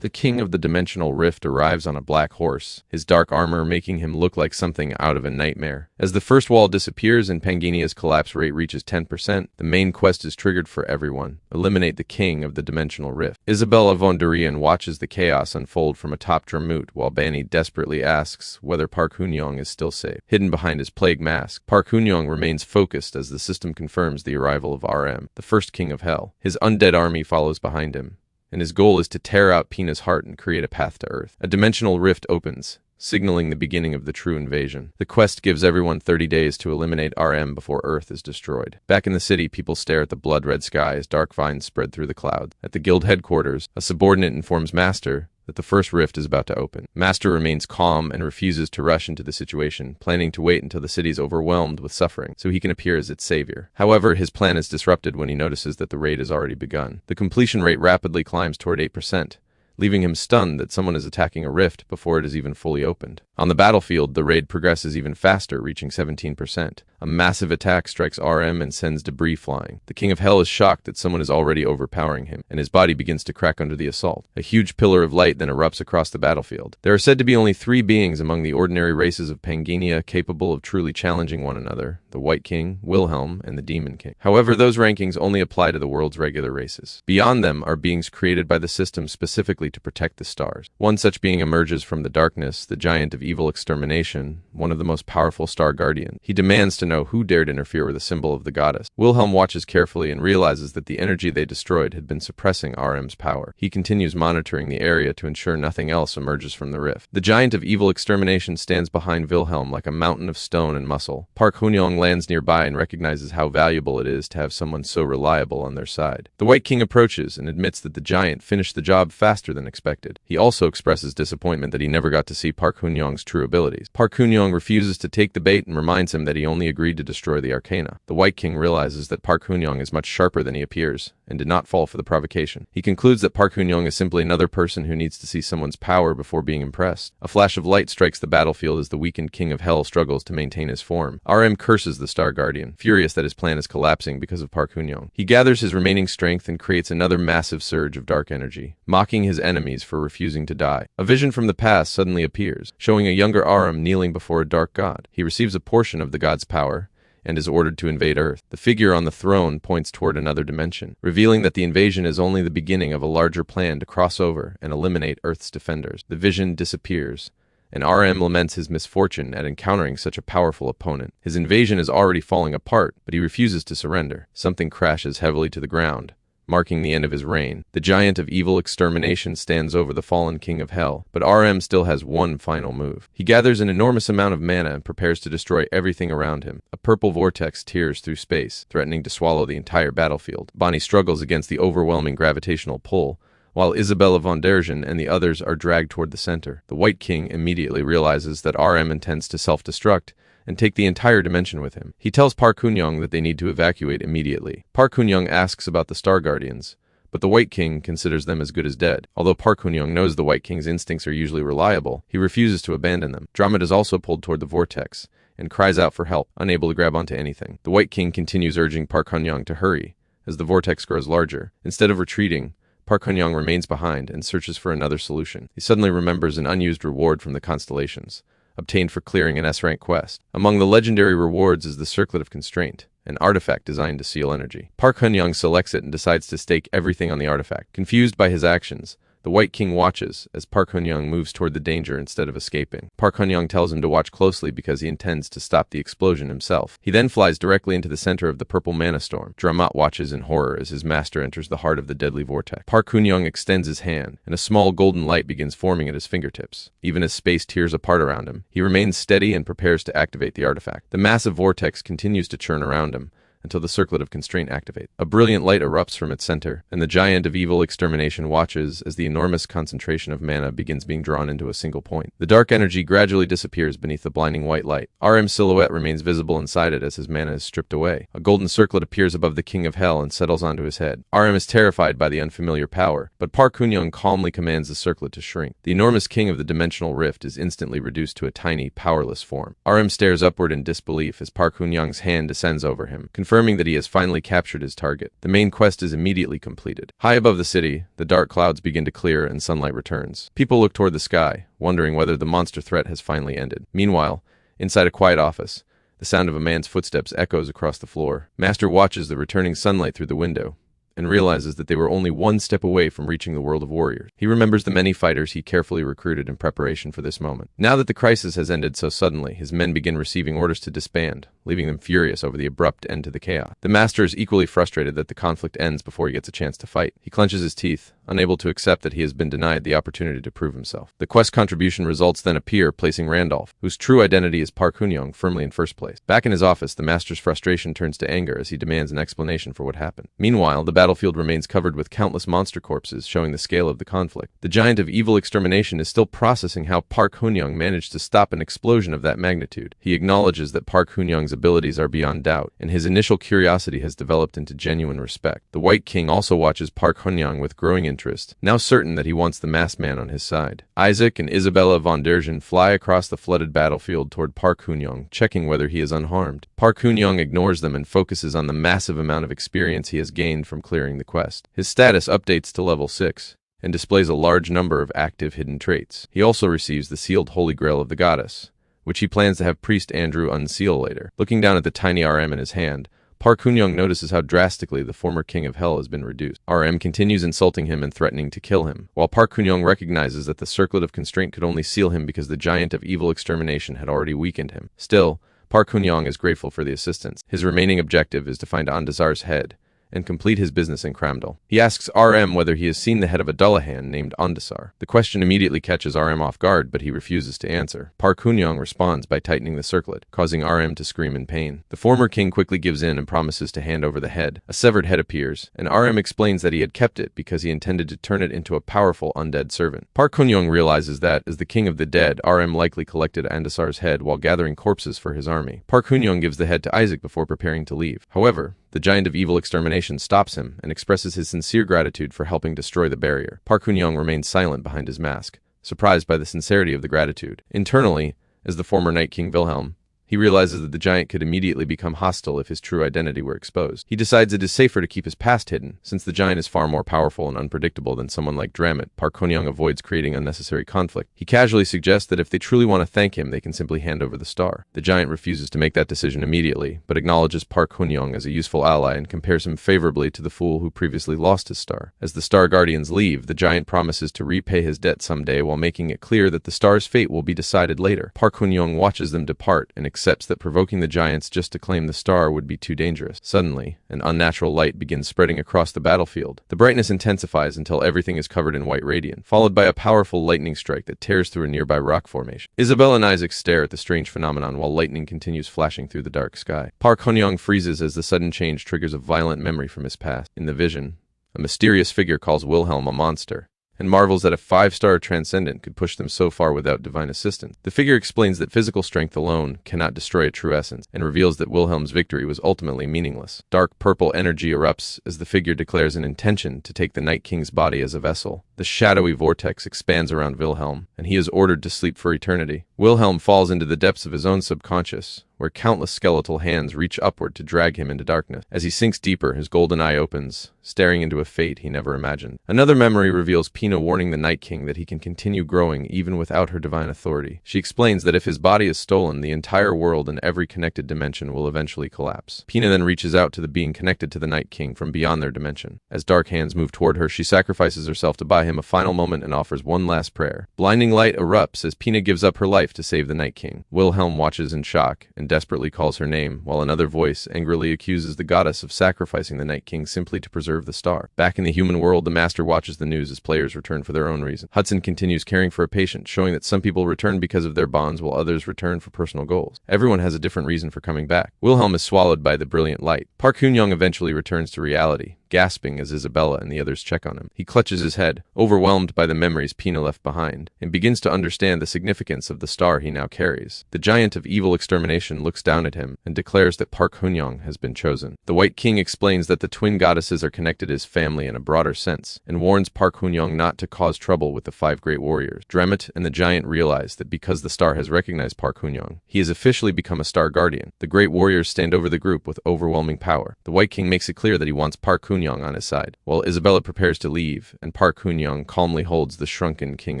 The King of the Dimensional Rift arrives on a black horse, his dark armor making him look like something out of a nightmare. As the first wall disappears and Pangenia's collapse rate reaches 10%, the main quest is triggered for everyone: eliminate the King of the Dimensional Rift. Isabella von Durian watches the chaos unfold from atop Dramut while Banny desperately asks whether Park Hoon-young is still safe. Hidden behind his plague mask, Park Hoon-young remains focused as the system confirms the arrival of RM, the first King of Hell. His undead army follows behind him, and his goal is to tear out Pina's heart and create a path to Earth. A dimensional rift opens, signaling the beginning of the true invasion. The quest gives everyone 30 days to eliminate RM before Earth is destroyed. Back in the city, people stare at the blood-red sky as dark vines spread through the clouds. At the guild headquarters, a subordinate informs Master that the first rift is about to open. Master remains calm and refuses to rush into the situation, planning to wait until the city is overwhelmed with suffering so he can appear as its savior. However, his plan is disrupted when he notices that the raid has already begun. The completion rate rapidly climbs toward 8%. Leaving him stunned that someone is attacking a rift before it is even fully opened. On the battlefield, the raid progresses even faster, reaching 17%. A massive attack strikes RM and sends debris flying. The King of Hell is shocked that someone is already overpowering him, and his body begins to crack under the assault. A huge pillar of light then erupts across the battlefield. There are said to be only 3 beings among the ordinary races of Pangania capable of truly challenging one another: the White King, Wilhelm, and the Demon King. However, those rankings only apply to the world's regular races. Beyond them are beings created by the system specifically to protect the stars. One such being emerges from the darkness, the giant of evil extermination, one of the most powerful star guardians. He demands to know who dared interfere with a symbol of the goddess. Wilhelm watches carefully and realizes that the energy they destroyed had been suppressing RM's power. He continues monitoring the area to ensure nothing else emerges from the rift. The giant of evil extermination stands behind Wilhelm like a mountain of stone and muscle. Park Hunyong lands nearby and recognizes how valuable it is to have someone so reliable on their side. The White King approaches and admits that the giant finished the job faster than expected. He also expresses disappointment that he never got to see Park Hunyong's true abilities. Park Hunyong refuses to take the bait and reminds him that he only agreed to destroy the Arcana. The White King realizes that Park Hunyong is much sharper than he appears and did not fall for the provocation. He concludes that Park Hunyong is simply another person who needs to see someone's power before being impressed. A flash of light strikes the battlefield as the weakened King of Hell struggles to maintain his form. RM curses the Star Guardian, furious that his plan is collapsing because of Park Hunyong. He gathers his remaining strength and creates another massive surge of dark energy, mocking his enemies for refusing to die. A vision from the past suddenly appears, showing a younger RM kneeling before a dark god. He receives a portion of the god's power and is ordered to invade Earth. The figure on the throne points toward another dimension, revealing that the invasion is only the beginning of a larger plan to cross over and eliminate Earth's defenders. The vision disappears, and RM laments his misfortune at encountering such a powerful opponent. His invasion is already falling apart, but he refuses to surrender. Something crashes heavily to the ground, marking the end of his reign. The giant of evil extermination stands over the fallen King of Hell, but RM still has one final move. He gathers an enormous amount of mana and prepares to destroy everything around him. A purple vortex tears through space, threatening to swallow the entire battlefield. Bonnie struggles against the overwhelming gravitational pull, while Isabella von Dergen and the others are dragged toward the center. The White King immediately realizes that RM intends to self-destruct and take the entire dimension with him. He tells Park Hunyong that they need to evacuate immediately. Park Hunyong asks about the Star Guardians, but the White King considers them as good as dead. Although Park Hunyong knows the White King's instincts are usually reliable, he refuses to abandon them. Drummond is also pulled toward the vortex and cries out for help, unable to grab onto anything. The White King continues urging Park Hunyong to hurry as the vortex grows larger. Instead of retreating, Park Hunyong remains behind and searches for another solution. He suddenly remembers an unused reward from the constellations, obtained for clearing an S-rank quest. Among the legendary rewards is the Circlet of Constraint, an artifact designed to seal energy. Park Hunyong selects it and decides to stake everything on the artifact. Confused by his actions, the White King watches as Park Hunyong moves toward the danger instead of escaping. Park Hunyong tells him to watch closely because he intends to stop the explosion himself. He then flies directly into the center of the purple mana storm. Dramat watches in horror as his master enters the heart of the deadly vortex. Park Hunyong extends his hand, and a small golden light begins forming at his fingertips. Even as space tears apart around him, he remains steady and prepares to activate the artifact. The massive vortex continues to churn around him until the Circlet of Constraint activates. A brilliant light erupts from its center, and the giant of evil extermination watches as the enormous concentration of mana begins being drawn into a single point. The dark energy gradually disappears beneath the blinding white light. RM's silhouette remains visible inside it as his mana is stripped away. A golden circlet appears above the King of Hell and settles onto his head. RM is terrified by the unfamiliar power, but Park Hunyong calmly commands the circlet to shrink. The enormous king of the dimensional rift is instantly reduced to a tiny, powerless form. RM stares upward in disbelief as Park Hunyong's hand descends over him, confirming that he has finally captured his target. The main quest is immediately completed. High above the city, the dark clouds begin to clear and sunlight returns. People look toward the sky, wondering whether the monster threat has finally ended. Meanwhile, inside a quiet office, the sound of a man's footsteps echoes across the floor. Master watches the returning sunlight through the window and realizes that they were only one step away from reaching the world of warriors. He remembers the many fighters he carefully recruited in preparation for this moment. Now that the crisis has ended so suddenly, his men begin receiving orders to disband, leaving them furious over the abrupt end to the chaos. The master is equally frustrated that the conflict ends before he gets a chance to fight. He clenches his teeth, unable to accept that he has been denied the opportunity to prove himself. The quest contribution results then appear, placing Randolph, whose true identity is Park Hoon-young, firmly in first place. Back in his office, the master's frustration turns to anger as he demands an explanation for what happened. Meanwhile, the battlefield remains covered with countless monster corpses, showing the scale of the conflict. The giant of evil extermination is still processing how Park Hoon-young managed to stop an explosion of that magnitude. He acknowledges that Park Hoon-young's abilities are beyond doubt, and his initial curiosity has developed into genuine respect. The White King also watches Park Hoon-young with growing interest, now certain that he wants the masked man on his side. Isaac and Isabella von Dergen fly across the flooded battlefield toward Park Hoon-young, checking whether he is unharmed. Park Hoon-young ignores them and focuses on the massive amount of experience he has gained from clearing the quest. His status updates to level 6, and displays a large number of active hidden traits. He also receives the sealed Holy Grail of the Goddess, which he plans to have Priest Andrew unseal later. Looking down at the tiny RM in his hand, Park Hoon-young notices how drastically the former King of Hell has been reduced. RM continues insulting him and threatening to kill him, while Park Hoon-young recognizes that the circlet of constraint could only seal him because the giant of evil extermination had already weakened him. Still, Park Hoon-young is grateful for the assistance. His remaining objective is to find Andazar's head and complete his business in Kramdal. He asks RM whether he has seen the head of a Dullahan named Andasar. The question immediately catches RM off guard, but he refuses to answer. Park Hoon-young responds by tightening the circlet, causing RM to scream in pain. The former king quickly gives in and promises to hand over the head. A severed head appears, and RM explains that he had kept it because he intended to turn it into a powerful undead servant. Park Hoon-young realizes that, as the king of the dead, RM likely collected Andasar's head while gathering corpses for his army. Park Hoon-young gives the head to Isaac before preparing to leave. However, the giant of evil extermination stops him and expresses his sincere gratitude for helping destroy the barrier. Park Hoon-young remains silent behind his mask, surprised by the sincerity of the gratitude. Internally, as the former Night King Wilhelm, he realizes that the giant could immediately become hostile if his true identity were exposed. He decides it is safer to keep his past hidden, since the giant is far more powerful and unpredictable than someone like Dramit. Park Hoon-young avoids creating unnecessary conflict. He casually suggests that if they truly want to thank him, they can simply hand over the star. The giant refuses to make that decision immediately, but acknowledges Park Hoon-young as a useful ally and compares him favorably to the fool who previously lost his star. As the Star Guardians leave, the giant promises to repay his debt someday while making it clear that the star's fate will be decided later. Park Hoon-young watches them depart and accepts that provoking the giants just to claim the star would be too dangerous. Suddenly, an unnatural light begins spreading across the battlefield. The brightness intensifies until everything is covered in white radiance, followed by a powerful lightning strike that tears through a nearby rock formation. Isabel and Isaac stare at the strange phenomenon while lightning continues flashing through the dark sky. Park Hoon-young freezes as the sudden change triggers a violent memory from his past. In the vision, a mysterious figure calls Wilhelm a monster, and marvels that a 5-star transcendent could push them so far without divine assistance. The figure explains that physical strength alone cannot destroy a true essence, and reveals that Wilhelm's victory was ultimately meaningless. Dark purple energy erupts as the figure declares an intention to take the Night King's body as a vessel. The shadowy vortex expands around Wilhelm, and he is ordered to sleep for eternity. Wilhelm falls into the depths of his own subconscious, where countless skeletal hands reach upward to drag him into darkness. As he sinks deeper, his golden eye opens, staring into a fate he never imagined. Another memory reveals Pina warning the Night King that he can continue growing even without her divine authority. She explains that if his body is stolen, the entire world and every connected dimension will eventually collapse. Pina then reaches out to the being connected to the Night King from beyond their dimension. As dark hands move toward her, she sacrifices herself to buy him a final moment and offers one last prayer. Blinding light erupts as Pina gives up her life to save the Night King. Wilhelm watches in shock and desperately calls her name, while another voice angrily accuses the goddess of sacrificing the Night King simply to preserve the star. Back in the human world, the master watches the news as players return for their own reason. Hudson continues caring for a patient, showing that some people return because of their bonds while others return for personal goals. Everyone has a different reason for coming back. Wilhelm is swallowed by the brilliant light. Park Hoon-young eventually returns to reality, gasping as Isabella and the others check on him. He clutches his head, overwhelmed by the memories Pina left behind, and begins to understand the significance of the star he now carries. The giant of evil extermination looks down at him and declares that Park Hoon-young has been chosen. The White King explains that the twin goddesses are connected as family in a broader sense, and warns Park Hoon-young not to cause trouble with the 5 great warriors. Dramit and the giant realize that because the star has recognized Park Hoon-young, he has officially become a star guardian. The great warriors stand over the group with overwhelming power. The White King makes it clear that he wants Park Hoon-young on his side, while Isabella prepares to leave, and Park Hoon-young calmly holds the shrunken King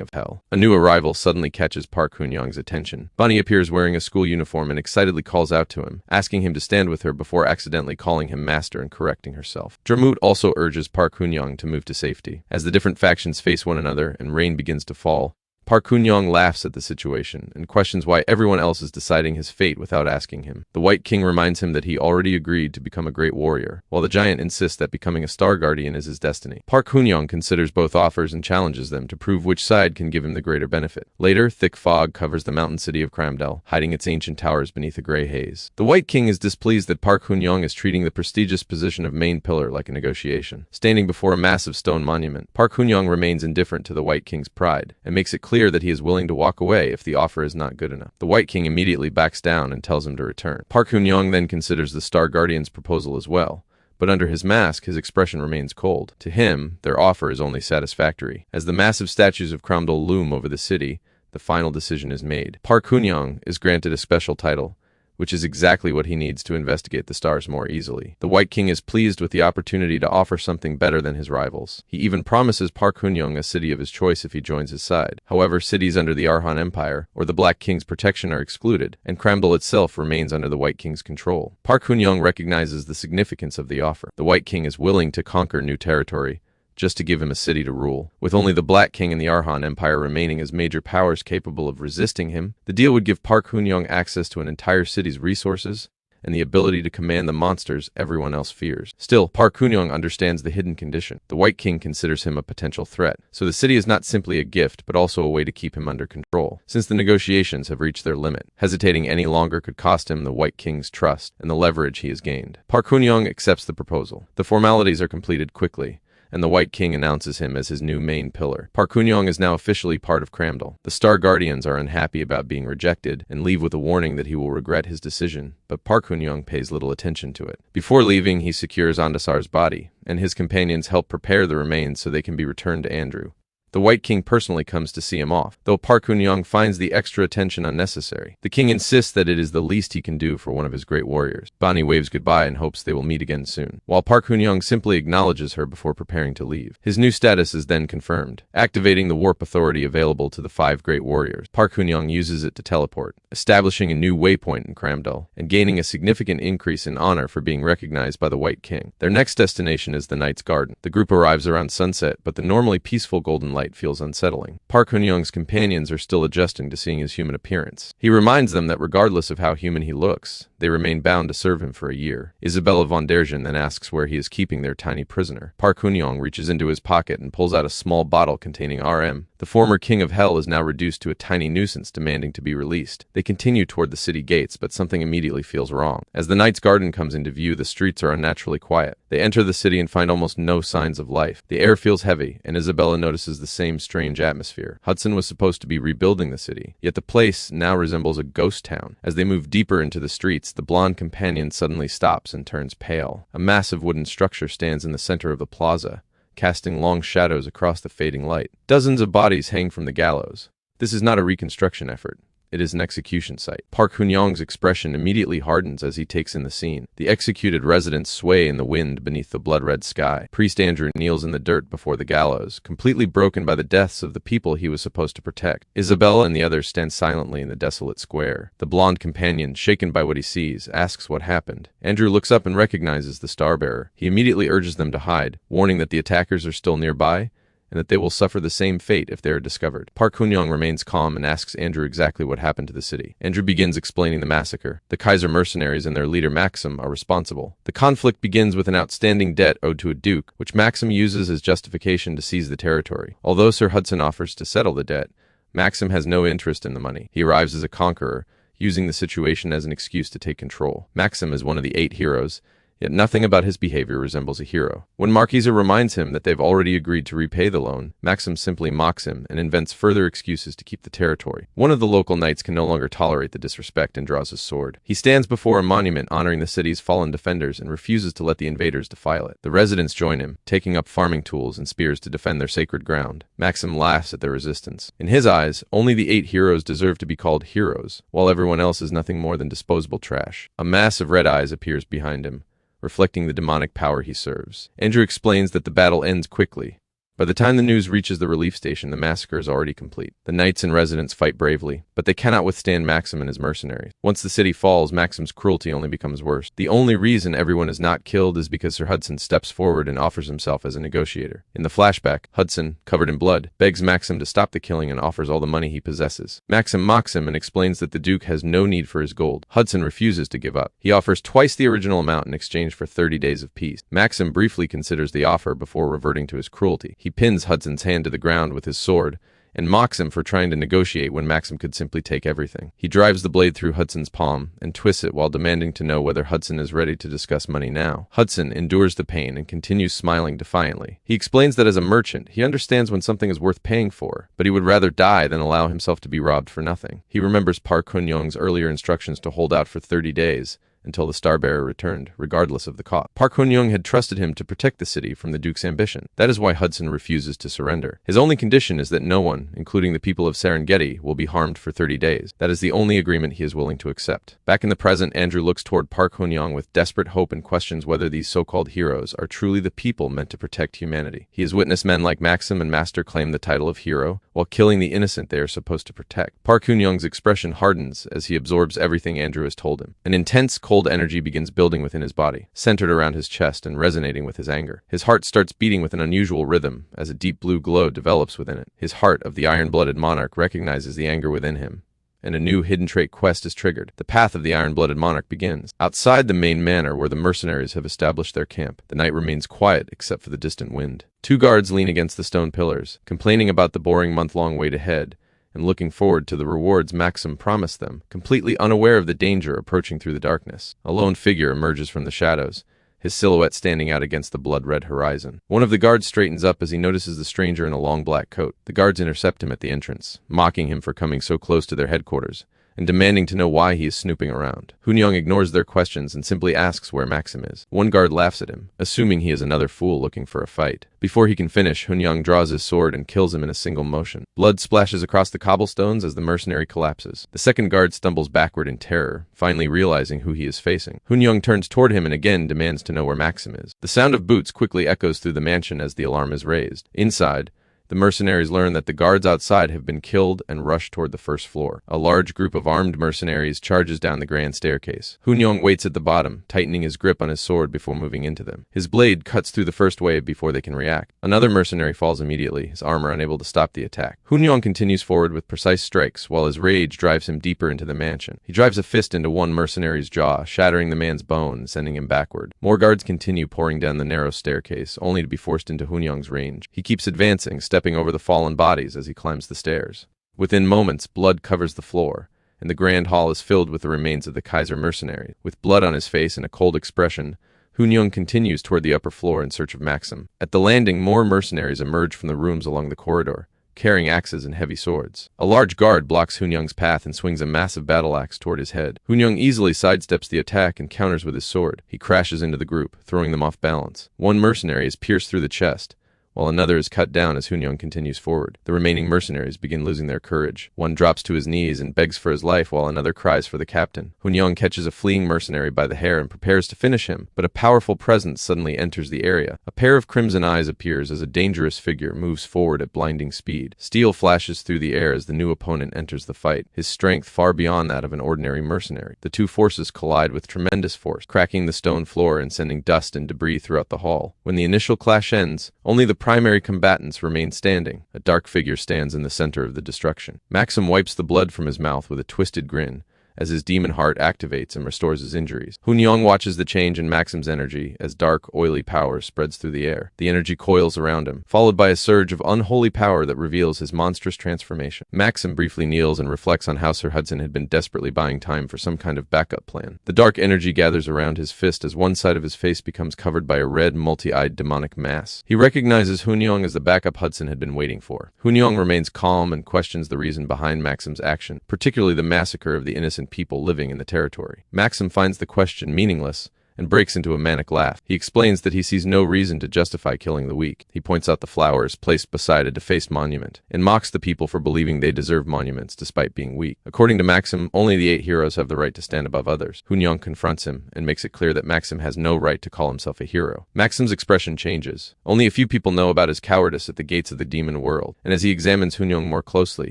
of Hell. A new arrival suddenly catches Park Hoon-young's attention. Bunny appears wearing a school uniform and excitedly calls out to him, asking him to stand with her before accidentally calling him master and correcting herself. Dramut also urges Park Hoon-young to move to safety. As the different factions face one another and rain begins to fall, Park Hoon-young laughs at the situation and questions why everyone else is deciding his fate without asking him. The White King reminds him that he already agreed to become a great warrior, while the giant insists that becoming a star guardian is his destiny. Park Hoon-young considers both offers and challenges them to prove which side can give him the greater benefit. Later, thick fog covers the mountain city of Kramdel, hiding its ancient towers beneath a gray haze. The White King is displeased that Park Hoon-young is treating the prestigious position of main pillar like a negotiation. Standing before a massive stone monument, Park Hoon-young remains indifferent to the White King's pride and makes it clear that he is willing to walk away if the offer is not good enough. The White King immediately backs down and tells him to return. Park Hoon-young then considers the Star Guardian's proposal as well, but under his mask, his expression remains cold. To him, their offer is only satisfactory. As the massive statues of Kramdel loom over the city, the final decision is made. Park Hoon-young is granted a special title, which is exactly what he needs to investigate the stars more easily. The White King is pleased with the opportunity to offer something better than his rivals. He even promises Park Hoon-young a city of his choice if he joins his side. However, cities under the Arhan Empire or the Black King's protection are excluded, and Kramdel itself remains under the White King's control. Park Hoon-young recognizes the significance of the offer. The White King is willing to conquer new territory, just to give him a city to rule. With only the Black King and the Arhan Empire remaining as major powers capable of resisting him, the deal would give Park Hoon-young access to an entire city's resources and the ability to command the monsters everyone else fears. Still, Park Hoon-young understands the hidden condition. The White King considers him a potential threat, so the city is not simply a gift, but also a way to keep him under control. Since the negotiations have reached their limit, hesitating any longer could cost him the White King's trust and the leverage he has gained. Park Hoon-young accepts the proposal. The formalities are completed quickly, and the White King announces him as his new main pillar. Park Hoon-young is now officially part of Kramdel. The Star Guardians are unhappy about being rejected and leave with a warning that he will regret his decision, but Park Hoon-young pays little attention to it. Before leaving, he secures Andasar's body, and his companions help prepare the remains so they can be returned to Andrew. The White King personally comes to see him off, though Park Hoon-young finds the extra attention unnecessary. The king insists that it is the least he can do for one of his great warriors. Bonnie waves goodbye and hopes they will meet again soon, while Park Hoon-young simply acknowledges her before preparing to leave. His new status is then confirmed, activating the warp authority available to the 5 great warriors. Park Hoon-young uses it to teleport, establishing a new waypoint in Kramdel, and gaining a significant increase in honor for being recognized by the White King. Their next destination is the Knight's Garden. The group arrives around sunset, but the normally peaceful golden light feels unsettling. Park Hoon-young's companions are still adjusting to seeing his human appearance. He reminds them that regardless of how human he looks, they remain bound to serve him for a year. Isabella von Dergen then asks where he is keeping their tiny prisoner. Park Hoon-young reaches into his pocket and pulls out a small bottle containing RM. The former king of hell is now reduced to a tiny nuisance demanding to be released. They continue toward the city gates, but something immediately feels wrong. As the Knight's Garden comes into view, the streets are unnaturally quiet. They enter the city and find almost no signs of life. The air feels heavy, and Isabella notices the same strange atmosphere. Hudson was supposed to be rebuilding the city, yet the place now resembles a ghost town. As they move deeper into the streets, the blonde companion suddenly stops and turns pale. A massive wooden structure stands in the center of the plaza, casting long shadows across the fading light. Dozens of bodies hang from the gallows. This is not a reconstruction effort. It is an execution site. Park Hoon-young's expression immediately hardens as he takes in the scene. The executed residents sway in the wind beneath the blood-red sky. Priest Andrew kneels in the dirt before the gallows, completely broken by the deaths of the people he was supposed to protect. Isabella and the others stand silently in the desolate square. The blonde companion, shaken by what he sees, asks what happened. Andrew looks up and recognizes the star-bearer. He immediately urges them to hide, warning that the attackers are still nearby, and that they will suffer the same fate if they are discovered. Park Hoon-young remains calm and asks Andrew exactly what happened to the city. Andrew begins explaining the massacre. The Kaiser mercenaries and their leader Maxim are responsible. The conflict begins with an outstanding debt owed to a duke, which Maxim uses as justification to seize the territory. Although Sir Hudson offers to settle the debt, Maxim has no interest in the money. He arrives as a conqueror, using the situation as an excuse to take control. Maxim is one of the 8 heroes, yet nothing about his behavior resembles a hero. When Marquisa reminds him that they've already agreed to repay the loan, Maxim simply mocks him and invents further excuses to keep the territory. One of the local knights can no longer tolerate the disrespect and draws his sword. He stands before a monument honoring the city's fallen defenders and refuses to let the invaders defile it. The residents join him, taking up farming tools and spears to defend their sacred ground. Maxim laughs at their resistance. In his eyes, only the 8 heroes deserve to be called heroes, while everyone else is nothing more than disposable trash. A mass of red eyes appears behind him, reflecting the demonic power he serves. Andrew explains that the battle ends quickly, By the time the news reaches the relief station, the massacre is already complete. The knights and residents fight bravely, but they cannot withstand Maxim and his mercenaries. Once the city falls, Maxim's cruelty only becomes worse. The only reason everyone is not killed is because Sir Hudson steps forward and offers himself as a negotiator. In the flashback, Hudson, covered in blood, begs Maxim to stop the killing and offers all the money he possesses. Maxim mocks him and explains that the Duke has no need for his gold. Hudson refuses to give up. He offers twice the original amount in exchange for 30 days of peace. Maxim briefly considers the offer before reverting to his cruelty. He pins Hudson's hand to the ground with his sword and mocks him for trying to negotiate when Maxim could simply take everything. He drives the blade through Hudson's palm and twists it while demanding to know whether Hudson is ready to discuss money now. Hudson endures the pain and continues smiling defiantly. He explains that as a merchant, he understands when something is worth paying for, but he would rather die than allow himself to be robbed for nothing. He remembers Park Hun-young's earlier instructions to hold out for 30 days, until the Star-Bearer returned, regardless of the cost. Park Hun-young had trusted him to protect the city from the Duke's ambition. That is why Hudson refuses to surrender. His only condition is that no one, including the people of Serengeti, will be harmed for 30 days. That is the only agreement he is willing to accept. Back in the present, Andrew looks toward Park Hun-young with desperate hope and questions whether these so-called heroes are truly the people meant to protect humanity. He has witnessed men like Maxim and Master claim the title of hero, while killing the innocent they are supposed to protect. Park Hun-young's expression hardens as he absorbs everything Andrew has told him. An intense, cold energy begins building within his body, centered around his chest and resonating with his anger. His heart starts beating with an unusual rhythm as a deep blue glow develops within it. His heart of the iron-blooded monarch recognizes the anger within him, and a new hidden trait quest is triggered. The path of the iron-blooded monarch begins. Outside the main manor where the mercenaries have established their camp, the night remains quiet except for the distant wind. Two guards lean against the stone pillars, complaining about the boring month-long wait ahead, and looking forward to the rewards Maxim promised them, completely unaware of the danger approaching through the darkness. A lone figure emerges from the shadows, his silhouette standing out against the blood-red horizon. One of the guards straightens up as he notices the stranger in a long black coat. The guards intercept him at the entrance, mocking him for coming so close to their headquarters, and demanding to know why he is snooping around. Hun-young ignores their questions and simply asks where Maxim is. One guard laughs at him, assuming he is another fool looking for a fight. Before he can finish, Hun-young draws his sword and kills him in a single motion. Blood splashes across the cobblestones as the mercenary collapses. The second guard stumbles backward in terror, finally realizing who he is facing. Hun-young turns toward him and again demands to know where Maxim is. The sound of boots quickly echoes through the mansion as the alarm is raised. Inside, the mercenaries learn that the guards outside have been killed and rush toward the first floor. A large group of armed mercenaries charges down the grand staircase. Hun-young waits at the bottom, tightening his grip on his sword before moving into them. His blade cuts through the first wave before they can react. Another mercenary falls immediately, his armor unable to stop the attack. Hun-young continues forward with precise strikes, while his rage drives him deeper into the mansion. He drives a fist into one mercenary's jaw, shattering the man's bone and sending him backward. More guards continue pouring down the narrow staircase, only to be forced into Hun-young's range. He keeps advancing, stepping over the fallen bodies as he climbs the stairs. Within moments, blood covers the floor, and the grand hall is filled with the remains of the Kaiser mercenary. With blood on his face and a cold expression, Hun-young continues toward the upper floor in search of Maxim. At the landing, more mercenaries emerge from the rooms along the corridor, carrying axes and heavy swords. A large guard blocks Hun-young's path and swings a massive battle axe toward his head. Hun-young easily sidesteps the attack and counters with his sword. He crashes into the group, throwing them off balance. One mercenary is pierced through the chest, while another is cut down as Hun-young continues forward. The remaining mercenaries begin losing their courage. One drops to his knees and begs for his life while another cries for the captain. Hun-young catches a fleeing mercenary by the hair and prepares to finish him, but a powerful presence suddenly enters the area. A pair of crimson eyes appears as a dangerous figure moves forward at blinding speed. Steel flashes through the air as the new opponent enters the fight, his strength far beyond that of an ordinary mercenary. The two forces collide with tremendous force, cracking the stone floor and sending dust and debris throughout the hall. When the initial clash ends, only the primary combatants remain standing. A dark figure stands in the center of the destruction. Maxim wipes the blood from his mouth with a twisted grin as his demon heart activates and restores his injuries. Hun-young watches the change in Maxim's energy as dark, oily power spreads through the air. The energy coils around him, followed by a surge of unholy power that reveals his monstrous transformation. Maxim briefly kneels and reflects on how Sir Hudson had been desperately buying time for some kind of backup plan. The dark energy gathers around his fist as one side of his face becomes covered by a red, multi-eyed demonic mass. He recognizes Hun-young as the backup Hudson had been waiting for. Hun-young remains calm and questions the reason behind Maxim's action, particularly the massacre of the innocent people living in the territory. Maxim finds the question meaningless and breaks into a manic laugh. He explains that he sees no reason to justify killing the weak. He points out the flowers placed beside a defaced monument, and mocks the people for believing they deserve monuments despite being weak. According to Maxim, only the 8 heroes have the right to stand above others. Hoon-young confronts him and makes it clear that Maxim has no right to call himself a hero. Maxim's expression changes. Only a few people know about his cowardice at the gates of the demon world, and as he examines Hoon-young more closely,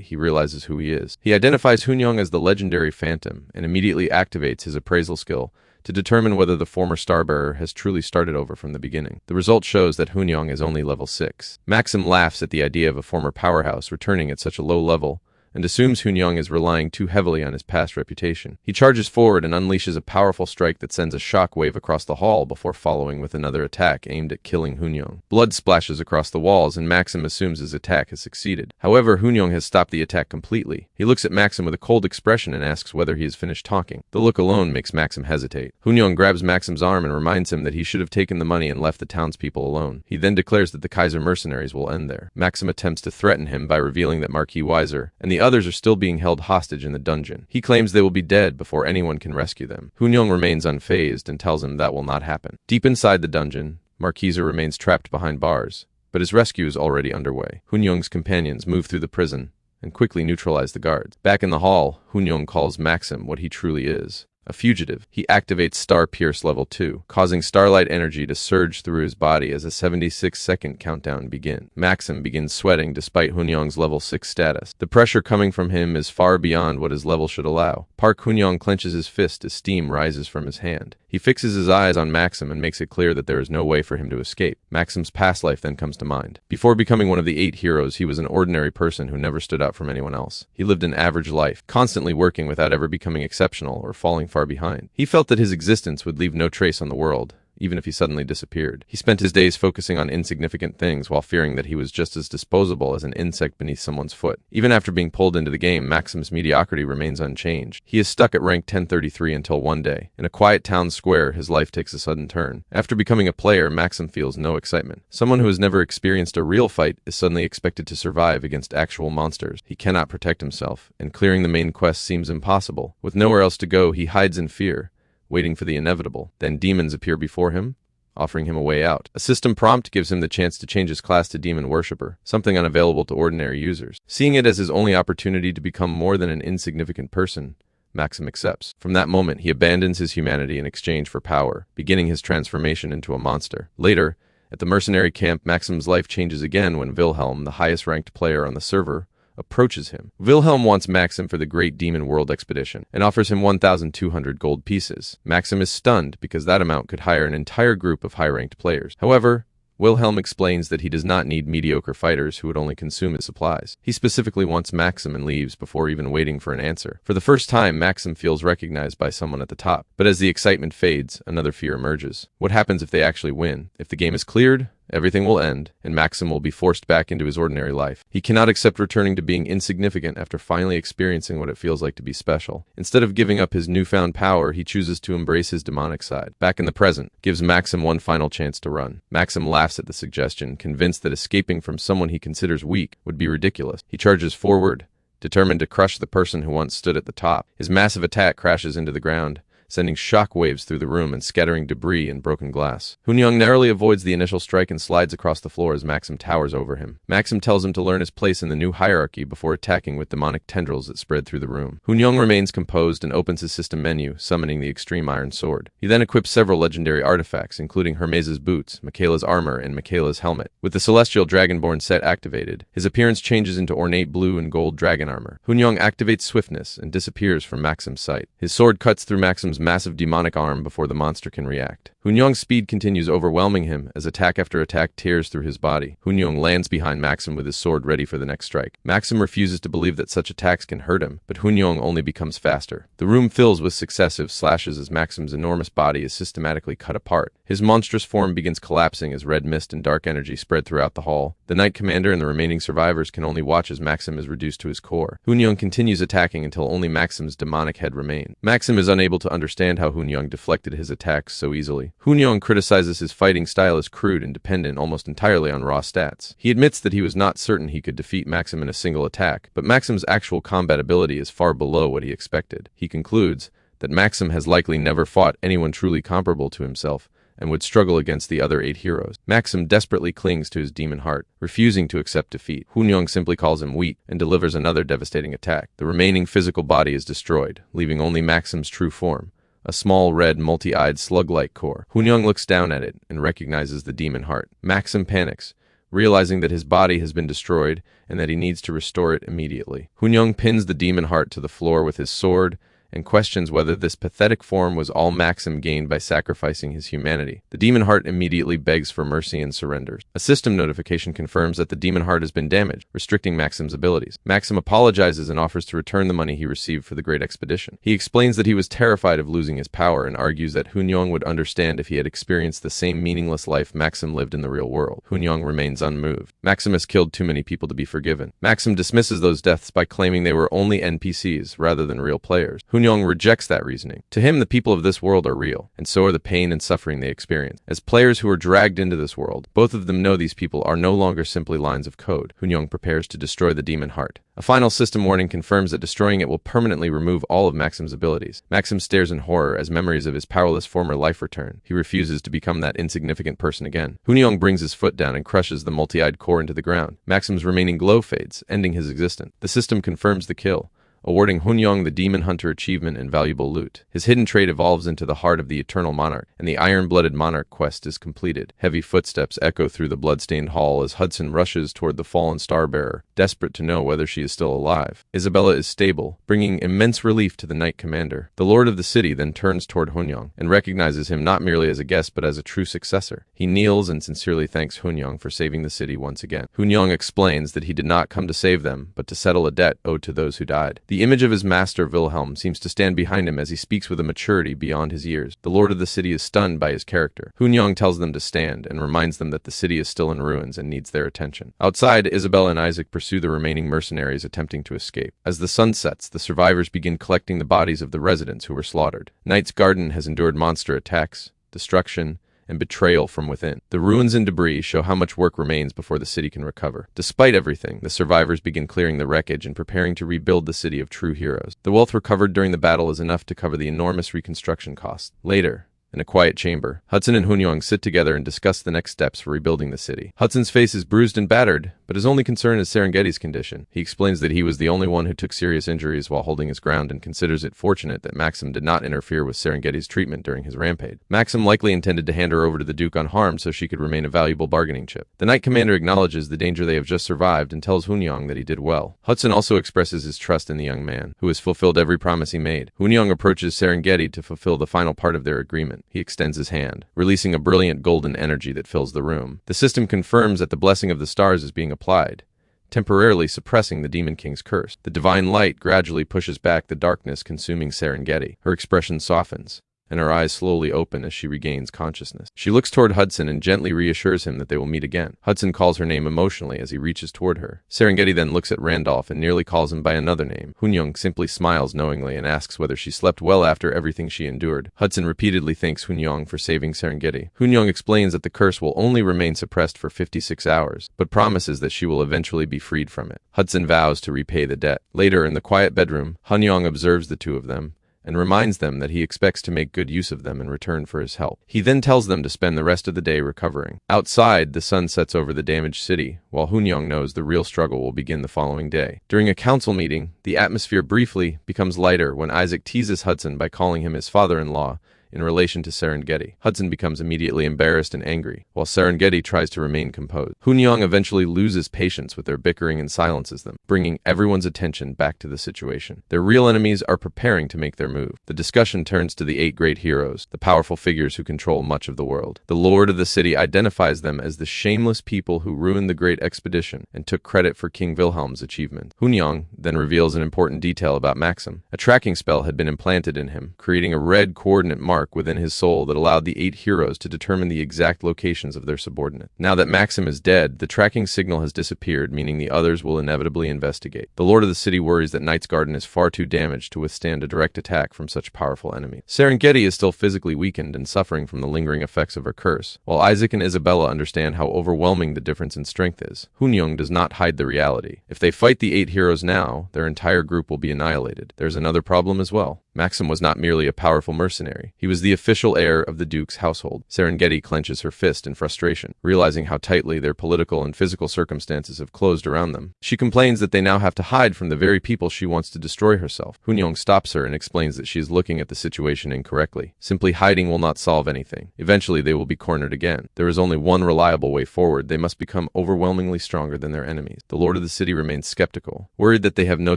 he realizes who he is. He identifies Hoon-young as the legendary Phantom and immediately activates his appraisal skill to determine whether the former Starbearer has truly started over from the beginning. The result shows that Hoon-young is only level 6. Maxim laughs at the idea of a former powerhouse returning at such a low level, and assumes Hoon-young is relying too heavily on his past reputation. He charges forward and unleashes a powerful strike that sends a shockwave across the hall before following with another attack aimed at killing Hoon-young. Blood splashes across the walls, and Maxim assumes his attack has succeeded. However, Hoon-young has stopped the attack completely. He looks at Maxim with a cold expression and asks whether he has finished talking. The look alone makes Maxim hesitate. Hoon-young grabs Maxim's arm and reminds him that he should have taken the money and left the townspeople alone. He then declares that the Kaiser mercenaries will end there. Maxim attempts to threaten him by revealing that Marquis Weiser and the others are still being held hostage in the dungeon. He claims they will be dead before anyone can rescue them. Hoon-young remains unfazed and tells him that will not happen. Deep inside the dungeon, Marquis remains trapped behind bars, but his rescue is already underway. Hoon-young's companions move through the prison and quickly neutralize the guards. Back in the hall, Hoon-young calls Maxim what he truly is: a fugitive. He activates Star Pierce level 2, causing starlight energy to surge through his body as a 76-second countdown begins. Maxim begins sweating despite Hoon-young's level 6 status. The pressure coming from him is far beyond what his level should allow. Park Hoon-young clenches his fist as steam rises from his hand. He fixes his eyes on Maxim and makes it clear that there is no way for him to escape. Maxim's past life then comes to mind. Before becoming one of the 8 heroes, he was an ordinary person who never stood out from anyone else. He lived an average life, constantly working without ever becoming exceptional or falling far behind. He felt that his existence would leave no trace on the world, even if he suddenly disappeared. He spent his days focusing on insignificant things while fearing that he was just as disposable as an insect beneath someone's foot. Even after being pulled into the game, Maxim's mediocrity remains unchanged. He is stuck at rank 1033 until one day, in a quiet town square, his life takes a sudden turn. After becoming a player, Maxim feels no excitement. Someone who has never experienced a real fight is suddenly expected to survive against actual monsters. He cannot protect himself, and clearing the main quest seems impossible. With nowhere else to go, he hides in fear, waiting for the inevitable. Then demons appear before him, offering him a way out. A system prompt gives him the chance to change his class to Demon Worshipper, something unavailable to ordinary users. Seeing it as his only opportunity to become more than an insignificant person, Maxim accepts. From that moment, he abandons his humanity in exchange for power, beginning his transformation into a monster. Later, at the mercenary camp, Maxim's life changes again when Wilhelm, the highest-ranked player on the server, approaches him. Wilhelm wants Maxim for the Great Demon World Expedition and offers him 1,200 gold pieces. Maxim is stunned because that amount could hire an entire group of high-ranked players. However, Wilhelm explains that he does not need mediocre fighters who would only consume his supplies. He specifically wants Maxim and leaves before even waiting for an answer. For the first time, Maxim feels recognized by someone at the top. But as the excitement fades, another fear emerges. What happens if they actually win? If the game is cleared, everything will end, and Maxim will be forced back into his ordinary life. He cannot accept returning to being insignificant after finally experiencing what it feels like to be special. Instead of giving up his newfound power, he chooses to embrace his demonic side. Back in the present, gives Maxim one final chance to run. Maxim laughs at the suggestion, convinced that escaping from someone he considers weak would be ridiculous. He charges forward, determined to crush the person who once stood at the top. His massive attack crashes into the ground, sending shock waves through the room and scattering debris and broken glass. Hoon-young narrowly avoids the initial strike and slides across the floor as Maxim towers over him. Maxim tells him to learn his place in the new hierarchy before attacking with demonic tendrils that spread through the room. Hoon-young remains composed and opens his system menu, summoning the Extreme Iron Sword. He then equips several legendary artifacts, including Hermes' boots, Michaela's armor, and Michaela's helmet. With the Celestial Dragonborn set activated, his appearance changes into ornate blue and gold dragon armor. Hoon-young activates swiftness and disappears from Maxim's sight. His sword cuts through Maxim's massive demonic arm before the monster can react. Hoon-young's speed continues overwhelming him as attack after attack tears through his body. Hoon-young lands behind Maxim with his sword ready for the next strike. Maxim refuses to believe that such attacks can hurt him, but Hoon-young only becomes faster. The room fills with successive slashes as Maxim's enormous body is systematically cut apart. His monstrous form begins collapsing as red mist and dark energy spread throughout the hall. The Knight Commander and the remaining survivors can only watch as Maxim is reduced to his core. Hoon-young continues attacking until only Maxim's demonic head remains. Maxim is unable to understand how Hoon-young deflected his attacks so easily. Hoon-young criticizes his fighting style as crude and dependent almost entirely on raw stats. He admits that he was not certain he could defeat Maxim in a single attack, but Maxim's actual combat ability is far below what he expected. He concludes that Maxim has likely never fought anyone truly comparable to himself, and would struggle against the other 8 heroes. Maxim desperately clings to his demon heart, refusing to accept defeat. Hunyong simply calls him weak and delivers another devastating attack. The remaining physical body is destroyed, leaving only Maxim's true form, a small red multi-eyed slug-like core. Hunyong looks down at it and recognizes the demon heart. Maxim panics, realizing that his body has been destroyed and that he needs to restore it immediately. Hunyong pins the demon heart to the floor with his sword and questions whether this pathetic form was all Maxim gained by sacrificing his humanity. The demon heart immediately begs for mercy and surrenders. A system notification confirms that the demon heart has been damaged, restricting Maxim's abilities. Maxim apologizes and offers to return the money he received for the great expedition. He explains that he was terrified of losing his power and argues that Hunyong would understand if he had experienced the same meaningless life Maxim lived in the real world. Hunyong remains unmoved. Maxim has killed too many people to be forgiven. Maxim dismisses those deaths by claiming they were only NPCs rather than real players. Hunyong rejects that reasoning. To him, the people of this world are real, and so are the pain and suffering they experience. As players who are dragged into this world, both of them know these people are no longer simply lines of code. Hunyong prepares to destroy the demon heart. A final system warning confirms that destroying it will permanently remove all of Maxim's abilities. Maxim stares in horror as memories of his powerless former life return. He refuses to become that insignificant person again. Hunyong brings his foot down and crushes the multi-eyed core into the ground. Maxim's remaining glow fades, ending his existence. The system confirms the kill, awarding Hunyong the Demon Hunter achievement and valuable loot. His hidden trait evolves into the heart of the Eternal Monarch, and the Iron-Blooded Monarch quest is completed. Heavy footsteps echo through the bloodstained hall as Hudson rushes toward the fallen Starbearer, desperate to know whether she is still alive. Isabella is stable, bringing immense relief to the Knight Commander. The Lord of the City then turns toward Hunyong, and recognizes him not merely as a guest but as a true successor. He kneels and sincerely thanks Hunyong for saving the city once again. Hunyong explains that he did not come to save them, but to settle a debt owed to those who died. The image of his master Wilhelm seems to stand behind him as he speaks with a maturity beyond his years. The Lord of the City is stunned by his character. Hunyong tells them to stand and reminds them that the city is still in ruins and needs their attention. Outside, Isabella and Isaac pursue the remaining mercenaries attempting to escape. As the sun sets, the survivors begin collecting the bodies of the residents who were slaughtered. Knight's Garden has endured monster attacks, destruction, and betrayal from within. The ruins and debris show how much work remains before the city can recover. Despite everything, the survivors begin clearing the wreckage and preparing to rebuild the city of true heroes. The wealth recovered during the battle is enough to cover the enormous reconstruction costs. Later, in a quiet chamber, Hudson and Hunyong sit together and discuss the next steps for rebuilding the city. Hudson's face is bruised and battered, but his only concern is Serengeti's condition. He explains that he was the only one who took serious injuries while holding his ground and considers it fortunate that Maxim did not interfere with Serengeti's treatment during his rampage. Maxim likely intended to hand her over to the Duke unharmed so she could remain a valuable bargaining chip. The Knight Commander acknowledges the danger they have just survived and tells Hunyong that he did well. Hudson also expresses his trust in the young man, who has fulfilled every promise he made. Hunyong approaches Serengeti to fulfill the final part of their agreement. He extends his hand, releasing a brilliant golden energy that fills the room. The system confirms that the blessing of the stars is being applied, temporarily suppressing the Demon King's curse. The divine light gradually pushes back the darkness consuming Serengeti. Her expression softens, and her eyes slowly open as she regains consciousness. She looks toward Hudson and gently reassures him that they will meet again. Hudson calls her name emotionally as he reaches toward her. Serengeti then looks at Randolph and nearly calls him by another name. Hunyong simply smiles knowingly and asks whether she slept well after everything she endured. Hudson repeatedly thanks Hunyong for saving Serengeti. Hunyong explains that the curse will only remain suppressed for 56 hours, but promises that she will eventually be freed from it. Hudson vows to repay the debt. Later, in the quiet bedroom, Hunyong observes the two of them and reminds them that he expects to make good use of them in return for his help. He then tells them to spend the rest of the day recovering. Outside, the sun sets over the damaged city, while Hunyong knows the real struggle will begin the following day. During a council meeting, the atmosphere briefly becomes lighter when Isaac teases Hudson by calling him his father-in-law in relation to Serengeti. Hudson becomes immediately embarrassed and angry, while Serengeti tries to remain composed. Hunyong eventually loses patience with their bickering and silences them, bringing everyone's attention back to the situation. Their real enemies are preparing to make their move. The discussion turns to the 8 great heroes, the powerful figures who control much of the world. The Lord of the City identifies them as the shameless people who ruined the great expedition and took credit for King Wilhelm's achievement. Hunyong then reveals an important detail about Maxim. A tracking spell had been implanted in him, creating a red coordinate mark within his soul that allowed the 8 heroes to determine the exact locations of their subordinate. Now that Maxim is dead, the tracking signal has disappeared, meaning the others will inevitably investigate. The Lord of the City worries that Knight's Garden is far too damaged to withstand a direct attack from such powerful enemies. Serengeti is still physically weakened and suffering from the lingering effects of her curse, while Isaac and Isabella understand how overwhelming the difference in strength is. Hunyong does not hide the reality. If they fight the 8 heroes now, their entire group will be annihilated. There's another problem as well. Maxim was not merely a powerful mercenary. He was the official heir of the Duke's household. Serengeti clenches her fist in frustration, realizing how tightly their political and physical circumstances have closed around them. She complains that they now have to hide from the very people she wants to destroy herself. Hunyong stops her and explains that she is looking at the situation incorrectly. Simply hiding will not solve anything. Eventually they will be cornered again. There is only one reliable way forward. They must become overwhelmingly stronger than their enemies. The lord of the city remains skeptical, worried that they have no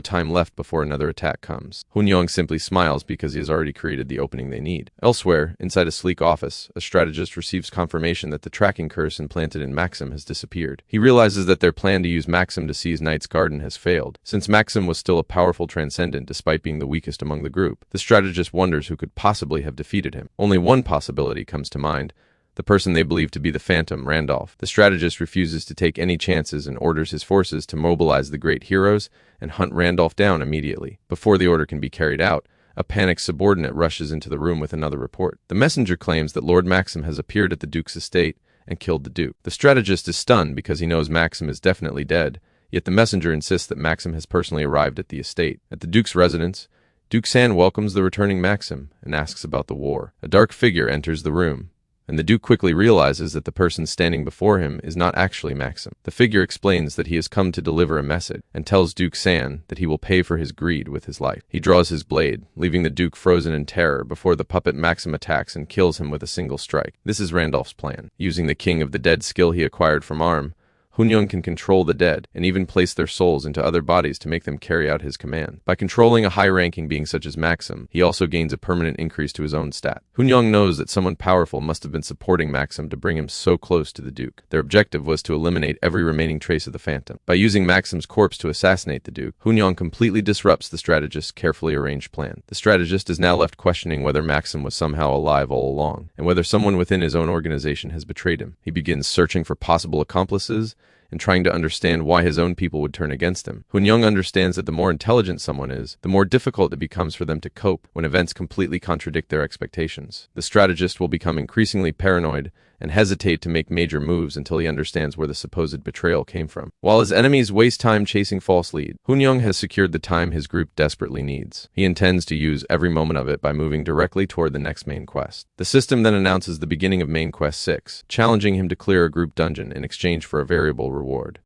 time left before another attack comes. Hunyong simply smiles because he has already created the opening they need. Elsewhere, inside a sleek office, a strategist receives confirmation that the tracking curse implanted in Maxim has disappeared. He realizes that their plan to use Maxim to seize Knight's Garden has failed. Since Maxim was still a powerful transcendent despite being the weakest among the group, the strategist wonders who could possibly have defeated him. Only one possibility comes to mind: the person they believe to be the Phantom, Randolph. The strategist refuses to take any chances and orders his forces to mobilize the great heroes and hunt Randolph down immediately. Before the order can be carried out, a panicked subordinate rushes into the room with another report. The messenger claims that Lord Maxim has appeared at the Duke's estate and killed the Duke. The strategist is stunned because he knows Maxim is definitely dead, yet the messenger insists that Maxim has personally arrived at the estate. At the Duke's residence, Duke San welcomes the returning Maxim and asks about the war. A dark figure enters the room, and the Duke quickly realizes that the person standing before him is not actually Maxim. The figure explains that he has come to deliver a message, and tells Duke San that he will pay for his greed with his life. He draws his blade, leaving the Duke frozen in terror before the puppet Maxim attacks and kills him with a single strike. This is Randolph's plan. Using the King of the Dead skill he acquired from Arm, Hunyong can control the dead, and even place their souls into other bodies to make them carry out his command. By controlling a high-ranking being such as Maxim, he also gains a permanent increase to his own stat. Hunyong knows that someone powerful must have been supporting Maxim to bring him so close to the Duke. Their objective was to eliminate every remaining trace of the Phantom. By using Maxim's corpse to assassinate the Duke, Hunyong completely disrupts the strategist's carefully arranged plan. The strategist is now left questioning whether Maxim was somehow alive all along, and whether someone within his own organization has betrayed him. He begins searching for possible accomplices, and trying to understand why his own people would turn against him. Hunyong understands that the more intelligent someone is, the more difficult it becomes for them to cope when events completely contradict their expectations. The strategist will become increasingly paranoid and hesitate to make major moves until he understands where the supposed betrayal came from. While his enemies waste time chasing false leads, Hunyong has secured the time his group desperately needs. He intends to use every moment of it by moving directly toward the next main quest. The system then announces the beginning of main quest 6, challenging him to clear a group dungeon in exchange for a variable reward.